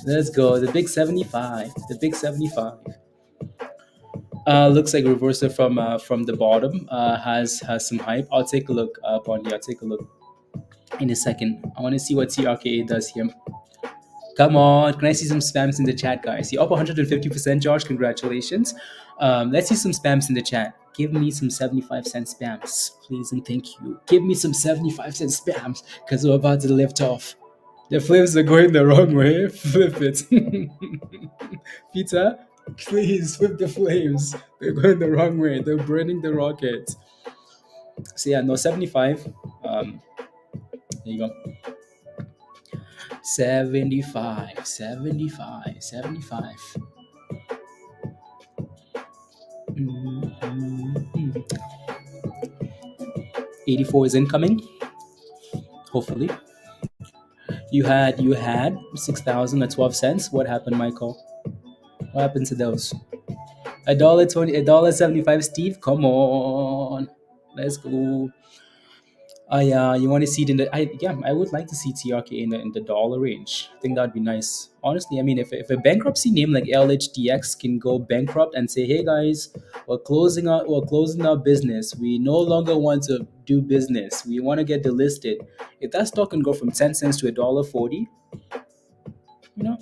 Let's go. The big 75. The big 75. Looks like reversal from the bottom. Has some hype. I'll take a look, Pondy. I'll take a look in a second. I want to see what TRKA does here. Come on, can I see some spams in the chat, guys? You're up 150%, Josh. Congratulations. Let's see some spams in the chat. Give me some 75-cent spams, please and thank you. Give me some 75-cent spams, because we're about to lift off. The flames are going the wrong way. Flip it. Peter, please flip the flames. They're going the wrong way. They're burning the rocket. So yeah, no, 75. There you go. 75, 75, 75. Mm-hmm. 84 is incoming. Hopefully. You had 6,000 at 12 cents. What happened, Michael? What happened to those? $1.20, $1.75, Steve. Come on. Let's go. Yeah, you want to see it in the I would like to see TRK in the dollar range. I think that'd be nice. Honestly, I mean, if a bankruptcy name like LHDX can go bankrupt and say, "Hey guys, we're closing our business. We no longer want to do business. We want to get delisted." If that stock can go from 10 cents to $1.40, you know,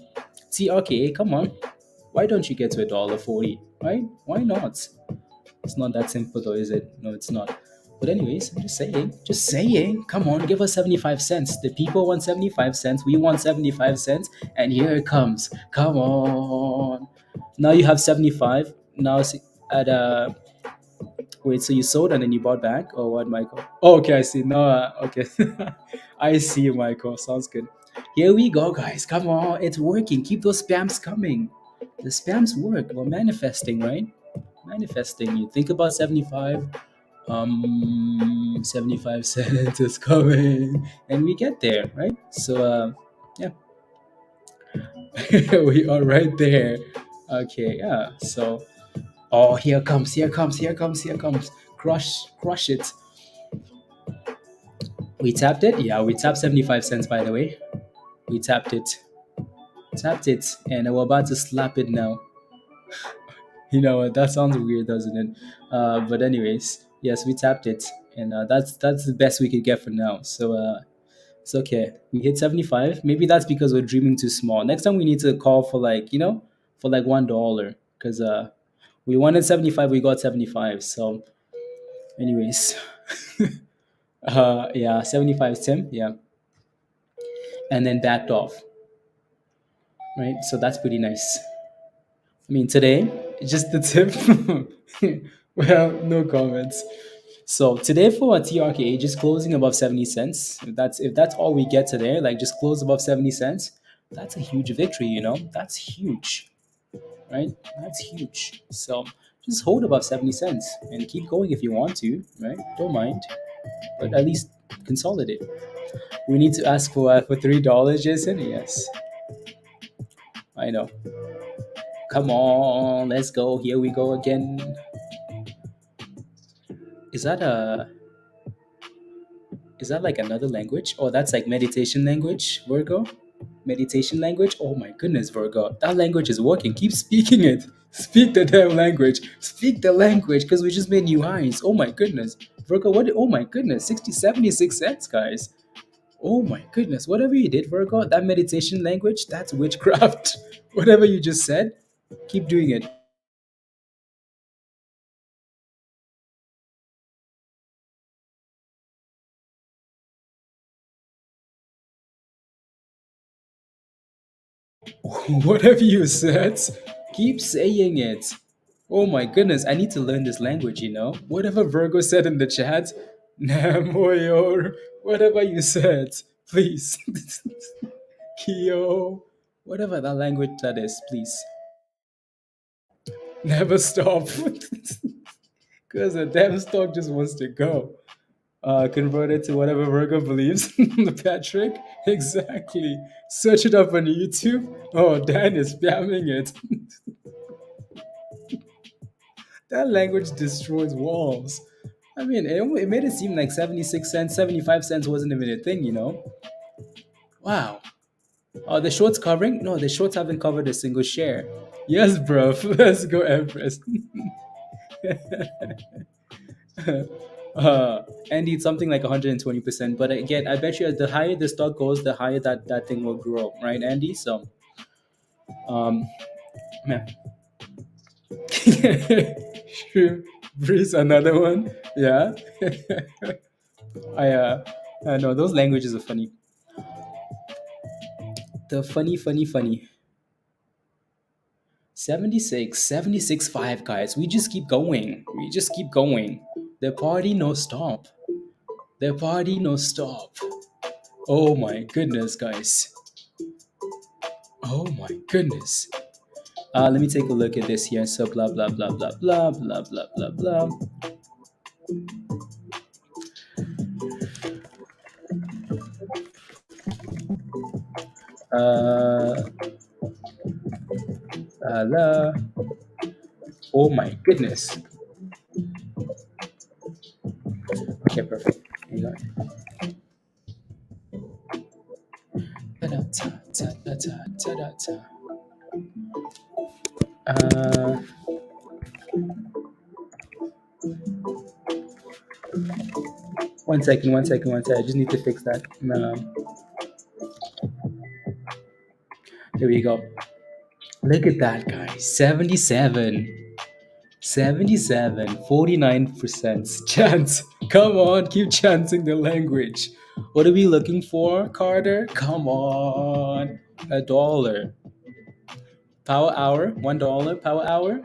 TRK, come on, why don't you get to $1.40? Right? Why not? It's not that simple though, is it? No, it's not. But anyways, I'm just saying, come on, give us 75 cents. The people want 75 cents, we want 75 cents, and here it comes. Come on. Now you have 75. Now at wait, so you sold and then you bought back or what, Michael? Oh, okay, I see. No, okay. I see you, Michael. Sounds good. Here we go, guys. Come on, it's working. Keep those spams coming. The spams work. We're manifesting, right? Manifesting. You think about 75. 75 cents is coming, and we get there, right? So yeah. We are right there. Okay, yeah. So oh, here comes. Crush it. We tapped it. Yeah, we tapped 75 cents, by the way. We tapped it, and we're about to slap it now. You know what, that sounds weird, doesn't it? But anyways, yes, we tapped it, and that's the best we could get for now. So it's okay. We hit 75. Maybe that's because we're dreaming too small. Next time we need to call for like, for like $1, because we wanted 75, we got 75. So anyways, yeah, 75 Tim, yeah, and then backed off, right? So that's pretty nice. I mean, today, just the tip. Well, no comments. So today for a TRKA, just closing above 70 cents. If that's all we get today, like just close above 70 cents, that's a huge victory, That's huge. Right? That's huge. So just hold above 70 cents and keep going if you want to, right? Don't mind. But at least consolidate. We need to ask for $3, Jason? Yes. I know. Come on, let's go. Here we go again. Is that like another language? Oh, that's like meditation language, Virgo? Meditation language? Oh my goodness, Virgo. That language is working. Keep speaking it. Speak the damn language. Speak the language, because we just made new highs. Oh my goodness. Virgo, what? Oh my goodness. 76 cents, guys. Oh my goodness, whatever you did, Virgo, that meditation language, that's witchcraft. Whatever you just said, keep doing it. Whatever you said, keep saying it. Oh my goodness, I need to learn this language, you know? Whatever Virgo said in the chat, Namoyor, whatever you said, please. Kyo, whatever that language that is, please. Never stop. Because the damn stock just wants to go. Convert it to whatever Virgo believes. Patrick, exactly. Search it up on YouTube. Oh, Dan is spamming it. That language destroys walls. I mean, it made it seem like 76 cents, 75 cents wasn't even a thing, you know? Wow. Are the shorts covering? No, the shorts haven't covered a single share. Yes, bro. Let's go, Empress. And it's something like 120%. But again, I bet you the higher the stock goes, the higher that thing will grow, right, Andy? So, um, man. Sure. Breeze, another one. Yeah. I I know those languages are funny. The funny. 76, 76.5, guys. We just keep going. We just keep going. The party no stop. The party no stop. Oh my goodness, guys. Oh my goodness. Let me take a look at this here. So blah blah blah blah blah blah blah blah blah. Uh, la. Oh my goodness. Okay, perfect. Hang on. Ta-da-ta, ta-da-ta, ta-da-ta. Uh, one second. I just need to fix that. There we go. Look at that, guys. 77, 49% chance. Come on, keep chanting the language. What are we looking for, Carter? Come on. $1. Power hour, $1 power hour.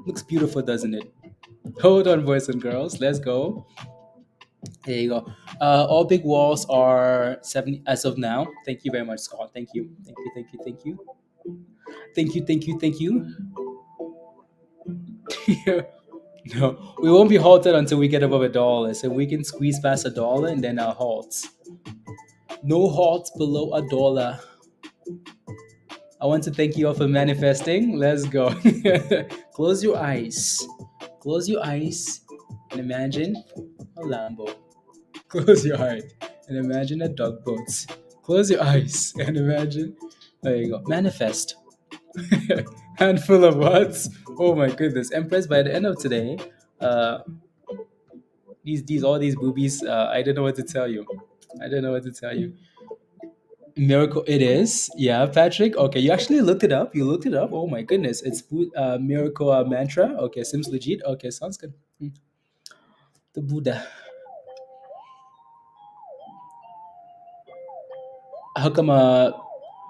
Looks beautiful, doesn't it? Hold on, boys and girls. Let's go. There you go. All big walls are 70 as of now. Thank you very much, Scott. Thank you. Thank you. Thank you. Thank you. Thank you. Thank you. Thank you. No, we won't be halted until we get above $1. So we can squeeze past $1 and then our halts. No halts below $1. I want to thank you all for manifesting. Let's go. Close your eyes. Close your eyes and imagine a Lambo. Close your eyes and imagine a dog boat. Close your eyes and imagine. There you go. Manifest. Handful of words. Oh my goodness. Empress, by the end of today, uh, these all these boobies, I don't know what to tell you. I don't know what to tell you. Miracle, it is. Yeah, Patrick. Okay, you actually looked it up. You looked it up. Oh my goodness, it's miracle mantra. Okay, seems legit. Okay, sounds good. The Buddha. How come?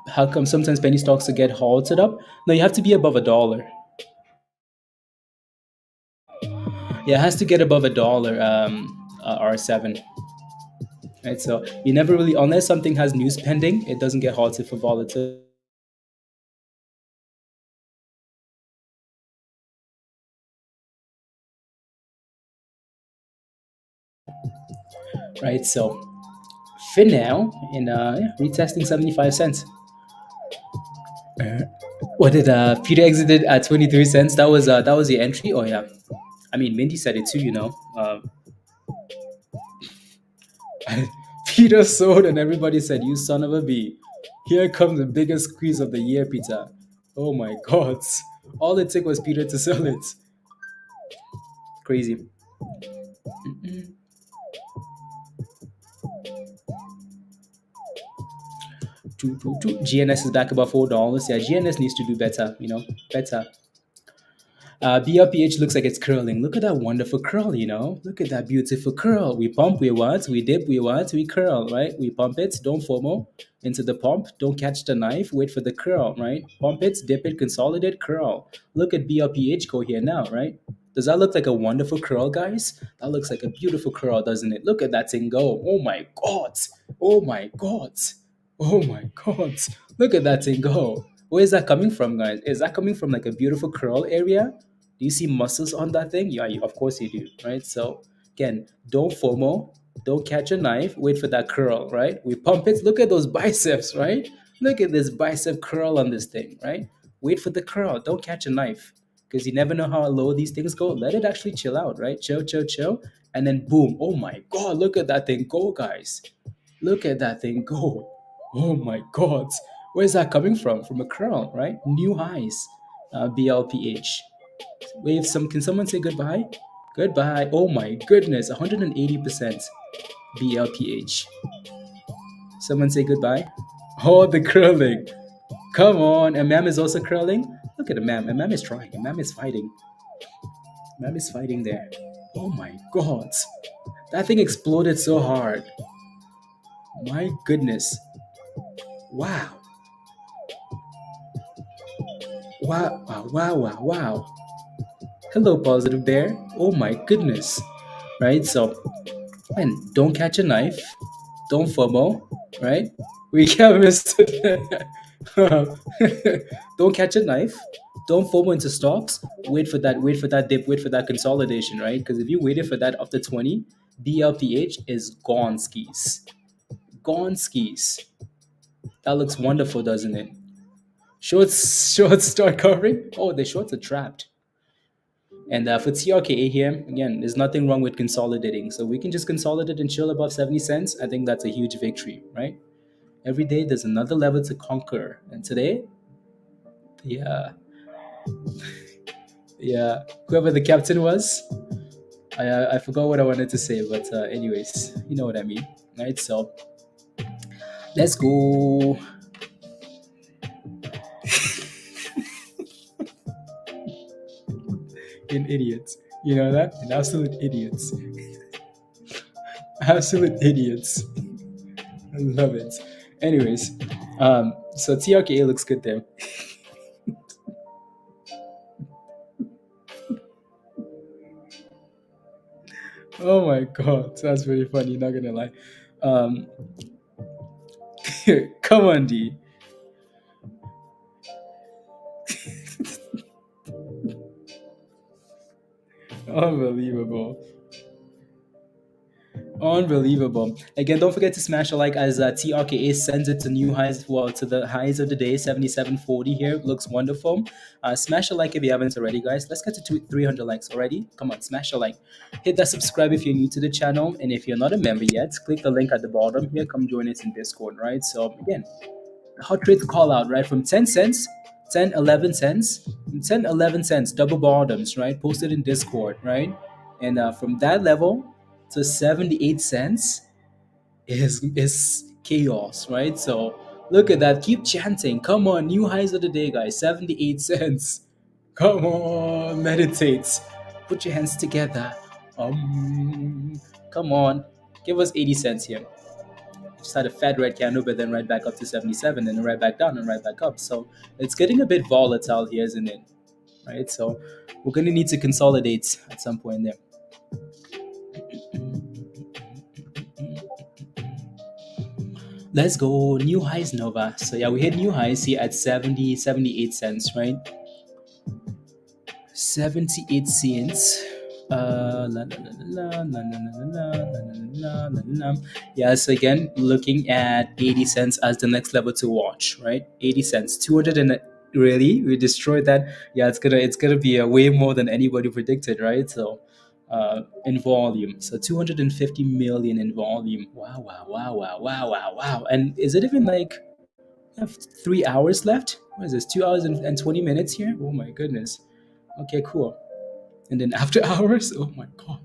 How come sometimes penny stocks get halted up? No, you have to be above $1. Yeah, it has to get above $1. R7. Right, so you never really, unless something has news pending, it doesn't get halted for volatility. Right, so for now, in retesting 75 cents. What did Peter exited at 23 cents? That was the entry. Oh yeah, I mean Mindy said it too. You know, Peter sold and everybody said, "You son of a bee! Here comes the biggest squeeze of the year, Peter." Oh my God! All it took was Peter to sell it. Crazy. GNS is back above $4. Yeah, GNS needs to do better, better. BLPH looks like it's curling. Look at that wonderful curl, Look at that beautiful curl. We pump, we what? We dip, we what? We curl, right? We pump it, don't FOMO into the pump. Don't catch the knife, wait for the curl, right? Pump it, dip it, consolidate, curl. Look at BLPH go here now, right? Does that look like a wonderful curl, guys? That looks like a beautiful curl, doesn't it? Look at that thing go. Oh my God. Oh my God. Oh my God. Look at that thing go. Where is that coming from, guys? Is that coming from like a beautiful curl area? Do you see muscles on that thing? Yeah, of course you do, right? So again, don't FOMO, don't catch a knife, wait for that curl, right? We pump it. Look at those biceps, right? Look at this bicep curl on this thing, right? Wait for the curl. Don't catch a knife because you never know how low these things go. Let it actually chill out, right? Chill, chill, chill. And then boom. Oh my God, look at that thing go, guys. Look at that thing go. Oh my God. Where's that coming from? From a curl, right? New highs, BLPH. Wave some. Can someone say goodbye? Goodbye. Oh my goodness, 180% BLPH. Someone say goodbye. Oh, the curling. Come on. MGAM is also curling. Look at MGAM. MGAM is trying. MGAM is fighting. MGAM is fighting there. Oh my God. That thing exploded so hard. My goodness. Wow. Wow. Wow. Wow. Wow. Wow. Hello, positive bear. Oh my goodness. Right? So, and don't catch a knife. Don't FOMO, right? We can't miss it. Don't catch a knife. Don't FOMO into stocks. Wait for that dip, wait for that consolidation, right? Because if you waited for that after 20, BLPH is gone skis. Gone skis. That looks wonderful, doesn't it? Shorts start covering. Oh, the shorts are trapped. And for TRKA here, again, there's nothing wrong with consolidating. So we can just consolidate and chill above 70 cents. I think that's a huge victory, right? Every day there's another level to conquer. And today, yeah, yeah, whoever the captain was, I forgot what I wanted to say, but anyways, you know what I mean, right? So let's go. In idiots, you know that? In absolute idiots. Absolute idiots. I love it. Anyways, so TRKA looks good there. Oh my God, that's really funny. Not gonna lie. Um, come on, D. Unbelievable. Unbelievable. Again, don't forget to smash a like as TRKA sends it to new highs, well, to the highs of the day, 77.40 here. Looks wonderful. Smash a like if you haven't already, guys. Let's get to 300 likes already. Come on, smash a like. Hit that subscribe if you're new to the channel. And if you're not a member yet, click the link at the bottom here. Come join us in Discord, right? So, again, hot trades call out, right? From 10 cents, 10, 11 cents, 10, 11 cents, double bottoms, right? Posted in Discord, right? And from that level to 78 cents is chaos, right? So look at that. Keep chanting. Come on, new highs of the day, guys. 78 cents. Come on, meditate. Put your hands together. Come on. Give us 80 cents here. Just had a fat red candle, but then right back up to 77, and then right back down and right back up. So it's getting a bit volatile here, isn't it? Right. So we're gonna need to consolidate at some point there. Let's go. New highs, Nova. So yeah, we hit new highs here at 70, 78 cents, right? 78 cents. Yeah, so again, looking at 80 cents as the next level to watch, right? 80 cents. 200 and really, we destroyed that. Yeah, it's gonna be a way more than anybody predicted, right? So in volume. So 250 million in volume. Wow, wow, wow, wow, wow, wow, wow. And is it even like we have 3 hours left? What is this? 2 hours and 20 minutes here? Oh my goodness. Okay, cool. And then after hours, oh my God.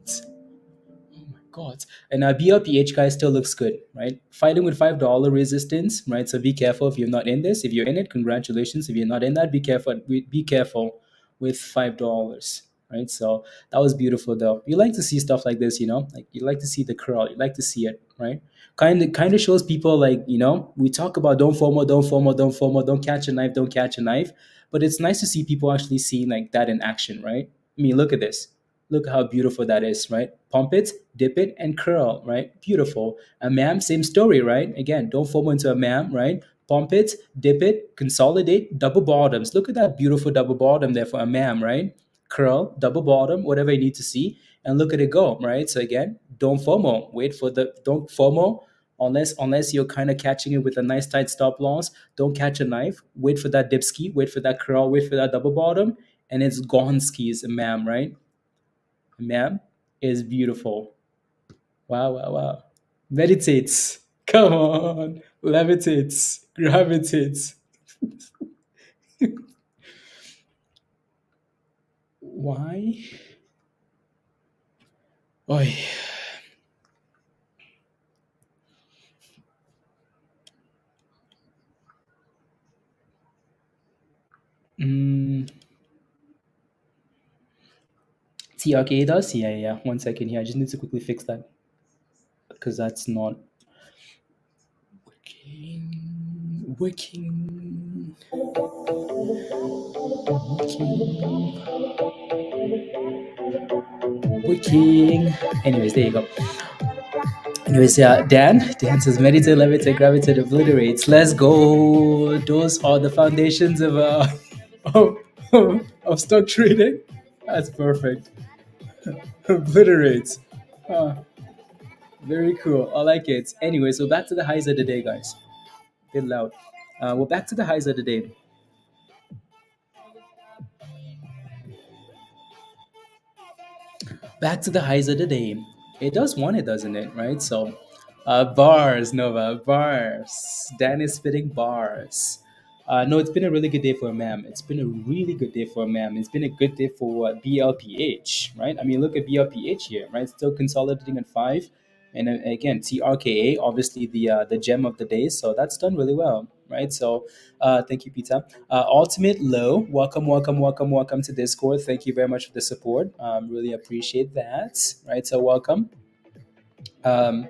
God. And our BLPH guy still looks good, right? Fighting with $5 resistance, right? So be careful if you're not in this. If you're in it, congratulations. If you're not in that, be careful. Be careful with $5, right? So that was beautiful, though. You like to see stuff like this, like you like to see the curl. You like to see it, right? Kind of shows people like we talk about don't FOMO, don't FOMO, don't FOMO, don't catch a knife, don't catch a knife. But it's nice to see people actually seeing like that in action, right? I mean, look at this. Look how beautiful that is, right? Pump it, dip it, and curl, right? Beautiful. A MAM, same story, right? Again, don't FOMO into a MAM, right? Pump it, dip it, consolidate, double bottoms. Look at that beautiful double bottom there for a MAM, right? Curl, double bottom, whatever you need to see, and look at it go, right? So again, don't FOMO. Don't FOMO unless you're kind of catching it with a nice tight stop loss. Don't catch a knife. Wait for that dip ski, wait for that curl, wait for that double bottom, and it's gone skis, a MAM, right? Ma'am is beautiful. Wow, wow, wow. Meditates. Come on. Levitates. Gravitates. Why? Oi. Mm, TRKA does? Yeah, yeah. 1 second here. I just need to quickly fix that because that's not working. Working. Anyways, there you go. Anyways, yeah, Dan says meditate, levitate, gravitate, obliterates. Let's go. Those are the foundations of of, of stock trading. That's perfect. Obliterates. Ah, very cool. I like it. Anyway, so back to the highs of the day, guys. Bit loud. Well, back to the highs of the day. Back to the highs of the day. It does want it, doesn't it? Right? So, bars, Nova, bars. Dan is spitting bars. No, it's been a really good day for a MAM. It's been a really good day for a MAM. It's been a good day for BLPH, right? I mean, look at BLPH here, right? Still consolidating at 5. And again, TRKA, obviously the gem of the day. So that's done really well, right? So thank you, Peter. Ultimate Low, welcome, welcome, welcome, welcome to Discord. Thank you very much for the support. Really appreciate that, right? So welcome. Um,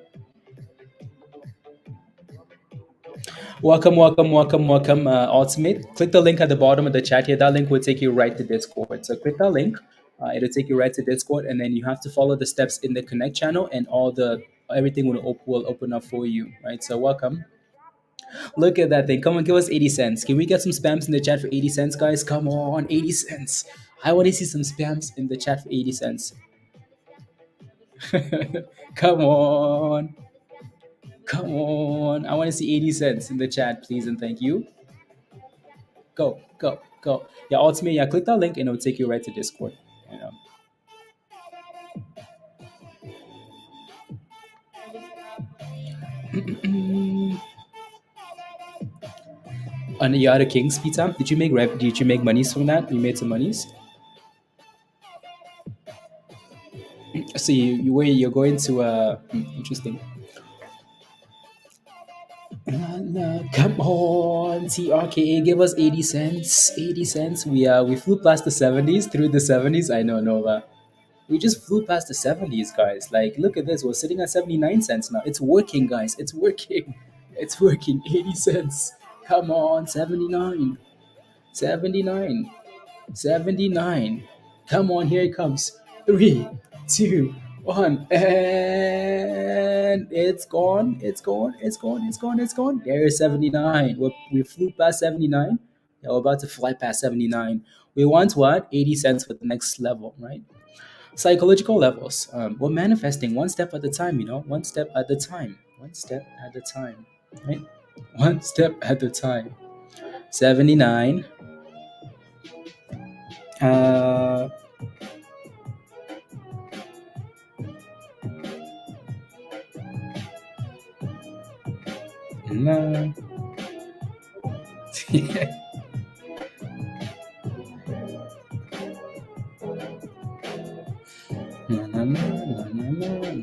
welcome, Ultimate. Click the link at the bottom of the chat here. That link will take you right to Discord. So click that link. It'll take you right to Discord, and then you have to follow the steps in the Connect channel, and everything will open up for you, right? So welcome. Look at that thing. Come on, give us 80 cents. Can we get some spams in the chat for 80 cents, guys? Come on, 80 cents. I want to see some spams in the chat for 80 cents. Come on. Come on. I want to see 80 cents in the chat, please, and thank you. Go, go, go. Yeah, ultimately, yeah, click that link and it'll take you right to Discord. You know. And you are the Kings, Peter. Did you make monies from that? You made some monies? So you're going to interesting. Come on, TRKA, give us 80 cents. 80 cents. We flew past the 70s, through the 70s. I know, Nova. We just flew past the 70s, guys. Like, look at this. We're sitting at 79 cents now. It's working, guys. It's working. It's working. 80 cents. Come on, 79. 79. 79. Come on, here it comes. 3, 2, 1. And it's gone. It's gone. It's gone. It's gone. It's gone. There's 79. We flew past 79. Yeah, we're about to fly past 79. We want what? 80 cents for the next level, right? Psychological levels. We're manifesting one step at a time, one step at a time. One step at a time, right? One step at a time. 79. No. Okay,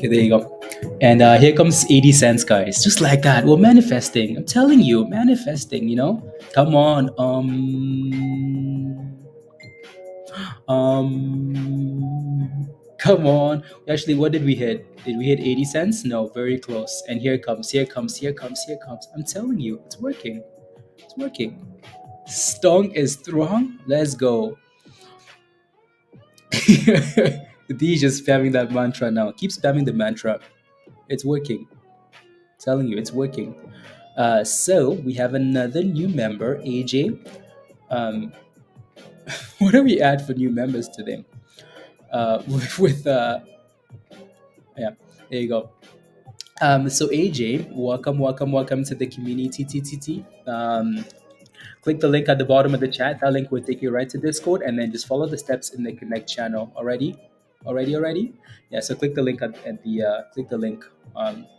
there you go. And here comes 80 cents, guys. Just like that. We're manifesting. I'm telling you, manifesting, you know? Come on. Come on. Actually, what did we hit? Did we hit 80 cents? No, very close. And here it comes, here it comes, here it comes, here it comes. I'm telling you, it's working. It's working. Strong is strong. Let's go. D just spamming that mantra now. Keep spamming the mantra. It's working. Telling you, it's working. So we have another new member, AJ. Um, what do we add for new members today? With yeah, there you go. So AJ, welcome, welcome, welcome to the community. TTT. Click the link at the bottom of the chat. That link will take you right to Discord, and then just follow the steps in the Connect channel. Already. Yeah. So click the link at the click the link.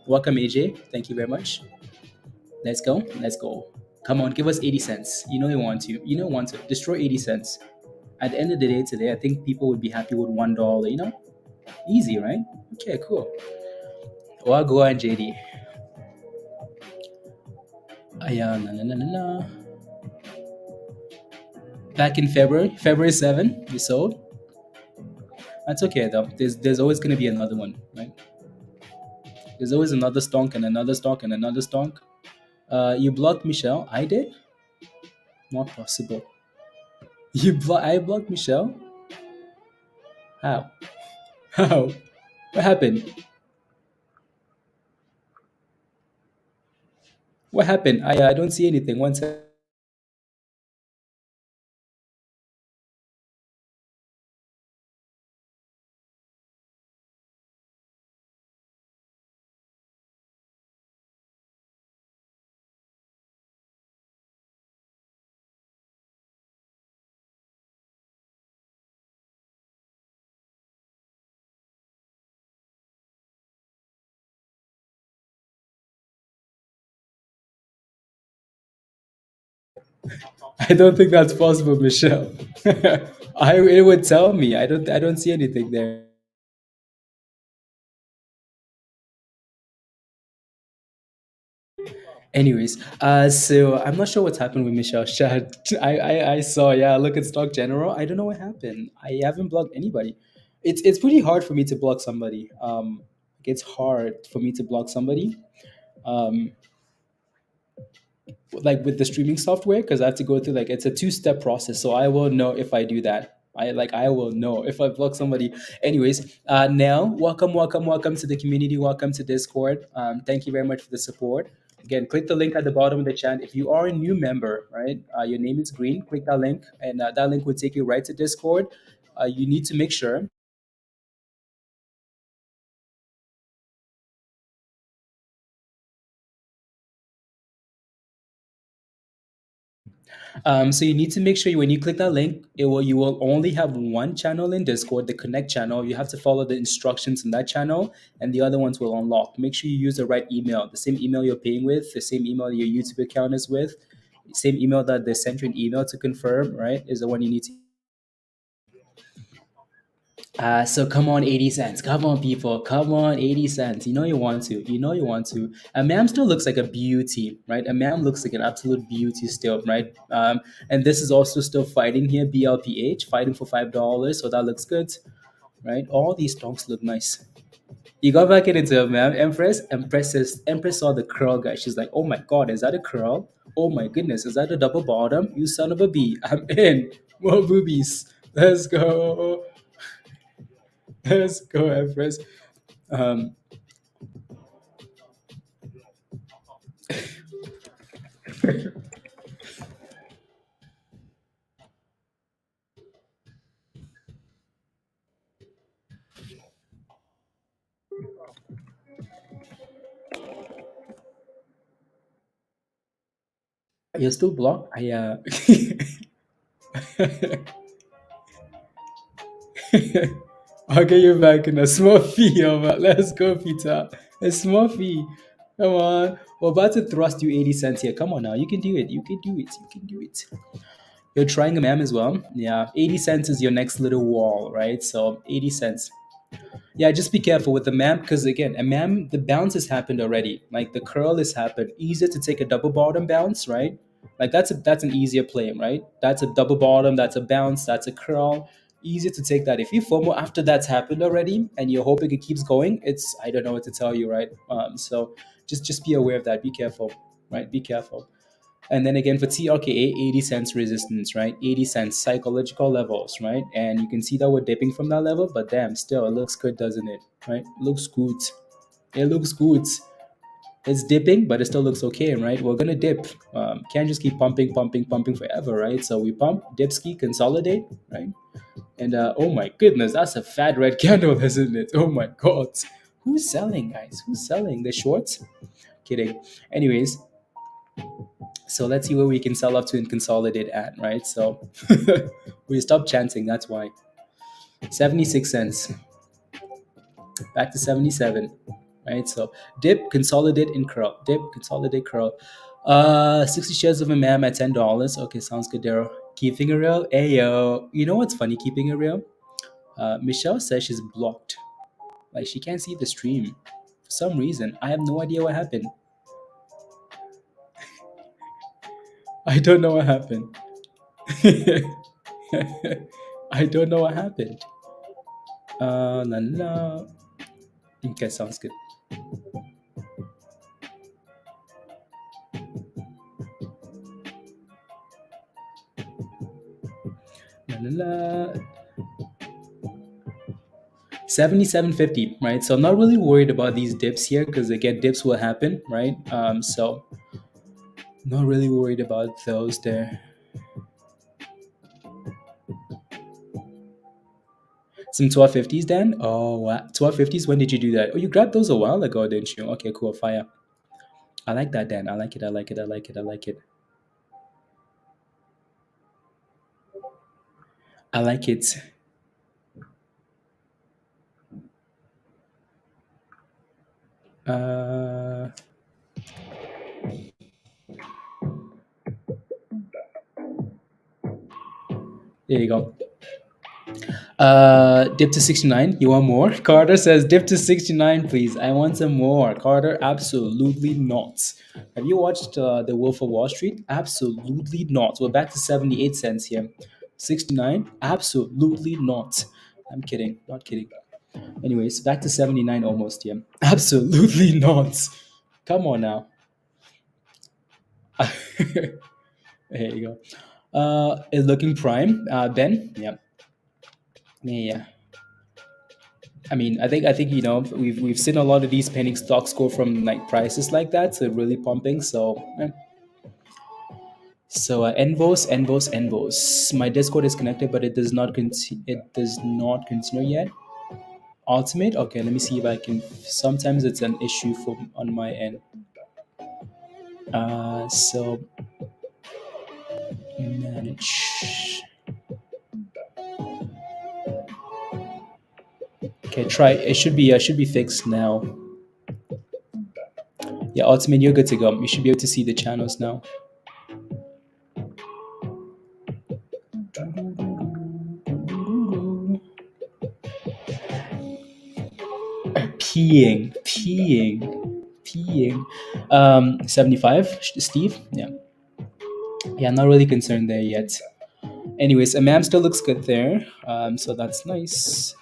Welcome AJ. Thank you very much. Let's go. Let's go. Come on, give us 80 cents. You know you want to. You know you want to. Destroy 80 cents. At the end of the day today, I think people would be happy with $1, you know? Easy, right? Okay, cool. Well, go on, JD. Ayan, na, na, na, na, na. Back in February 7, you sold. That's okay though. There's always gonna be another one, right? There's always another stonk and another stonk and another stonk. You blocked Michelle. I did? Not possible. I blocked Michelle? How? How? What happened? What happened? I don't see anything. One second. I don't think that's possible, Michelle. It would tell me. I don't see anything there. Anyways, so I'm not sure what's happened with Michelle chat. I saw, yeah, look at Stock General. I don't know what happened. I haven't blocked anybody. It's pretty hard for me to block somebody. It's hard for me to block somebody. Um, like with the streaming software, because I have to go through, like, it's a two-step process. So I will know if I do that. I will know if I block somebody. Anyways, Nell, welcome to the community. Welcome to Discord. Thank you very much for the support. Again, click the link at the bottom of the chat. If you are a new member, right, your name is green. Click that link, and that link will take you right to Discord. You need to make sure. So you need to make sure when you click that link, you will only have one channel in Discord, the Connect channel. You have to follow the instructions in that channel, and the other ones will unlock. Make sure you use the right email, the same email you're paying with, the same email your YouTube account is with, same email that they sent you an email to confirm, right? Is the one you need to. So come on, 80 cents. Come on, people. Come on, 80 cents. You know you want to. You know you want to. A MAM still looks like a beauty, right? A MAM looks like an absolute beauty still, right? And this is also still fighting here, BLPH, fighting for $5. So that looks good, right? All these stocks look nice. You got back into a MAM. Empress saw the curl, guys. She's like, oh my God, is that a curl? Oh my goodness, is that a double bottom? You son of a bee. I'm in. More boobies. Let's go. Let's go, Empress. Um, you're still blocked. I'll get you back in a small fee, but let's go, Peter. A small fee. Come on. We're about to thrust you 80 cents here. Come on now. You can do it. You can do it. You can do it. You're trying a MAM as well. Yeah. 80 cents is your next little wall, right? So 80 cents. Yeah, just be careful with the MAM because again, a MAM, the bounce has happened already. Like the curl has happened. Easier to take a double bottom bounce, right? Like that's an easier play, right? That's a double bottom, that's a bounce, that's a curl. Easier to take that. If you FOMO after that's happened already and you're hoping it keeps going, it's I don't know what to tell you, right? So just be aware of that. Be careful, right? Be careful. And then again for TRKA, 80 cents resistance, right? 80 cents psychological levels, right? And you can see that we're dipping from that level, but damn, still it looks good, doesn't it? Right? Looks good. It looks good. It's dipping, but it still looks okay, right? We're gonna dip. Can't just keep pumping, pumping, pumping forever, right? So we pump, dip ski, consolidate, right? And oh my goodness, that's a fat red candle, isn't it? Oh my god. Who's selling, guys? Who's selling? The shorts? Kidding. Anyways, so let's see where we can sell up to and consolidate at, right? So we stop chanting, that's why. 76 cents, back to 77, right? So dip, consolidate, and curl. Dip, consolidate, curl. 60 shares of a MAM at $10. Okay, sounds good, Daryl. Keeping it real? Hey, yo. You know what's funny, keeping it real? Michelle says she's blocked. Like, she can't see the stream. For some reason, I have no idea what happened. I don't know what happened. I don't know what happened. La la. Okay, sounds good. La la la. 77.50, right? So I'm not really worried about these dips here because again, dips will happen, right? So not really worried about those there. Some 1250s then? Oh, wow. 1250s, when did you do that? Oh, you grabbed those a while ago, didn't you? Okay, cool. Fire. I like that, Dan. I like it. I like it. I like it. I like it. I like it. Uh, there you go. Dip to 69. You want more? Carter says, dip to 69, please. I want some more. Carter, absolutely not. Have you watched The Wolf of Wall Street? Absolutely not. We're back to 78 cents here. 69? Absolutely not. I'm kidding. Not kidding. Anyways, back to 79 almost here. Absolutely not. Come on now. There you go. Is looking prime. Ben? Yeah. Yeah. I think we've seen a lot of these penny stocks go from like prices like that to really pumping. So NVOS. My Discord is connected, but it does not continue yet. Ultimate. Okay, let me see if I can. Sometimes it's an issue for on my end. So manage. Okay, try. It should be fixed now. Yeah, Ultimate, you're good to go. You should be able to see the channels now. Peeing. 75, Steve. Yeah, yeah. Not really concerned there yet. Anyways, AMAM still looks good there. So that's nice.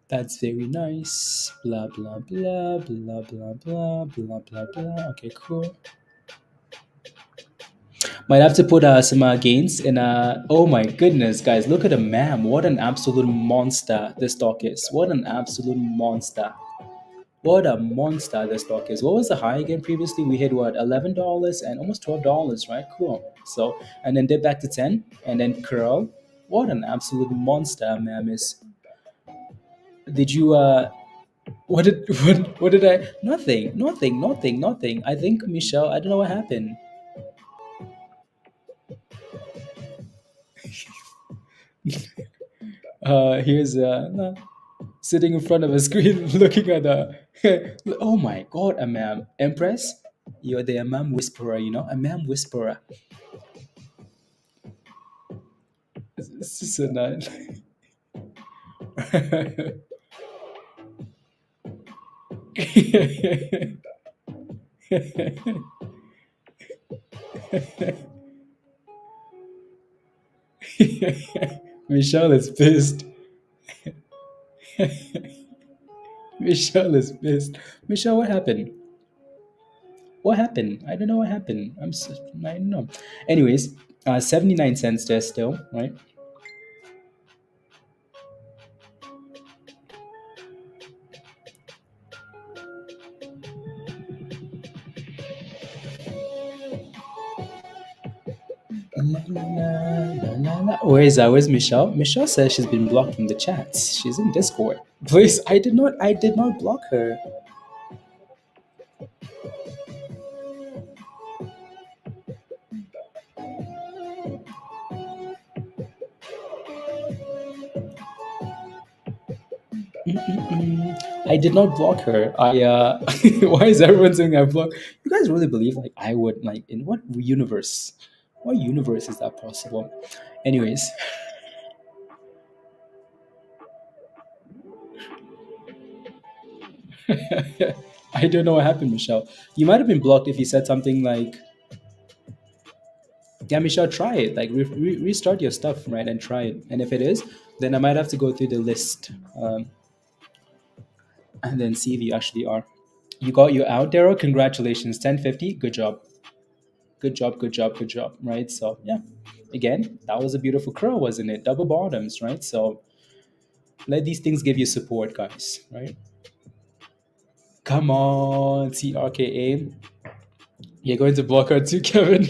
That's very nice. Blah blah blah blah blah blah blah blah blah. Okay, cool. Might have to put some gains in. Oh my goodness, guys! Look at the MAM. What an absolute monster this stock is. What an absolute monster. What a monster this stock is. What was the high again previously? We hit what, $11 and almost $12, right? Cool. So and then dip back to 10 and then curl. What an absolute monster, ma'am is. Did you what did what did I nothing. I think Michelle, I don't know what happened. Here's no. sitting in front of a screen looking at the. Oh my God, a ma'am. Empress, you're the ma'am whisperer, a ma'am whisperer. It's just so nice. Michelle is pissed. Michelle is pissed. Michelle, what happened? What happened? I don't know what happened. I don't know. Anyways, 79 cents there still, right? La, la, la, la, la. Where's Michelle? Michelle says she's been blocked from the chats. She's in Discord. Please, I did not block her. I did not block her. Why is everyone saying I blocked? You guys really believe like I would like in what universe? What universe is that possible? Anyways, I don't know what happened, Michelle. You might have been blocked if you said something like, "Yeah, Michelle, try it. Like restart your stuff, right, and try it. And if it is, then I might have to go through the list and then see if you actually are. You got you out, Daryl. Congratulations, 1050. Good job. Good job. Good job. Good job. Right. So yeah, again, that was a beautiful curl, wasn't it? Double bottoms, right? So let these things give you support, guys. Right. Come on, TRKA. You're going to block her too, Kevin.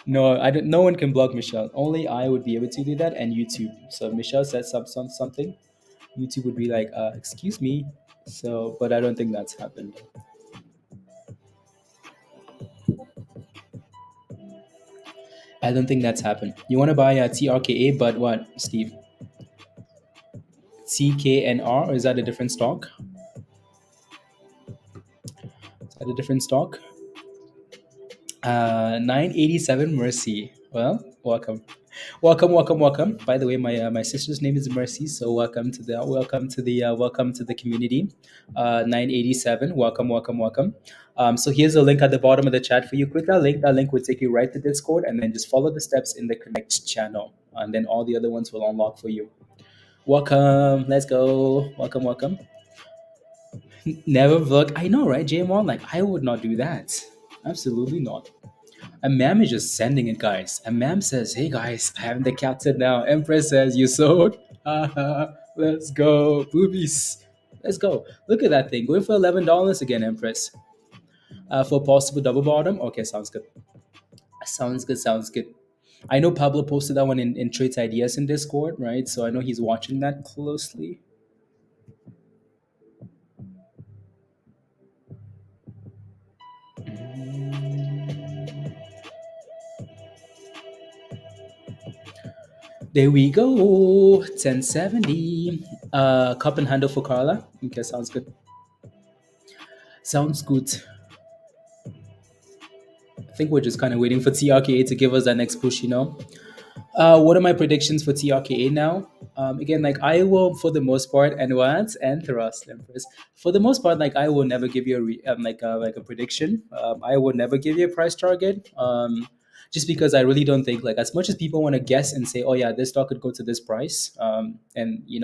No, I don't. No one can block Michelle. Only I would be able to do that, and YouTube. So if Michelle said something, YouTube would be like, "Excuse me." So, but I don't think that's happened. I don't think that's happened. You want to buy a TRKA, but what, Steve? TKNR, or is that a different stock? Is that a different stock? 987 Mercy. Well, welcome. Welcome. By the way, my sister's name is Mercy, so welcome to the community. 987. Welcome. So here's a link at the bottom of the chat for you. Click that link. That link will take you right to Discord, and then just follow the steps in the Connect channel, and then all the other ones will unlock for you. Welcome. Let's go. Welcome. Never vlog. I know, right, JM1? Like I would not do that. Absolutely not. A ma'am is just sending it, guys. A ma'am says, "Hey guys, I am the captain now." Empress says, "You sold." Let's go, boobies. Let's go. Look at that thing going for $11 again, Empress. For possible double bottom. Okay, sounds good. Sounds good. I know Pablo posted that one in Trades Ideas in Discord, right? So I know he's watching that closely. There we go. 1070. Cup and handle for Carla. Okay, sounds good. Sounds good. I think we're just kind of waiting for TRKA to give us that next push. What are my predictions for TRKA now? Again, like I will, for the most part, and thrust Empress. For the most part, like I will never give you like a prediction. I will never give you a price target. Just because I really don't think like as much as people want to guess and say, oh yeah, this stock could go to this price, and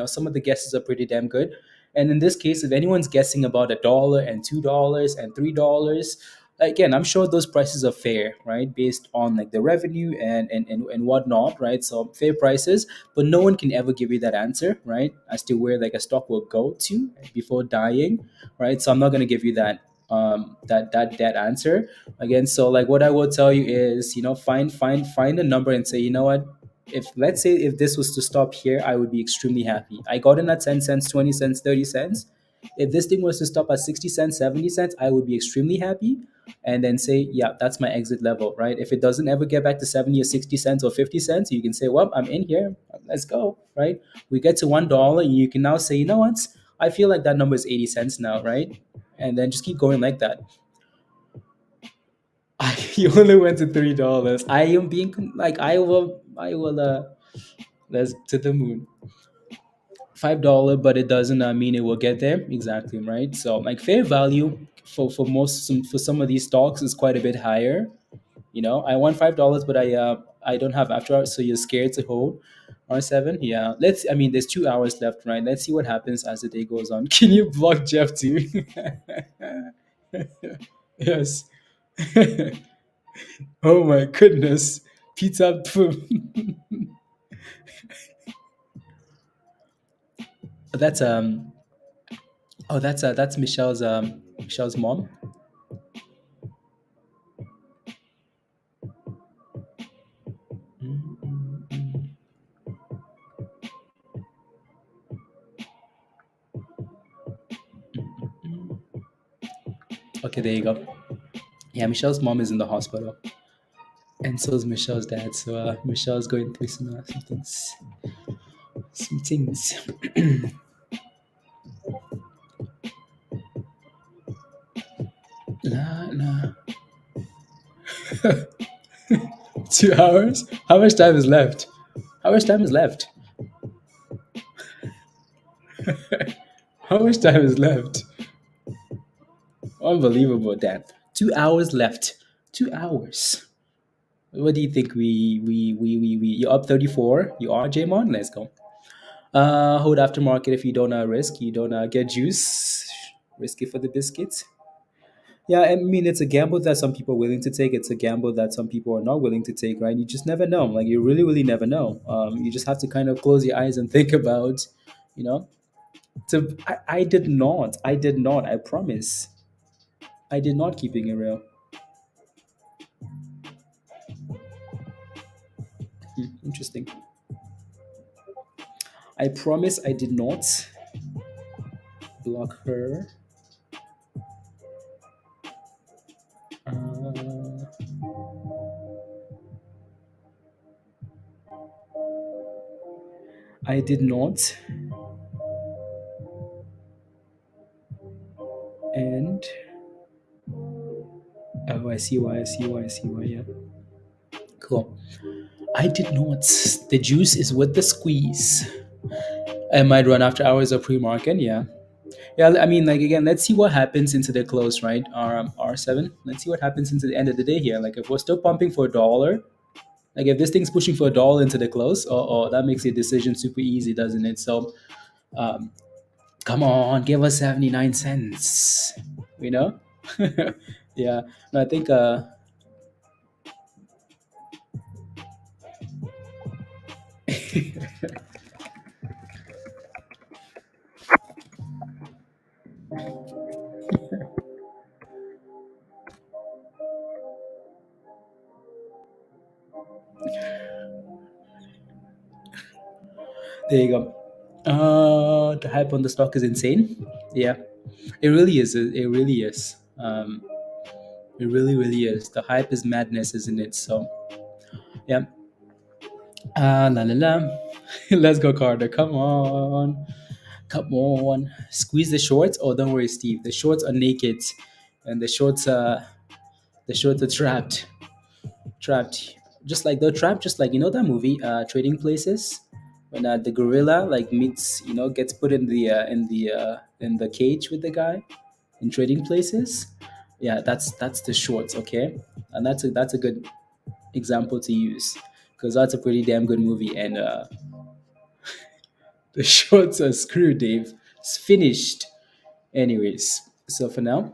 some of the guesses are pretty damn good. And in this case, if anyone's guessing about $1 and $2 and $3, again, I'm sure those prices are fair, right? Based on like the revenue and whatnot, right? So fair prices, but no one can ever give you that answer, right? As to where like a stock will go to before dying, right? So I'm not gonna give you that answer again. So like what I will tell you is, find a number and say, you know what? If let's say if this was to stop here, I would be extremely happy. I got in at 10 cents, 20 cents, 30 cents. If this thing was to stop at 60 cents, 70 cents, I would be extremely happy and then say, yeah, that's my exit level, right? If it doesn't ever get back to 70 or 60 cents or 50 cents, you can say, well, I'm in here. Let's go, right? We get to $1 and you can now say, you know what? I feel like that number is 80 cents now, right? And then just keep going like that. You only went to $3. I am being like, I will let's to the moon. $5, but it doesn't mean it will get there exactly, right? So like fair value for some of these stocks is quite a bit higher. I want $5, but I don't have after hours, so you're scared to hold R7. Yeah, I mean, there's 2 hours left, right? Let's see what happens as the day goes on. Can you block Jeff too? Yes. Oh my goodness. Pizza. That's oh, that's Michelle's mom. Okay, there you go. Yeah, Michelle's mom is in the hospital, and so is Michelle's dad. So Michelle's going through some things, some things. Nah, nah. 2 hours? How much time is left? How much time is left? How much time is left? Unbelievable, Dan. 2 hours left. 2 hours. What do you think? You're up 34. You are Jamon? Let's go. Hold aftermarket if you don't risk. You don't get juice. Risk it for the biscuits. Yeah, I mean, it's a gamble that some people are willing to take. It's a gamble that some people are not willing to take, right? You just never know. Like, you really, really never know. You just have to kind of close your eyes and think about, you know. So I did not. I did not. I promise. I did not keeping it real. Interesting. I promise I did not block her. Uh, I did not. And oh, I see why. I see why. I see why. Yeah. Cool. I did not. The juice is with the squeeze. I might run after hours of pre-market. Yeah. Yeah. I mean, like again, let's see what happens into the close, right? R7. Let's see what happens into the end of the day here. Like if we're still pumping for $1, like if this thing's pushing for $1 into the close, that makes the decision super easy, doesn't it? So, um, come on, give us 79 cents. You know? Yeah. No, I think. There you go. The hype on the stock is insane. Yeah, it really is. It really is. It really, really is. The hype is madness, isn't it? So, yeah. La la la. Let's go, Carter. Come on. Come on. Squeeze the shorts. Oh, don't worry, Steve. The shorts are naked, and the shorts are trapped. Trapped. Just like they're trapped. Just like that movie, Trading Places, when the gorilla like meets, gets put in the cage with the guy in Trading Places. Yeah, that's the shorts. Okay, and that's a good example to use because that's a pretty damn good movie. And the shorts are screwed, Dave. It's finished. Anyways, so for now,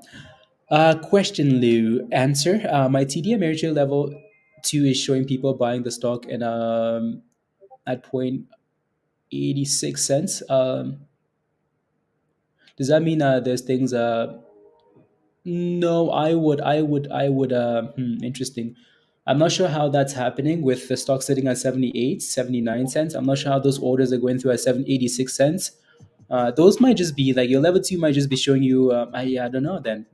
question, Lou. Answer. My TD Ameritrade level 2 is showing people buying the stock and at point 86 cents. Does that mean there's things? No, I would. Interesting. I'm not sure how that's happening with the stock sitting at 78, 79 cents. I'm not sure how those orders are going through at 786 cents. Those might just be like your level two might just be showing you. I don't know. Then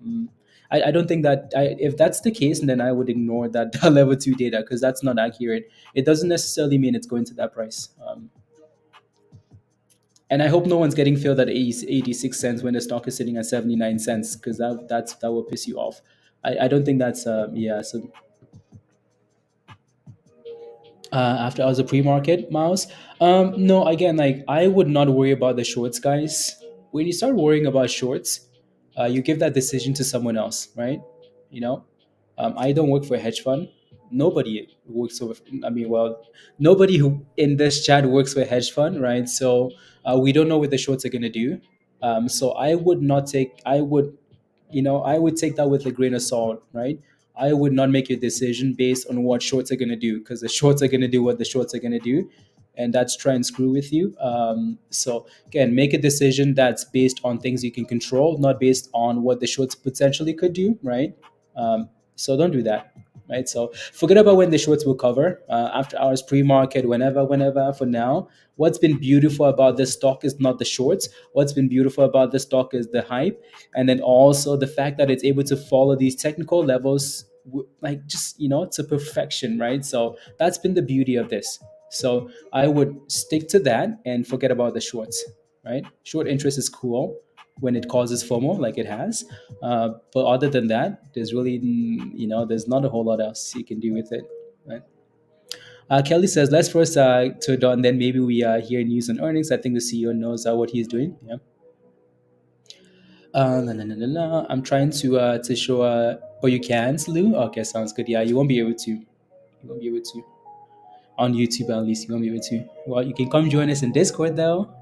I don't think that if that's the case, then I would ignore that level two data because that's not accurate. It doesn't necessarily mean it's going to that price. And I hope no one's getting filled at 86 cents when the stock is sitting at 79 cents because that will piss you off. I don't think that's yeah. So after I was a pre-market mouse. No, again, like I would not worry about the shorts, guys. When you start worrying about shorts, you give that decision to someone else, right? You know, I don't work for a hedge fund. Nobody works for. I mean, well, nobody who in this chat works for a hedge fund, right? So we don't know what the shorts are gonna do. So I would not take. I would I would take that with a grain of salt, right? I would not make a decision based on what shorts are going to do because the shorts are going to do what the shorts are going to do. And that's try and screw with you. So again, make a decision that's based on things you can control, not based on what the shorts potentially could do, right? So don't do that, right? So forget about when the shorts will cover after hours, pre-market, whenever. For now, what's been beautiful about this stock is not the shorts. What's been beautiful about this stock is the hype, and then also the fact that it's able to follow these technical levels like just to perfection, right? So that's been the beauty of this. So I would stick to that and forget about the shorts, right? Short interest is cool when it causes FOMO like it has, but other than that, there's really there's not a whole lot else you can do with it, right? Kelly says, let's first to Don, then maybe we hear news and earnings. I think the CEO knows what he's doing. Yeah. No, no, no, no, no. I'm trying to show. Oh, you can, Lou. Okay, sounds good. Yeah, you won't be able to. You won't be able to on YouTube at least. You won't be able to. Well, you can come join us in Discord though.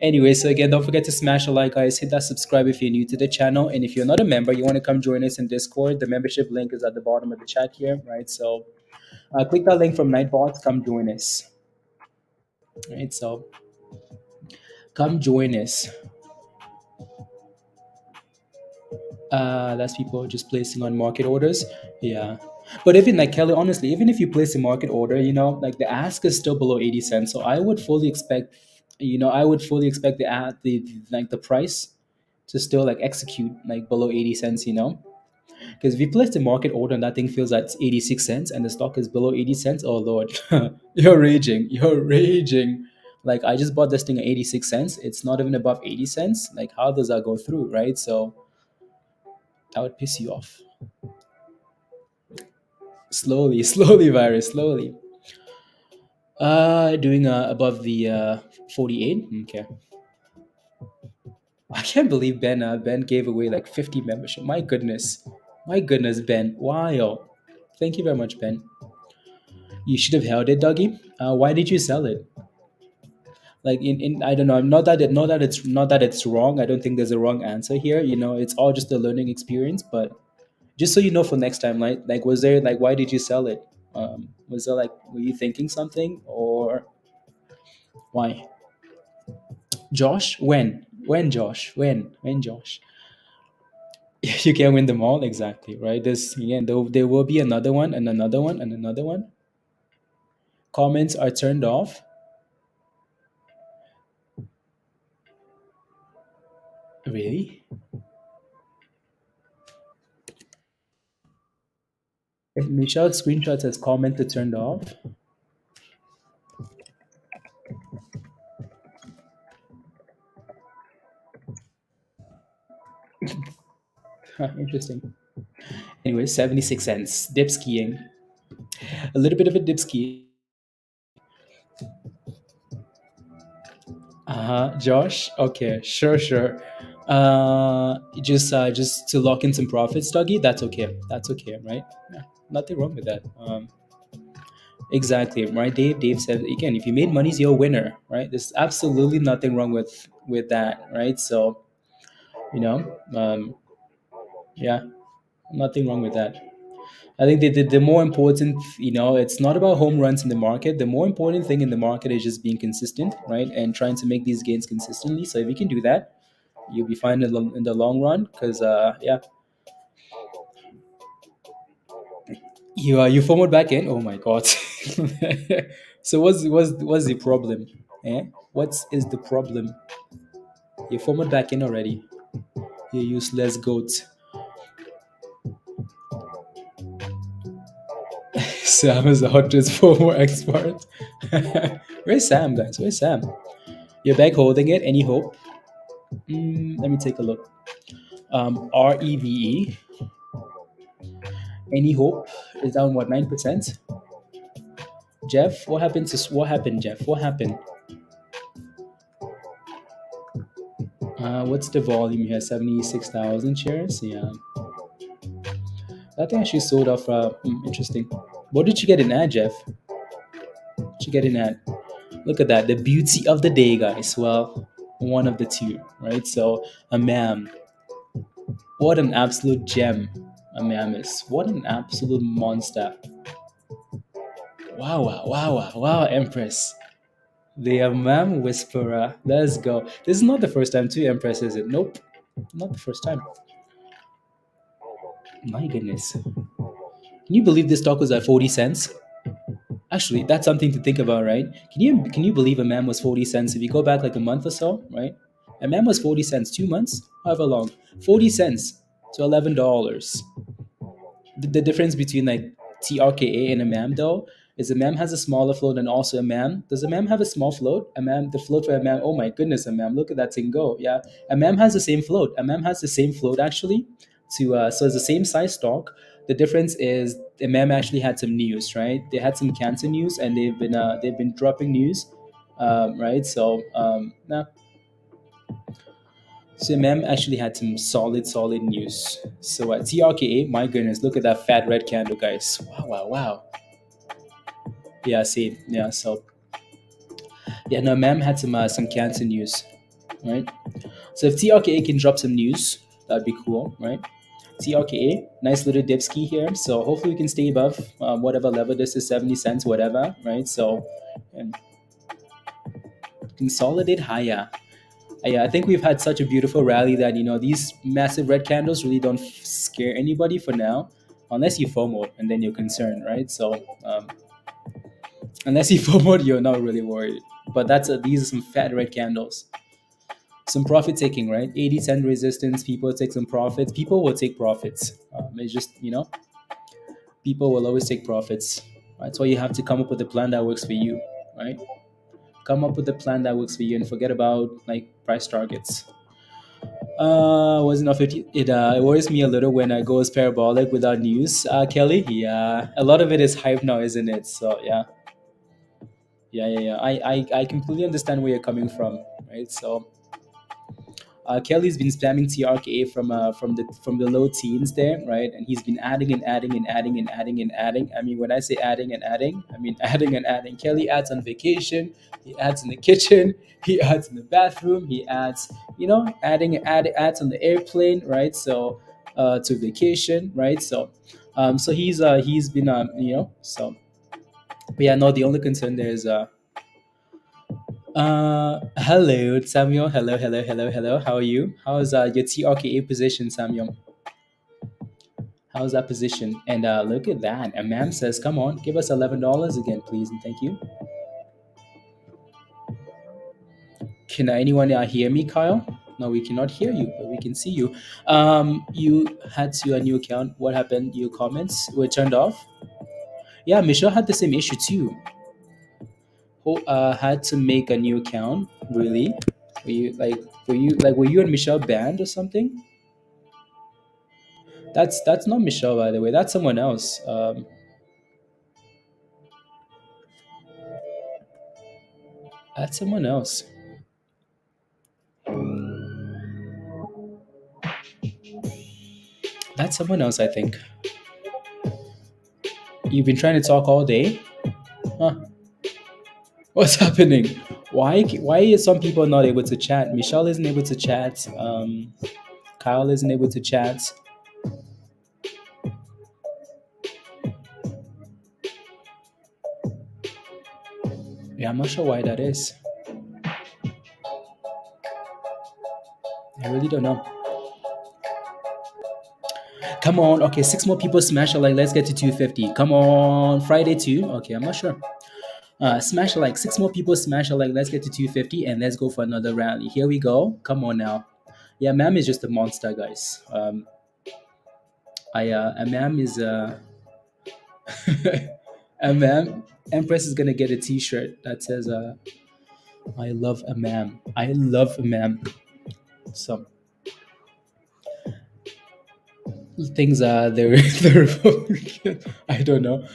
Anyway, so again, don't forget to smash a like, guys. Hit that subscribe if you're new to the channel, and if you're not a member, you want to come join us in Discord. The membership link is at the bottom of the chat here, right? So click that link from Nightbox. Come join us. Right. So come join us. That's people just placing on market orders. Yeah. But even like Kelly, honestly, even if you place a market order, like the ask is still below 80 cents. So I would fully expect, I would fully expect the price to still like execute like below 80 cents, Because if you place a market order and that thing feels like 86 cents and the stock is below 80 cents, oh Lord, you're raging. You're raging. Like I just bought this thing at 86 cents. It's not even above 80 cents. Like how does that go through, right? So that would piss you off. Slowly, slowly, virus, slowly. Doing above the 48. Okay. I can't believe Ben gave away like 50 membership. My goodness. My goodness, Ben. Wow. Thank you very much, Ben. You should have held it, Dougie. Why did you sell it? Like in I don't know. Not that it's wrong. I don't think there's a wrong answer here. It's all just a learning experience. But just so you know for next time, like was there like why did you sell it? Was there like were you thinking something or why? Josh, when Josh, when Josh, you can win them all exactly, right? This again, there will be another one and another one and another one. Comments are turned off. Really? If Michelle's screenshot says comment are turned off. Huh, interesting. Anyway, 76 cents. Dip skiing. A little bit of a dip ski. Josh. Okay, sure, sure. Just to lock in some profits, Dougie. That's okay. That's okay, right? Yeah, nothing wrong with that. Exactly, right? Dave said again, if you made money, you're a winner, right? There's absolutely nothing wrong with that, right? So, you know, yeah, nothing wrong with that. I think the more important, it's not about home runs in the market. The more important thing in the market is just being consistent, right? And trying to make these gains consistently. So if you can do that, you'll be fine in the long run. Because yeah, you forward back in. Oh my god. So what's the problem? Eh? What is the problem? You forward back in already. You useless goat. Sam is the hottest former expert. Where's Sam, guys? Where's Sam? You're back holding it. Any hope? Let me take a look. REVE. Any hope is down what 9%. Jeff, what happened, Jeff? What happened? What's the volume here? 76,000 shares. Yeah, that thing actually sold off. Interesting. What did you get in ad, Jeff? Did you get in ad? Look at that. The beauty of the day, guys. Well, one of the two, right? So, a ma'am. What an absolute gem a ma'am is. What an absolute monster. Wow, wow, wow, wow, wow, Empress. The AMAM Whisperer. Let's go. This is not the first time too, Empress, is it? Nope. Not the first time. My goodness. Can you believe this stock was at 40 cents? Actually, that's something to think about, right? Can you believe AMAM was 40 cents if you go back like a month or so, right? AMAM was 40 cents, 2 months, however long. 40 cents to $11. The difference between like TRKA and AMAM though is AMAM has a smaller float and also AMAM. Does AMAM have a small float? AMAM, the float for AMAM, oh my goodness, AMAM, look at that thing go. Yeah, AMAM has the same float. AMAM has the same float actually. So it's the same size stock. The difference is AMAM actually had some news, right? They had some cancer news and they've been dropping news, right? Nah, so Mem actually had some solid news. So at TRKA, my goodness, look at that fat red candle, guys. Wow, wow, wow. Yeah, see, yeah. So yeah, no, Mem had some cancer news, right? So if TRKA can drop some news, that'd be cool, right? TRKA, nice little dipski here. So hopefully we can stay above whatever level this is, 70 cents, whatever, right? So and consolidate higher. Yeah, I think we've had such a beautiful rally that these massive red candles really don't scare anybody for now, unless you FOMO and then you're concerned, right? So unless you FOMO, you're not really worried. But these are some fat red candles. Some profit taking, right? 80-cent resistance. People take some profits. People will take profits. It's just people will always take profits. That's why you have to come up with a plan that works for you, right? Come up with a plan that works for you and forget about like price targets. Wasn't off it worries me a little when I goes parabolic without news, Kelly. Yeah, a lot of it is hype now, isn't it? So yeah. I completely understand where you're coming from, right? So Kelly's been spamming TRKA from the low teens there, right? And he's been adding and adding and adding and adding and adding. I mean, when I say adding and adding, I mean adding and adding. Kelly adds on vacation, he adds in the kitchen, he adds in the bathroom, he adds, adds on the airplane, right? So to vacation, right? So he's been so. But yeah, no. The only concern there is hello, Samuel. Hello, hello, hello, hello. How are you? How's your TRKA position, Samuel? How's that position? And look at that. And ma'am says, come on, give us $11 again, please, and thank you. Can anyone hear me, Kyle? No, we cannot hear you, but we can see you. You had your new account. What happened? Your comments were turned off? Yeah, Michelle had the same issue too. Who had to make a new account? Really? Were you and Michelle banned or something? That's not Michelle, by the way. That's someone else. That's someone else. That's someone else, I think. You've been trying to talk all day? Huh? What's happening? Why is some people not able to chat? Michelle isn't able to chat. Kyle isn't able to chat. Yeah, I'm not sure why that is. I really don't know. Come on. Okay, 6 more people smash a like. Let's get to 250. Come on. Friday too. Okay, I'm not sure. Smash a like. Six more people smash a like. Let's get to 250 and let's go for another rally. Here we go. Come on now. Yeah, Mam is just a monster, guys. Mam is Mam. Empress is gonna get a T-shirt that says I love Mam. I love Mam. So things are they're, they're I don't know.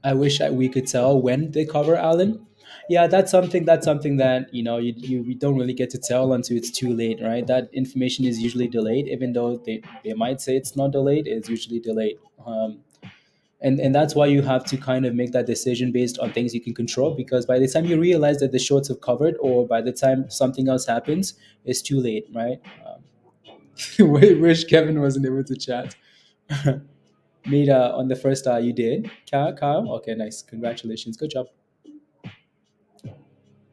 I wish we could tell when they cover Allen. Yeah, that's something that you don't really get to tell until it's too late, right? That information is usually delayed, even though they might say it's not delayed. It's usually delayed, and that's why you have to kind of make that decision based on things you can control. Because by the time you realize that the shorts have covered, or by the time something else happens, it's too late, right? Wish Kevin wasn't able to chat. Meet on the first you did, Kyle. Okay, nice. Congratulations. Good job.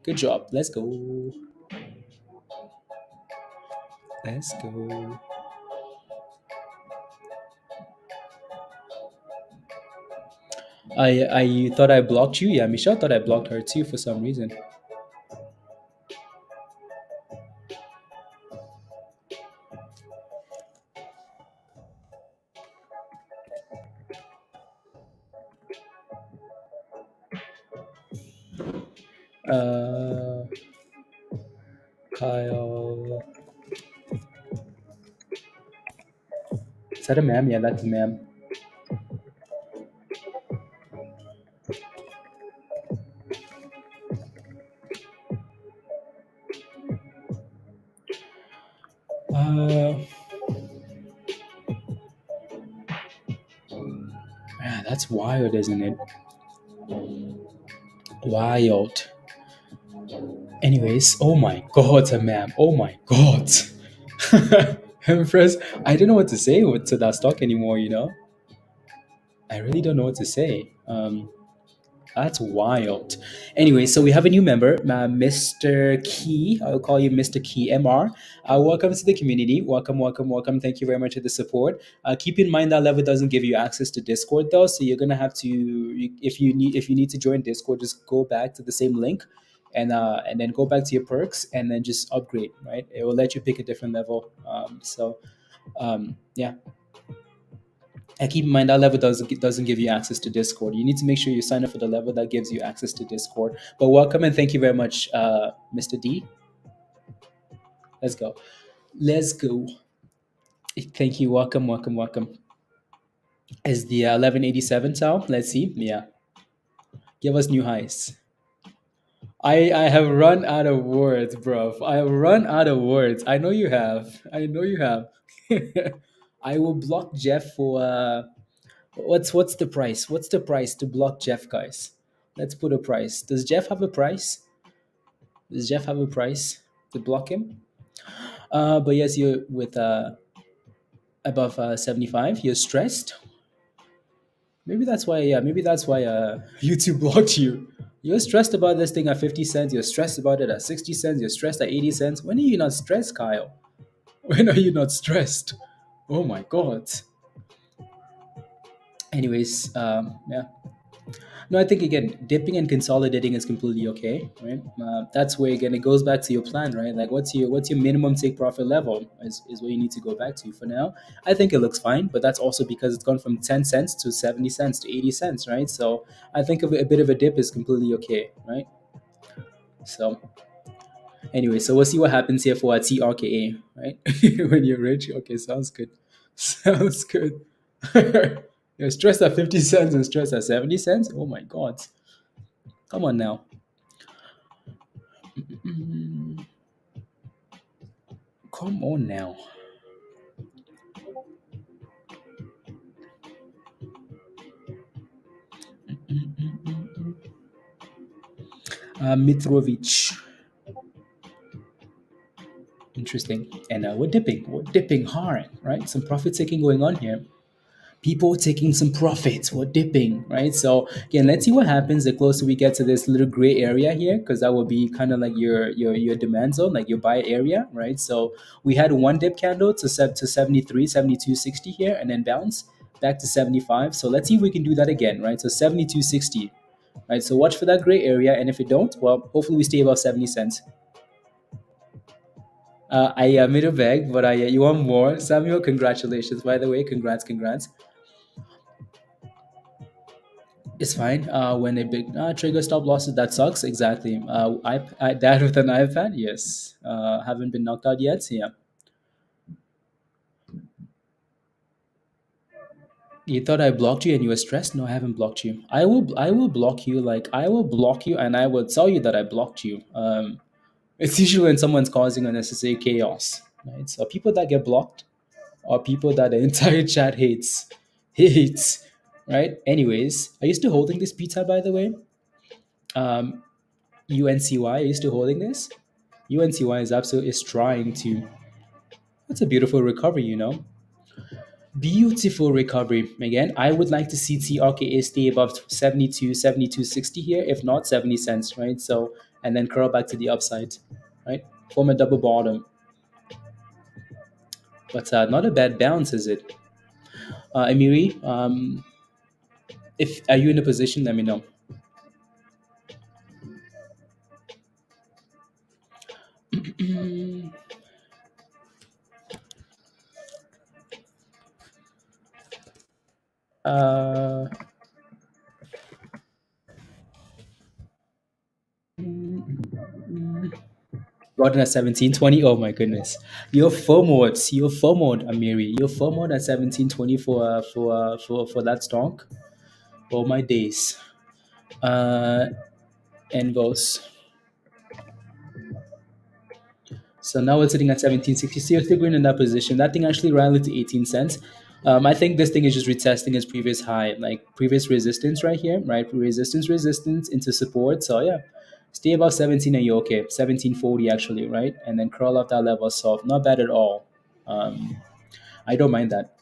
Good job. Let's go. Let's go. I thought I blocked you. Yeah, Michelle thought I blocked her too for some reason. Uh, Kyle. Is that a ma'am? Yeah, that's a ma'am. Uh, Man, that's wild, isn't it? Wild. Anyways, oh my god, a ma'am. Oh my god. Empress, I don't know what to say to that stock anymore, you know? I really don't know what to say. That's wild. Anyway, so we have a new member, Mr. Key. I'll call you Mr. Key MR. Welcome to the community. Welcome, welcome, welcome. Thank you very much for the support. Keep in mind that level doesn't give you access to Discord though, so you're gonna have to, if you need to join Discord, just go back to the same link, and then go back to your perks and then just upgrade. Right, it will let you pick a different level. Yeah. And keep in mind that level doesn't give you access to Discord. You need to make sure you sign up for the level that gives you access to Discord. But welcome and thank you very much, Mr. D. Let's go. Let's go. Thank you. Welcome, welcome, welcome. Is the 1187 Sal? Let's see. Yeah. Give us new highs. I have run out of words, bro. I have run out of words. I know you have. I know you have. I will block Jeff for what's the price? What's the price to block Jeff, guys? Let's put a price. Does Jeff have a price? Does Jeff have a price to block him? But yes, you're with above 75. You're stressed. Maybe that's why. Yeah, maybe that's why YouTube blocked you. You're stressed about this thing at 50 cents. You're stressed about it at 60 cents. You're stressed at 80 cents. When are you not stressed, Kyle? When are you not stressed? Oh my god. Anyways, yeah. No, I think again, dipping and consolidating is completely okay, right? That's where again it goes back to your plan, right? Like, what's your minimum take profit level is what you need to go back to. For now, I think it looks fine, but that's also because it's gone from 10 cents to 70 cents to 80 cents, right? So I think a bit of a dip is completely okay, right? So anyway, so we'll see what happens here for our TRKA, right? When you're rich, okay, sounds good, sounds good. You're stressed at 50 cents and stressed at 70 cents. Oh my god. Come on now. Come on now. Mitrovic. Interesting. And we're dipping. We're dipping hard, right? Some profit taking going on here. People taking some profits. We're dipping, right? So again, let's see what happens the closer we get to this little gray area here, because that will be kind of like your demand zone, like your buy area, right? So we had one dip candle to set to 73, 72.60 here, and then bounce back to 75. So let's see if we can do that again, right? So 72.60. right? So watch for that gray area, and if it don't, well, hopefully we stay above 70 cents. I made a beg, but you want more, Samuel? Congratulations, by the way. Congrats, congrats. It's fine. When a big trigger stop losses, that sucks. Exactly. I dad with an iPad. Yes. Haven't been knocked out yet. So yeah. You thought I blocked you and you were stressed? No, I haven't blocked you. I will block you. Like I will block you, and I will tell you that I blocked you. It's usually when someone's causing unnecessary chaos, right? So people that get blocked are people that the entire chat hates, right? Anyways, are you still holding this pizza, by the way? Um, UNCY, are you still holding this? UNCY is trying to. That's a beautiful recovery, you know. Beautiful recovery. Again, I would like to see TRKA stay above 72, 72.60 here, if not 70 cents, right? So, and then curl back to the upside, right? Form a double bottom. But not a bad bounce, is it? Amiri, if are you in a position, let me know. Uh, Gordon at 17.20. Oh my goodness. You're FOMO'd, Amiri. You're FOMO'd at 17.20 for that stock. Oh my days. NVOS. So now we're sitting at 17.60. So you're still going in that position. That thing actually rallied to 18 cents. I think this thing is just retesting its previous high, like previous resistance right here, right? Resistance into support. So yeah, stay above 17 and you're okay. 17.40 actually, right? And then crawl off that level. So not bad at all. Um, I don't mind that.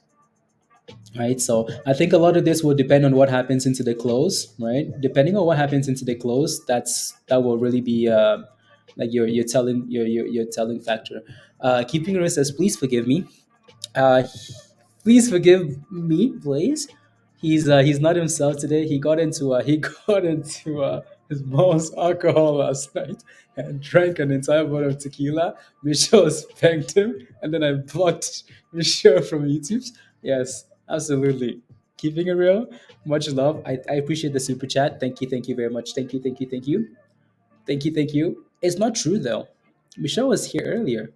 Right, so I think a lot of this will depend on what happens into the close, right? Depending on what happens into the close, that will really be like your telling factor. Keeping risk says, please forgive me. Uh, Please forgive me, please. He's not himself today. He got into his mom's alcohol last night and drank an entire bottle of tequila. Michelle spanked him, and then I blocked Michelle from YouTube. Yes, absolutely. Keeping it real. Much love. I appreciate the super chat. Thank you very much. Thank you. It's not true though. Michelle was here earlier.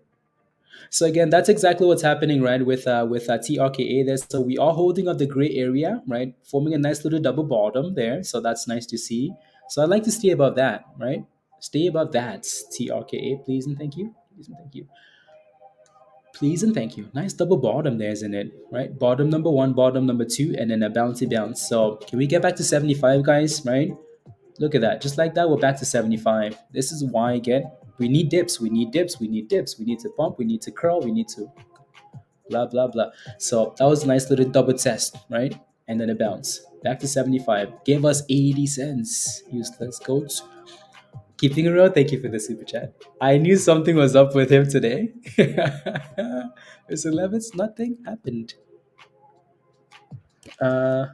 So again, that's exactly what's happening, right? With TRKA there. So we are holding up the gray area, right? Forming a nice little double bottom there. So that's nice to see. So I'd like to stay above that, right? Stay above that, TRKA, please and thank you. Please and thank you. Please and thank you. Nice double bottom there, isn't it? Right? Bottom number one, bottom number two, and then a bouncy bounce. So can we get back to 75, guys? Right? Look at that. Just like that, we're back to 75. This is why, again, we need dips. We need dips. We need dips. We need to pump. We need to curl. We need to blah blah blah. So that was a nice little double test, right? And then a bounce back to 75. Gave us 80 cents. Useless goats. Keeping it real. Thank you for the super chat. I knew something was up with him today. It's 11. Nothing happened. Uh,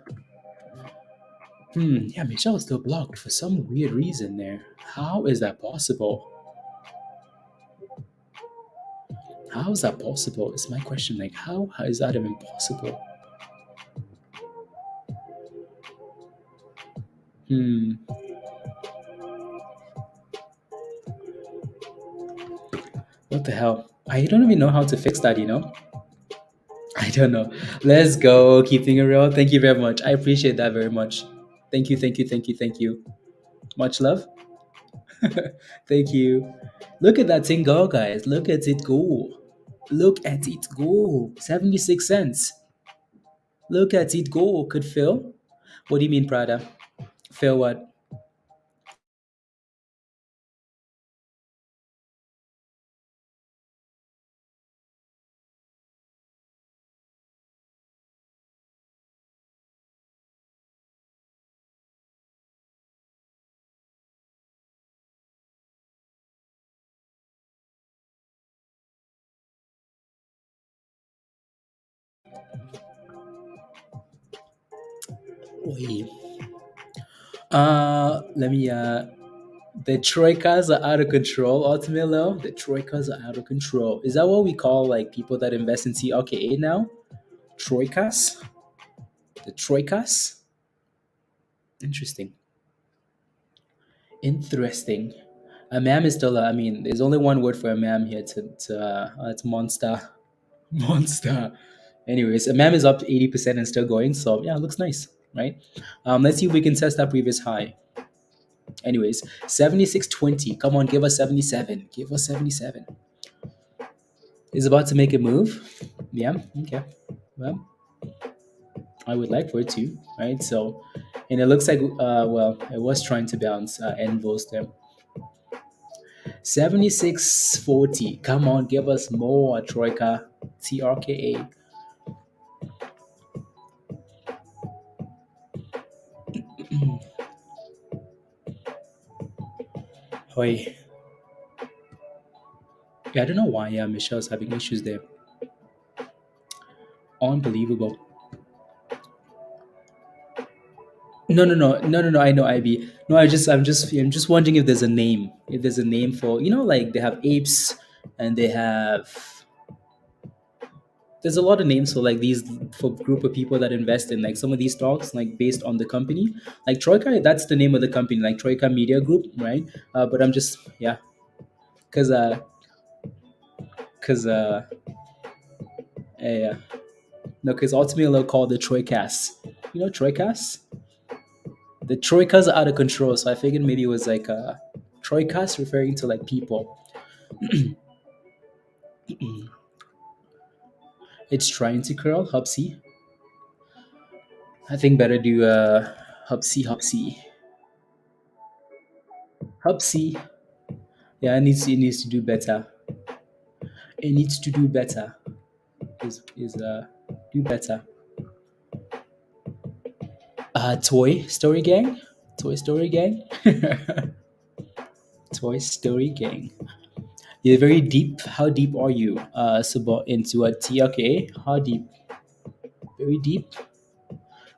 yeah, Michelle is still blocked for some weird reason there. How is that possible? How is that possible? Is my question. Like, how is that even possible? Hmm. What the hell? I don't even know how to fix that, you know? I don't know. Let's go. Keeping it real. Thank you very much. I appreciate that very much. Thank you. Much love. Thank you. Look at that thing go, guys. Look at it go. Look at it go. 76 cents. Look at it go. Could fail. What do you mean, Prada? Fail what? Oi. Let me the troikas are out of control, ultimately. The troikas are out of control. Is that what we call like people that invest in TRKA now? Troikas? The troikas? Interesting. Interesting. A MAM is still, I mean, there's only one word for a MAM here it's monster. Monster. Anyways, a MAM is up to 80% and still going. So, yeah, it looks nice, right? Let's see if we can test that previous high. Anyways, 76.20. Come on, give us 77. Give us 77. Is about to make a move. Yeah, okay. Well, I would like for it to, right? So, and it looks like, well, it was trying to bounce NVOS there. 76.40. Come on, give us more, Troika. TRKA. Oi. Yeah, I don't know why. Yeah, Michelle's having issues there. Unbelievable. No. I know IB. No, I'm just wondering if there's a name. If there's a name for, like they have apes, and they have. There's a lot of names for like these for group of people that invest in like some of these stocks, like based on the company. Like Troika, that's the name of the company, like Troika Media Group, right? But I'm just yeah, cause cause yeah, no, cause ultimately they'll call the Troikas. Troikas. The Troikas are out of control, so I figured maybe it was like Troikas referring to like people. It's trying to curl, Hupsy. I think better do Hupsy. Hupsy. Yeah, it needs to do better. It needs to do better. Is do better. Toy Story Gang. Toy Story Gang. Toy Story Gang. You're very deep. How deep are you? Into a TRK. How deep? Very deep.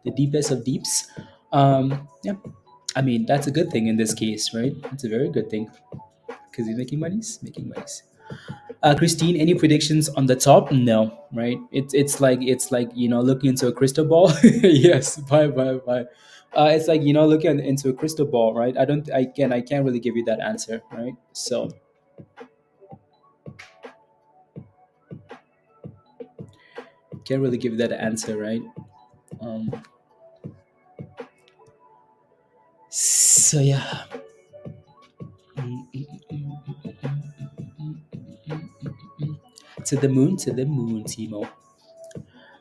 The deepest of deeps. Yeah. I mean, that's a good thing in this case, right? It's a very good thing because you're making monies, making monies. Christine, any predictions on the top? No, right? It's like looking into a crystal ball. Yes, bye. It's like looking into a crystal ball, right? I can't really give you that answer, right? So can't really give that answer, right? Um, so yeah. To the moon, Timo.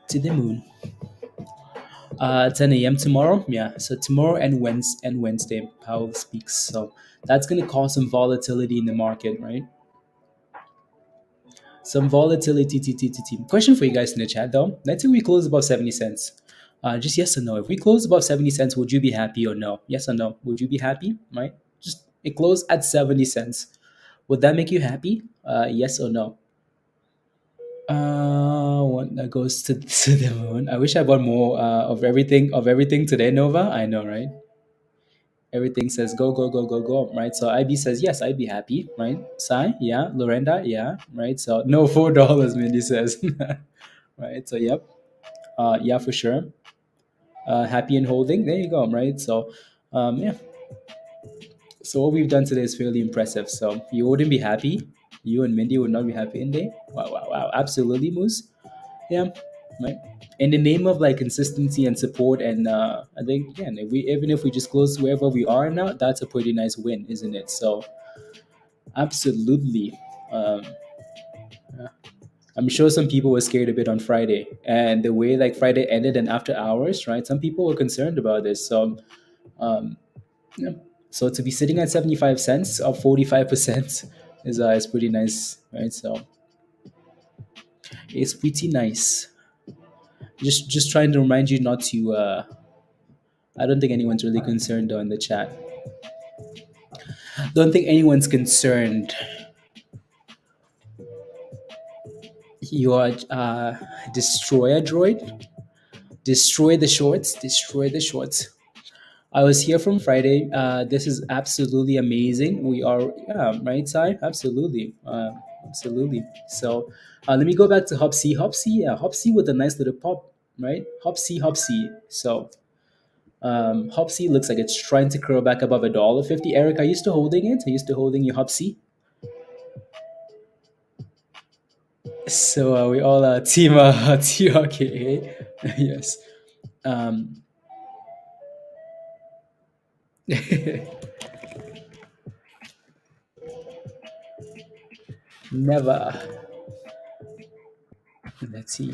To the moon. 10 a.m. tomorrow. Yeah, so tomorrow and Wednesday, Powell speaks. So that's going to cause some volatility in the market, right? Some volatility. Question for you guys in the chat though. Let's say we close above 70 cents. Just yes or no. If we close above 70 cents, would you be happy or no? Yes or no? Would you be happy? Right? Just it closed at 70 cents. Would that make you happy? Yes or no? One that goes to the moon. I wish I bought more of everything today, Nova. I know, right? Everything says go, go, go, go, go, right? So IB says yes, I'd be happy, right? Sai, yeah. Lorenda, yeah, right? So no $4, Mindy says, right? So yep, yeah, for sure. Happy and holding. There you go, right? So, yeah. So what we've done today is fairly impressive. So you wouldn't be happy. You and Mindy would not be happy in day. Wow, wow, wow. Absolutely, Moose. Yeah, right. In the name of like consistency and support, and I think again, if we just close wherever we are now, that's a pretty nice win, isn't it? So absolutely. Um, I'm sure some people were scared a bit on Friday, and the way like Friday ended and after hours, right? Some people were concerned about this. So, um, yeah. So to be sitting at 75 cents or 45% is pretty nice, right? So it's pretty nice. Just trying to remind you not to. I don't think anyone's really concerned though in the chat. Don't think anyone's concerned. You are destroyer droid. Destroy the shorts. Destroy the shorts. I was here from Friday. This is absolutely amazing. We are, yeah, right side, absolutely, absolutely. So let me go back to Hopsy. Hopsy, yeah, Hopsy with a nice little pop, right? Hopsy, Hopsy. So Hopsy looks like it's trying to curl back above $1.50. Eric, are you still holding it? Are you still holding your Hopsy? So we all team TRKA. Yes. Um, never. Let's see.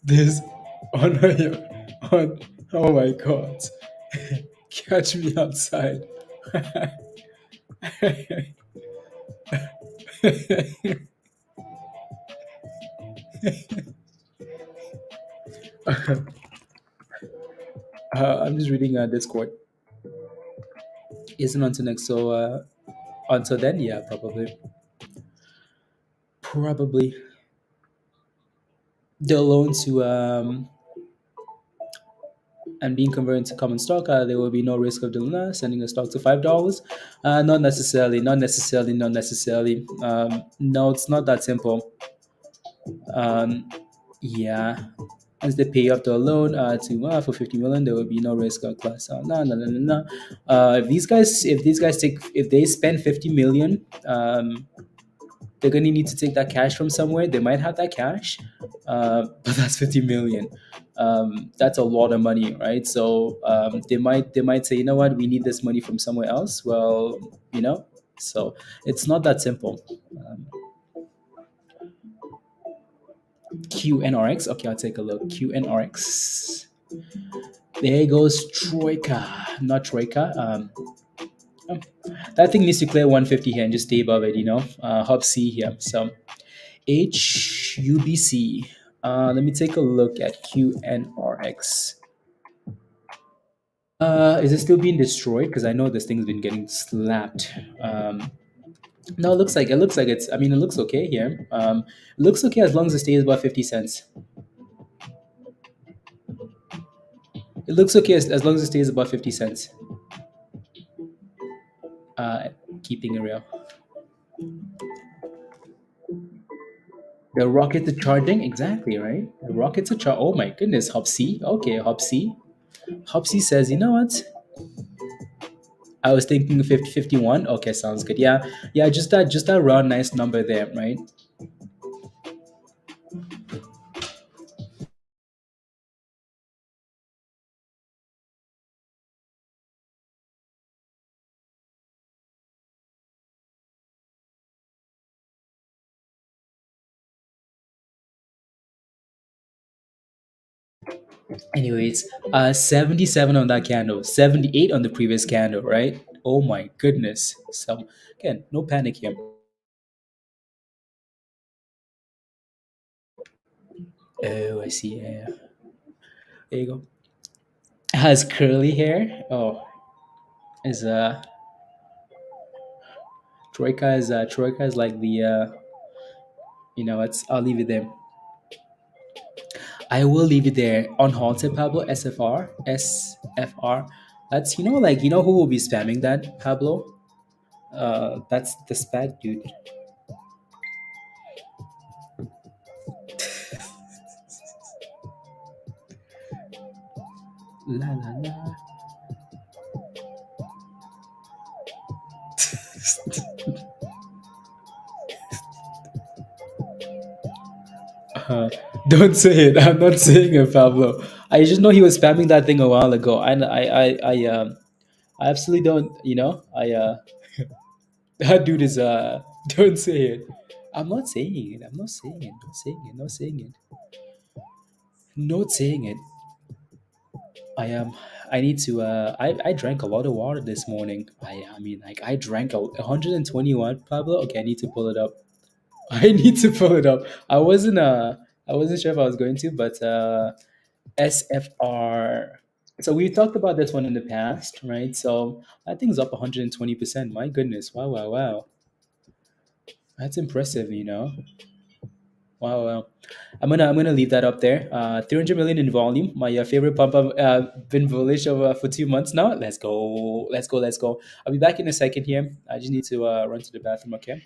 This on on. Oh my God! Catch me outside. I'm just reading Discord. Isn't until next. So until then, yeah, probably, probably the loan to and being converted to common stock, there will be no risk of the LUNR sending a stock to $5. Not necessarily, not necessarily, not necessarily. No, it's not that simple. Um, yeah, as they pay off the loan to for 50 million, there will be no risk of class. No, no, no, no, no. If these guys take, if they spend 50 million, they're gonna need to take that cash from somewhere. They might have that cash, but that's 50 million. That's a lot of money, right? So they might say, you know what, we need this money from somewhere else. Well, you know, so it's not that simple. Um, QNRX. Okay, I'll take a look. QNRX. There goes Troika, not Troika. Oh, that thing needs to clear 150 here and just stay above it. Hub C here. So HUBC. Let me take a look at QNRX. Is it still being destroyed? Because I know this thing's been getting slapped. No, it looks like it's. I mean, it looks okay here. It looks okay as long as it stays above 50 cents. It looks okay as long as it stays above 50 cents. Uh, Keeping it real. The rockets are charging exactly right. The rockets are charging. Oh my goodness, Hopsy. Okay, Hopsy. Hopsy says, you know what? I was thinking 50, 51. Okay, sounds good. Yeah, yeah, just that round nice number there, right? Anyways, 77 on that candle, 78 on the previous candle, right? Oh my goodness. So again, no panic here. Oh, I see. Yeah, yeah. There you go. Has curly hair. Oh, is Troika is like the it's I'll leave it there. I will leave it there. Unhalted Pablo, SFR, SFR. That's who will be spamming that, Pablo? That's the spag dude. La la la. Uh, don't say it. I'm not saying it, Pablo. I just know he was spamming that thing a while ago. I absolutely don't. That dude is. Don't say it. I'm not saying it. I'm not saying it. Not saying it. Not saying it. Not saying it. I am. I need to. I drank a lot of water this morning. I mean, like I drank 121, Pablo. Okay, I need to pull it up. I need to pull it up. I wasn't sure if I was going to, but SFR. So we talked about this one in the past, right? So that thing's up 120%. My goodness. Wow, wow, wow. That's impressive, you know. Wow, wow. I'm gonna leave that up there. 300 million in volume. My favorite pump. I've been bullish over for 2 months now. Let's go. Let's go. Let's go. I'll be back in a second here. I just need to run to the bathroom. Okay.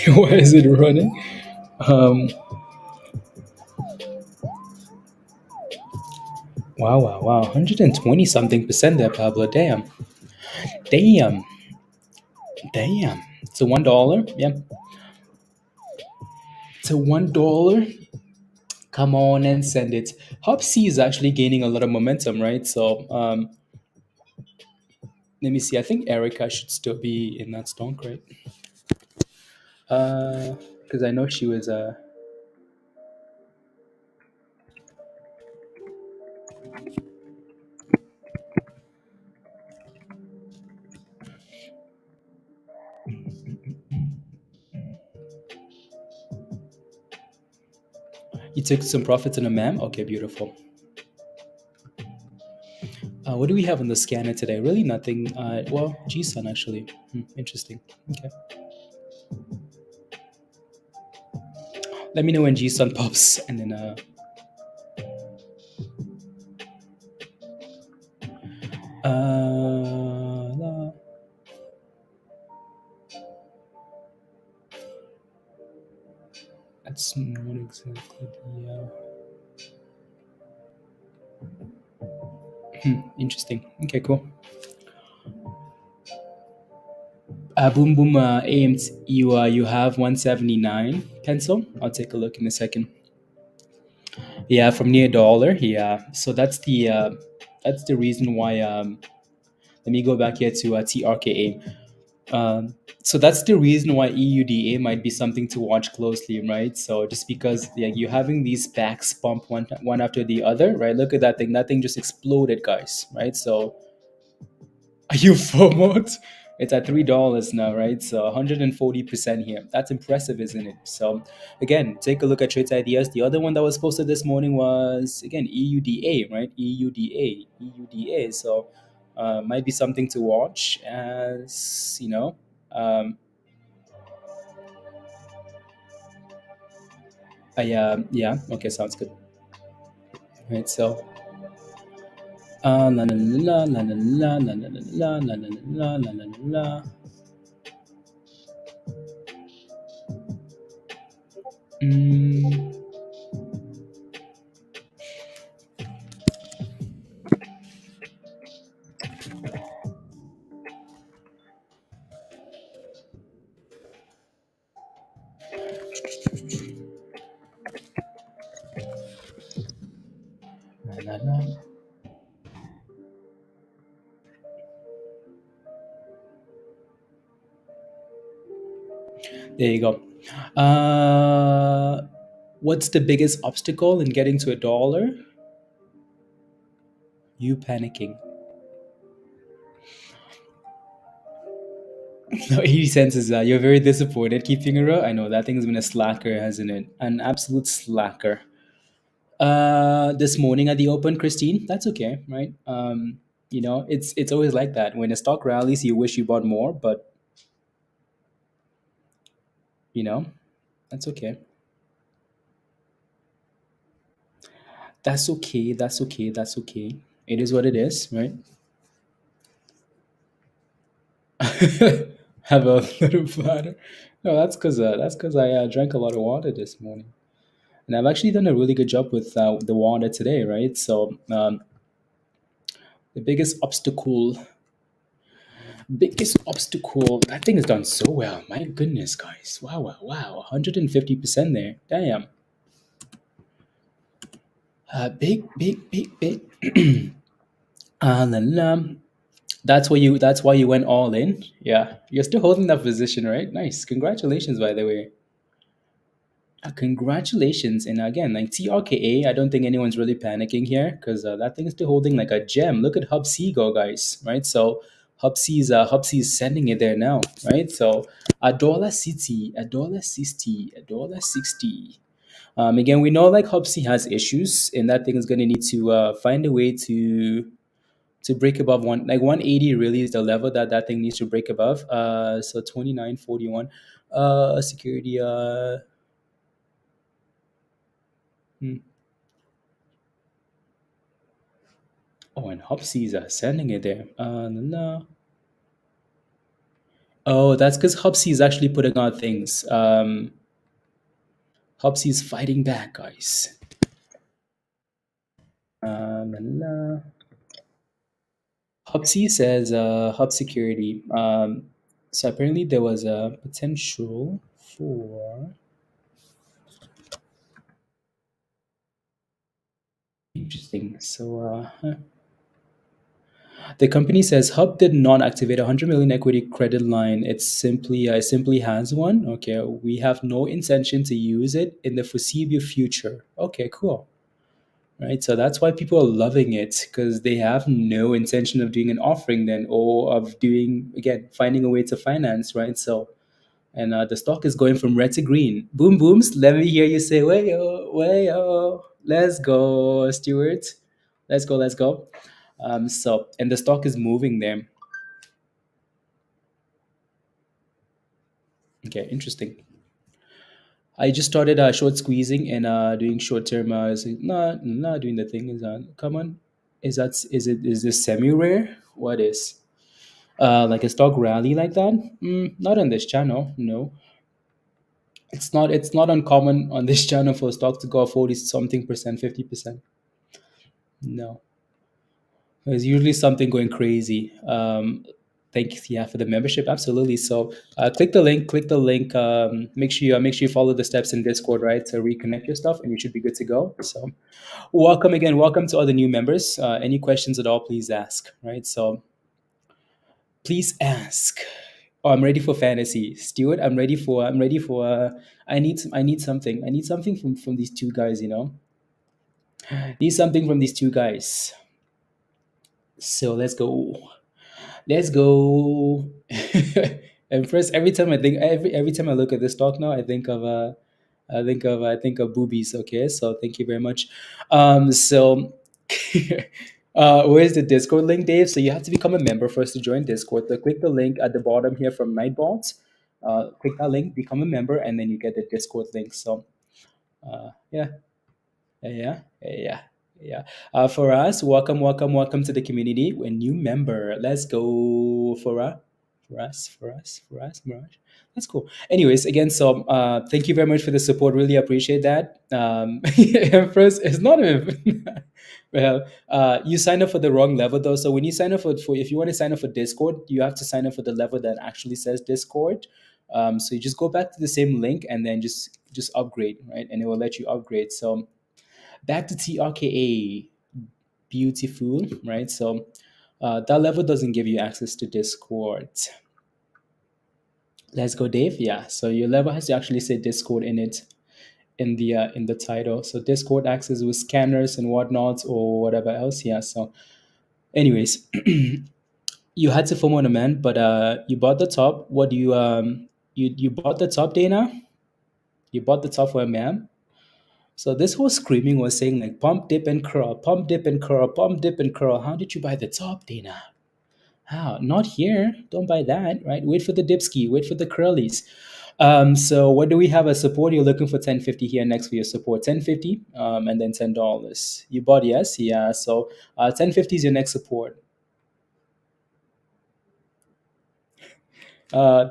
Why is it running? Um. Wow. Wow. Wow. 120 something percent there, Pablo. Damn. Damn. Damn. So $1. Yeah. So $1. Come on and send it. Hop C is actually gaining a lot of momentum, right? So let me see. I think Erica should still be in that stock, right? Because I know she was. You took some profits in a MAM. Okay, beautiful. What do we have on the scanner today? Really nothing. Well, GSUN actually. Interesting. Okay. Let me know when GSUN pops, and then uh, that's not exactly the. Interesting. Okay, cool. Boom boom. AMC. You have 179 pencil. I'll take a look in a second. Yeah, from near dollar. Yeah. So that's the reason why. Let me go back here to TRKA. So that's the reason why EUDA might be something to watch closely, right? So just because you're having these backs pump one after the other, right? Look at that thing. That thing just exploded, guys, right? So are you FOMOed? It's at $3 now, right? So 140% here. That's impressive, isn't it? So again, take a look at Trades Ideas. The other one that was posted this morning was again EUDA, right? EUDA. So might be something to watch as Um, yeah. Okay, sounds good. Right. So la la la la la la la la la la la la la la la. Mm, la la la. There you go. What's the biggest obstacle in getting to a dollar? You panicking. No, 80 cents is you're very disappointed keeping a row. I know that thing's been a slacker, hasn't it? An absolute slacker. This morning at the open, Christine, that's okay, right? It's always like that. When a stock rallies, you wish you bought more, but you know, that's okay. That's okay. That's okay. That's okay. It is what it is, right? Have a little bladder. No, that's because I drank a lot of water this morning, and I've actually done a really good job with the water today, right? So the biggest obstacle, that thing has done so well. My goodness, guys, wow, wow, wow, 150% there. Damn, big. And then that's why you went all in. Yeah, you're still holding that position, right? Nice, congratulations, by the way. Congratulations. And again, like TRKA, I don't think anyone's really panicking here because that thing is still holding like a gem. Look at Hub C go, guys, right? So Hub C is sending it there now, right? So $1.60, $1.60, $1.60. Again, we know like Hub C has issues, and that thing is going to need to find a way to break above 180 really is the level that that thing needs to break above. So 29.41. Security. Hmm. Oh, and Hopsies are sending it there. No. Oh, that's because Hopsy is actually putting out things. Hopsy is fighting back, guys. No. Hopsy says Hub security. So apparently there was a potential for interesting. So the company says Hub did not activate a 100 million equity credit line. It simply has one. Okay, we have no intention to use it in the foreseeable future. Okay, cool. Right, so that's why people are loving it because they have no intention of doing an offering then, or of doing again finding a way to finance. Right, so and the stock is going from red to green. Boom booms. Let me hear you say, way yo, let's go, Stuart. Let's go, let's go. So and the stock is moving there. Okay, interesting. I just started short squeezing and doing short term. Not doing the thing. Is come on? Is this semi rare? What is like a stock rally like that? Not on this channel. No, it's not uncommon on this channel for a stock to go 40 something percent, 50%. No, there's usually something going crazy. Thanks, yeah, for the membership. Absolutely. So click the link. Click the link. Make sure you follow the steps in Discord, right, to reconnect your stuff, and you should be good to go. So welcome again. Welcome to all the new members. Any questions at all, please ask. Right. So please ask. Oh, I'm ready for fantasy, Stuart. I'm ready for. I'm ready for. I need something. I need something from these two guys. Need something from these two guys. So let's go. Let's go. And first, every time I look at this stock now, I think of boobies. Okay, so thank you very much. So where's the Discord link, Dave? So you have to become a member first to join Discord. So click the link at the bottom here from Nightbot. Click that link, become a member, and then you get the Discord link. So yeah, yeah, yeah, yeah. For us, welcome to the community. A new member. Let's go for us, Mirage. That's cool. Anyways, again, so thank you very much for the support. Really appreciate that. First, it's not even. Well, you sign up for the wrong level though. So when you sign up for if you want to sign up for Discord, you have to sign up for the level that actually says Discord. So you just go back to the same link and then just upgrade, right? And it will let you upgrade. So back to TRKA, beautiful, right? So that level doesn't give you access to Discord. Let's go, Dave. Yeah. So your level has to actually say Discord in it in the title. So Discord access with scanners and whatnot or whatever else. Yeah. So, anyways, you had to form on a man, but you bought the top. What do you bought the top, Dana? You bought the top for a man. So this whole screaming was saying like pump, dip, and curl, pump, dip, and curl, pump, dip, and curl. How did you buy the top, Dana? How? Not here. Don't buy that, right? Wait for the dipski. Wait for the curlies. So what do we have as support? You're looking for 1050 here next for your support. 1050, and then $10. You bought yes, yeah. So 1050 is your next support. Uh,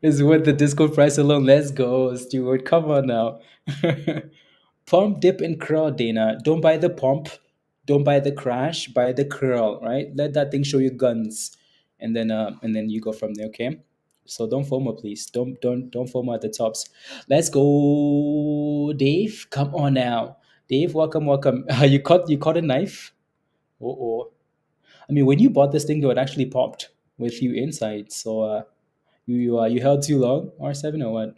is worth the disco price alone. Let's go, Stuart. Come on now. Pump, dip, and curl, Dana. Don't buy the pump. Don't buy the crash. Buy the curl. Right? Let that thing show you guns, and then you go from there. Okay. So don't FOMO, please. Don't FOMO at the tops. Let's go, Dave. Come on now, Dave. Welcome, welcome. You caught a knife. Oh. I mean, when you bought this thing, though, it actually popped with you inside. So you held too long, R7 or what?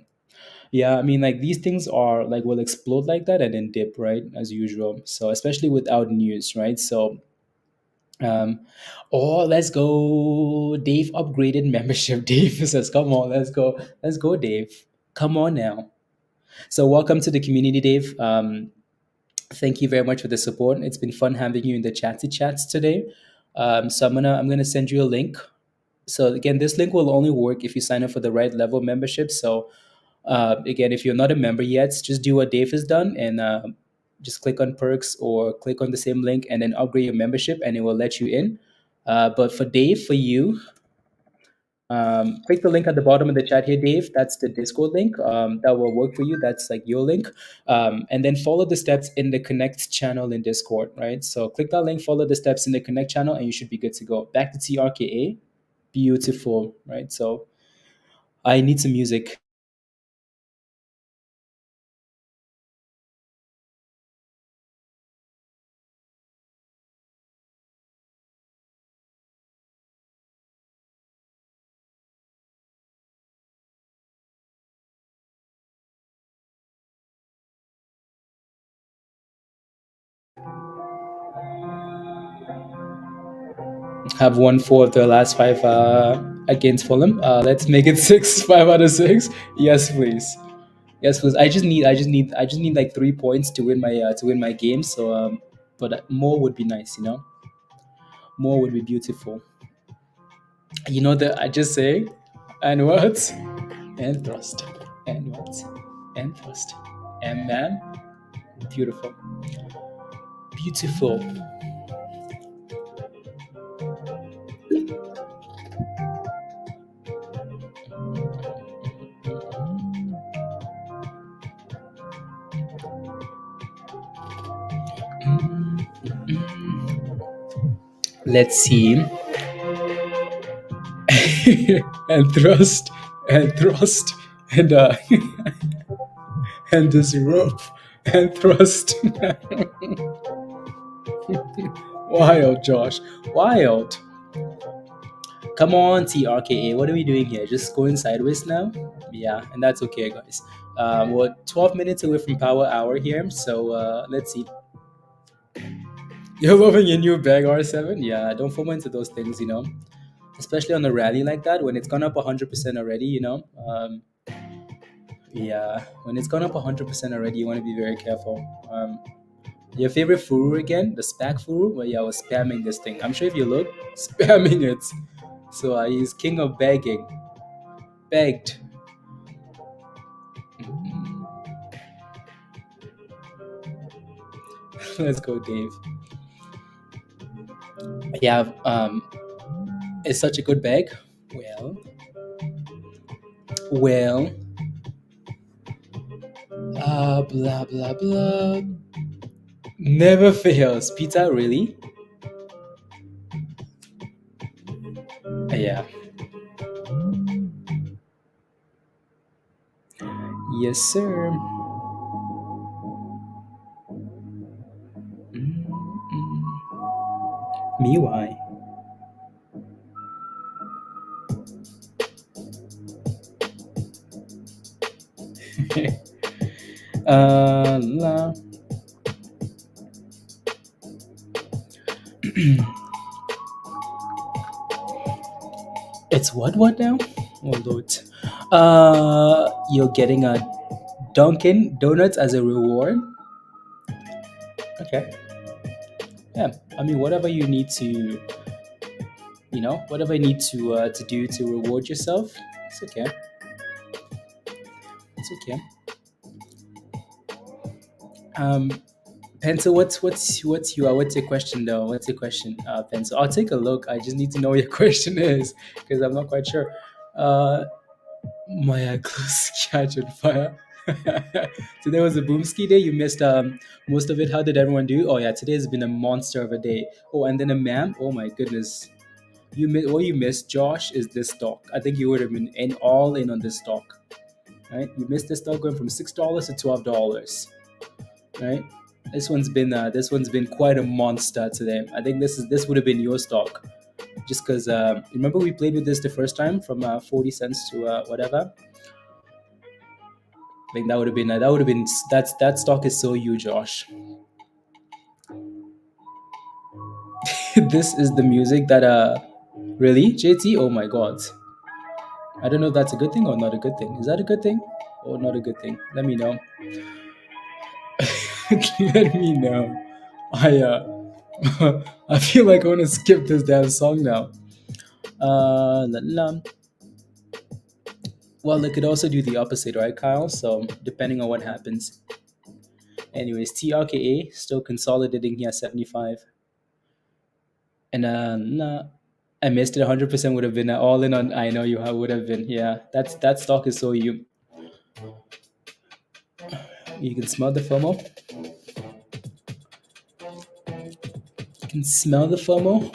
Yeah, I mean, like these things are like will explode like that and then dip, right, as usual. So especially without news, right? So um, oh, let's go, Dave upgraded membership. Dave says, "Come on, let's go, Dave. Come on now." So welcome to the community, Dave. Thank you very much for the support. It's been fun having you in the chatty chats today. So I'm gonna send you a link. So again, this link will only work if you sign up for the right level of membership. So again, if you're not a member yet, just do what Dave has done and just click on perks or click on the same link and then upgrade your membership and it will let you in. But for Dave, for you, click the link at the bottom of the chat here, Dave. That's the Discord link. That will work for you. That's like your link. And then follow the steps in the Connect channel in Discord, right? So click that link, follow the steps in the Connect channel, and you should be good to go. Back to TRKA. Beautiful, right? So I need some music. Have won four of their last five against Fulham. Let's make it six, 5 out of 6. Yes, please. Yes, please. I just need like 3 points to win my game. So, but more would be nice. More would be beautiful. You know that I just say, and what, and thrust, and what, and thrust, and man, beautiful, beautiful. Let's see. And thrust, and thrust, and and this rope, and thrust. Wild, Josh. Wild. Come on, TRKA. What are we doing here? Just going sideways now? Yeah, and that's okay, guys. We're 12 minutes away from power hour here, so let's see. You're loving your new bag, R7? Yeah, don't fall into those things. Especially on a rally like that when it's gone up 100% already. Yeah, when it's gone up 100% already, you want to be very careful. Your favorite furu again? The SPAC furu? Well, yeah, I was spamming this thing. I'm sure if you look, spamming it. So he's king of begging. Begged. Let's go, Dave. Yeah, it's such a good bag. Well, blah blah blah. Never fails. Pizza, really? Yeah. Yes, sir. Me, why? La. It's what now? Oh Lord. You're getting a Dunkin' Donuts as a reward. Okay. Yeah. I mean, whatever you need to do to reward yourself, it's okay. It's okay. Um, Pencil, what's your question though? What's your question, Pencil? I'll take a look. I just need to know what your question is because I'm not quite sure. Uh, my clothes catch on fire. Today was a boomski day. You missed most of it. How did everyone do? Oh yeah, today has been a monster of a day. Oh, and then a ma'am. Oh my goodness. What you missed, Josh, is this stock. I think you would have been all in on this stock, right? You missed this stock going from $6 to $12, right? This one's been quite a monster today. I think this would have been your stock, just because remember we played with this the first time from 40 cents to whatever. I think that would have been that stock is so you, Josh. This is the music that really JT. Oh my God, I don't know if that's a good thing or not a good thing. Is that a good thing or not a good thing? Let me know. Let me know. I feel like I want to skip this damn song now. La, la. Well, it could also do the opposite, right, Kyle? So depending on what happens. Anyways, TRKA still consolidating here at 75. And nah, I missed it. 100% would have been all in on. I know you would have been. Yeah, that stock is so you can smell the FOMO. You can smell the FOMO.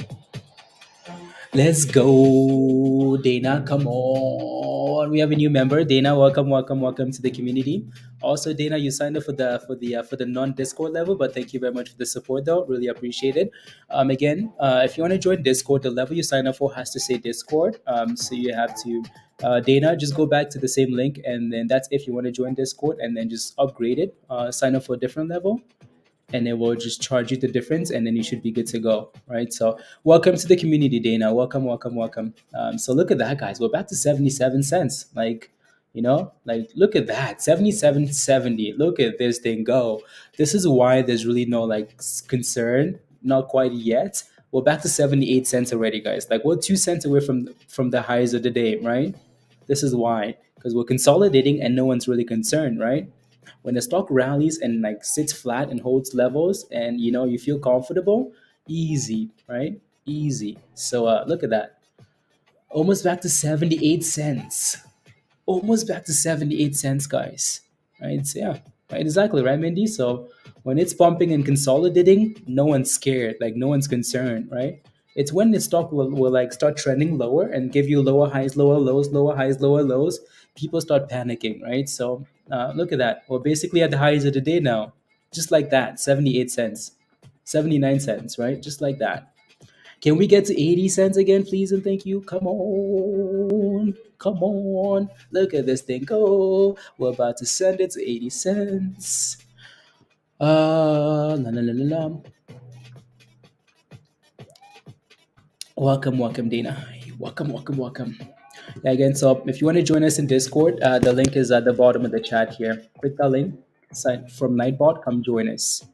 Let's go, Dana. Come on, we have a new member, Dana. Welcome, welcome, welcome to the community. Also, Dana, you signed up for the non-Discord level, but thank you very much for the support, though. Really appreciate it. Again, if you want to join Discord, the level you sign up for has to say Discord. So you have to. Dana, just go back to the same link, and then that's if you want to join Discord, and then just upgrade it. Sign up for a different level, and it will just charge you the difference, and then you should be good to go, right? So welcome to the community, Dana. Welcome, welcome, welcome. So look at that, guys. We're back to 77 cents. Like look at that, 77.70. Look at this thing go. This is why there's really no like concern, not quite yet. We're back to 78 cents already, guys. Like we're 2 cents away from the highs of the day, right? This is why, because we're consolidating and no one's really concerned, right? When the stock rallies and like sits flat and holds levels, and you feel comfortable, easy, right? Easy. So look at that, almost back to 78 cents. Almost back to 78 cents, guys. Right? So yeah, right, exactly, right, Mindy? So when it's pumping and consolidating, no one's scared, like no one's concerned, right? It's when the stock will like start trending lower and give you lower highs, lower lows, lower highs, lower lows. People start panicking, right? So look at that. We're basically at the highs of the day now, just like that, 78 cents, 79 cents, right? Just like that. Can we get to 80 cents again, please and thank you? Come on. Come on. Look at this thing go. We're about to send it to 80 cents. La, la, la, la, la. Welcome, welcome, Dana. Welcome, welcome, welcome. Yeah, again, so if you want to join us in Discord, the link is at the bottom of the chat here. Click that link, sign from Nightbot, come join us.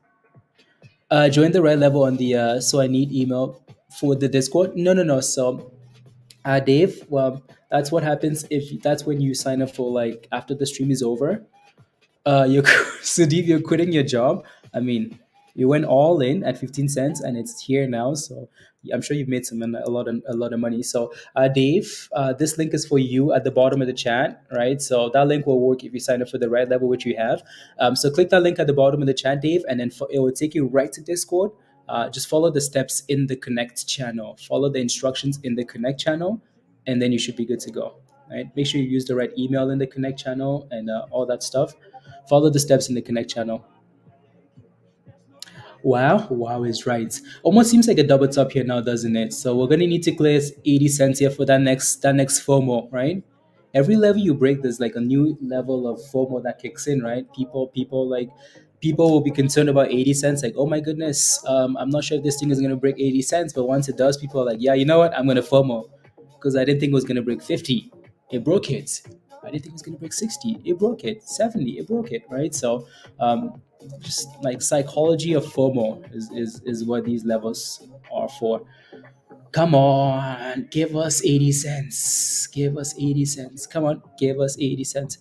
Join the right level on the so I need email for the Discord. No, no, no. So Dave, well, that's what happens if that's when you sign up for like after the stream is over. You're Sudeep, you're quitting your job. I mean, you went all in at 15 cents, and it's here now. So I'm sure you've made a lot of money. So Dave, this link is for you at the bottom of the chat, right? So that link will work if you sign up for the right level, which you have. So click that link at the bottom of the chat, Dave, and then it will take you right to Discord. Just follow the steps in the Connect channel. Follow the instructions in the Connect channel, and then you should be good to go. Right? Make sure you use the right email in the Connect channel and all that stuff. Follow the steps in the Connect channel. Wow, wow is right. Almost seems like a double top here now, doesn't it? So we're gonna need to clear 80 cents here for that next FOMO, right? Every level you break, there's like a new level of FOMO that kicks in, right? People will be concerned about 80 cents, like, oh my goodness, I'm not sure if this thing is gonna break 80 cents, but once it does, people are like, yeah, you know what, I'm gonna FOMO. Because I didn't think it was gonna break 50. It broke it. I didn't think it was gonna break 60. It broke it. 70. It broke it. Right. So just like psychology of FOMO is what these levels are for. Come on, give us 80 cents. Give us 80 cents. Come on, give us 80 cents.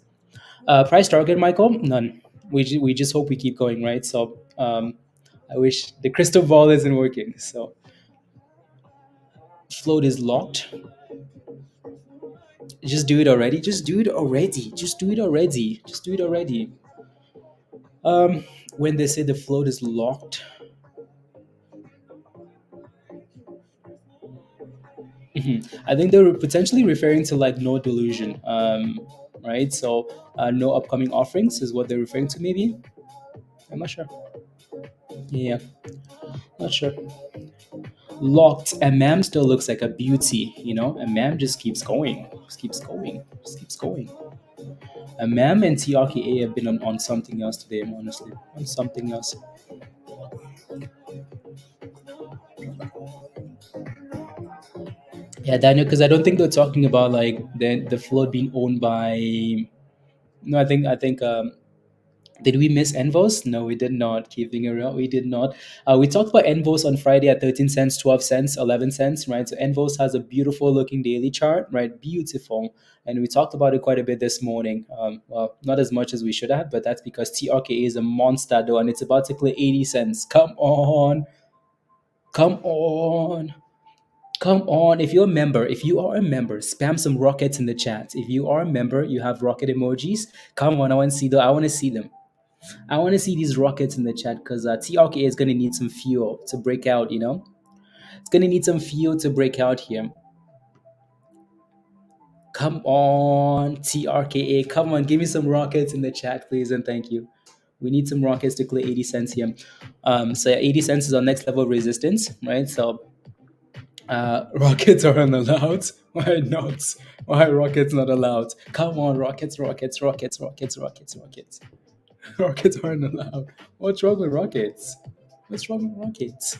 Price target, Michael? None. We just hope we keep going, right? So I wish the crystal ball isn't working. So float is locked. Just do it already. Just do it already. Just do it already. Just do it already. Um, when they say the float is locked, I think they're potentially referring to like no delusion. Right. So no upcoming offerings is what they're referring to. Maybe I'm not sure. Yeah, not sure. Locked. And MAM still looks like a beauty. And MAM just keeps going. Just keeps going. Just keeps going. MAM and TRKA have been on something else today. Honestly, on something else. Yeah, Daniel, because I don't think they're talking about like the float being owned by. No, I think. Did we miss NVOS? No, we did not. Keeping it real, we did not. We talked about NVOS on Friday at 13 cents, 12 cents, 11 cents, right? So NVOS has a beautiful looking daily chart, right? Beautiful. And we talked about it quite a bit this morning. Well, not as much as we should have, but that's because TRKA is a monster though, and it's about to clear 80 cents. Come on. Come on. Come on, if you are a member, spam some rockets in the chat. If you are a member, you have rocket emojis. Come on, I want to see them. I want to see these rockets in the chat because TRK is going to need some fuel to break out. It's going to need some fuel to break out here. Come on, TRKA. Come on, give me some rockets in the chat, please, and thank you. We need some rockets to clear 80 cents here. So yeah, 80 cents is our next level of resistance, right? So rockets are unallowed. Why not? Why rockets not allowed? Come on, rockets, rockets, rockets, rockets, rockets, rockets. Rockets aren't allowed. What's wrong with rockets? What's wrong with rockets?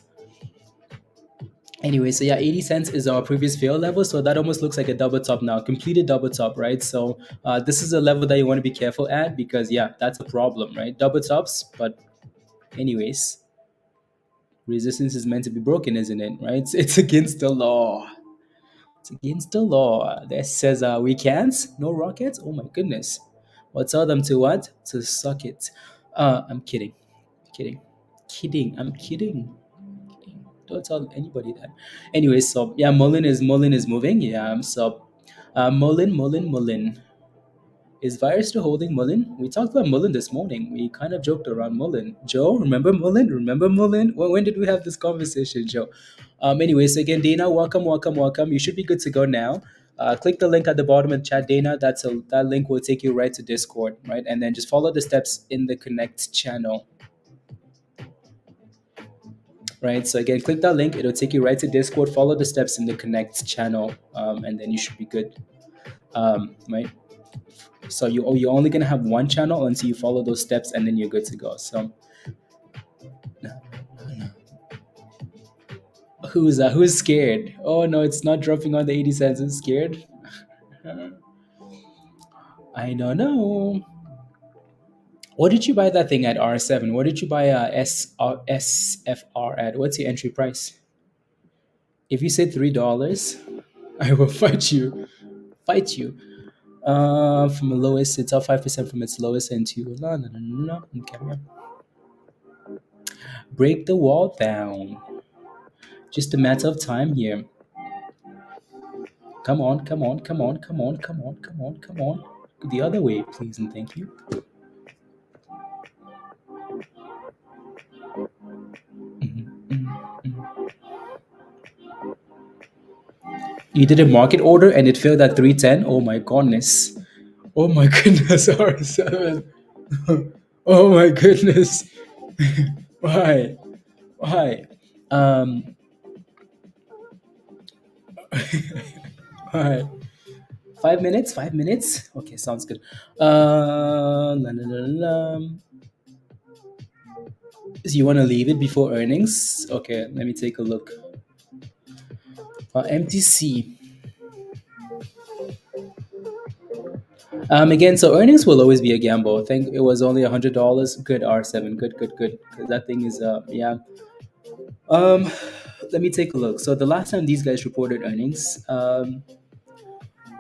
Anyway, so yeah, 80 cents is our previous fail level. So that almost looks like a double top now, completed double top, right? So this is a level that you want to be careful at because, yeah, that's a problem, right? Double tops. But, anyways, resistance is meant to be broken, isn't it? Right? It's against the law. It's against the law. That says we can't. No rockets. Oh my goodness. Well, tell them to what? To suck it. I'm kidding. Kidding. Kidding. I'm kidding. Don't tell anybody that. Anyway, so yeah, Mullen is moving. Yeah. So Mullen. Is Virus still holding Mullen? We talked about Mullen this morning. We kind of joked around Mullen. Joe, remember Mullen? Remember Mullen? When did we have this conversation, Joe? Anyway, so again, Dana, welcome, welcome, welcome. You should be good to go now. Click the link at the bottom of the chat, Dana. That link will take you right to Discord, right? And then just follow the steps in the Connect channel, right? So again, click that link. It'll take you right to Discord. Follow the steps in the Connect channel, and then you should be good, right? So you're only gonna have one channel until you follow those steps, and then you're good to go. So who's scared? Oh no, it's not dropping on the 80 cents. Who's scared? I don't know. What did you buy that thing at R7? What did you buy SFR at? What's your entry price? If you say $3, I will fight you. Fight you. From the lowest, it's up 5% from its lowest into no. Okay, yeah. Break the wall down. Just a matter of time here. Come on, come on, come on, come on, come on, come on, come on. The other way, please and thank you. You did a market order and it failed at 310. Oh my goodness. Oh my goodness, R7. Oh my goodness. Why? Why? Um Why? 5 minutes? 5 minutes? Okay, sounds good. La, la, la, la. So you want to leave it before earnings? Okay, let me take a look. MTC. Again, so earnings will always be a gamble. I think it was only $100. Good R7. Good, good, good. 'Cause that thing is yeah. Um, let me take a look. So the last time these guys reported earnings,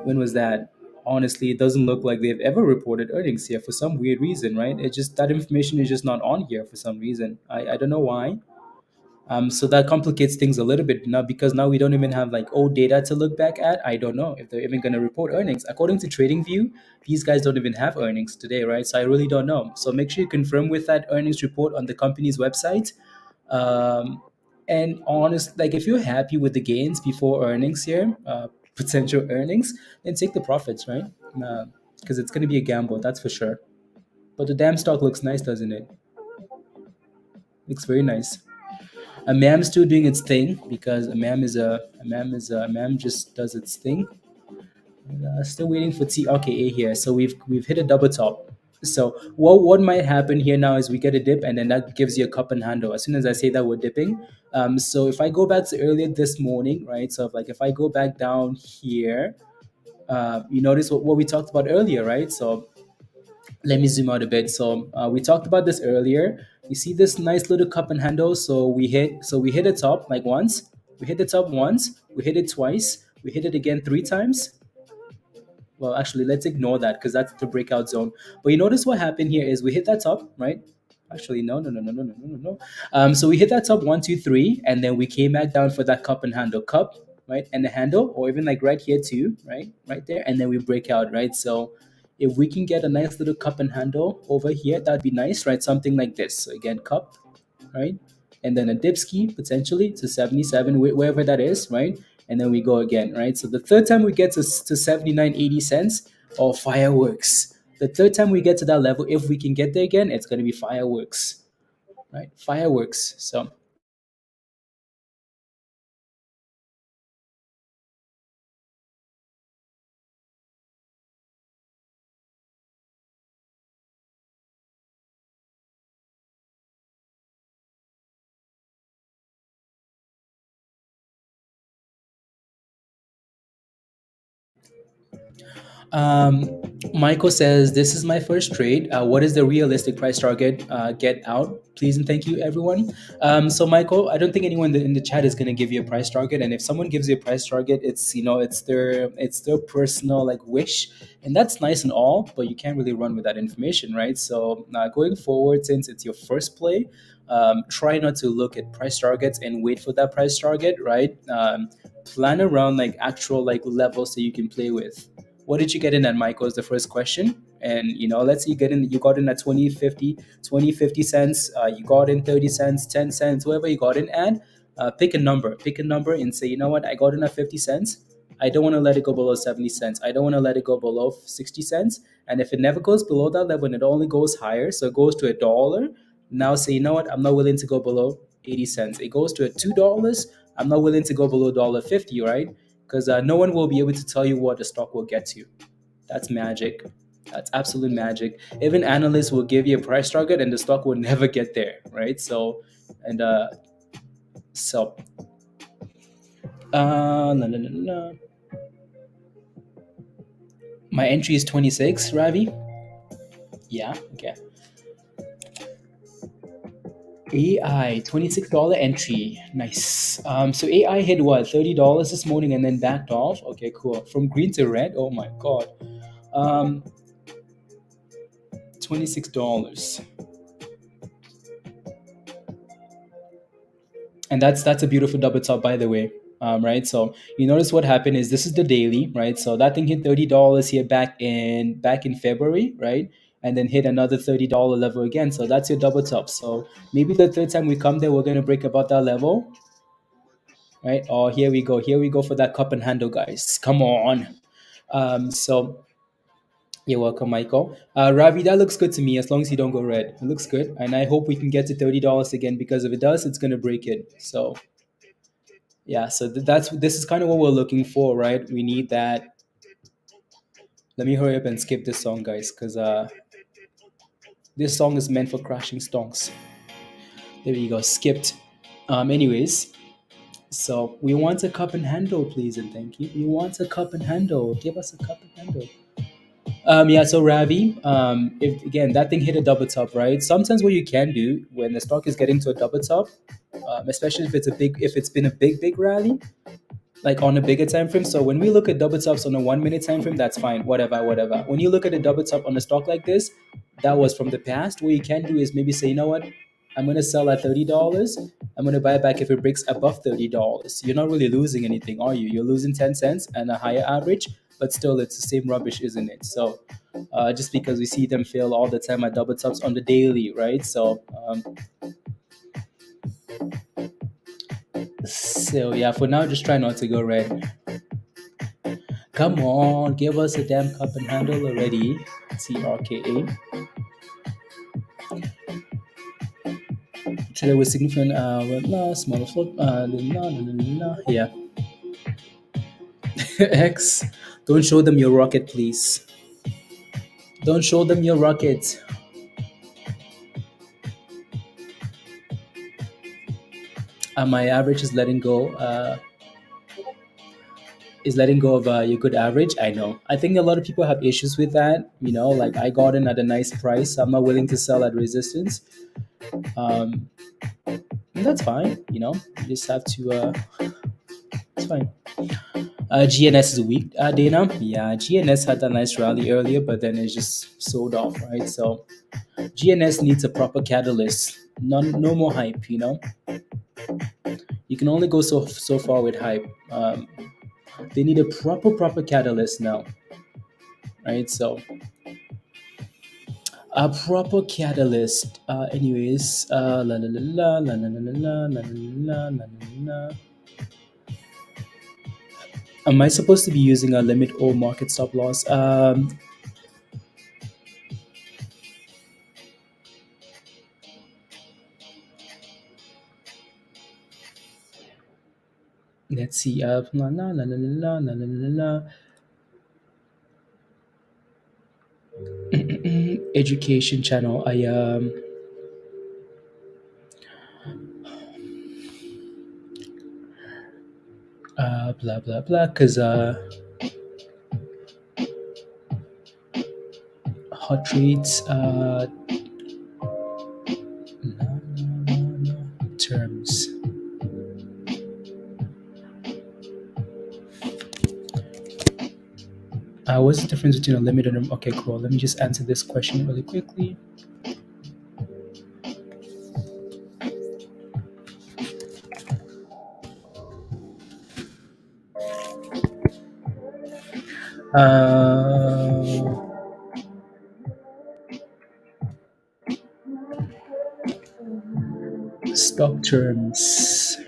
when was that? Honestly, it doesn't look like they've ever reported earnings here for some weird reason, right? It just that information is just not on here for some reason. I don't know why. So that complicates things a little bit now because now we don't even have like old data to look back at. I don't know if they're even going to report earnings. According to TradingView, these guys don't even have earnings today, right? So I really don't know. So make sure you confirm with that earnings report on the company's website. Um, and honest, like if you're happy with the gains before earnings here, potential earnings, then take the profits, right? Because it's going to be a gamble, that's for sure. But the damn stock looks nice, doesn't it? Looks very nice. AMAM still doing its thing because AMAM just does its thing. Still waiting for TRKA here. So we've hit a double top. So what might happen here now is we get a dip and then that gives you a cup and handle. As soon as I say that we're dipping, so if I go back to earlier this morning, right? So if I go back down here, you notice what we talked about earlier, right? So let me zoom out a bit. So we talked about this earlier. You see this nice little cup and handle. So we hit the top like once. We hit the top once. We hit it twice. We hit it again three times. Well, actually, let's ignore that because that's the breakout zone. But you notice what happened here is we hit that top, right? Actually, no, no, no, no, no, no, no, no, no. So we hit that top one, two, three, and then we came back down for that cup and handle, cup, right, and the handle, or even like right here too, right there, and then we break out, right? So if we can get a nice little cup and handle over here, that'd be nice, right? Something like this. So again, cup, right? And then a dip ski potentially to 77, wherever that is, right? And then we go again, right? So the third time we get to 79.80 cents, or fireworks. The third time we get to that level, if we can get there again, it's going to be fireworks, right? Fireworks. So Um, Michael says, "This is my first trade. What is the realistic price target? Get out, please and thank you, everyone." So, Michael, I don't think anyone in the chat is going to give you a price target. And if someone gives you a price target, it's their personal like wish, and that's nice and all, but you can't really run with that information, right? So, going forward, since it's your first play, try not to look at price targets and wait for that price target, right? Plan around like actual like levels that you can play with. What did you get in at, Michael, is the first question. And let's say you got in at 20 50 you got in 30 cents, 10 cents, whatever you got in at. Pick a number and say, you know what, I got in at 50 cents. I don't want to let it go below 70 cents. I don't want to let it go below 60 cents. And if it never goes below that level and it only goes higher, so it goes to $1, now say, you know what, I'm not willing to go below 80 cents. It goes to a $2, I'm not willing to go below $1.50, right? Because no one will be able to tell you what the stock will get to. That's magic. That's absolute magic. Even analysts will give you a price target and the stock will never get there, right? And so, no, no, no, no. My entry is 26, Ravi. Yeah, okay. AI, $26 entry. Nice. So AI hit what, $30 this morning and then backed off. Okay, cool. From green to red. Oh my god. Um, $26. And that's a beautiful double top, by the way. Right, so you notice what happened is this is the daily, right? So that thing hit $30 here back in February, right? And then hit another $30 level again. So that's your double top. So maybe the third time we come there, we're going to break about that level, right? Oh, here we go for that cup and handle, guys. Come on. So you're welcome, Michael. Ravi, that looks good to me as long as you don't go red. It looks good, and I hope we can get to $30 again, because if it does, it's going to break it. So yeah, so this is kind of what we're looking for, right? We need that. Let me hurry up and skip this song, guys, because this song is meant for crashing stonks. There you go, skipped. Anyways, so we want a cup and handle, please and thank you. We want a cup and handle. Give us a cup and handle. Yeah, so Ravi, if again that thing hit a double top, right? Sometimes what you can do when the stock is getting to a double top, especially if it's been a big rally, like on a bigger time frame. So when we look at double tops on a 1 minute time frame, that's fine, whatever. When you look at a double top on a stock like this, that was from the past. What you can do is maybe say, you know what, I'm gonna sell at $30. I'm gonna buy back if it breaks above $30. You're not really losing anything, are you? You're losing 10 cents and a higher average, but still it's the same rubbish, isn't it? So just because we see them fail all the time at double tops on the daily, right? So yeah, for now, just try not to go red. Come on, give us a damn cup and handle already. TRKA. Trader with significant smaller float. Yeah. X. Don't show them your rocket, please. Don't show them your rocket. My average is letting go. Is letting go of your good average. I know. I think a lot of people have issues with that. Like I got in at a nice price. I'm not willing to sell at resistance. Um, and that's fine. You just have to. It's fine. GNS is weak, Dana. Yeah, GNS had a nice rally earlier, but then it just sold off, right? So GNS needs a proper catalyst. No more hype. You can only go so far with hype. They need a proper catalyst now, right? So a proper catalyst. Anyways, la la la la la la la la la la la la. Am I supposed to be using a limit or market stop loss? Let's see. La la la la la la la la la. Education channel. I blah blah blah. Cause hot rates. No, no, no, no. Terms. What's the difference between a limit and okay, cool. Let me just answer this question really quickly. Uh, Stock terms.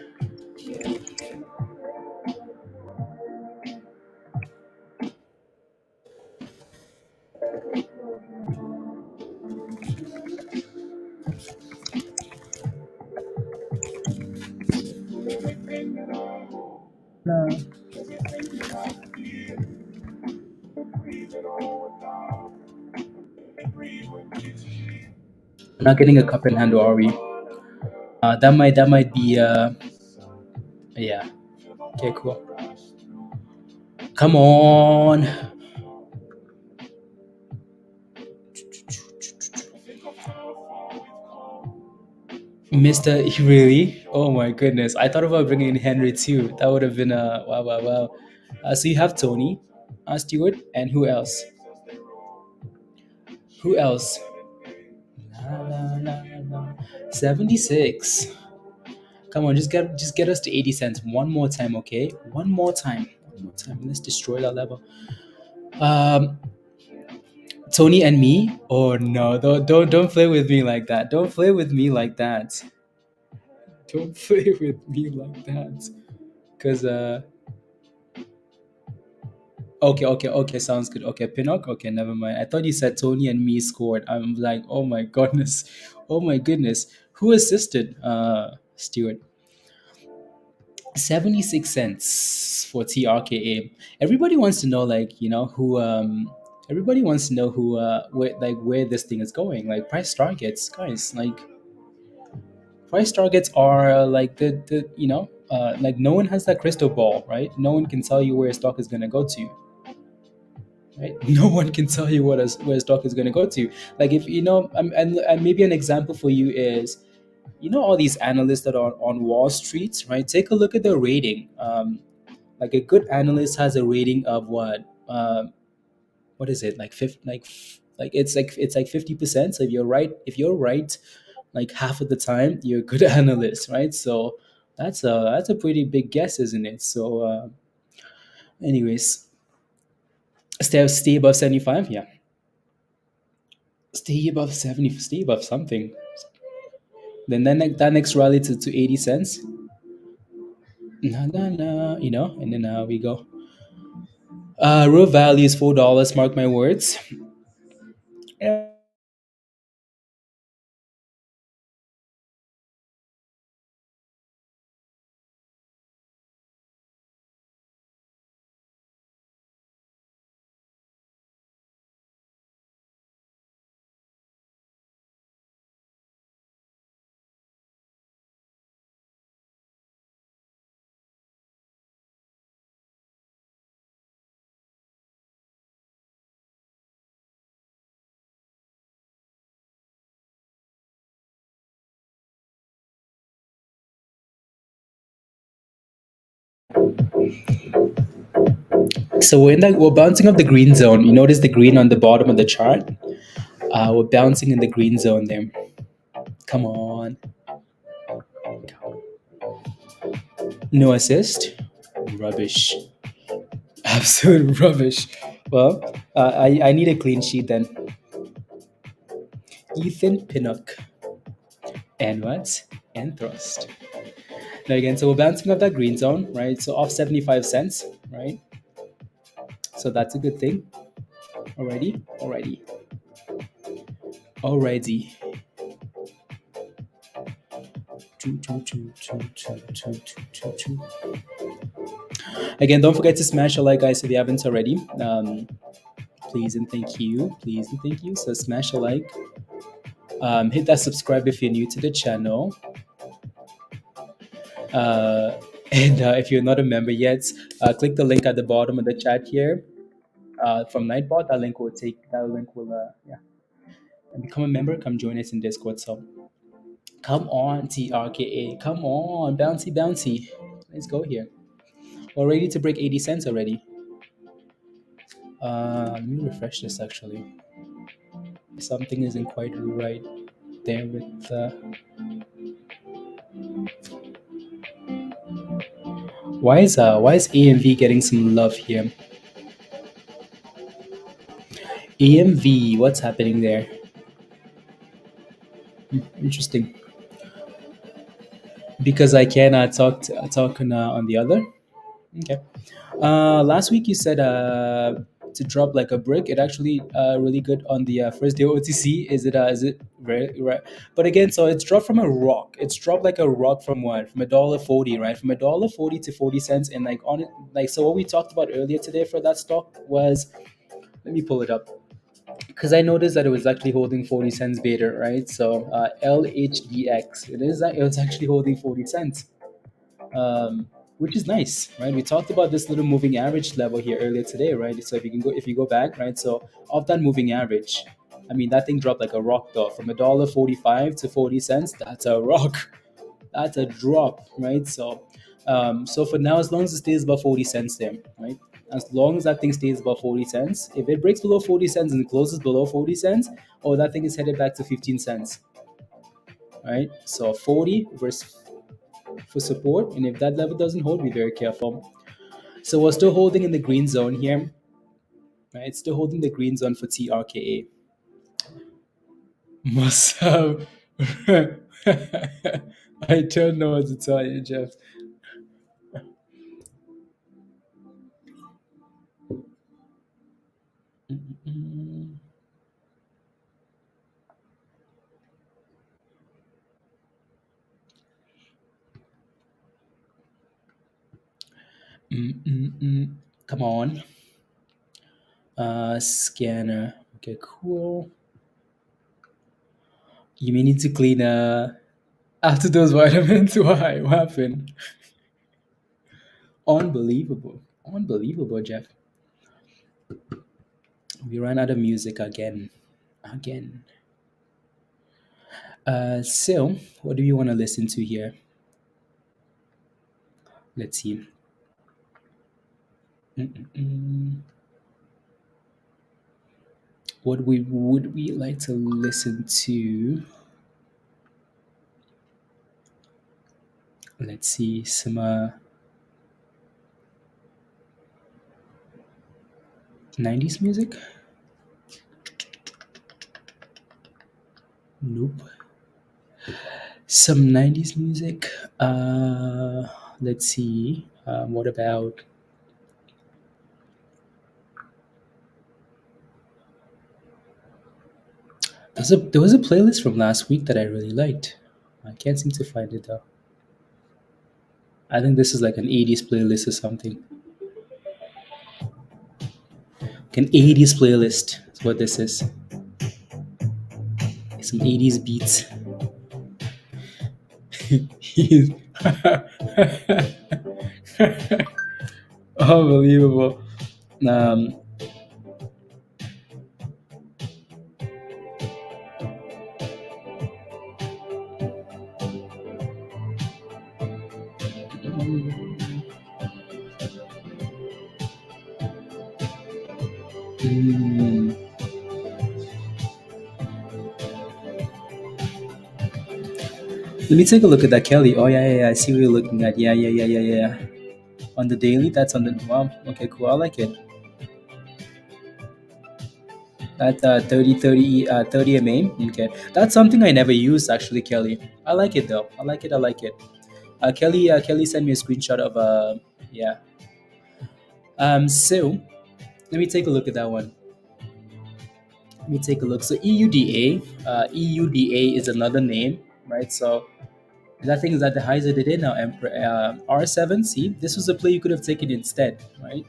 No. We're not getting a cup and handle, are we? That might be yeah. Okay, cool. Come on. Mr. Really? Oh my goodness. I thought about bringing in Henry too. That would have been a wow, wow, wow. So you have Tony, Stewart, and who else? Who else? La, la, la, la. 76. Come on, just get us to 80 cents one more time, okay? One more time. One more time. Let's destroy that level. Um Tony and me? Oh no, don't play with me like that. Don't play with me like that. Don't play with me like that. Cause okay, sounds good. Okay, Pinnock. Okay, never mind. I thought you said Tony and me scored. I'm like, oh my goodness, oh my goodness. Who assisted? Stewart. 76 cents for TRKA. Everybody wants to know, like, who. Everybody wants to know who. Where this thing is going. Like price targets, guys. Like price targets are like like no one has that crystal ball, right? No one can tell you where a stock is gonna go to. Right? No one can tell you where a stock is going to go to. Like if and maybe an example for you is, all these analysts that are on Wall Street, right? Take a look at their rating. Like a good analyst has a rating of what? What is it? Like 50, like it's like 50%. So if you're right, like half of the time you're a good analyst, right? So that's a pretty big guess, isn't it? So anyways, stay above 75, yeah. Stay above 70, stay above something. Then that next rally to 80 cents. Na na na, and then we go. Real value is $4, mark my words. Yeah. So we're bouncing up the green zone. You notice the green on the bottom of the chart. We're bouncing in the green zone there. Come on. No assist. Rubbish. Absolute rubbish. Well, I need a clean sheet then. Ethan Pinnock. And what? And thrust. Now again, so we're bouncing up that green zone, right? So off 75 cents, right? So that's a good thing. Already. Choo, choo, choo, choo, choo, choo, choo, choo, choo. Again, don't forget to smash a like, guys, if you haven't already. Please and thank you. Please and thank you. So smash a like. Hit that subscribe if you're new to the channel. Uh, and if you're not a member yet, click the link at the bottom of the chat here from Nightbot. That link will yeah, and become a member. Come join us in Discord. So come on, TRKA. Come on, bouncy, bouncy. Let's go here. We're ready to break 80 cents already. Let me refresh this actually. Something isn't quite right there with why is AMV getting some love here? AMV, what's happening there? Interesting. Because I cannot talk on the other. Okay. Last week you said to drop like a brick. It actually really good on the first day OTC. Is it very right? But again, so it's dropped from a rock. It's dropped like a rock from what? From $1.40, right? From $1.40 to 40 cents. And like on it, like so what we talked about earlier today for that stock was, let me pull it up because I noticed that it was actually holding 40 cents beta, right? So LHDX, it was actually holding 40 cents, which is nice, right? We talked about this little moving average level here earlier today, right? So if you go back, right? So off that moving average, I mean that thing dropped like a rock though, from $1.45 to 40 cents. That's a rock. That's a drop, right? So for now, as long as it stays above 40 cents there, right? As long as that thing stays above 40 cents, if it breaks below 40 cents and closes below 40 cents, oh, that thing is headed back to 15 cents, right? So 40 versus for support, and if that level doesn't hold, be very careful. So we're still holding in the green zone here, right? It's still holding the green zone for TRKA. Must have. I don't know what to tell you, Jeff. Mm-mm. Mm-mm-mm. Come on. Scanner. Okay, cool. You may need to clean after those vitamins. Why? What happened? Unbelievable. Unbelievable, Jeff. We ran out of music again. Again. So what do you want to listen to here? Let's see. Mm-mm-mm. What would we like to listen to? Let's see some 90s music. Nope. Some 90s music. Let's see. What about? There was a playlist from last week that I really liked. I can't seem to find it though. I think this is like an 80s playlist or something. Like an 80s playlist is what this is. Some 80s beats. Unbelievable. Um, mm, let me take a look at that, Kelly. Oh yeah, yeah, yeah. I see what you're looking at. Yeah, yeah, yeah, yeah, yeah. On the daily, that's on the wow. Okay, cool. I like it. That 30 MA. Okay, that's something I never used actually, Kelly. I like it though. I like it. I like it. Kelly sent me a screenshot of yeah. So let me take a look at that one. Let me take a look. So EUDA is another name, right? So that thing is at the highs of the day now. R7. See, this was a play you could have taken instead, right?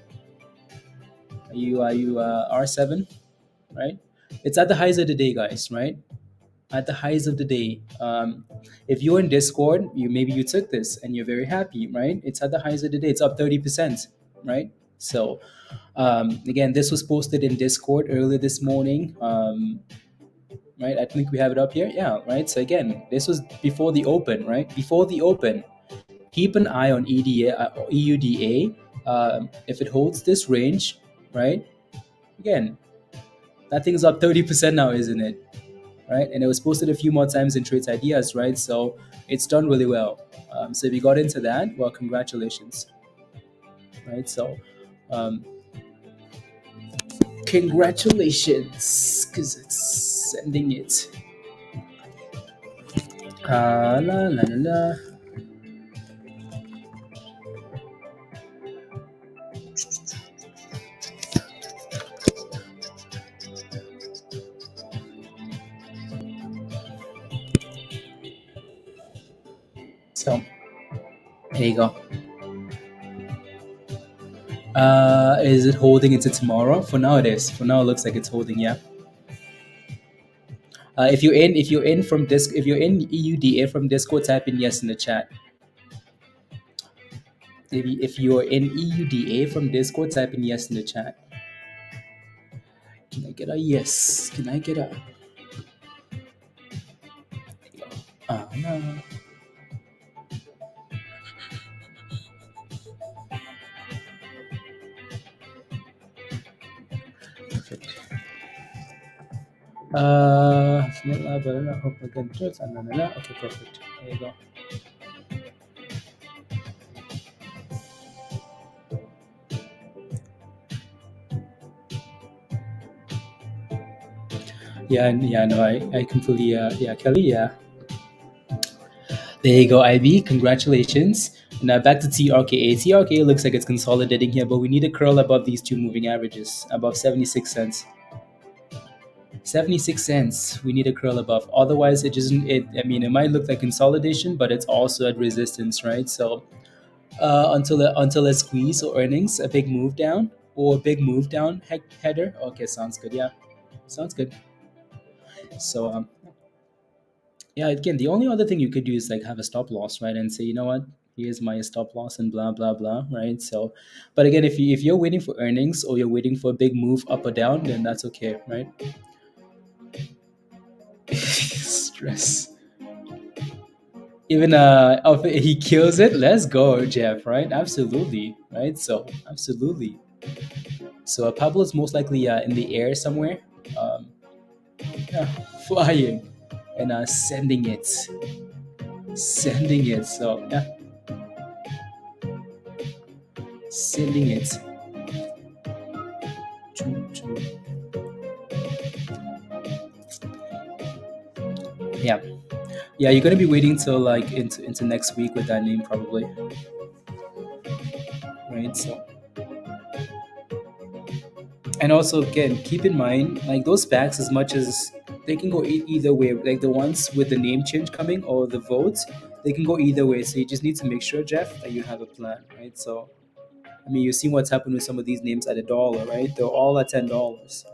Are you R7, right? It's at the highs of the day, guys, right? At the highs of the day. If you're in Discord, maybe you took this and you're very happy, right? It's at the highs of the day. It's up 30%, right? So again, this was posted in Discord earlier this morning. Right, I think we have it up here. Yeah, right. So again, this was before the open, right? Before the open, keep an eye on EUDA. If it holds this range, right? Again, that thing's up 30% now, isn't it? Right, and it was posted a few more times in Trades Ideas, right? So it's done really well. So if you got into that, well, congratulations, right? So congratulations, because it's sending it. La la la la. So there you go. Is it holding into tomorrow? For now, it is. For now, it looks like it's holding. Yeah. If you're in from disc, if you're in EUDA from Discord, type in yes in the chat. If you're in EUDA from Discord, type in yes in the chat. Can I get a yes? Can I get a? No. Perfect. Okay, perfect. There you go. Yeah, yeah, no, I completely, yeah, Kelly, yeah. There you go, IB. Congratulations. Now back to TRKA. TRKA looks like it's consolidating here, but we need a curl above these two moving averages, above 76 cents. 76 cents. We need a curl above. Otherwise, it doesn't. I mean, it might look like consolidation, but it's also at resistance, right? So until a squeeze or earnings, a big move down or a big move down header. Okay, sounds good. Yeah, sounds good. So yeah, again, the only other thing you could do is like have a stop loss, right, and say, you know what, here's my stop loss and blah blah blah, right? So, but again, if you're waiting for earnings or you're waiting for a big move up or down, then that's okay, right? Stress. Even he kills it. Let's go, Jeff. Right? Absolutely. Right? So absolutely. So Pablo's most likely in the air somewhere, yeah, flying and sending it. So yeah. Sending it. Choo, choo. Yeah. Yeah, you're gonna be waiting till like into next week with that name probably, right? So, and also again, keep in mind like those packs, as much as they can go either way. Like the ones with the name change coming or the votes, they can go either way. So you just need to make sure, Jeff, that you have a plan, right? So, I mean, you've seen what's happened with some of these names at $1, right? They're all at $10.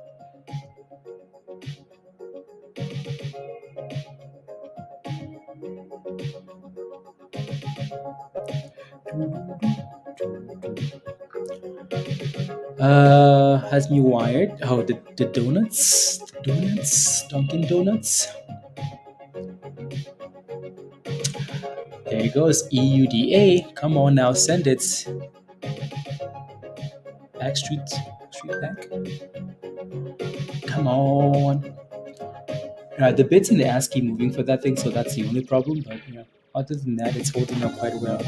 Has me wired. Oh, the donuts, Dunkin' Donuts. There it goes. EUDA. Come on now, send it. Backstreet Back. Come on. The bits in the ASCII moving for that thing, so that's the only problem. But other than that, it's holding up quite well.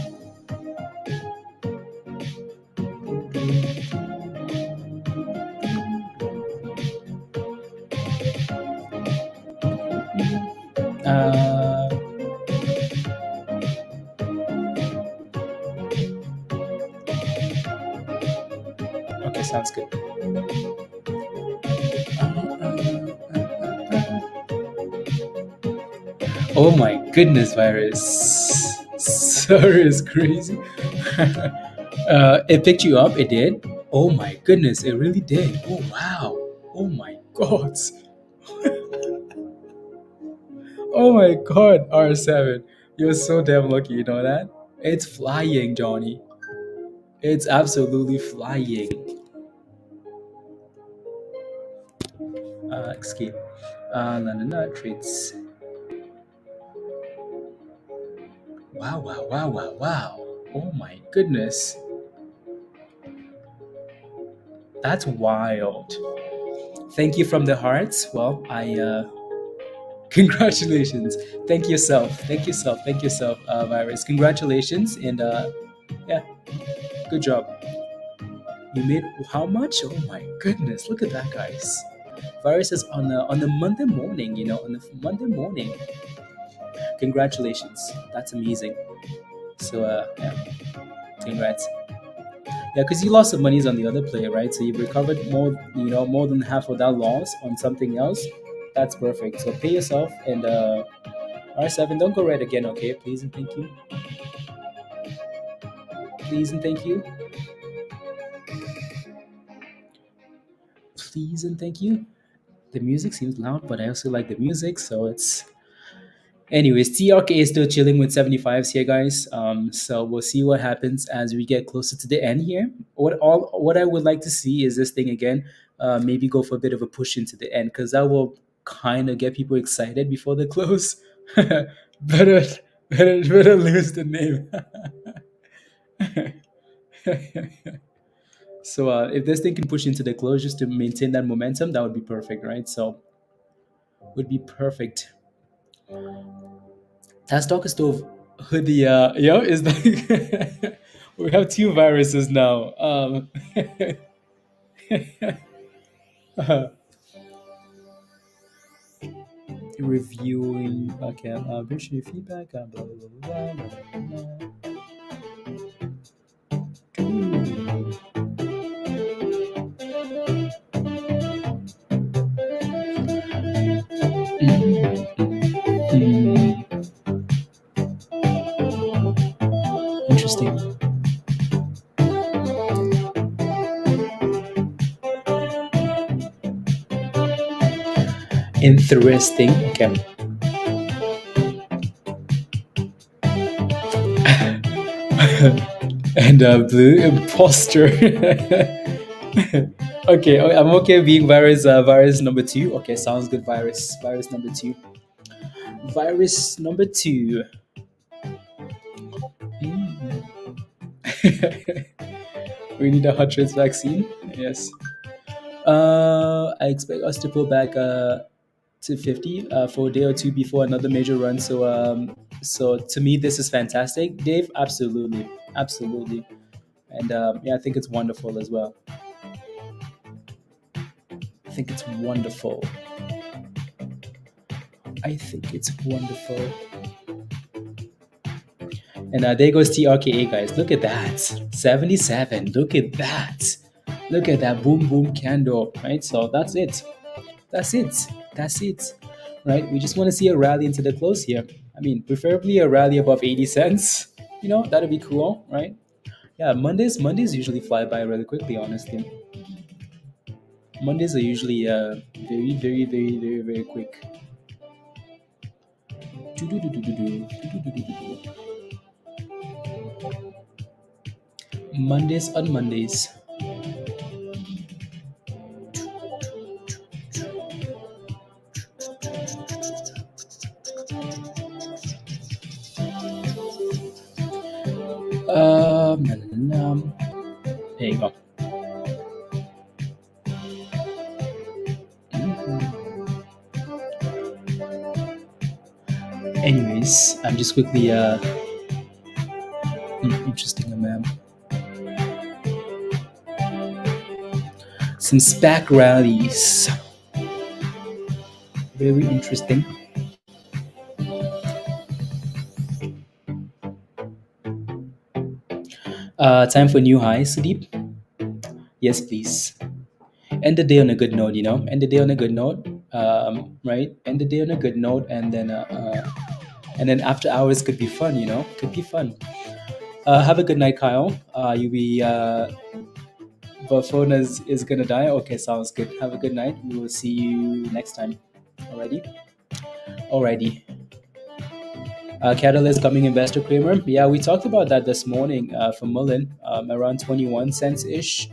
Uh, okay, sounds good. Oh my goodness, virus. Sir is crazy. It picked you up, it did. Oh my goodness, it really did. Oh wow. Oh my god. Oh my god, R7. You're so damn lucky, you know that? It's flying, Johnny. It's absolutely flying. Escape. Trades. Wow, wow, wow, wow, wow. Oh my goodness. That's wild. Thank you from the hearts. Well, congratulations. Thank yourself. Thank yourself. Thank yourself, Virus. Congratulations. And yeah, good job. You made how much? Oh my goodness. Look at that, guys. Virus is on the Monday morning, on the Monday morning. Congratulations. That's amazing. So, yeah, congrats. Yeah, because you lost some monies on the other player, right? So you've recovered more than half of that loss on something else. That's perfect. So pay yourself and R7, don't go red again, okay? Please and thank you. Please and thank you. Please and thank you. The music seems loud, but I also like the music, so it's. Anyways, TRKA is still chilling with 75s here, guys. So we'll see what happens as we get closer to the end here. What I would like to see is this thing again, maybe go for a bit of a push into the end because that will kind of get people excited before the close. better, better lose the name. So if this thing can push into the close just to maintain that momentum, that would be perfect, right? So would be perfect. That stock is still the is like we have two viruses now. Reviewing. Okay, visual feedback. Blah, blah, blah, blah, blah, Hmm, interesting. Interesting. Okay. And blue imposter. Okay, I'm okay being virus number two. Okay, sounds good. Virus number two. Virus number two. Mm. We need a Huntress vaccine. Yes. I expect us to pull back to 50 for a day or two before another major run. So to me, this is fantastic, Dave. Absolutely, absolutely. And yeah, I think it's wonderful as well. I think it's wonderful. I think it's wonderful. And there goes TRKA, guys. Look at that. 77. Look at that. Look at that boom boom candle, right? So that's it. That's it. That's it. Right? We just want to see a rally into the close here. I mean, preferably a rally above 80 cents. That'd be cool, right? Yeah, Mondays usually fly by really quickly, honestly. Mondays are usually very, very, very, very, very quick. Mondays on Mondays. There you go. Anyways, I'm just quickly interesting, man. Some SPAC rallies. Very interesting. Time for new highs, Sudeep. Yes, please. End the day on a good note, End the day on a good note, right? End the day on a good note, and then after hours could be fun, Could be fun. Have a good night, Kyle. You be the phone is gonna die. Okay, sounds good. Have a good night. We will see you next time. Alrighty. Catalyst coming investor Kramer. Yeah, we talked about that this morning for Mullen, around 21 cents ish.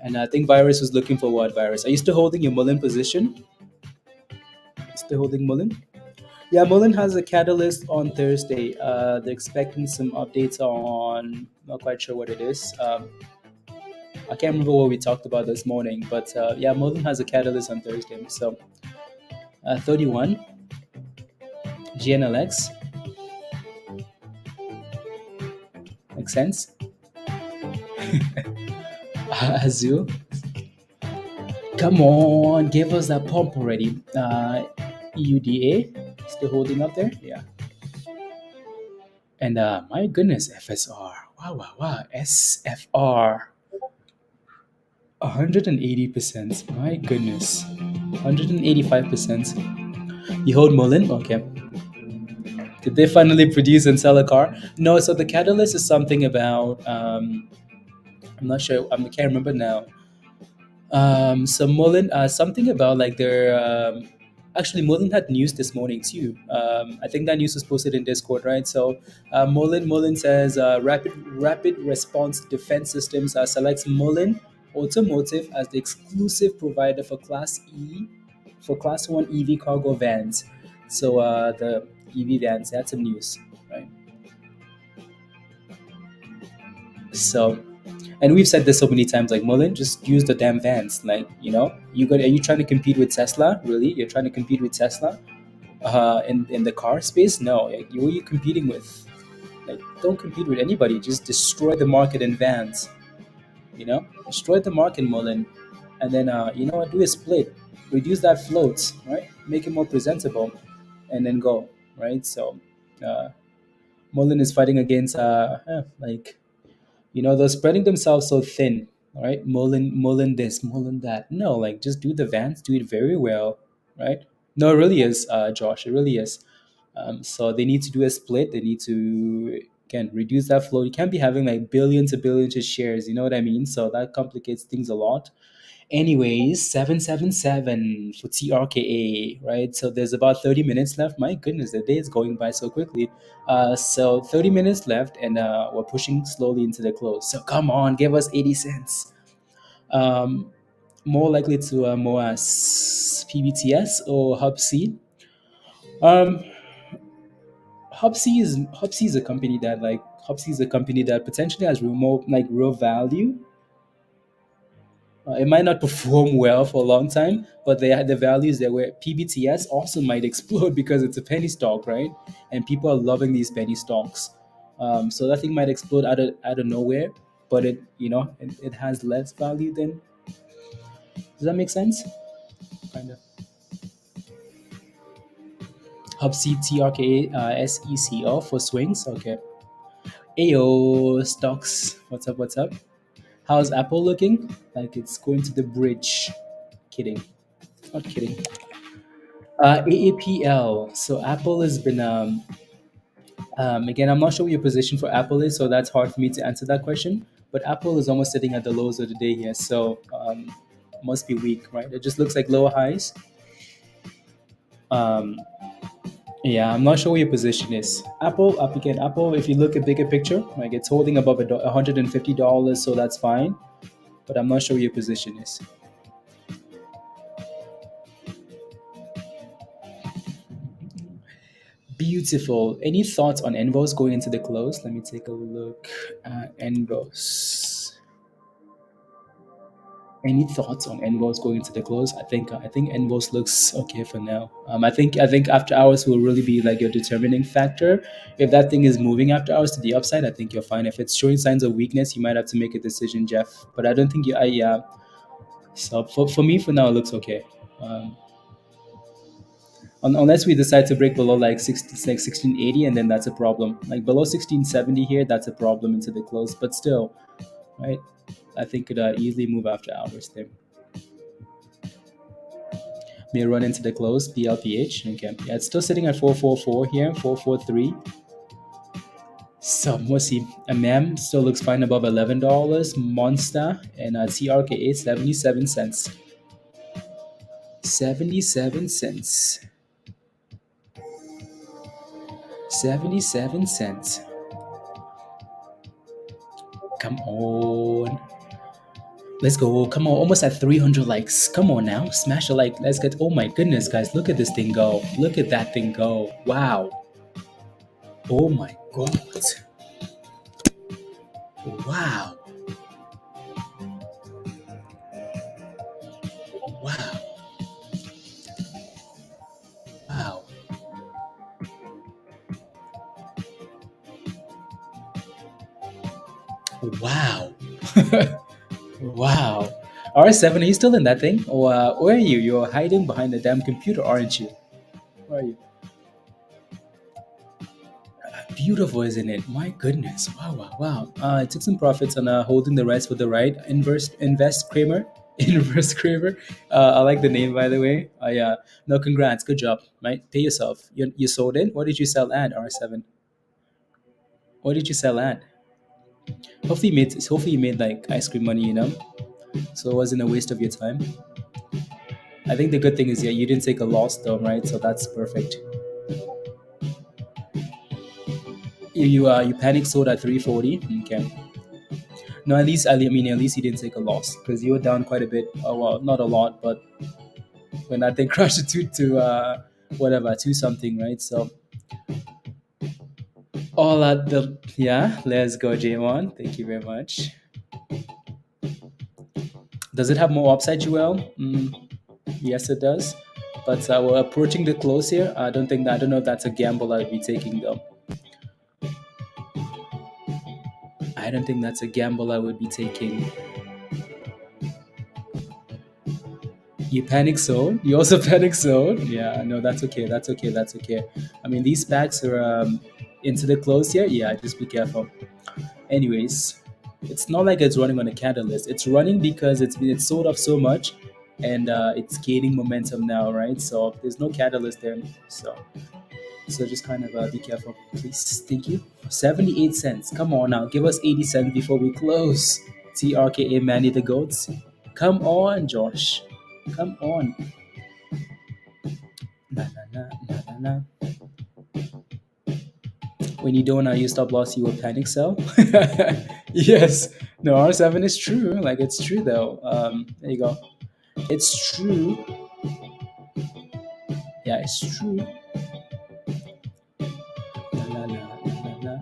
And I think Virus was looking for what, Virus? Are you still holding your Mullen position? Still holding Mullen? Yeah, Mullen has a catalyst on Thursday. They're expecting some updates on, not quite sure what it is. I can't remember what we talked about this morning, but yeah, Mullen has a catalyst on Thursday. So 31, GNLX. Makes sense? Azul. Come on, give us that pump already. EUDA, still holding up there? Yeah. And my goodness, FSR. Wow. SFR. 180%. My goodness. 185%. You hold Mullen? Okay. Did they finally produce and sell a car? No, so the catalyst is something about, I'm not sure, I can't remember now. So Mullen, something about like their, actually Mullen had news this morning too. I think that news was posted in Discord, right? So Mullen says rapid response defense systems selects Mullen Automotive as the exclusive provider for Class 1 EV cargo vans. So the EV vans, that's some news, right? So, and we've said this so many times, like Mullen, just use the damn vans. Like, are you trying to compete with Tesla? Really? You're trying to compete with Tesla in the car space? No. Like, who are you competing with? Like, don't compete with anybody. Just destroy the market in vans. Destroy the market, Mullen, and then do a split, reduce that float, right? Make it more presentable, and then go, right? So, Mullen is fighting against they're spreading themselves so thin. All right, Mullen this, Mullen that. No, like just do the Vans, do it very well, right? No, it really is, Josh. It really is. So they need to do a split. They need to again reduce that flow. You can't be having like billions and billions of shares. You know what I mean? So that complicates things a lot. Anyways, 777 for TRKA, right? So there's about 30 minutes left. My goodness, the day is going by so quickly. So 30 minutes left, and we're pushing slowly into the close. So come on, give us 80 cents. More likely to MOAS PBTS or Hub C. Hub C is a company that potentially has real value. It might not perform well for a long time, but they had the values there where PBTS also might explode because it's a penny stock, right? And people are loving these penny stocks. So that thing might explode out of nowhere, but it has less value. Then does that make sense? Kind of. Hub C TRKA SECO for swings. Okay. Ayo stocks. What's up? What's up? How's Apple looking? Like it's going to the bridge. Kidding. Not kidding. AAPL. So Apple has been again. I'm not sure what your position for Apple is, so that's hard for me to answer that question. But Apple is almost sitting at the lows of the day here, so must be weak, right? It just looks like lower highs. Um, yeah, I'm not sure what your position is. Apple, up again. Apple, if you look at bigger picture, like it's holding above $150, so that's fine. But I'm not sure what your position is. Beautiful. Any thoughts on NVOS going into the close? Let me take a look at NVOS. Any thoughts on NVOS going into the close? I think NVOS looks okay for now. I think after hours will really be like your determining factor. If that thing is moving after hours to the upside, I think you're fine. If it's showing signs of weakness, you might have to make a decision, Jeff. But I don't think you. Yeah. So for me, for now, it looks okay. Um, unless we decide to break below like 1680, and then that's a problem. Like below 1670 here, that's a problem into the close. But still, right? I think could easily move after hours there. May run into the close. BLPH. Okay. Yeah, it's still sitting at 444 here. 443. So we'll see. AMAM still looks fine above $11. Monster and TRKA 77 cents. 77 cents. 77 cents. Come on. Let's go. Come on. Almost at 300 likes. Come on now. Smash a like. Let's get. Oh my goodness, guys. Look at this thing go. Look at that thing go. Wow. Oh my God. Wow. Wow. Wow. Wow. Wow. R7, are you still in that thing? Or where are you? You're hiding behind the damn computer, aren't you? Where are you? Beautiful, isn't it? My goodness. Wow, wow, wow. I took some profits on holding the rest for the right. Invest Kramer. Inverse Kramer. I like the name, by the way. Yeah. No, congrats. Good job. Right? Pay yourself. You sold it. What did you sell at, R7? What did you sell at? Hopefully you made like ice cream money. So it wasn't a waste of your time. I think the good thing is, yeah, you didn't take a loss though, right? So that's perfect. You panic sold at 340. Okay. No, at least you didn't take a loss because you were down quite a bit. Oh, well, not a lot, but when that thing crashed to whatever, two something, right? So all at the yeah. Let's go, J1. Thank you very much. Does it have more upside, Joel? Yes, it does. But we're approaching the close here. I don't know if that's a gamble I'd be taking though. I don't think that's a gamble I would be taking. You panic zone. You also panic zone. Yeah, no, that's okay. That's okay. That's okay. I mean, these packs are into the close here. Yeah, just be careful. Anyways, it's not like it's running on a catalyst. It's running because it's sold off so much, and it's gaining momentum now, right? So there's no catalyst there. So just kind of be careful, please. Thank you. 78 cents. Come on now. Give us 80 cents before we close. TRKA Manny the Goats. Come on, Josh. Come on. Na, na, na, na, na, na. When you don't use stop loss, you will panic sell. Yes. No, R7 is true. Like, it's true, though. There you go. It's true. Yeah, it's true. La, la, la, la, la.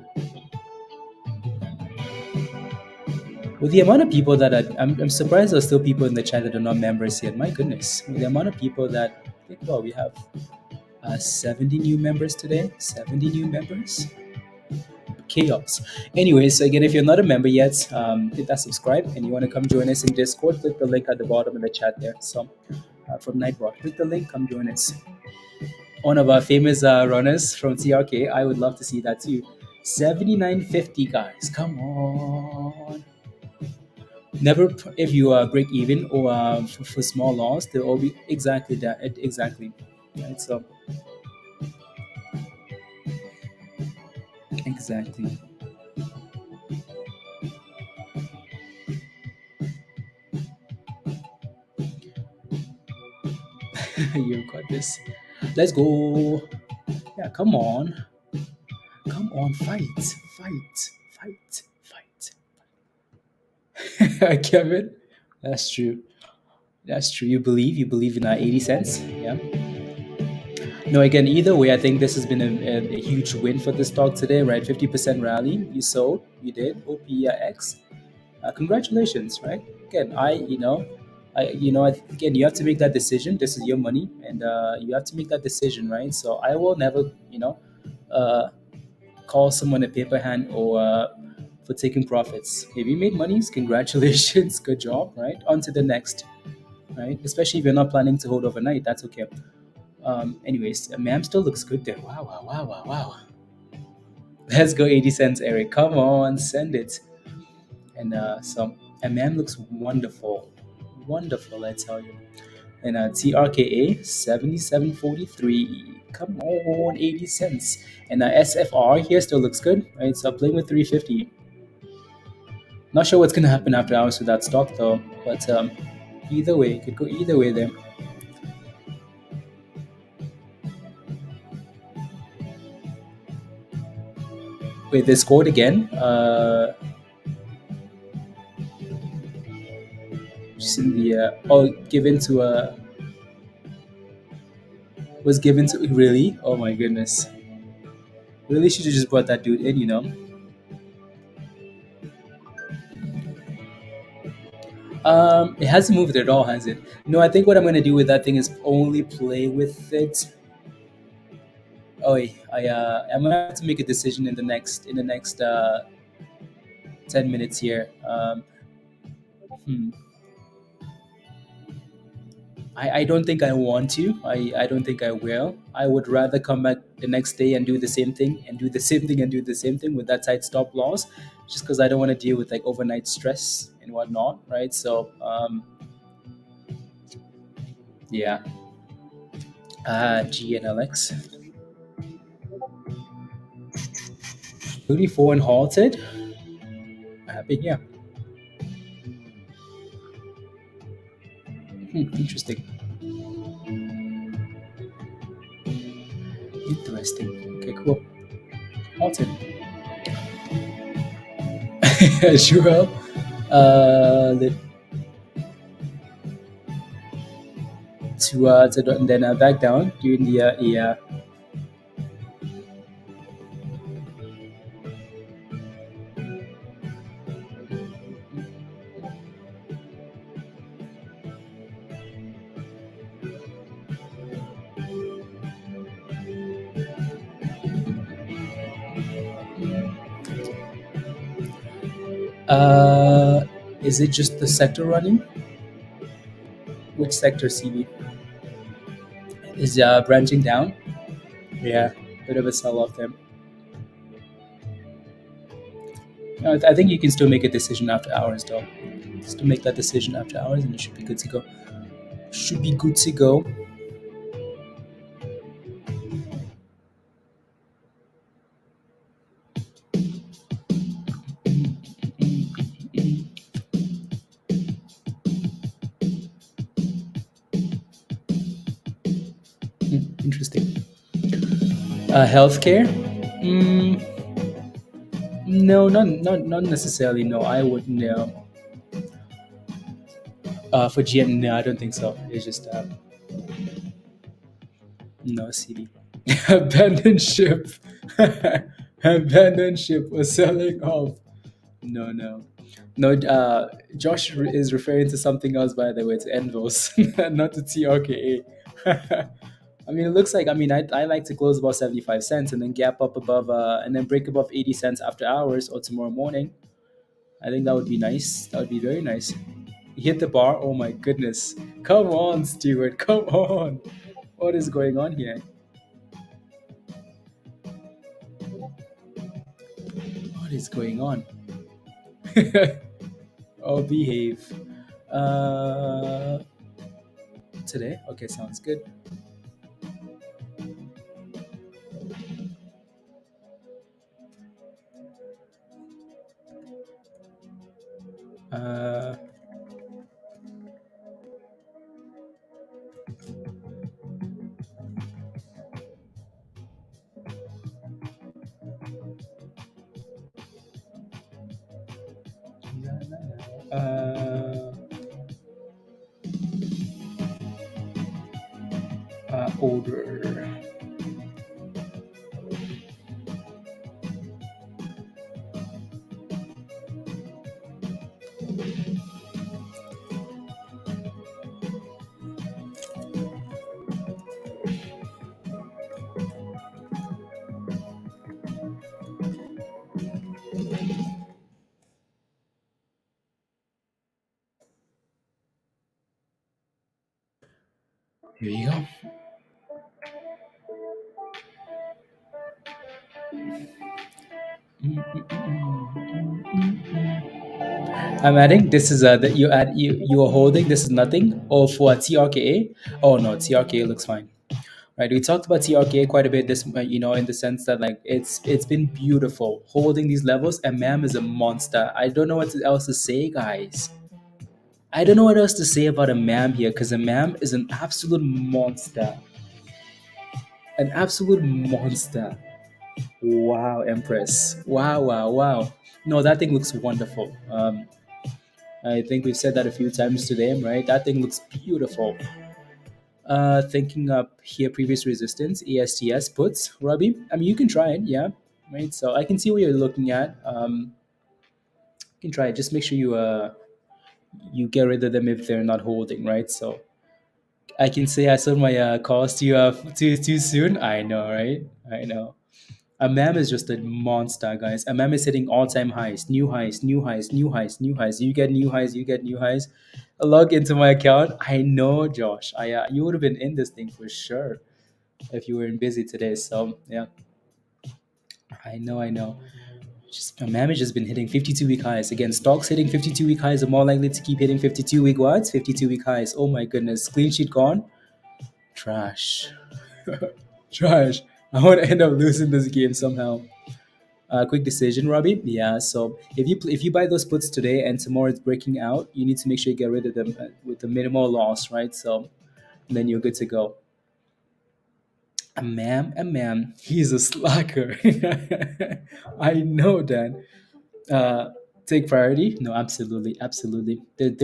With the amount of people that I'm surprised there's still people in the chat that are not members yet. My goodness. With the amount of people that, well, we have 70 new members today. 70 new members. chaos. Anyways, so again, if you're not a member yet, hit that subscribe, and you want to come join us in Discord, click the link at the bottom of the chat there. So from Nightbot, click the link, come join us. One of our famous runners from TRK, I would love to see that too. 79.50, guys, come on. Never, if you break even or for small loss, they'll all be exactly that. Exactly. Right, so exactly. You got this. Let's go. Yeah, come on. Come on, fight. Fight. Fight. Fight. Kevin. That's true. That's true. You believe in our 80 cents. Yeah. No, again, either way, I think this has been a huge win for the stock today, right? 50% rally. You sold. You did. OPX. Congratulations, right? Again, again, you have to make that decision. This is your money, and you have to make that decision, right? So I will never, uh, call someone a paper hand or for taking profits. If you made monies, congratulations, good job, right? On to the next, right? Especially if you're not planning to hold overnight, that's okay. Anyways, MAM still looks good there. Wow, wow, wow, wow, wow. Let's go 80 cents, Eric. Come on, send it. And MAM looks wonderful. Wonderful, I tell you. And TRKA 77.43. Come on, 80 cents. And SFR here still looks good, right? So playing with 350. Not sure what's gonna happen after hours with that stock though, but either way, it could go either way there. Wait, they scored again. Just in the given to was given to really. Oh my goodness. Really should have just brought that dude in. It hasn't moved at all, has it? No, I think what I'm gonna do with that thing is only play with it. Oh, I'm gonna have to make a decision in the next 10 minutes here. Hmm. I don't think I want to. I don't think I will. I would rather come back the next day and do the same thing and do the same thing and do the same thing with that tight stop loss, just because I don't want to deal with like overnight stress and whatnot, right? So yeah. GNLX 34 and halted. Happened, yeah. Interesting. Interesting. Okay, cool. Halted. Sure. The, to then back down during the yeah. Is it just the sector running? Which sector, CB? Is branching down? Yeah, bit of a sell off there. I think you can still make a decision after hours, though. Still make that decision after hours, and it should be good to go. Should be good to go. Interesting. Healthcare? Mm, no, not necessarily. No, I wouldn't. No. For GM, no, I don't think so. It's just no CD. Abandoned ship. Abandoned ship was selling off. No, no. No, Josh is referring to something else, by the way, to NVOS, not to TRKA. I mean, it looks like, I mean, I like to close about 75 cents and then gap up above, and then break above 80 cents after hours or tomorrow morning. I think that would be nice. That would be very nice. He hit the bar. Oh my goodness. Come on, Stewart. Come on. What is going on here? What is going on? Oh, behave. Uh, Today? Okay, sounds good. Uh, uh, Order. Here you go. I'm adding. This is that you are holding. This is nothing. Or for TRKA. Oh no, TRKA looks fine. Right. We talked about TRKA quite a bit. This, in the sense that like it's been beautiful holding these levels. And MAM is a monster. I don't know what else to say, guys. I don't know what else to say about a MAM here because a MAM is an absolute monster. An absolute monster. Wow, Empress. Wow, wow, wow. No, that thing looks wonderful. I think we've said that a few times today, right? That thing looks beautiful. Thinking up here, previous resistance, ASTS puts, Robbie. I mean, you can try it, yeah, right? So I can see what you're looking at. You can try it. Just make sure you get rid of them if they're not holding, right? So I can say I sold my calls to you too soon. I know, right? I know. AMAM is just a monster, guys. AMAM is hitting all-time highs, new highs, new highs, new highs, new highs. You get new highs, you get new highs. I log into my account. I know, Josh. You would have been in this thing for sure if you weren't busy today. So yeah, I know, I know. Just AMAM has just been hitting 52-week highs. Again, stocks hitting 52-week highs are more likely to keep hitting 52-week what? 52-week highs. Oh my goodness. Clean sheet gone. Trash. Trash. I want to end up losing this game somehow. Quick decision, Robbie. Yeah. So if you buy those puts today and tomorrow it's breaking out, you need to make sure you get rid of them with the minimal loss, right? So then you're good to go. A man, he's a slacker. I know that. Uh, Take priority. No, absolutely, absolutely.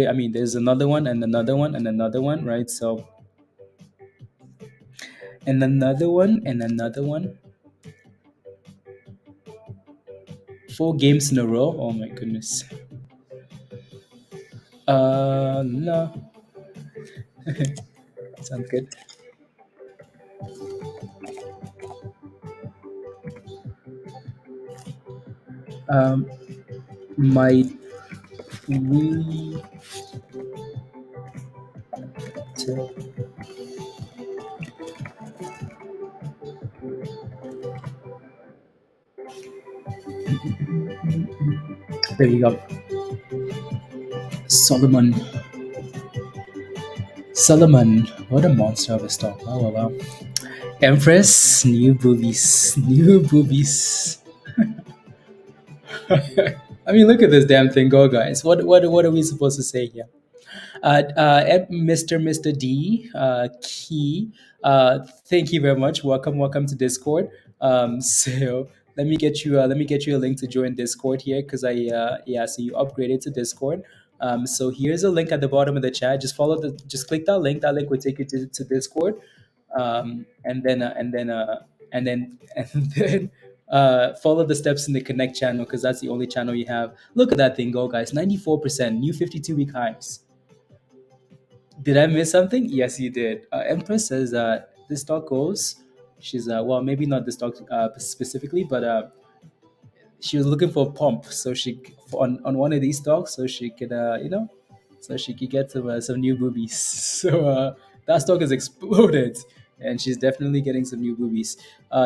I mean, there's another one and another one and another one, right? So and another one and another one. 4 games in a row. Oh my goodness. No, sounds good. Um, might we tell? There you go. Solomon. Solomon. What a monster of a stock. Oh, wow, wow. Empress. New boobies. New boobies. I mean, look at this damn thing go, guys. What are we supposed to say here? Mr. D Key. Thank you very much. Welcome to Discord. So let me get you a link to join Discord here because yeah, so you upgraded to Discord. So here's a link at the bottom of the chat. Just click that link. That link will take you to Discord. And then and then follow the steps in the Connect channel because that's the only channel you have. Look at that thing go, guys! 94%, new 52-week highs. Did I miss something? Yes, you did. Empress says this stock goes, she's well, maybe not the stock specifically, but she was looking for a pump, so she on one of these stocks, so she could so she could get some new boobies. So that stock has exploded, and she's definitely getting some new boobies.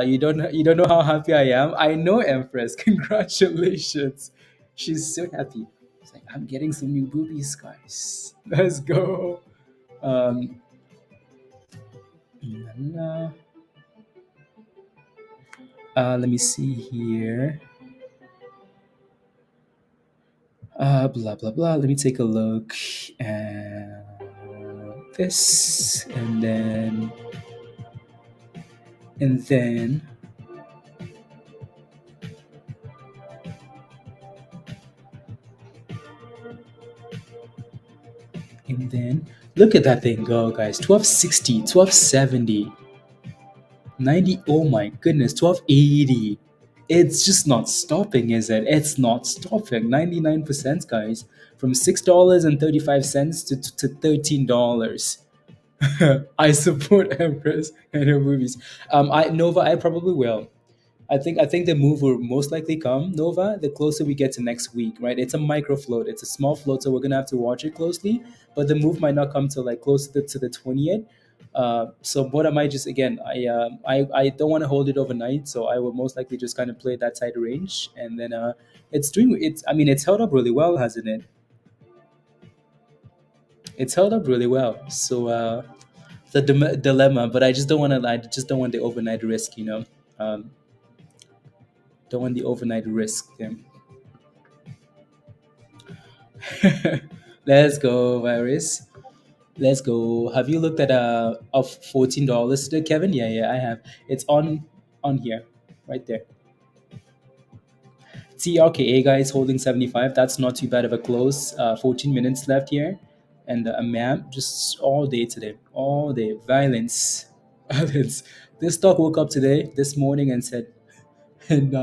You don't know how happy I am. I know, Empress. Congratulations. She's so happy. It's like, I'm getting some new boobies, guys. Let's go. Um, la, la. Let me see here. Blah blah blah. Let me take a look at this, and then and then look at that thing go, guys. 1260, 1270, 90. Oh my goodness, 1280. It's just not stopping, is it? It's not stopping. 99%, guys, from $6.35 to $13. I support Empress and her movies. I Nova, I probably will. I think the move will most likely come, Nova, the closer we get to next week, right? It's a micro float. It's a small float, so we're gonna have to watch it closely. But the move might not come till like close to the 20th. So what I might just again, I don't want to hold it overnight, so I will most likely just kind of play that tight range, and then it's I mean it's held up really well, hasn't it? It's held up really well. So the dilemma, but I just don't want to. I just don't want the overnight risk, Um, don't want the overnight risk. Let's go, virus. Let's go. Have you looked at of $14 today, Kevin? Yeah, yeah, I have. It's on here, right there. TRKA guys holding 75. That's not too bad of a close. 14 minutes left here, and MAM just all day today, all day violence, violence. This stock woke up today, this morning, and said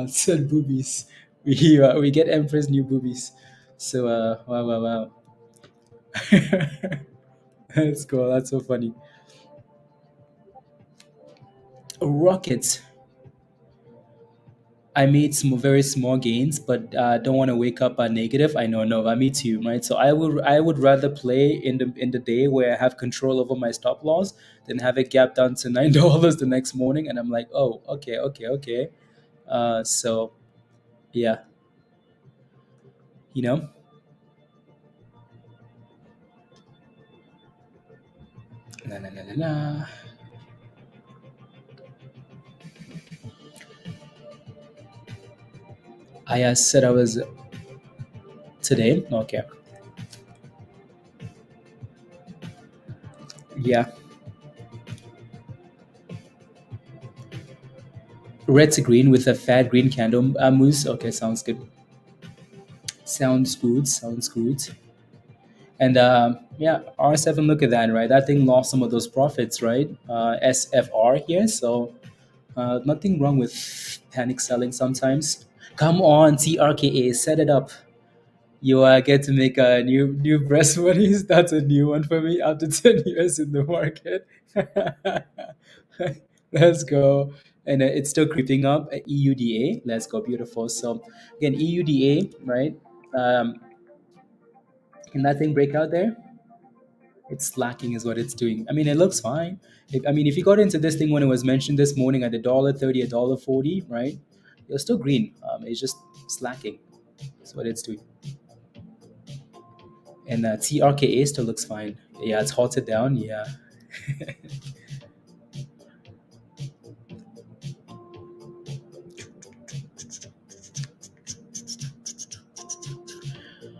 said boobies. We get Empress new boobies. So wow wow wow. That's cool. That's so funny. Rockets. I made some very small gains, but don't want to wake up negative. I know, no, me too, right? So I would rather play in the day where I have control over my stop loss than have it gap down to $9 the next morning, and I'm like, oh, okay, okay, okay. So yeah, you know, la la la la la. I said I was today. Okay, yeah, red to green with a fat green candle. Moose. Okay, sounds good. Sounds good. Sounds good. And yeah, R7, look at that, right? That thing lost some of those profits, right? SFR here. So nothing wrong with panic selling sometimes. Come on, TRKA, set it up. You get to make a new breast money. That's a new one for me after 10 years in the market. Let's go. And it's still creeping up. EUDA. Let's go. Beautiful. So again, EUDA, right? Um, can that thing break out there? It's slacking is what it's doing. I mean, it looks fine. If you got into this thing when it was mentioned this morning at $1.30, $1.40, right? You're still green. It's just slacking. That's what it's doing. And TRKA still looks fine. Yeah, it's halted down. Yeah,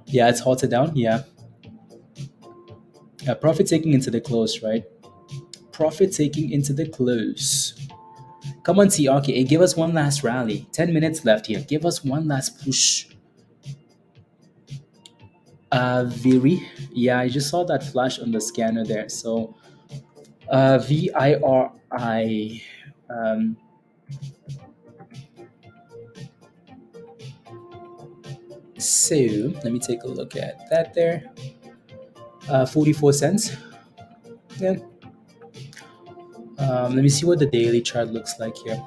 yeah, it's halted down. Yeah, profit taking into the close, right? Profit taking into the close. Come on, TRKA, give us one last rally. 10 minutes left here. Give us one last push. Viri. Yeah, I just saw that flash on the scanner there. So VIRI. Um, so let me take a look at that there. 44 cents. Yeah. Let me see what the daily chart looks like here.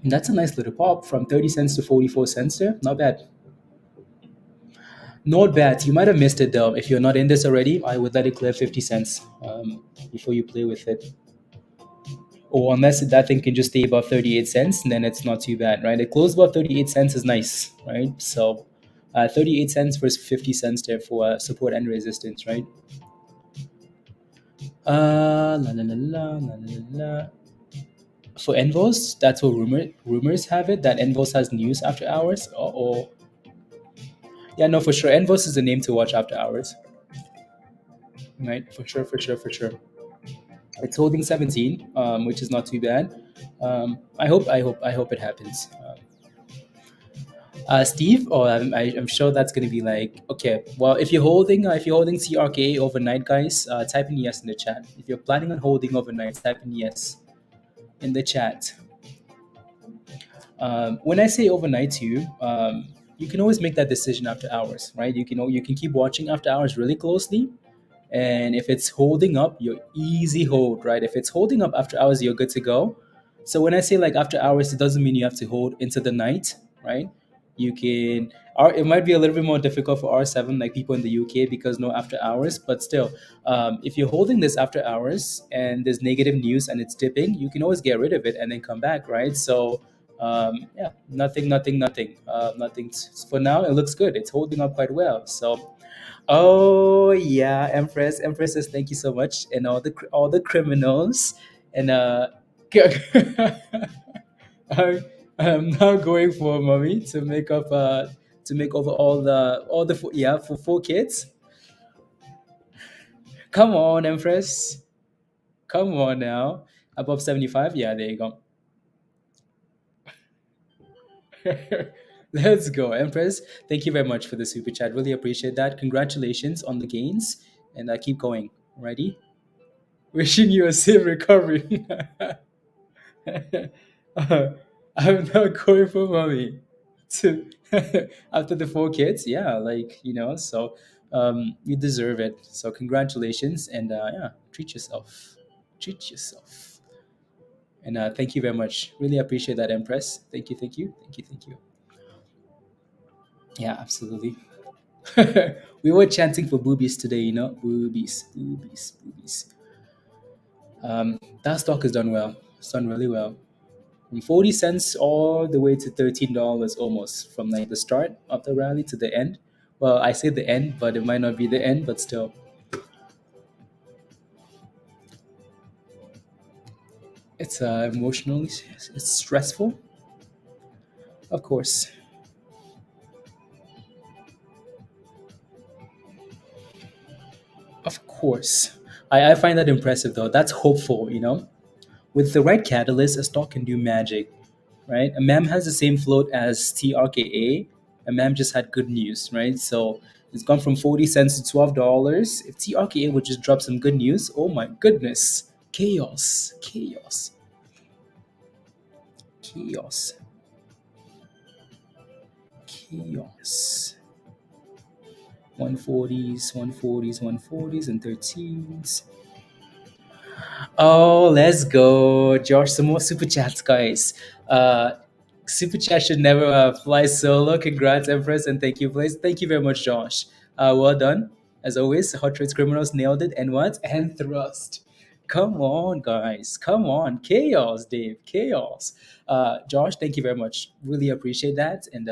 And that's a nice little pop from 30 cents to 44 cents there. Not bad. Not bad. You might have missed it though. If you're not in this already, I would let it clear 50 cents before you play with it. Or unless that thing can just stay above 38 cents, then it's not too bad, right? It closed above 38 cents is nice, right? So 38 cents versus 50 cents there for support and resistance, right? La la la la la la la. For NVOS, that's what rumors have it that NVOS has news after hours. Or yeah, no, for sure. NVOS is a name to watch after hours, right? For sure, for sure, for sure. It's holding 17, which is not too bad. I hope it happens. Steve, or I'm sure that's going to be like, okay. Well, if you're holding TRKA overnight, guys, type in yes in the chat. If you're planning on holding overnight, type in yes in the chat. When I say overnight to you, you can always make that decision after hours, right? You can keep watching after hours really closely, and if it's holding up, you're easy hold, right? If it's holding up after hours, you're good to go. So when I say like after hours, it doesn't mean you have to hold into the night, right? You can, or it might be a little bit more difficult for R7, like people in the UK, because no after hours. But still, if you're holding this after hours and there's negative news and it's dipping, you can always get rid of it and then come back, right? So yeah, nothing. For now, it looks good. It's holding up quite well. So oh yeah, Empress says thank you so much, and all the criminals, and I, I'm now going for mommy to make over all the yeah, for 4 kids. Come on, Empress, come on now, above 75. Yeah, there you go. Let's go, Empress. Thank you very much for the super chat. Really appreciate that. Congratulations on the gains, and keep going. Ready? Wishing you a safe recovery. I'm not going for mommy. To after the 4 kids, yeah, so you deserve it. So congratulations, and yeah, treat yourself, and thank you very much. Really appreciate that, Empress. Thank you, thank you, thank you, thank you. Yeah, absolutely. We were chanting for boobies today, boobies, boobies, boobies. That stock has done well. It's done really well. From 40 cents all the way to $13 almost, from like the start of the rally to the end. Well, I say the end, but it might not be the end, but still. It's emotionally, it's stressful, of course. Of course. I find that impressive though. That's hopeful. With the right catalyst, a stock can do magic, right? A MAM has the same float as TRKA. A MAM just had good news, right? So it's gone from 40 cents to $12. If TRKA would just drop some good news, oh my goodness. Chaos. Chaos. Chaos. Chaos. 140s, 140s, 140s, and 13s. Oh, let's go. Josh, some more super chats, guys. Uh, Super chat should never fly solo. Congrats, Empress, and thank you, please. Thank you very much, Josh. Well done. As always, Hot Trades Criminals nailed it. And what? And thrust. Come on, guys. Come on. Chaos, Dave. Chaos. Josh, thank you very much. Really appreciate that. And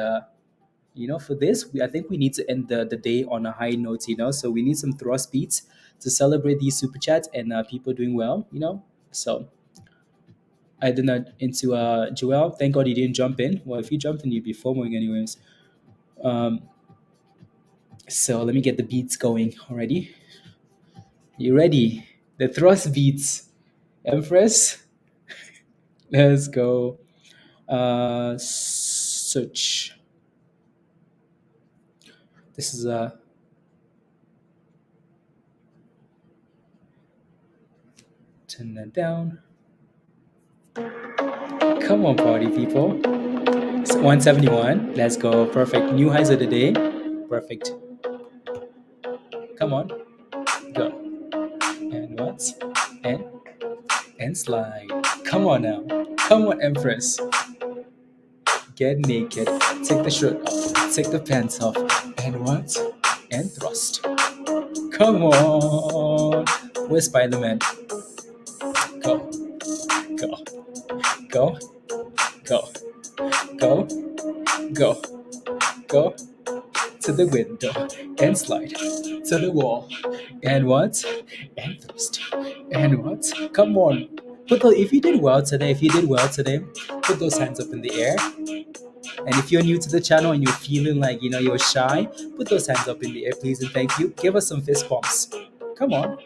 for this, I think we need to end the day on a high note. So we need some thrust beats to celebrate these super chats and people doing well. So I did not into Joel. Thank God he didn't jump in. Well, if you jumped in, you'd be FOMOing anyways. Um, so let me get the beats going already. You ready? The thrust beats. Empress, let's go. Search. This is turn that down. Come on, party people. It's 171. Let's go. Perfect. New highs of the day. Perfect. Come on. Go. what? And and slide. Come on now. Come on, Empress. Get naked. Take the shirt off. Take the pants off. And what? And thrust. Come on. Where's Spider-Man? Go. Go. Go. Go. Go. Go. Go to the window and slide to the wall. And what? And thrust. And what? Come on. If you did well today, put those hands up in the air. And if you're new to the channel and you're feeling like you're shy, put those hands up in the air, please and thank you. Give us some fist bumps. Come on.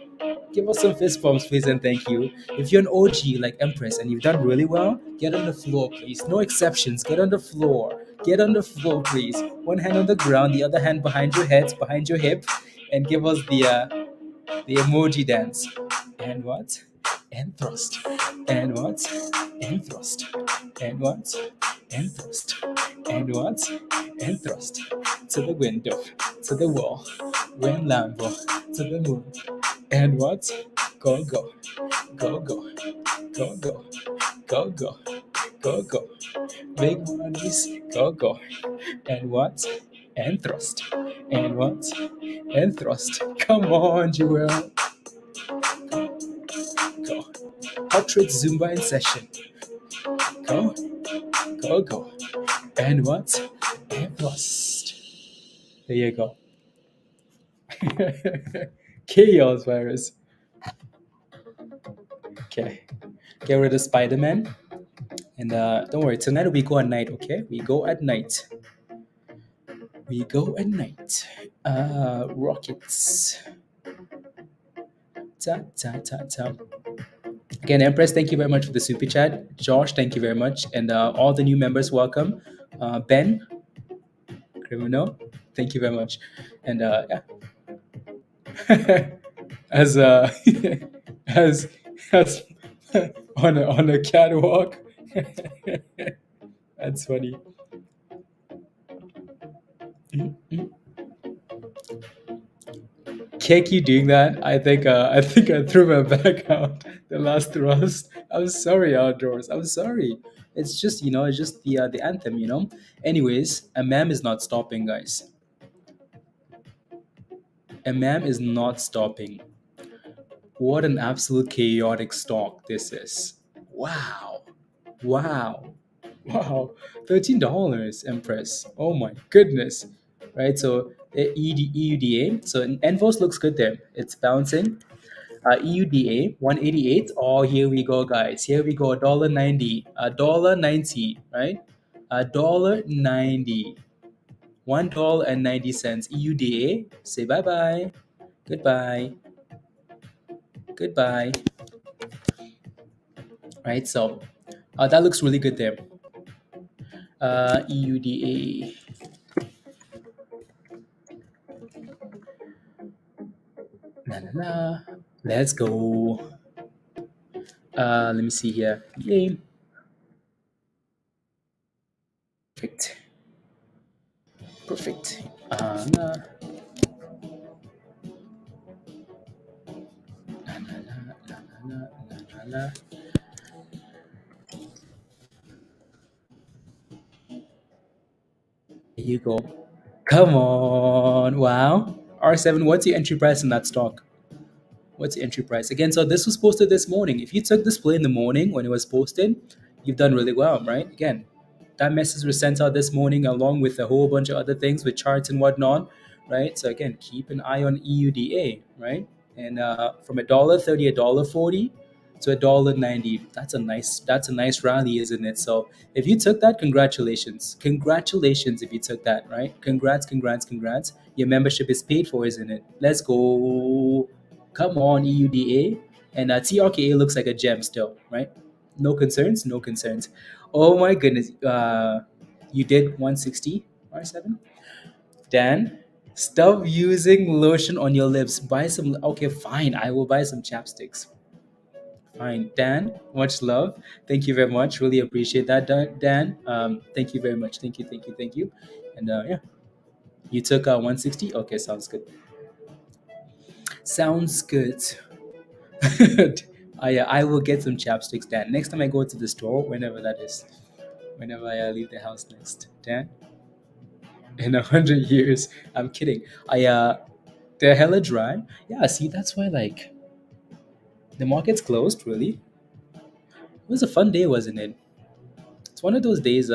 Give us some fist bumps, please and thank you. If you're an OG like Empress and you've done really well, get on the floor, please. No exceptions. Get on the floor. Get on the floor, please. One hand on the ground, the other hand behind your head, behind your hip, and give us the emoji dance. And what? And thrust. And what? And thrust. And what? And thrust. And what? And thrust. To the window. To the wall. When Lambo. To the moon. And what? Go, go. Go, go. Go, go. Go, go. Go, go. Big bodies. Go, go. And what? And thrust. And what? And thrust. Come on, Jewel. Go. Hot Trade Zumba in session. Go. Go, go. And what? And thrust. There you go. Chaos virus. Okay. Get rid of Spider-Man. And don't worry, tonight we go at night, okay? We go at night. We go at night. Rockets. Ta ta ta ta. Again, Empress, thank you very much for the super chat. Josh, thank you very much. And all the new members, welcome. Ben, Criminal, thank you very much. And yeah. as as as on a catwalk. That's funny. Keep doing that. I think I threw my back out the last thrust. I'm sorry, outdoors. I'm sorry. It's just it's just the anthem. Anyways, AMAM is not stopping, guys. AMAM is not stopping. What an absolute chaotic stock this is. Wow. Wow. Wow. $13, Empress. Oh my goodness. Right? So EUDA. So NVOS looks good there. It's bouncing. EUDA 188. Oh, here we go, guys. Here we go. $1.90. $1.90, right? $1.90. $1.90. EUDA. Say bye bye. Goodbye. Goodbye. Right? So that looks really good there. EUDA. Na, na, na. Let's go. Let me see here. Yay. Perfect. Perfect. Na, na, na, na, na, na, na, na. There you go. Come on. Wow. R7, what's your entry price in that stock? What's the entry price? Again, so this was posted this morning. If you took this play in the morning when it was posted, you've done really well, right? Again, that message was sent out this morning along with a whole bunch of other things with charts and whatnot, right? So again, keep an eye on EUDA, right? And from $1.30, $1.40 to $1.90, that's a nice rally, isn't it? So if you took that, congratulations if you took that, right? Congrats. Your membership is paid for, isn't it? Let's go. Come on, EUDA. And TRKA looks like a gem still, right? No concerns, no concerns. Oh my goodness. You did 160 R7? Dan, stop using lotion on your lips. Buy some. Okay, fine. I will buy some chapsticks. Fine. Dan, much love. Thank you very much. Really appreciate that, Dan. Thank you very much. Thank you. And yeah, you took 160? Okay, sounds good. Sounds good. I will get some chapsticks, Dan. Next time I go to the store, whenever that is, whenever I leave the house next, Dan. In 100 years, I'm kidding. They're hella dry. Yeah, see, that's why like the market's closed. Really, it was a fun day, wasn't it? It's one of those days.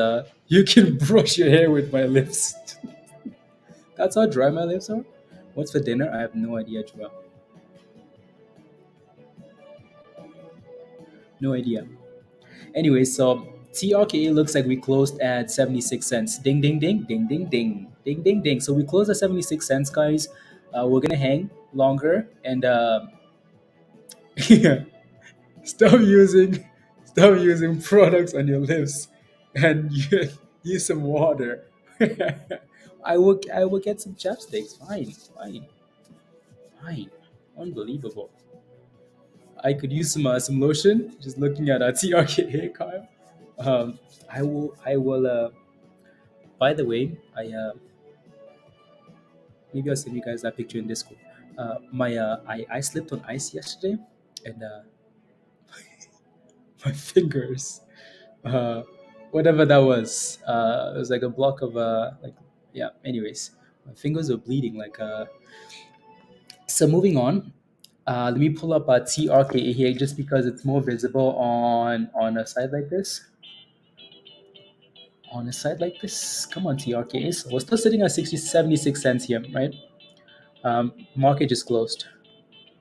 You can brush your hair with my lips. That's how dry my lips are. What's for dinner? I have no idea, Joel. No idea. Anyway, so TRKA looks like we closed at 76 cents. Ding, ding, ding, ding, ding, ding, ding, ding, ding. So we closed at 76 cents, guys. We're gonna hang longer and yeah, stop using, stop using products on your lips, and use some water. I will get some chapsticks. Fine, fine, fine. Unbelievable. I could use some lotion. Just looking at a TRKA card. I will. By the way, maybe I'll send you guys that picture in Discord. I slipped on ice yesterday, and my fingers, uh, whatever that was, it was like a block of like yeah. Anyways, my fingers were bleeding. So moving on. Let me pull up a TRKA here just because it's more visible on a side like this. On a side like this, come on TRKA. So we're still sitting at 76 cents here, right? Market just closed.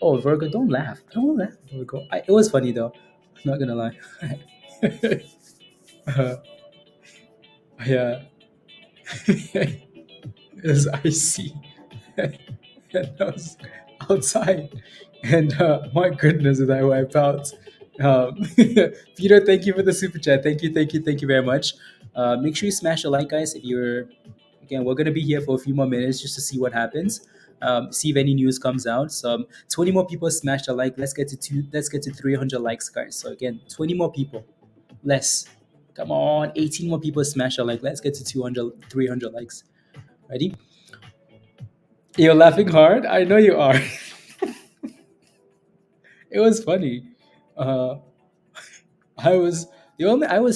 Oh, Virgo, don't laugh. Don't laugh, Virgo. It was funny though. Not gonna lie. uh, yeah, it was icy. And I was outside, and my goodness, did I wipe out. Peter, thank you for the super chat. Thank you, thank you, thank you very much. Make sure you smash a like, guys. If you're again, we're gonna be here for a few more minutes just to see what happens. See if any news comes out. So 20 more people smash a like. Let's get to two. Let's get to 300 likes, guys. So again, 20 more people. Less. Come on, 18 more people smash a like. Let's get to 200, 300 likes. Ready? You're laughing hard. I know you are. It was funny. Uh, I was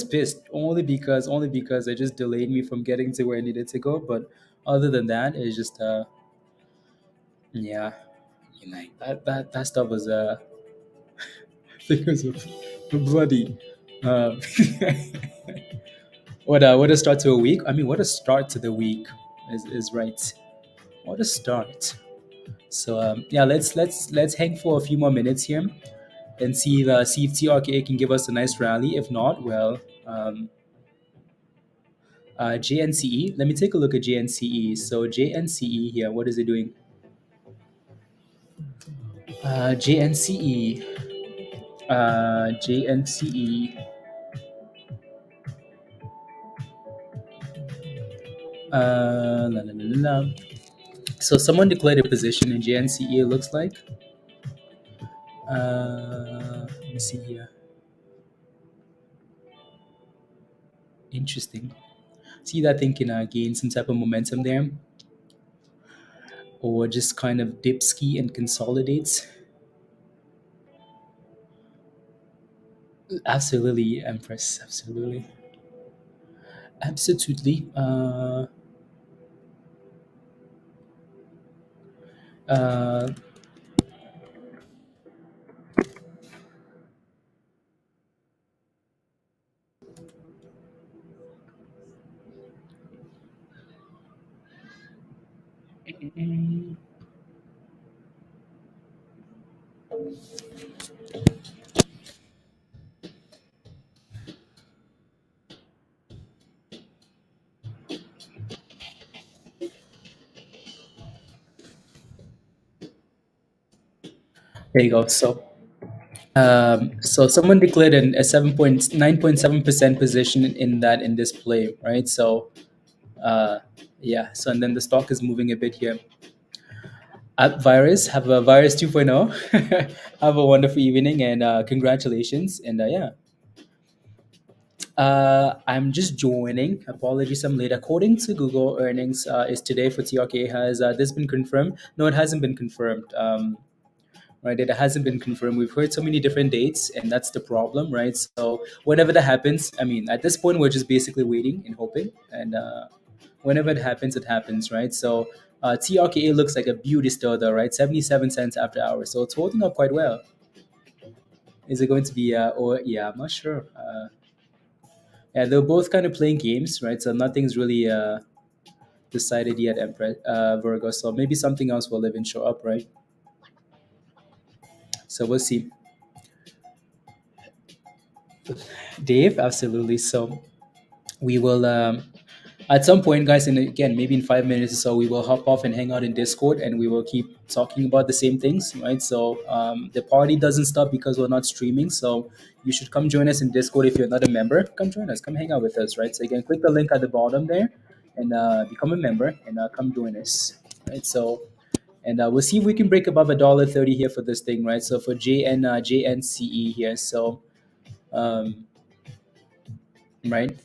pissed only because it just delayed me from getting to where I needed to go. But other than that, it's just yeah, like that stuff was fingers were bloody. Uh, what a start to a week. I mean, what a start to the week is right. What a start. So yeah, let's hang for a few more minutes here and see if TRKA can give us a nice rally. If not, well, JNCE. Let me take a look at JNCE. So JNCE here, what is it doing? JNCE. JNCE. La, la, la, la, la. So someone declared a position in JNCE. It looks like. Let me see here. Interesting. See that thing can gain some type of momentum there, or just kind of dip ski and consolidates. Absolutely, Empress. Absolutely. Absolutely. Uh, there you go. So someone declared a 7.9.7% position in this play, right? So, yeah. So and then the stock is moving a bit here. Virus, have a virus 2.0. Have a wonderful evening and congratulations. And yeah, I'm just joining. Apologies, I'm late. According to Google, earnings is today for TRK. Has this been confirmed? No, it hasn't been confirmed. right? It hasn't been confirmed. We've heard so many different dates, and that's the problem, right? So whenever that happens, I mean, at this point, we're just basically waiting and hoping, and whenever it happens, right? So TRKA looks like a beauty still, though, right? 77 cents after hours, so it's holding up quite well. Is it going to be? Or yeah, I'm not sure. Yeah, they're both kind of playing games, right? So nothing's really decided yet, Virgo. So maybe something else will live and show up, right? So we'll see. Dave, absolutely. So we will at some point, guys, and again, maybe in 5 minutes or so, we will hop off and hang out in Discord, and we will keep talking about the same things, right? So the party doesn't stop because we're not streaming. So you should come join us in Discord if you're not a member. Come join us. Come hang out with us, right? So again, click the link at the bottom there, and become a member, and come join us, right? So. And we'll see if we can break above $1.30 here for this thing, right? So for JNCE here, so right,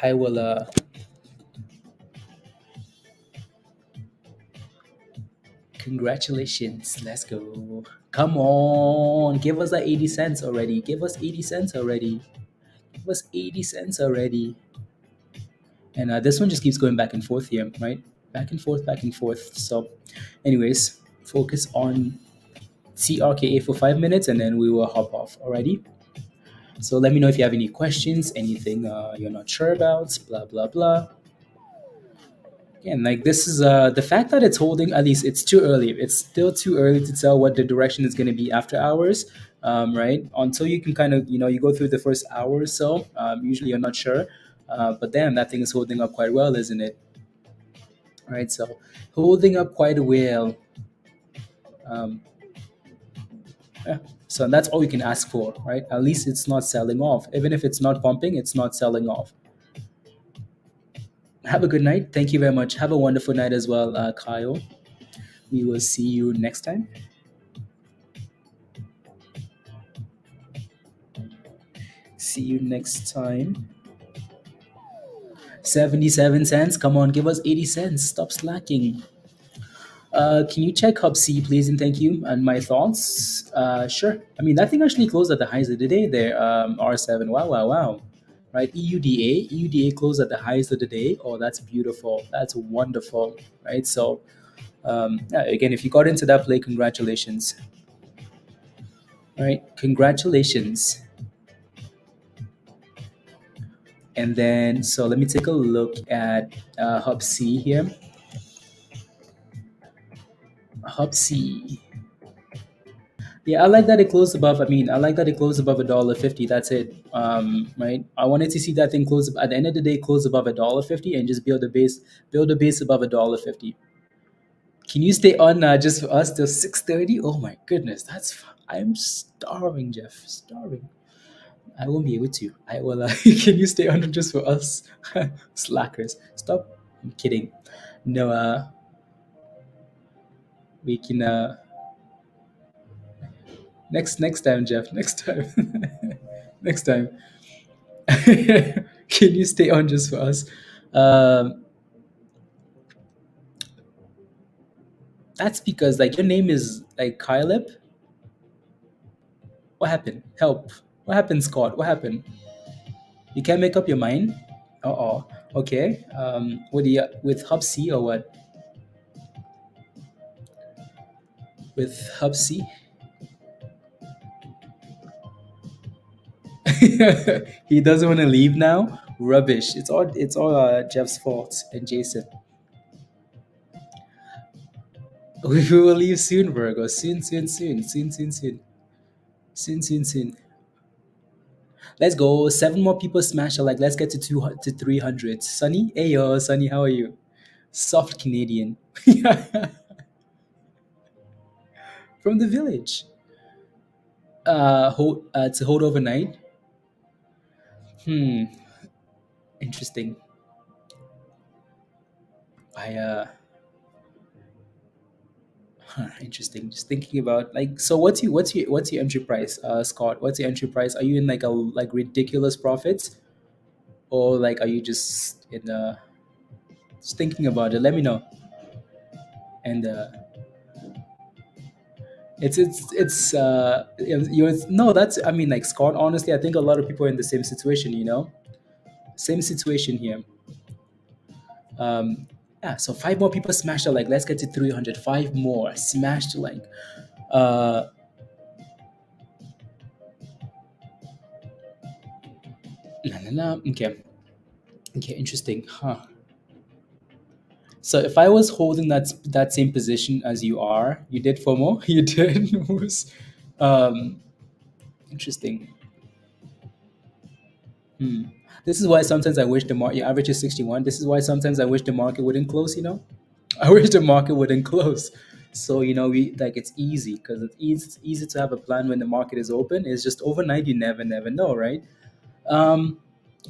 I will congratulations. Let's go. Come on. Give us that 80 cents already. Give us 80 cents already. Give us 80 cents already. And this one just keeps going back and forth here, right? Back and forth, back and forth. So, anyways, focus on TRKA for 5 minutes and then we will hop off. Alrighty. So, let me know if you have any questions, anything you're not sure about, blah, blah, blah. Again, like this is the fact that it's holding, at least it's too early. It's still too early to tell what the direction is going to be after hours, right? Until you can kind of, you go through the first hour or so, usually you're not sure. But then that thing is holding up quite well, isn't it? Right, so holding up quite well. Um, yeah. So that's all you can ask for, right? At least it's not selling off. Even if it's not pumping, it's not selling off. Have a good night. Thank you very much. Have a wonderful night as well, Kyle. We will see you next time. See you next time. 77 cents. Come on, give us 80 cents. Stop slacking. Can you check Hub C, please, and thank you? And my thoughts? Sure. I mean, that thing actually closed at the highs of the day there, R7. Wow, wow, wow. Right, EUDA closed at the highs of the day. Oh, that's beautiful. That's wonderful. Right, so yeah, again, if you got into that play, congratulations. All right, congratulations. And then, so let me take a look at Hub C here. Hub C. Yeah, I like that it closed above. I mean, I like that it closed above $1.50. That's it. Right. I wanted to see that thing close at the end of the day, close above $1.50, and just build a base above $1.50. Can you stay on just for us till 6:30? Oh my goodness, I'm starving, Jeff. Starving. I won't be able to. I will. Can you stay on just for us, slackers? Stop. I'm kidding. No. We can. Next time, Jeff. Next time. Next time. Can you stay on just for us? Um, that's because like your name is like Kyleb. What happened? Help. What happened, Scott? What happened? You can't make up your mind? Oh. Okay. What do you with Hub C or what? With Hub C? He doesn't want to leave now. Rubbish. It's all Jeff's fault and Jason. We will leave soon, Virgo. Soon, soon, soon, soon, soon, soon, soon, soon, soon. Let's go. 7 more people smash a like. Let's get to 300. Sunny, hey yo, Sunny, how are you? Soft Canadian. From the village. To hold overnight. Hmm. Interesting. I Interesting. Just thinking about like, so what's your entry price, Scott? What's your entry price? Are you in like a like ridiculous profits, or like are you just in just thinking about it? Let me know. And No, that's, I mean, like, Scott, honestly, I think a lot of people are in the same situation, same situation here. um yeah, so five more people smashed the like. Let's get to 300. Five more smashed the like. uh La, la, la. Okay. Okay, interesting, huh? So if I was holding that same position as you are, you did FOMO, you did moves. um Interesting. Hmm. This is why sometimes I wish the market, your average is 61. This is why sometimes I wish the market wouldn't close. I wish the market wouldn't close. So, we like, it's easy because it's easy to have a plan when the market is open. It's just overnight, you never know, right? Um,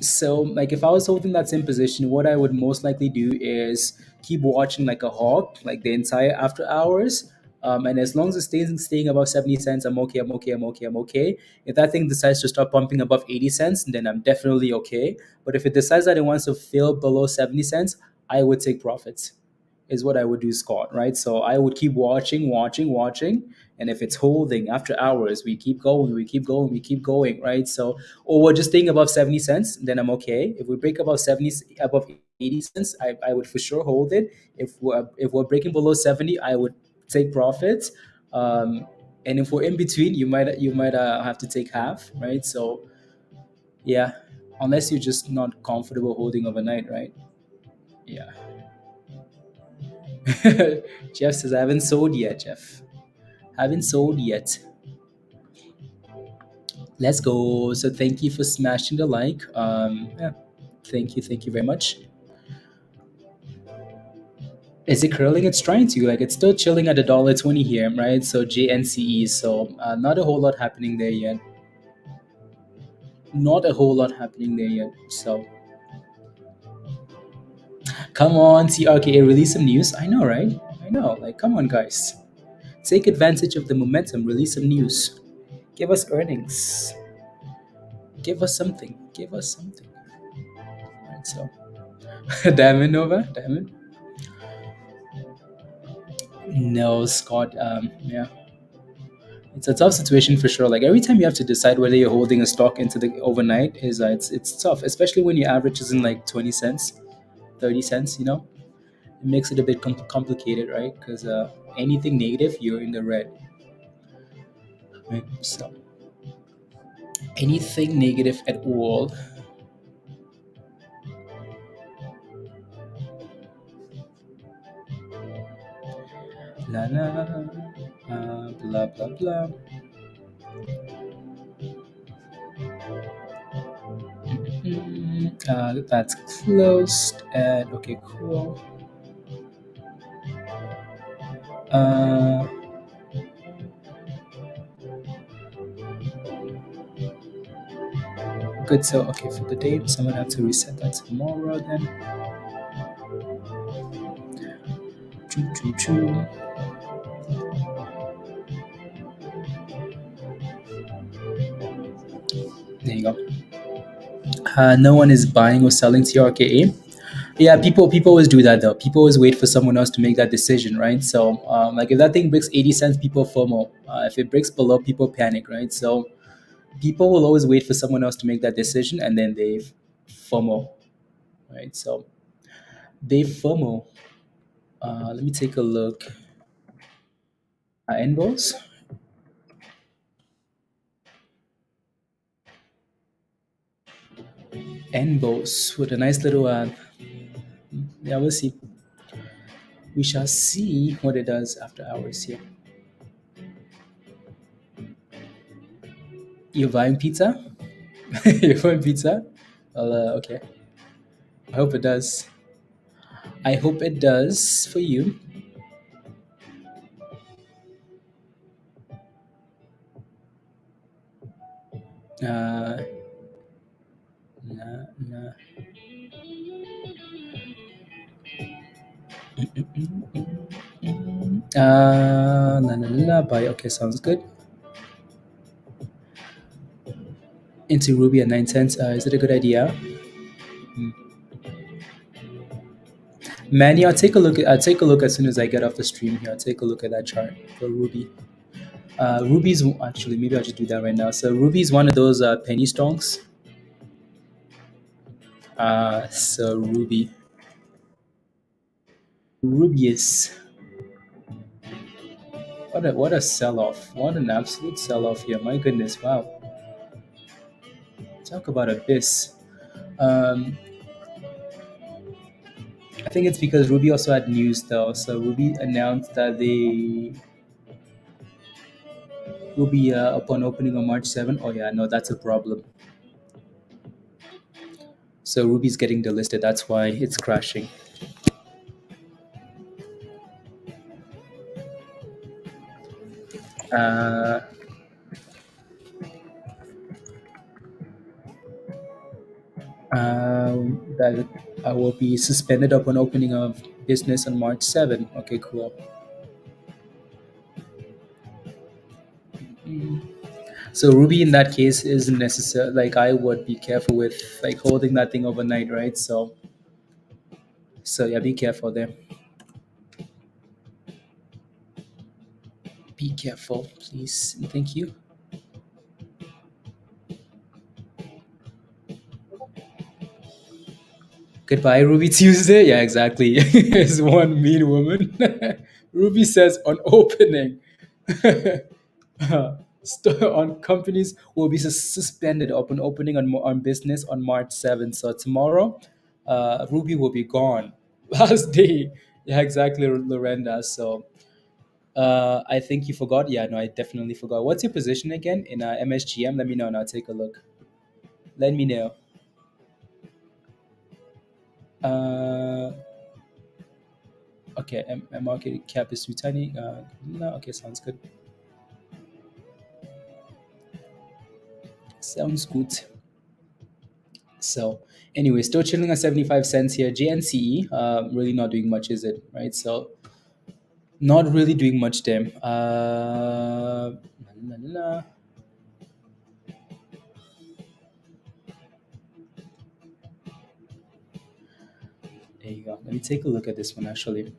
so, like, if I was holding that same position, what I would most likely do is keep watching like a hawk, like the entire after hours. And as long as it stays staying above 70 cents, I'm okay. I'm okay. I'm okay. I'm okay. If that thing decides to start pumping above 80 cents, then I'm definitely okay. But if it decides that it wants to fill below 70 cents, I would take profits, is what I would do, Scott, right? So I would keep watching, watching, watching. And if it's holding after hours, we keep going, we keep going, we keep going, right? So, or we're just staying above 70 cents, then I'm okay. If we break above 70, above 80 cents, I would for sure hold it. If we're breaking below 70, I would take profits. Um, and if we're in between, you might have to take half, right? So yeah, unless you're just not comfortable holding overnight, right? Yeah. Jeff says, I haven't sold yet, Jeff. Haven't sold yet. Let's go. So thank you for smashing the like. Yeah. Thank you very much. Is it curling? It's trying to. Like, it's still chilling at $1.20 here, right? So JNCE. So not a whole lot happening there yet. Not a whole lot happening there yet. So come on, TRKA, release some news. I know, right? I know. Like, come on, guys. Take advantage of the momentum. Release some news. Give us earnings. Give us something. Give us something. Right, so Diamond Nova, Diamond. No, Scott. Yeah, it's a tough situation for sure. Like, every time you have to decide whether you're holding a stock into the overnight, it's tough, especially when your average is in like 20 cents, 30 cents. It makes it a bit complicated, right? Because anything negative, you're in the red. Right? So anything negative at all. La la, blah blah blah. That's closed. And okay, cool. Uh, Good. So, okay, for the day, someone have to reset that tomorrow then. Choo, choo, choo. There you go. No one is buying or selling TRKA. Yeah, people always do that though. People always wait for someone else to make that decision, right? So, like, if that thing breaks 80 cents, people FOMO. If it breaks below, people panic, right? So people will always wait for someone else to make that decision, and then they FOMO, right? So they FOMO. Let me take a look. NVOS. NVOS with a nice little. Yeah, we'll see. We shall see what it does after hours here. You're buying pizza? You're buying pizza? Well, okay. I hope it does. I hope it does for you. Uh, nah, nah. La, la, la, buy. Okay, sounds good. Into Ruby at 9 cents. Is it a good idea? Manny, I'll take a look. I'll take a look as soon as I get off the stream here. I'll take a look at that chart for Ruby. Ruby's actually, maybe I'll just do that right now. So Ruby's one of those penny stocks. So Rubius. What a sell off! What an absolute sell off here! My goodness, wow! Talk about abyss. Um, I think it's because Ruby also had news though. So Ruby announced that they will be upon opening on March 7. Oh yeah, no, that's a problem. So Ruby's getting delisted. That's why it's crashing. Uh, that I will be suspended upon opening of business on March 7. Okay, cool. So Ruby in that case isn't necessary. Like I would be careful with like holding that thing overnight, right? So yeah, be careful there. Be careful, please. Thank you. Goodbye, Ruby Tuesday. Yeah, exactly. Is one mean woman. Ruby says on opening. On companies will be suspended upon opening on business on March 7th. So tomorrow, Ruby will be gone. Last day. Yeah, exactly, Lorenda. So I think you forgot. Yeah, no, I definitely forgot. What's your position again in MSGM? Let me know and I'll take a look. Let me know. Uh, okay, market cap is returning. No, okay, sounds good. Sounds good. So, anyway, still chilling at 75 cents here. GNCE, really not doing much, is it? Right? So, not really doing much there. La, la, la. There you go. Let me take a look at this one actually.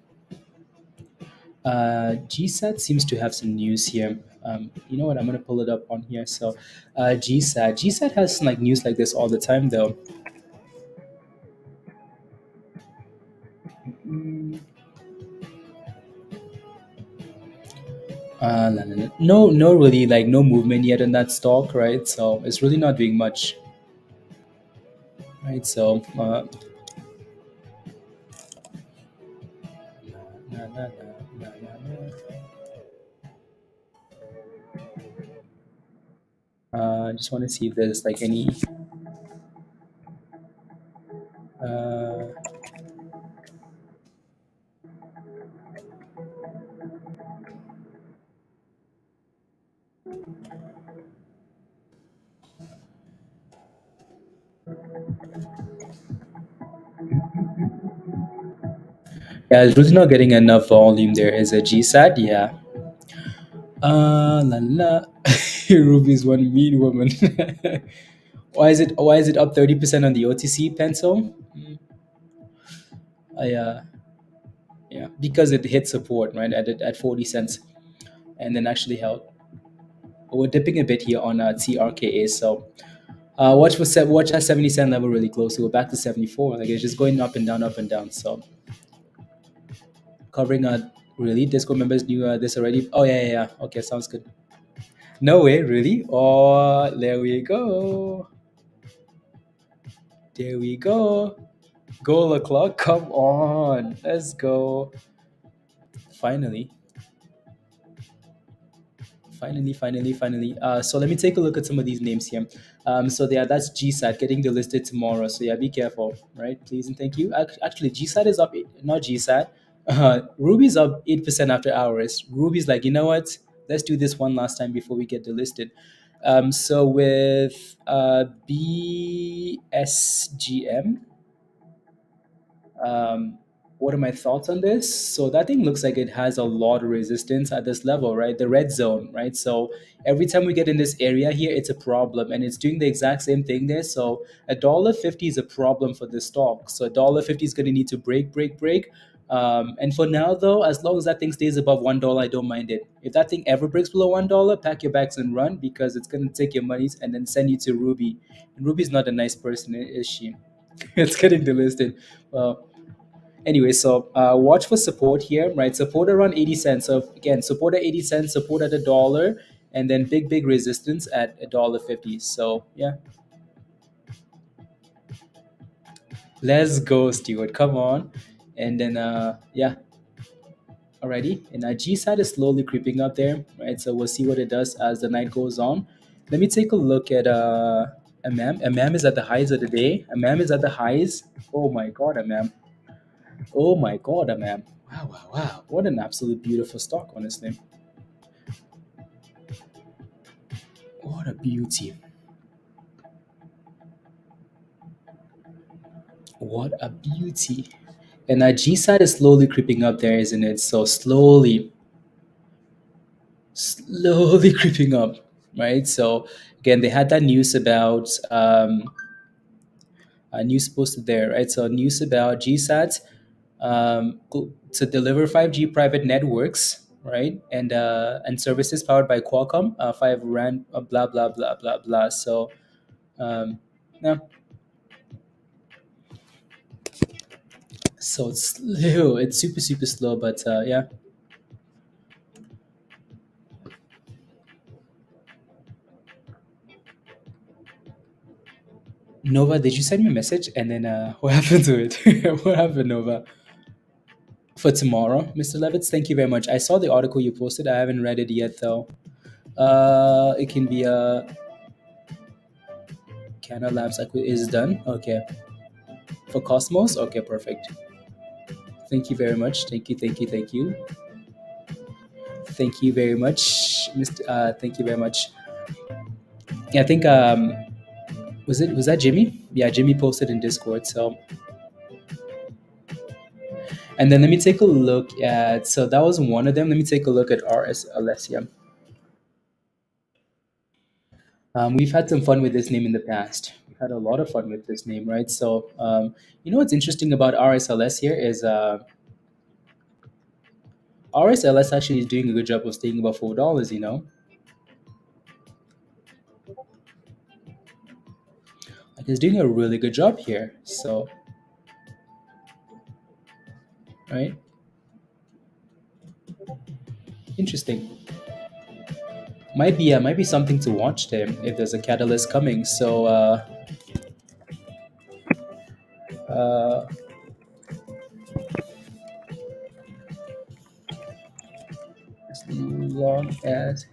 GSAT seems to have some news here. You know what? I'm going to pull it up on here. So, GSAT has like news like this all the time, though. No, no, really, like no movement yet in that stock, right? So it's really not doing much, right? So, na, na, na, na, na, na. Just want to see if there's like any. Uh, yeah, it's really not getting enough volume. There is a GSAT, yeah. La la. Ruby's one mean woman. Why is it up 30% on the OTC pencil? Yeah, yeah, because it hit support right at 40 cents and then actually held. We're dipping a bit here on TRKA. So watch that 70 cent level really close. We're back to 74. Like it's just going up and down, up and down. So covering really Discord members knew this already. Oh yeah, yeah, yeah. Okay, sounds good. No way, really? Oh, there we go. There we go. Goal o'clock. Come on, let's go. Finally. Finally. So let me take a look at some of these names here. So yeah, that's GSAT getting delisted tomorrow. So yeah, be careful, right? Please and thank you. Actually, GSAT is up, not GSAT. Ruby's up 8% after hours. Ruby's like, you know what? Let's do this one last time before we get delisted. So with BSGM, um, what are my thoughts on this? So that thing looks like it has a lot of resistance at this level, right? The red zone, right? So every time we get in this area here, it's a problem, and it's doing the exact same thing there. So $1.50 is a problem for this stock. So $1.50 is going to need to break. And for now, though, as long as that thing stays above $1, I don't mind it. If that thing ever breaks below $1, pack your bags and run because it's gonna take your monies and then send you to Ruby. And Ruby's not a nice person, is she? It's getting delisted. Well, anyway, so watch for support here, right? Support around 80 cents. So again, support at 80 cents, support at a dollar, and then big resistance at $1.50. So yeah, let's go, Stuart. Come on, and then yeah, already. And GSAT is slowly creeping up there, right? So we'll see what it does as the night goes on. Let me take a look at AMAM. AMAM is at the highs of the day. AMAM is at the highs. Oh my god, AMAM. Oh my god, AMAM. Wow. What an absolute beautiful stock, honestly. What a beauty. What a beauty. And GSAT is slowly creeping up there, isn't it? So slowly creeping up, right? So again, they had that news about news posted there, right? So news about GSAT to deliver 5G private networks, right? And services powered by Qualcomm, 5 RAN, blah blah blah blah blah. So um, yeah, so it's slow. It's super slow, but yeah. Nova, did you send me a message? And then what happened to it? What happened, Nova? For tomorrow, Mr. Levitz, thank you very much. I saw the article you posted. I haven't read it yet, though. It can be Canada Labs is done. Okay. For Cosmos? Okay, perfect. Thank you very much. Thank you. Thank you very much, Mr. Thank you very much. Yeah, I think was that Jimmy? Yeah, Jimmy posted in Discord. So and then let me take a look at so that was one of them. Let me take a look at RS Alessia. We've had some fun with this name in the past. We've had a lot of fun with this name, right? So, you know what's interesting about RSLS here is RSLS actually is doing a good job of staying above $4. You know, like it's doing a really good job here. So, right, interesting. Might be something to watch there if there's a catalyst coming. So, uh, as long as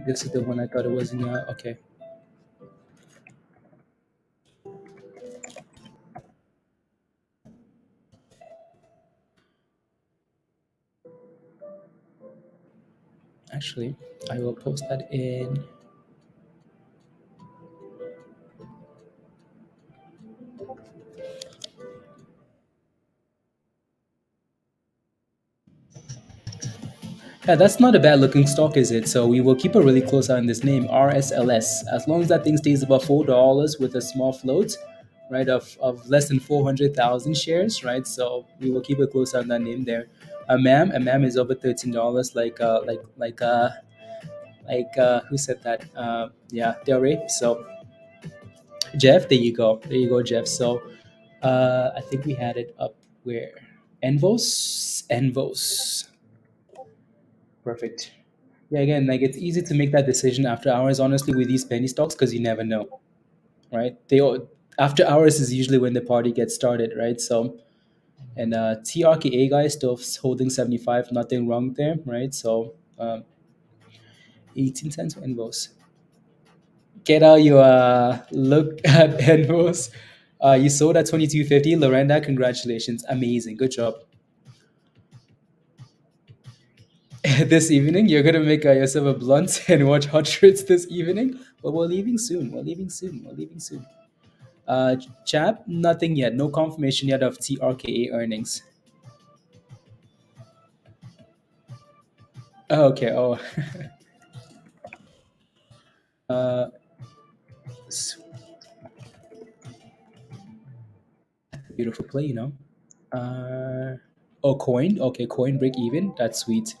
this is the one I thought it was in. Okay, actually, I will post that in. Yeah, that's not a bad looking stock, is it? So we will keep a really close eye on this name, RSLS. As long as that thing stays above $4 with a small float, right, of less than 400,000 shares, right? So we will keep a close eye on that name there. A MAM is over $13, who said that? Yeah, Del Rey. So Jeff, there you go, Jeff. So I think we had it up where NVOS, perfect. Yeah, again, like it's easy to make that decision after hours, honestly, with these penny stocks because you never know, right? After hours is usually when the party gets started, right? So, and TRKA guy still holding 75, nothing wrong there, right? So, 18 cents for NVOS. Get out your look at NVOS. You sold at 22.50. Lorenda, congratulations. Amazing. Good job. This evening, you're gonna make yourself a blunt and watch Hot Shirts this evening. But we're leaving soon. We're leaving soon. Chap, nothing yet. No confirmation yet of TRKA earnings. Oh, okay. Oh, S- Beautiful play, you know. Oh, coin. Okay, coin break even. That's sweet.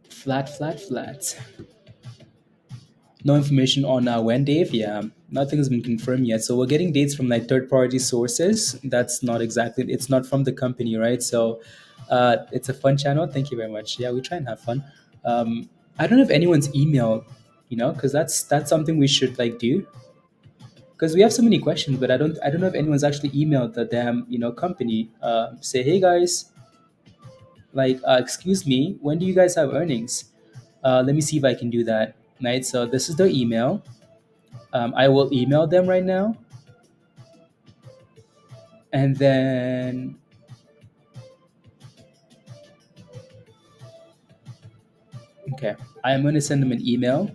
Flat, flat, flat. No information on when, Dave. Yeah, nothing's been confirmed yet. So we're getting dates from like third-party sources. That's not exactly. It's not from the company, right? So it's a fun channel. Thank you very much. Yeah, we try and have fun. I don't know if anyone's email, because that's something we should like do because we have so many questions. But I don't know if anyone's actually emailed the damn company. Say, hey guys, like excuse me, when do you guys have earnings? Let me see if I can do that. Right. So this is their email. I will email them right now, and then okay, I am going to send them an email.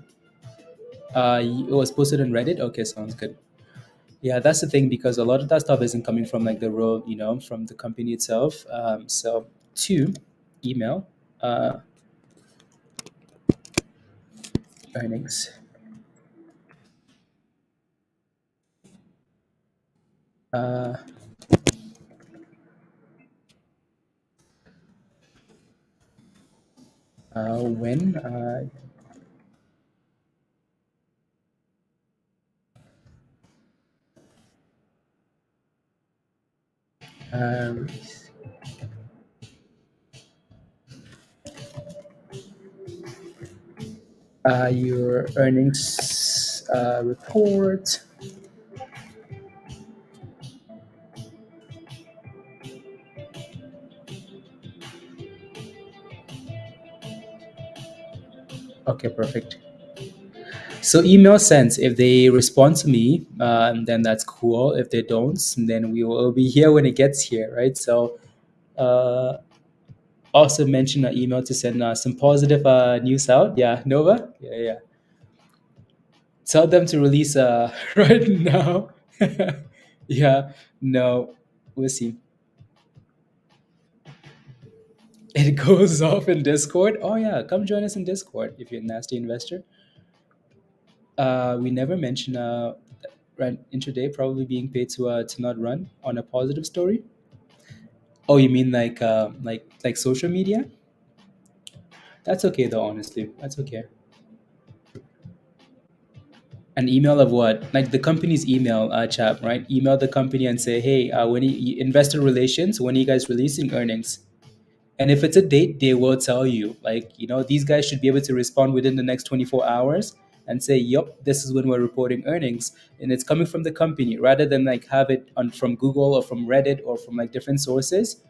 It was posted on Reddit. Okay, sounds good. Yeah, that's the thing because a lot of that stuff isn't coming from like the real, from the company itself. So to email earnings. Uh, when uh, your earnings report. Okay, perfect. So email sense. If they respond to me, then that's cool. If they don't, then we will be here when it gets here, right? So uh, also mention an email to send some positive news out. Yeah, Nova. Yeah, yeah. Tell them to release right now. Yeah, no, we'll see. It goes off in Discord. Oh yeah, come join us in Discord if you're a nasty investor. We never mention right intraday probably being paid to not run on a positive story. Oh, you mean like social media? That's okay though, honestly. That's okay. An email of what? Like the company's email, chap, right? Email the company and say, hey, investor relations, when are you guys releasing earnings? And if it's a date, they will tell you. Like, these guys should be able to respond within the next 24 hours and say, yep, this is when we're reporting earnings. And it's coming from the company rather than like have it on from Google or from Reddit or from like different sources.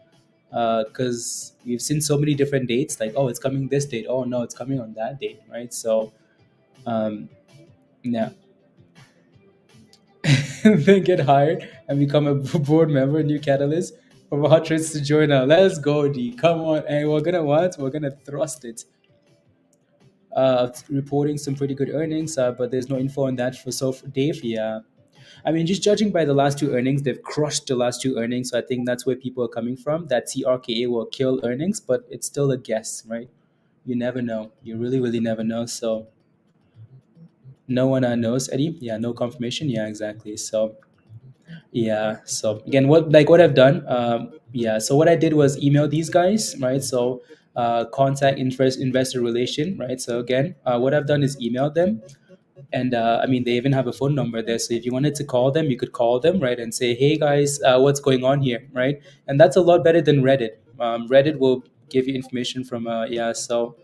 Because we've seen so many different dates, like, oh, it's coming this date. Oh, no, it's coming on that date, right? So, um, yeah. Then get hired and become a board member, new catalyst for Hot Trades to join us. Let's go, D. Come on. And we're gonna what? We're gonna thrust it. Reporting some pretty good earnings, but there's no info on that for Dave. Yeah. I mean, just judging by the last two earnings, they've crushed the last two earnings. So I think that's where people are coming from. That TRKA will kill earnings, but it's still a guess, right? You never know. You really, really never know. So no one knows, Eddie. Yeah, no confirmation. Yeah, exactly. So yeah. So again, what I've done, yeah. So what I did was email these guys, right? So contact investor relation, right? So again, what I've done is email them, and I mean they even have a phone number there. So if you wanted to call them, you could call them, right, and say, hey guys, what's going on here, right? And that's a lot better than Reddit. Reddit will give you information from yeah. So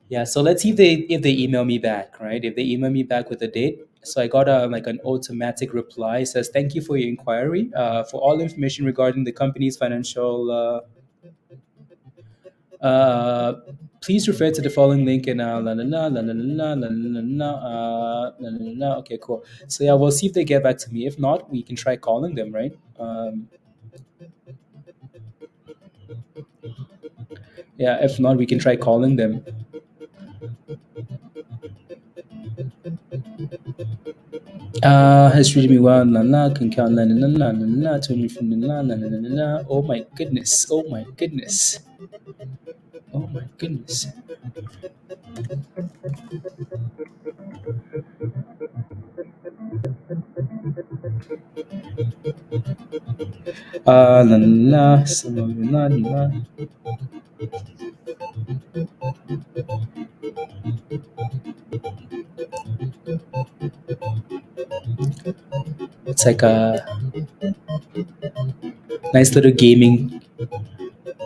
yeah, so let's see if they email me back, right? If they email me back with a date. So I got a like an automatic reply. It says, "Thank you for your inquiry. For all information regarding the company's financial, please refer to the following link." And la la la la la la la la la la la la. Okay, cool. So yeah, we'll see if they get back to me. If not, we can try calling them, right? Yeah, if not, we can try calling them. Has treated me well. La la can count. La la la la la la. Turning from la la la la la. Oh my goodness. Oh my goodness. Oh my goodness. La la la, la. It's like a nice little gaming.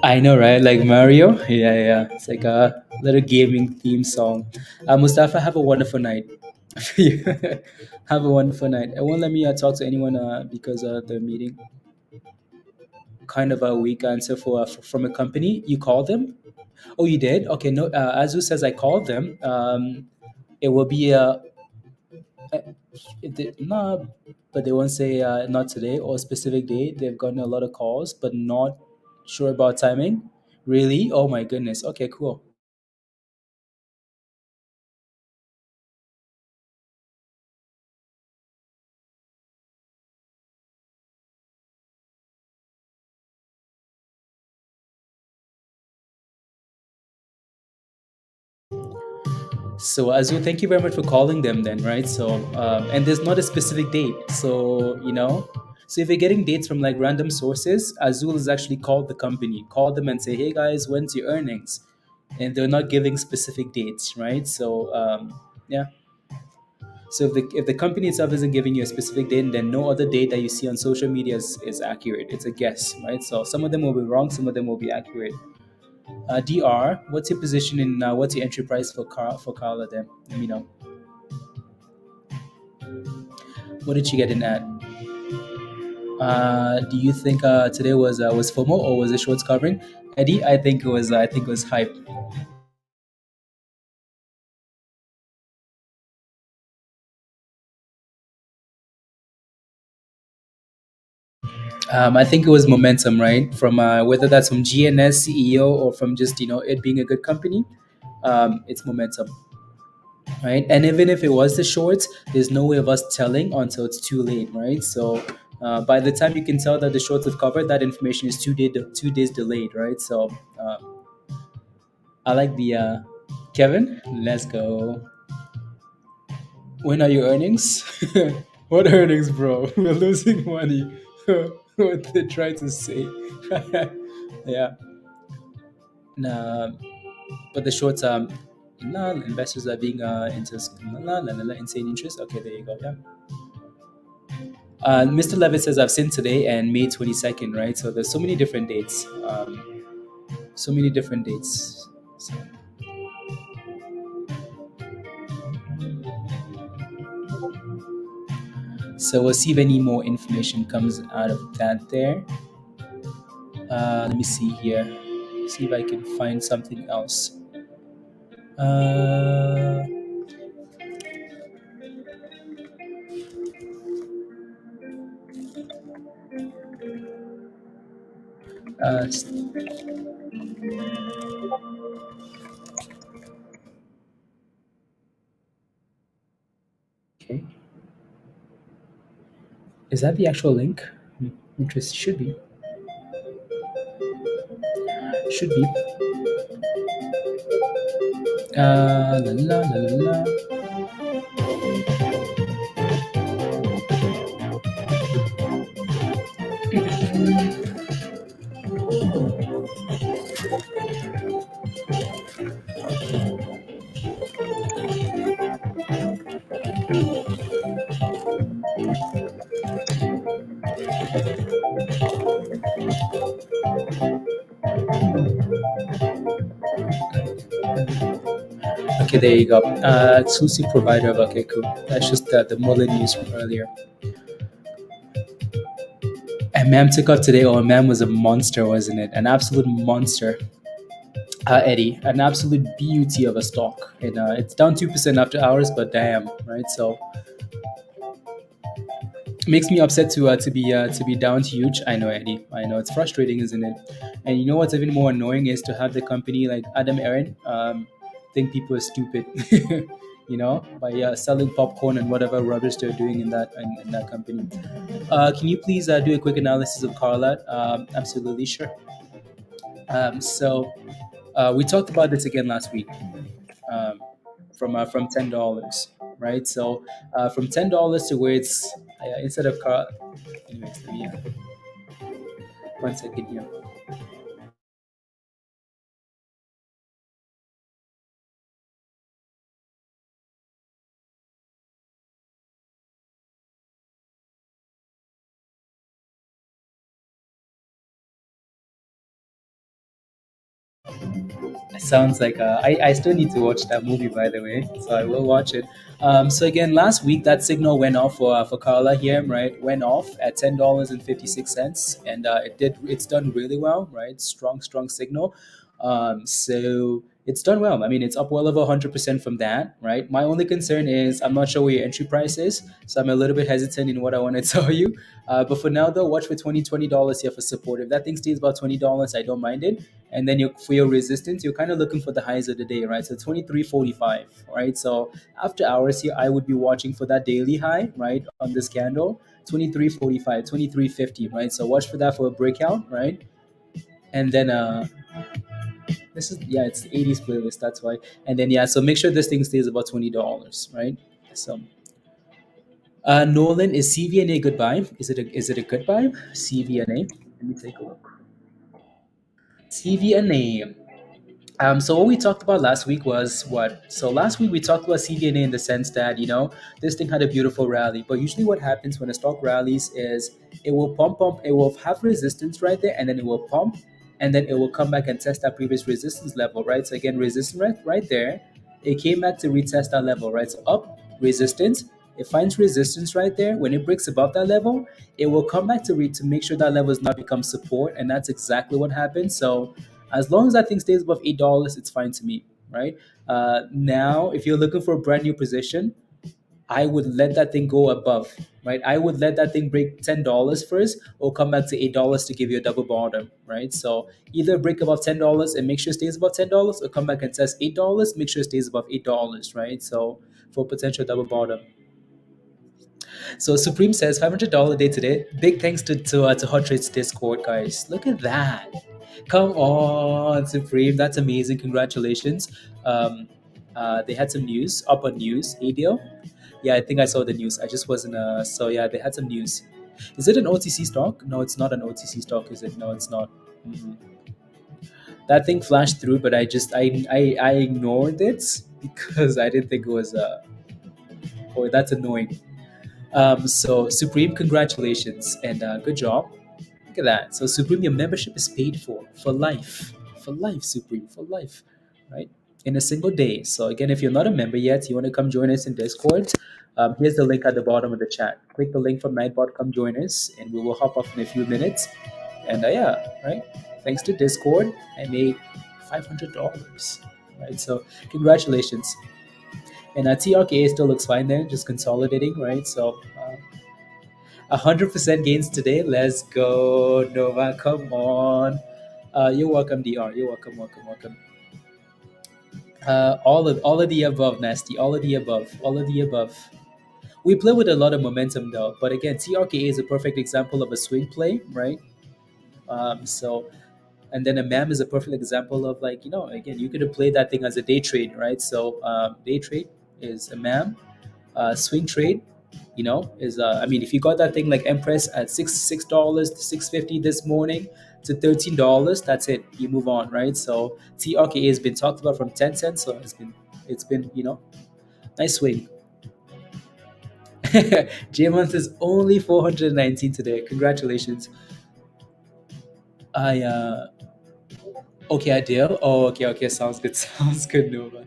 I know, right? Like Mario. Yeah, yeah. It's like a little gaming theme song. Mustafa, have a wonderful night. Have a wonderful night. It won't let me talk to anyone because the meeting kind of a weak answer for from a company. You called them? Oh, you did? Okay. No. Azu says I called them. It will be no, but they won't say not today or a specific day. They've gotten a lot of calls, but not sure about timing. Really? Oh my goodness. Okay, cool. So Azul, thank you very much for calling them then, right? So and there's not a specific date. So so if you're getting dates from like random sources, Azul has actually called the company, call them and say, hey guys, when's your earnings? And they're not giving specific dates, right? So yeah. So if the company itself isn't giving you a specific date, then no other date that you see on social media is accurate. It's a guess, right? So some of them will be wrong, some of them will be accurate. DR, what's your position in what's your entry price for Carla then? Let me know. What did she get in at? Do you think today was FOMO or was it shorts covering? Eddie, I think it was hype. I think it was momentum, right? From whether that's from GNS CEO or from just it being a good company, it's momentum, right? And even if it was the shorts, there's no way of us telling until it's too late, right? So by the time you can tell that the shorts have covered, that information is 2 days delayed, right? So uh, I like the Kevin. Let's go. When are your earnings? What earnings, bro? We're losing money. What they try to say? Yeah. Nah, but the short term, nah, investors are being insane interest. Okay, there you go. Yeah. Mr. Levitt says I've seen today and May 22nd, right? So there's so many different dates. So many different dates. So, so we'll see if any more information comes out of that there. Let me see here. See if I can find something else. Uh, uh, okay. Is that the actual link? Interest should be. Should be. La la la la la. Okay, there you go. Exclusive provider of okay, cool. That's just the Mullen news from earlier. And Mam took off today. Oh, Mam was a monster, wasn't it? An absolute monster. Eddie, an absolute beauty of a stock. And it's down 2% after hours, but damn, right? So makes me upset to be down huge. I know, Eddie. I know it's frustrating, isn't it? And you know what's even more annoying is to have the company like Adam Aaron think people are stupid. By selling popcorn and whatever rubbish they're doing in that company. Can you please do a quick analysis of Carla? Absolutely sure. So we talked about this again last week. from $10, right? So from $10 to where it's instead of car. Anyways, let me 1 second here. Sounds like I still need to watch that movie, by the way, so I will watch it. So again, last week that signal went off for Carla here, right? Went off at $10.56, and it's done really well, right? Strong signal. So it's done well. I mean, it's up well over 100% from that, right? My only concern is I'm not sure where your entry price is, so I'm a little bit hesitant in what I want to tell you. But for now, though, watch for $20 here for support. If that thing stays about $20, I don't mind it. And then for your resistance, you're kind of looking for the highs of the day, right? So 23.45, right? So after hours here, I would be watching for that daily high, right, on this candle, 23.45, 23.50, right? So watch for that for a breakout, right? And then this is it's the 80s playlist, that's why. And then so make sure this thing stays about $20, right? So Nolan, is CVNA good buy? Is it a good buy? CVNA. Let me take a look. CVNA. So what we talked about last week was what? So last week we talked about CDNA in the sense that this thing had a beautiful rally, but usually what happens when a stock rallies is it will pump, it will have resistance right there, and then it will pump, and then it will come back and test that previous resistance level, right? So again, resistance right there, it came back to retest that level, right? So up resistance, it finds resistance right there. When it breaks above that level, it will come back to make sure that level has not become support, and that's exactly what happened. So as long as that thing stays above $8, it's fine to me, right? Now, if you're looking for a brand new position, I would let that thing go above, right? I would let that thing break $10 first, or come back to $8 to give you a double bottom, right? So either break above $10 and make sure it stays above $10, or come back and test $8, make sure it stays above $8, right? So for potential double bottom. So Supreme says $500 day today. Big thanks to Hot Trades Discord, guys. Look at that. Come on, Supreme. That's amazing. Congratulations. They had some news up on news. ADO. Yeah, I think I saw the news. I just wasn't. So yeah, they had some news. Is it an OTC stock? No, it's not an OTC stock, is it? No, it's not. Mhm. That thing flashed through, but I ignored it because I didn't think it was. Oh, that's annoying. So Supreme, congratulations and good job. Look at that. So Supreme, your membership is paid for life, Supreme, for life, right? In a single day. So again, if you're not a member yet, you want to come join us in Discord. Here's the link at the bottom of the chat. Click the link from Nightbot, come join us, and we will hop off in a few minutes. And right. Thanks to Discord, I made $500. Right. So congratulations. And TRKA still looks fine there, just consolidating, right? So 100% gains today. Let's go, Nova. Come on. You're welcome, DR. You're welcome. All of the above, Nasty. All of the above. All of the above. We play with a lot of momentum though, but again, TRKA is a perfect example of a swing play, right? So and then a MAM is a perfect example of, like, again, you could have played that thing as a day trade, right? So day trade is a MAM. Swing trade, is I mean, if you got that thing like Empress at $6 to 6.50 this morning to $13, that's it. You move on, right? So TRKA has been talked about from 10 cents, so it's been nice swing. J month is only 419 today. Congratulations. I Okay, I did. Oh, okay, sounds good. Sounds good, Nova.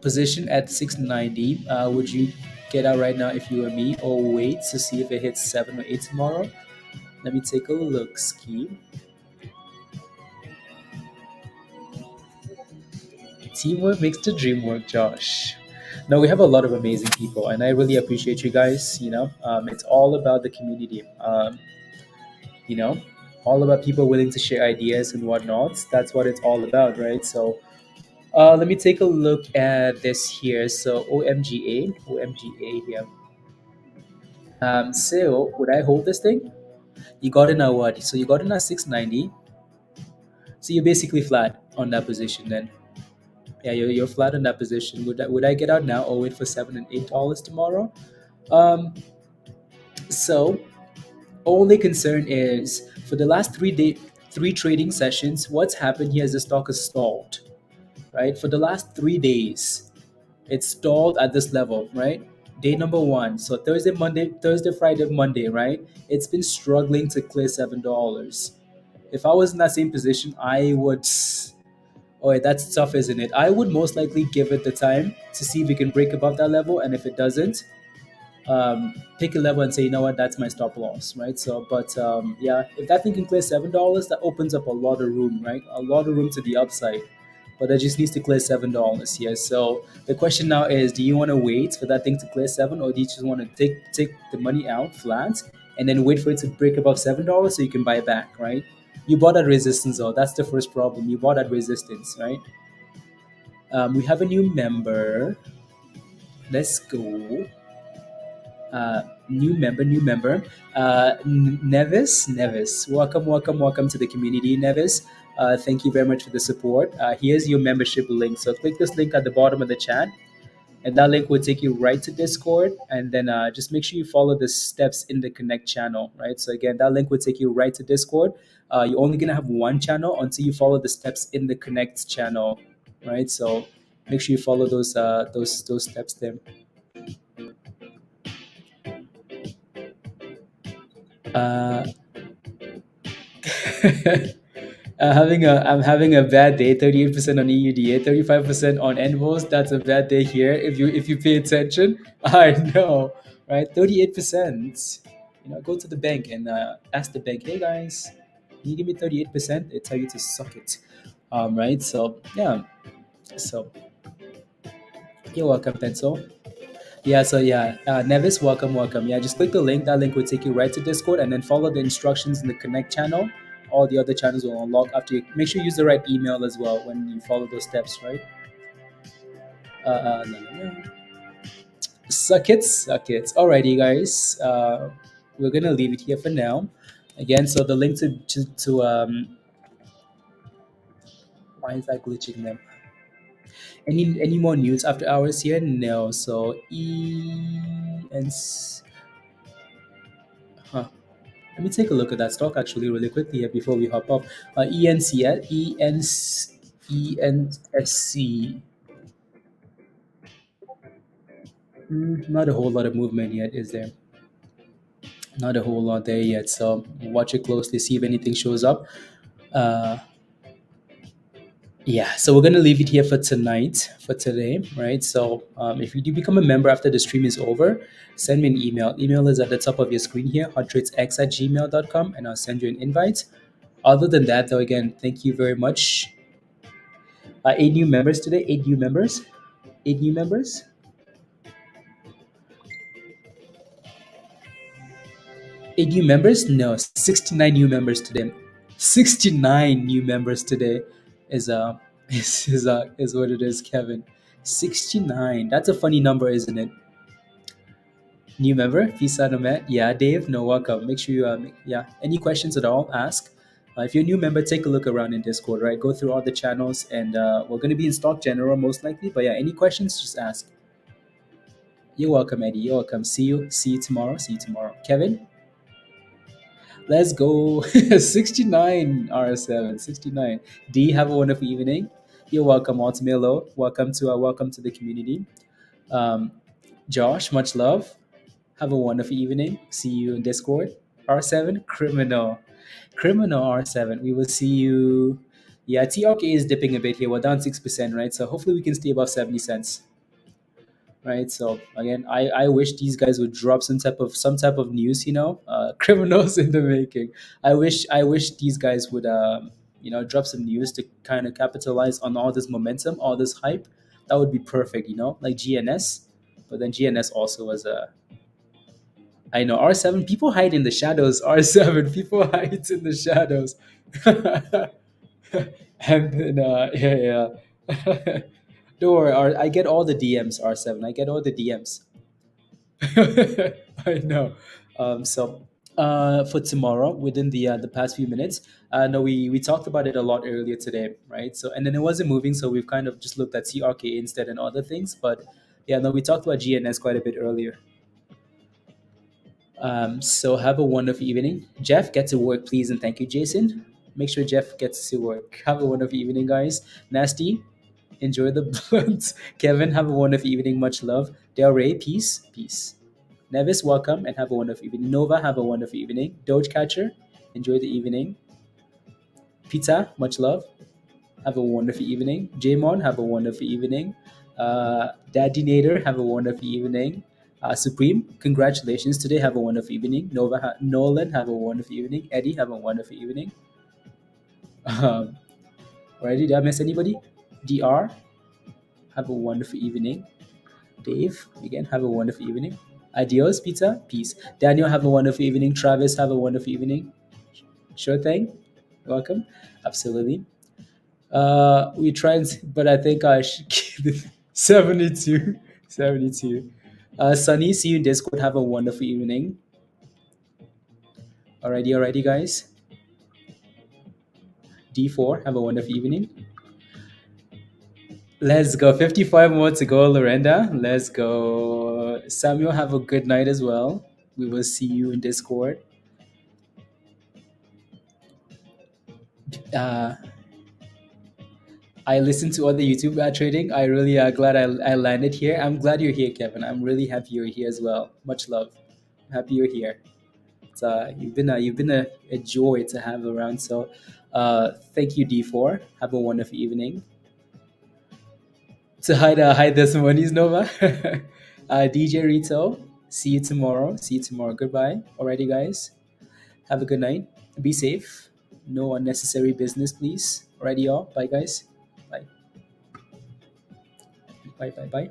Position at 690. Would you get out right now if you were me, or wait to see if it hits 7 or 8 tomorrow? Let me take a look, Ski. Teamwork makes the dream work, Josh. No, we have a lot of amazing people, and I really appreciate you guys. It's all about the community. You know, all about people willing to share ideas and whatnot. That's what it's all about, right? So, let me take a look at this here. So, OMGA here. So would I hold this thing? You got in at what? So you got in at 690. So you're basically flat on that position then. Yeah, you're flat on that position. Would I get out now or wait for $7 and $8 tomorrow? Um, so only concern is for the last 3 trading sessions, what's happened here is the stock has stalled, right? For the last 3 days, it's stalled at this level, right? Day number one, so Thursday, Friday, Monday, right? It's been struggling to clear $7. If I was in that same position, I would. Oh, that's tough, isn't it? I would most likely give it the time to see if it can break above that level, and if it doesn't, pick a level and say, you know what, that's my stop loss, right? So, but yeah, if that thing can clear $7, that opens up a lot of room, right? A lot of room to the upside. But that just needs to clear $7 here. So the question now is, do you want to wait for that thing to clear seven, or do you just want to take the money out flat and then wait for it to break above $7 so you can buy back, right? You bought at resistance, though. That's the first problem. You bought at resistance, right? We have a new member. Let's go. New member. Nevis. Welcome to the community, Nevis. Thank you very much for the support. Here's your membership link. So click this link at the bottom of the chat, and that link will take you right to Discord. And then just make sure you follow the steps in the Connect channel, right? So again, that link will take you right to Discord. You're only gonna have one channel until you follow the steps in the Connect channel, right? So make sure you follow those steps there. Uh, I'm having a bad day. 38% on EUDA, 35% on NVOS. That's a bad day here. If you pay attention, I know, right? 38%. Go to the bank and ask the bank, hey guys, can you give me 38%? They tell you to suck it. Right. So yeah. So you're welcome, Pencil. Yeah, so yeah, Nevis, welcome. Yeah, just click the link. That link will take you right to Discord, and then follow the instructions in the Connect channel. All the other channels will unlock after you. Make sure you use the right email as well when you follow those steps, right? No, no, no. Suck it. Alrighty, guys. We're gonna leave it here for now. Again, so the link to why is that glitching them? Any more news after hours here? No. So and huh. Let me take a look at that stock actually really quickly here before we hop off. ENC. Not a whole lot of movement yet, is there? Not a whole lot there yet. So watch it closely, see if anything shows up. Uh, yeah, so we're gonna leave it here for tonight, for today, right? So if you do become a member after the stream is over, send me an email. Email is at the top of your screen here, hottradesx@gmail.com, and I'll send you an invite. Other than that, though, again, thank you very much. 8 new members today. 8 new members. 8 new members. 8 new members. No, 69 new members today. 69 new members today is is what it is, Kevin. 69. That's a funny number, isn't it? New member, Visa Nomad. Yeah, Dave. No, welcome. Make sure you yeah. Any questions at all? Ask. If you're a new member, take a look around in Discord. Right, go through all the channels, and we're gonna be in Stock General most likely. But yeah, any questions, just ask. You're welcome, Eddie. You're welcome. See you. See you tomorrow. See you tomorrow. Kevin, let's go. 69 RS7. 69. D, have a wonderful evening. You're welcome, Altamilo. Welcome to the community. Um, Josh, much love. Have a wonderful evening. See you in Discord. R7, criminal R7. We will see you. Yeah, TRKA is dipping a bit here. We're down 6%, right? So hopefully we can stay above 70 cents. Right. So again, I wish these guys would drop some type of news. Criminals in the making. I wish these guys would drop some news to kind of capitalize on all this momentum, all this hype. That would be perfect. Like GNS, but then GNS also was a. I know R7 people hide in the shadows. R7 people hide in the shadows. And then yeah. Don't worry, I get all the DMs, R7. I get all the DMs. I know. So For tomorrow within the past few minutes. No, we talked about it a lot earlier today, right? So and then it wasn't moving, so we've kind of just looked at TRKA instead and other things. But yeah, no, we talked about GNS quite a bit earlier. So have a wonderful evening. Jeff, get to work, please, and thank you, Jason. Make sure Jeff gets to work. Have a wonderful evening, guys. Nasty, enjoy the blunt. Kevin, have a wonderful evening. Much love. Del Rey, peace, peace. Nevis, welcome and have a wonderful evening. Nova, have a wonderful evening. Doge Catcher, enjoy the evening. Pizza, much love. Have a wonderful evening. Jamon, have a wonderful evening. Daddy Nader, have a wonderful evening. Supreme, congratulations today. Have a wonderful evening. Nolan, have a wonderful evening. Eddie, have a wonderful evening. Um, Alrighty, did I miss anybody? DR, have a wonderful evening. Dave, again, have a wonderful evening. Adios, pizza, peace. Daniel, have a wonderful evening. Travis, have a wonderful evening. Sure thing. Welcome. Absolutely. We tried, but I think I should keep it 72. 72. Sunny, see you in Discord. Have a wonderful evening. Alrighty, guys. D4, have a wonderful evening. Let's go. 55 more to go, Lorenda. Let's go. Samuel, have a good night as well. We will see you in Discord. Uh, I listen to other YouTube trading. I really glad I landed here. I'm glad you're here, Kevin. I'm really happy you're here as well. Much love. I'm happy you're here. You've been a joy to have around. So, thank you, D4. Have a wonderful evening. To hide this money's Nova. DJ Rito. See you tomorrow. See you tomorrow. Goodbye. Alrighty, guys. Have a good night. Be safe. No unnecessary business, please. Alrighty, y'all. Bye, guys. Bye. Bye.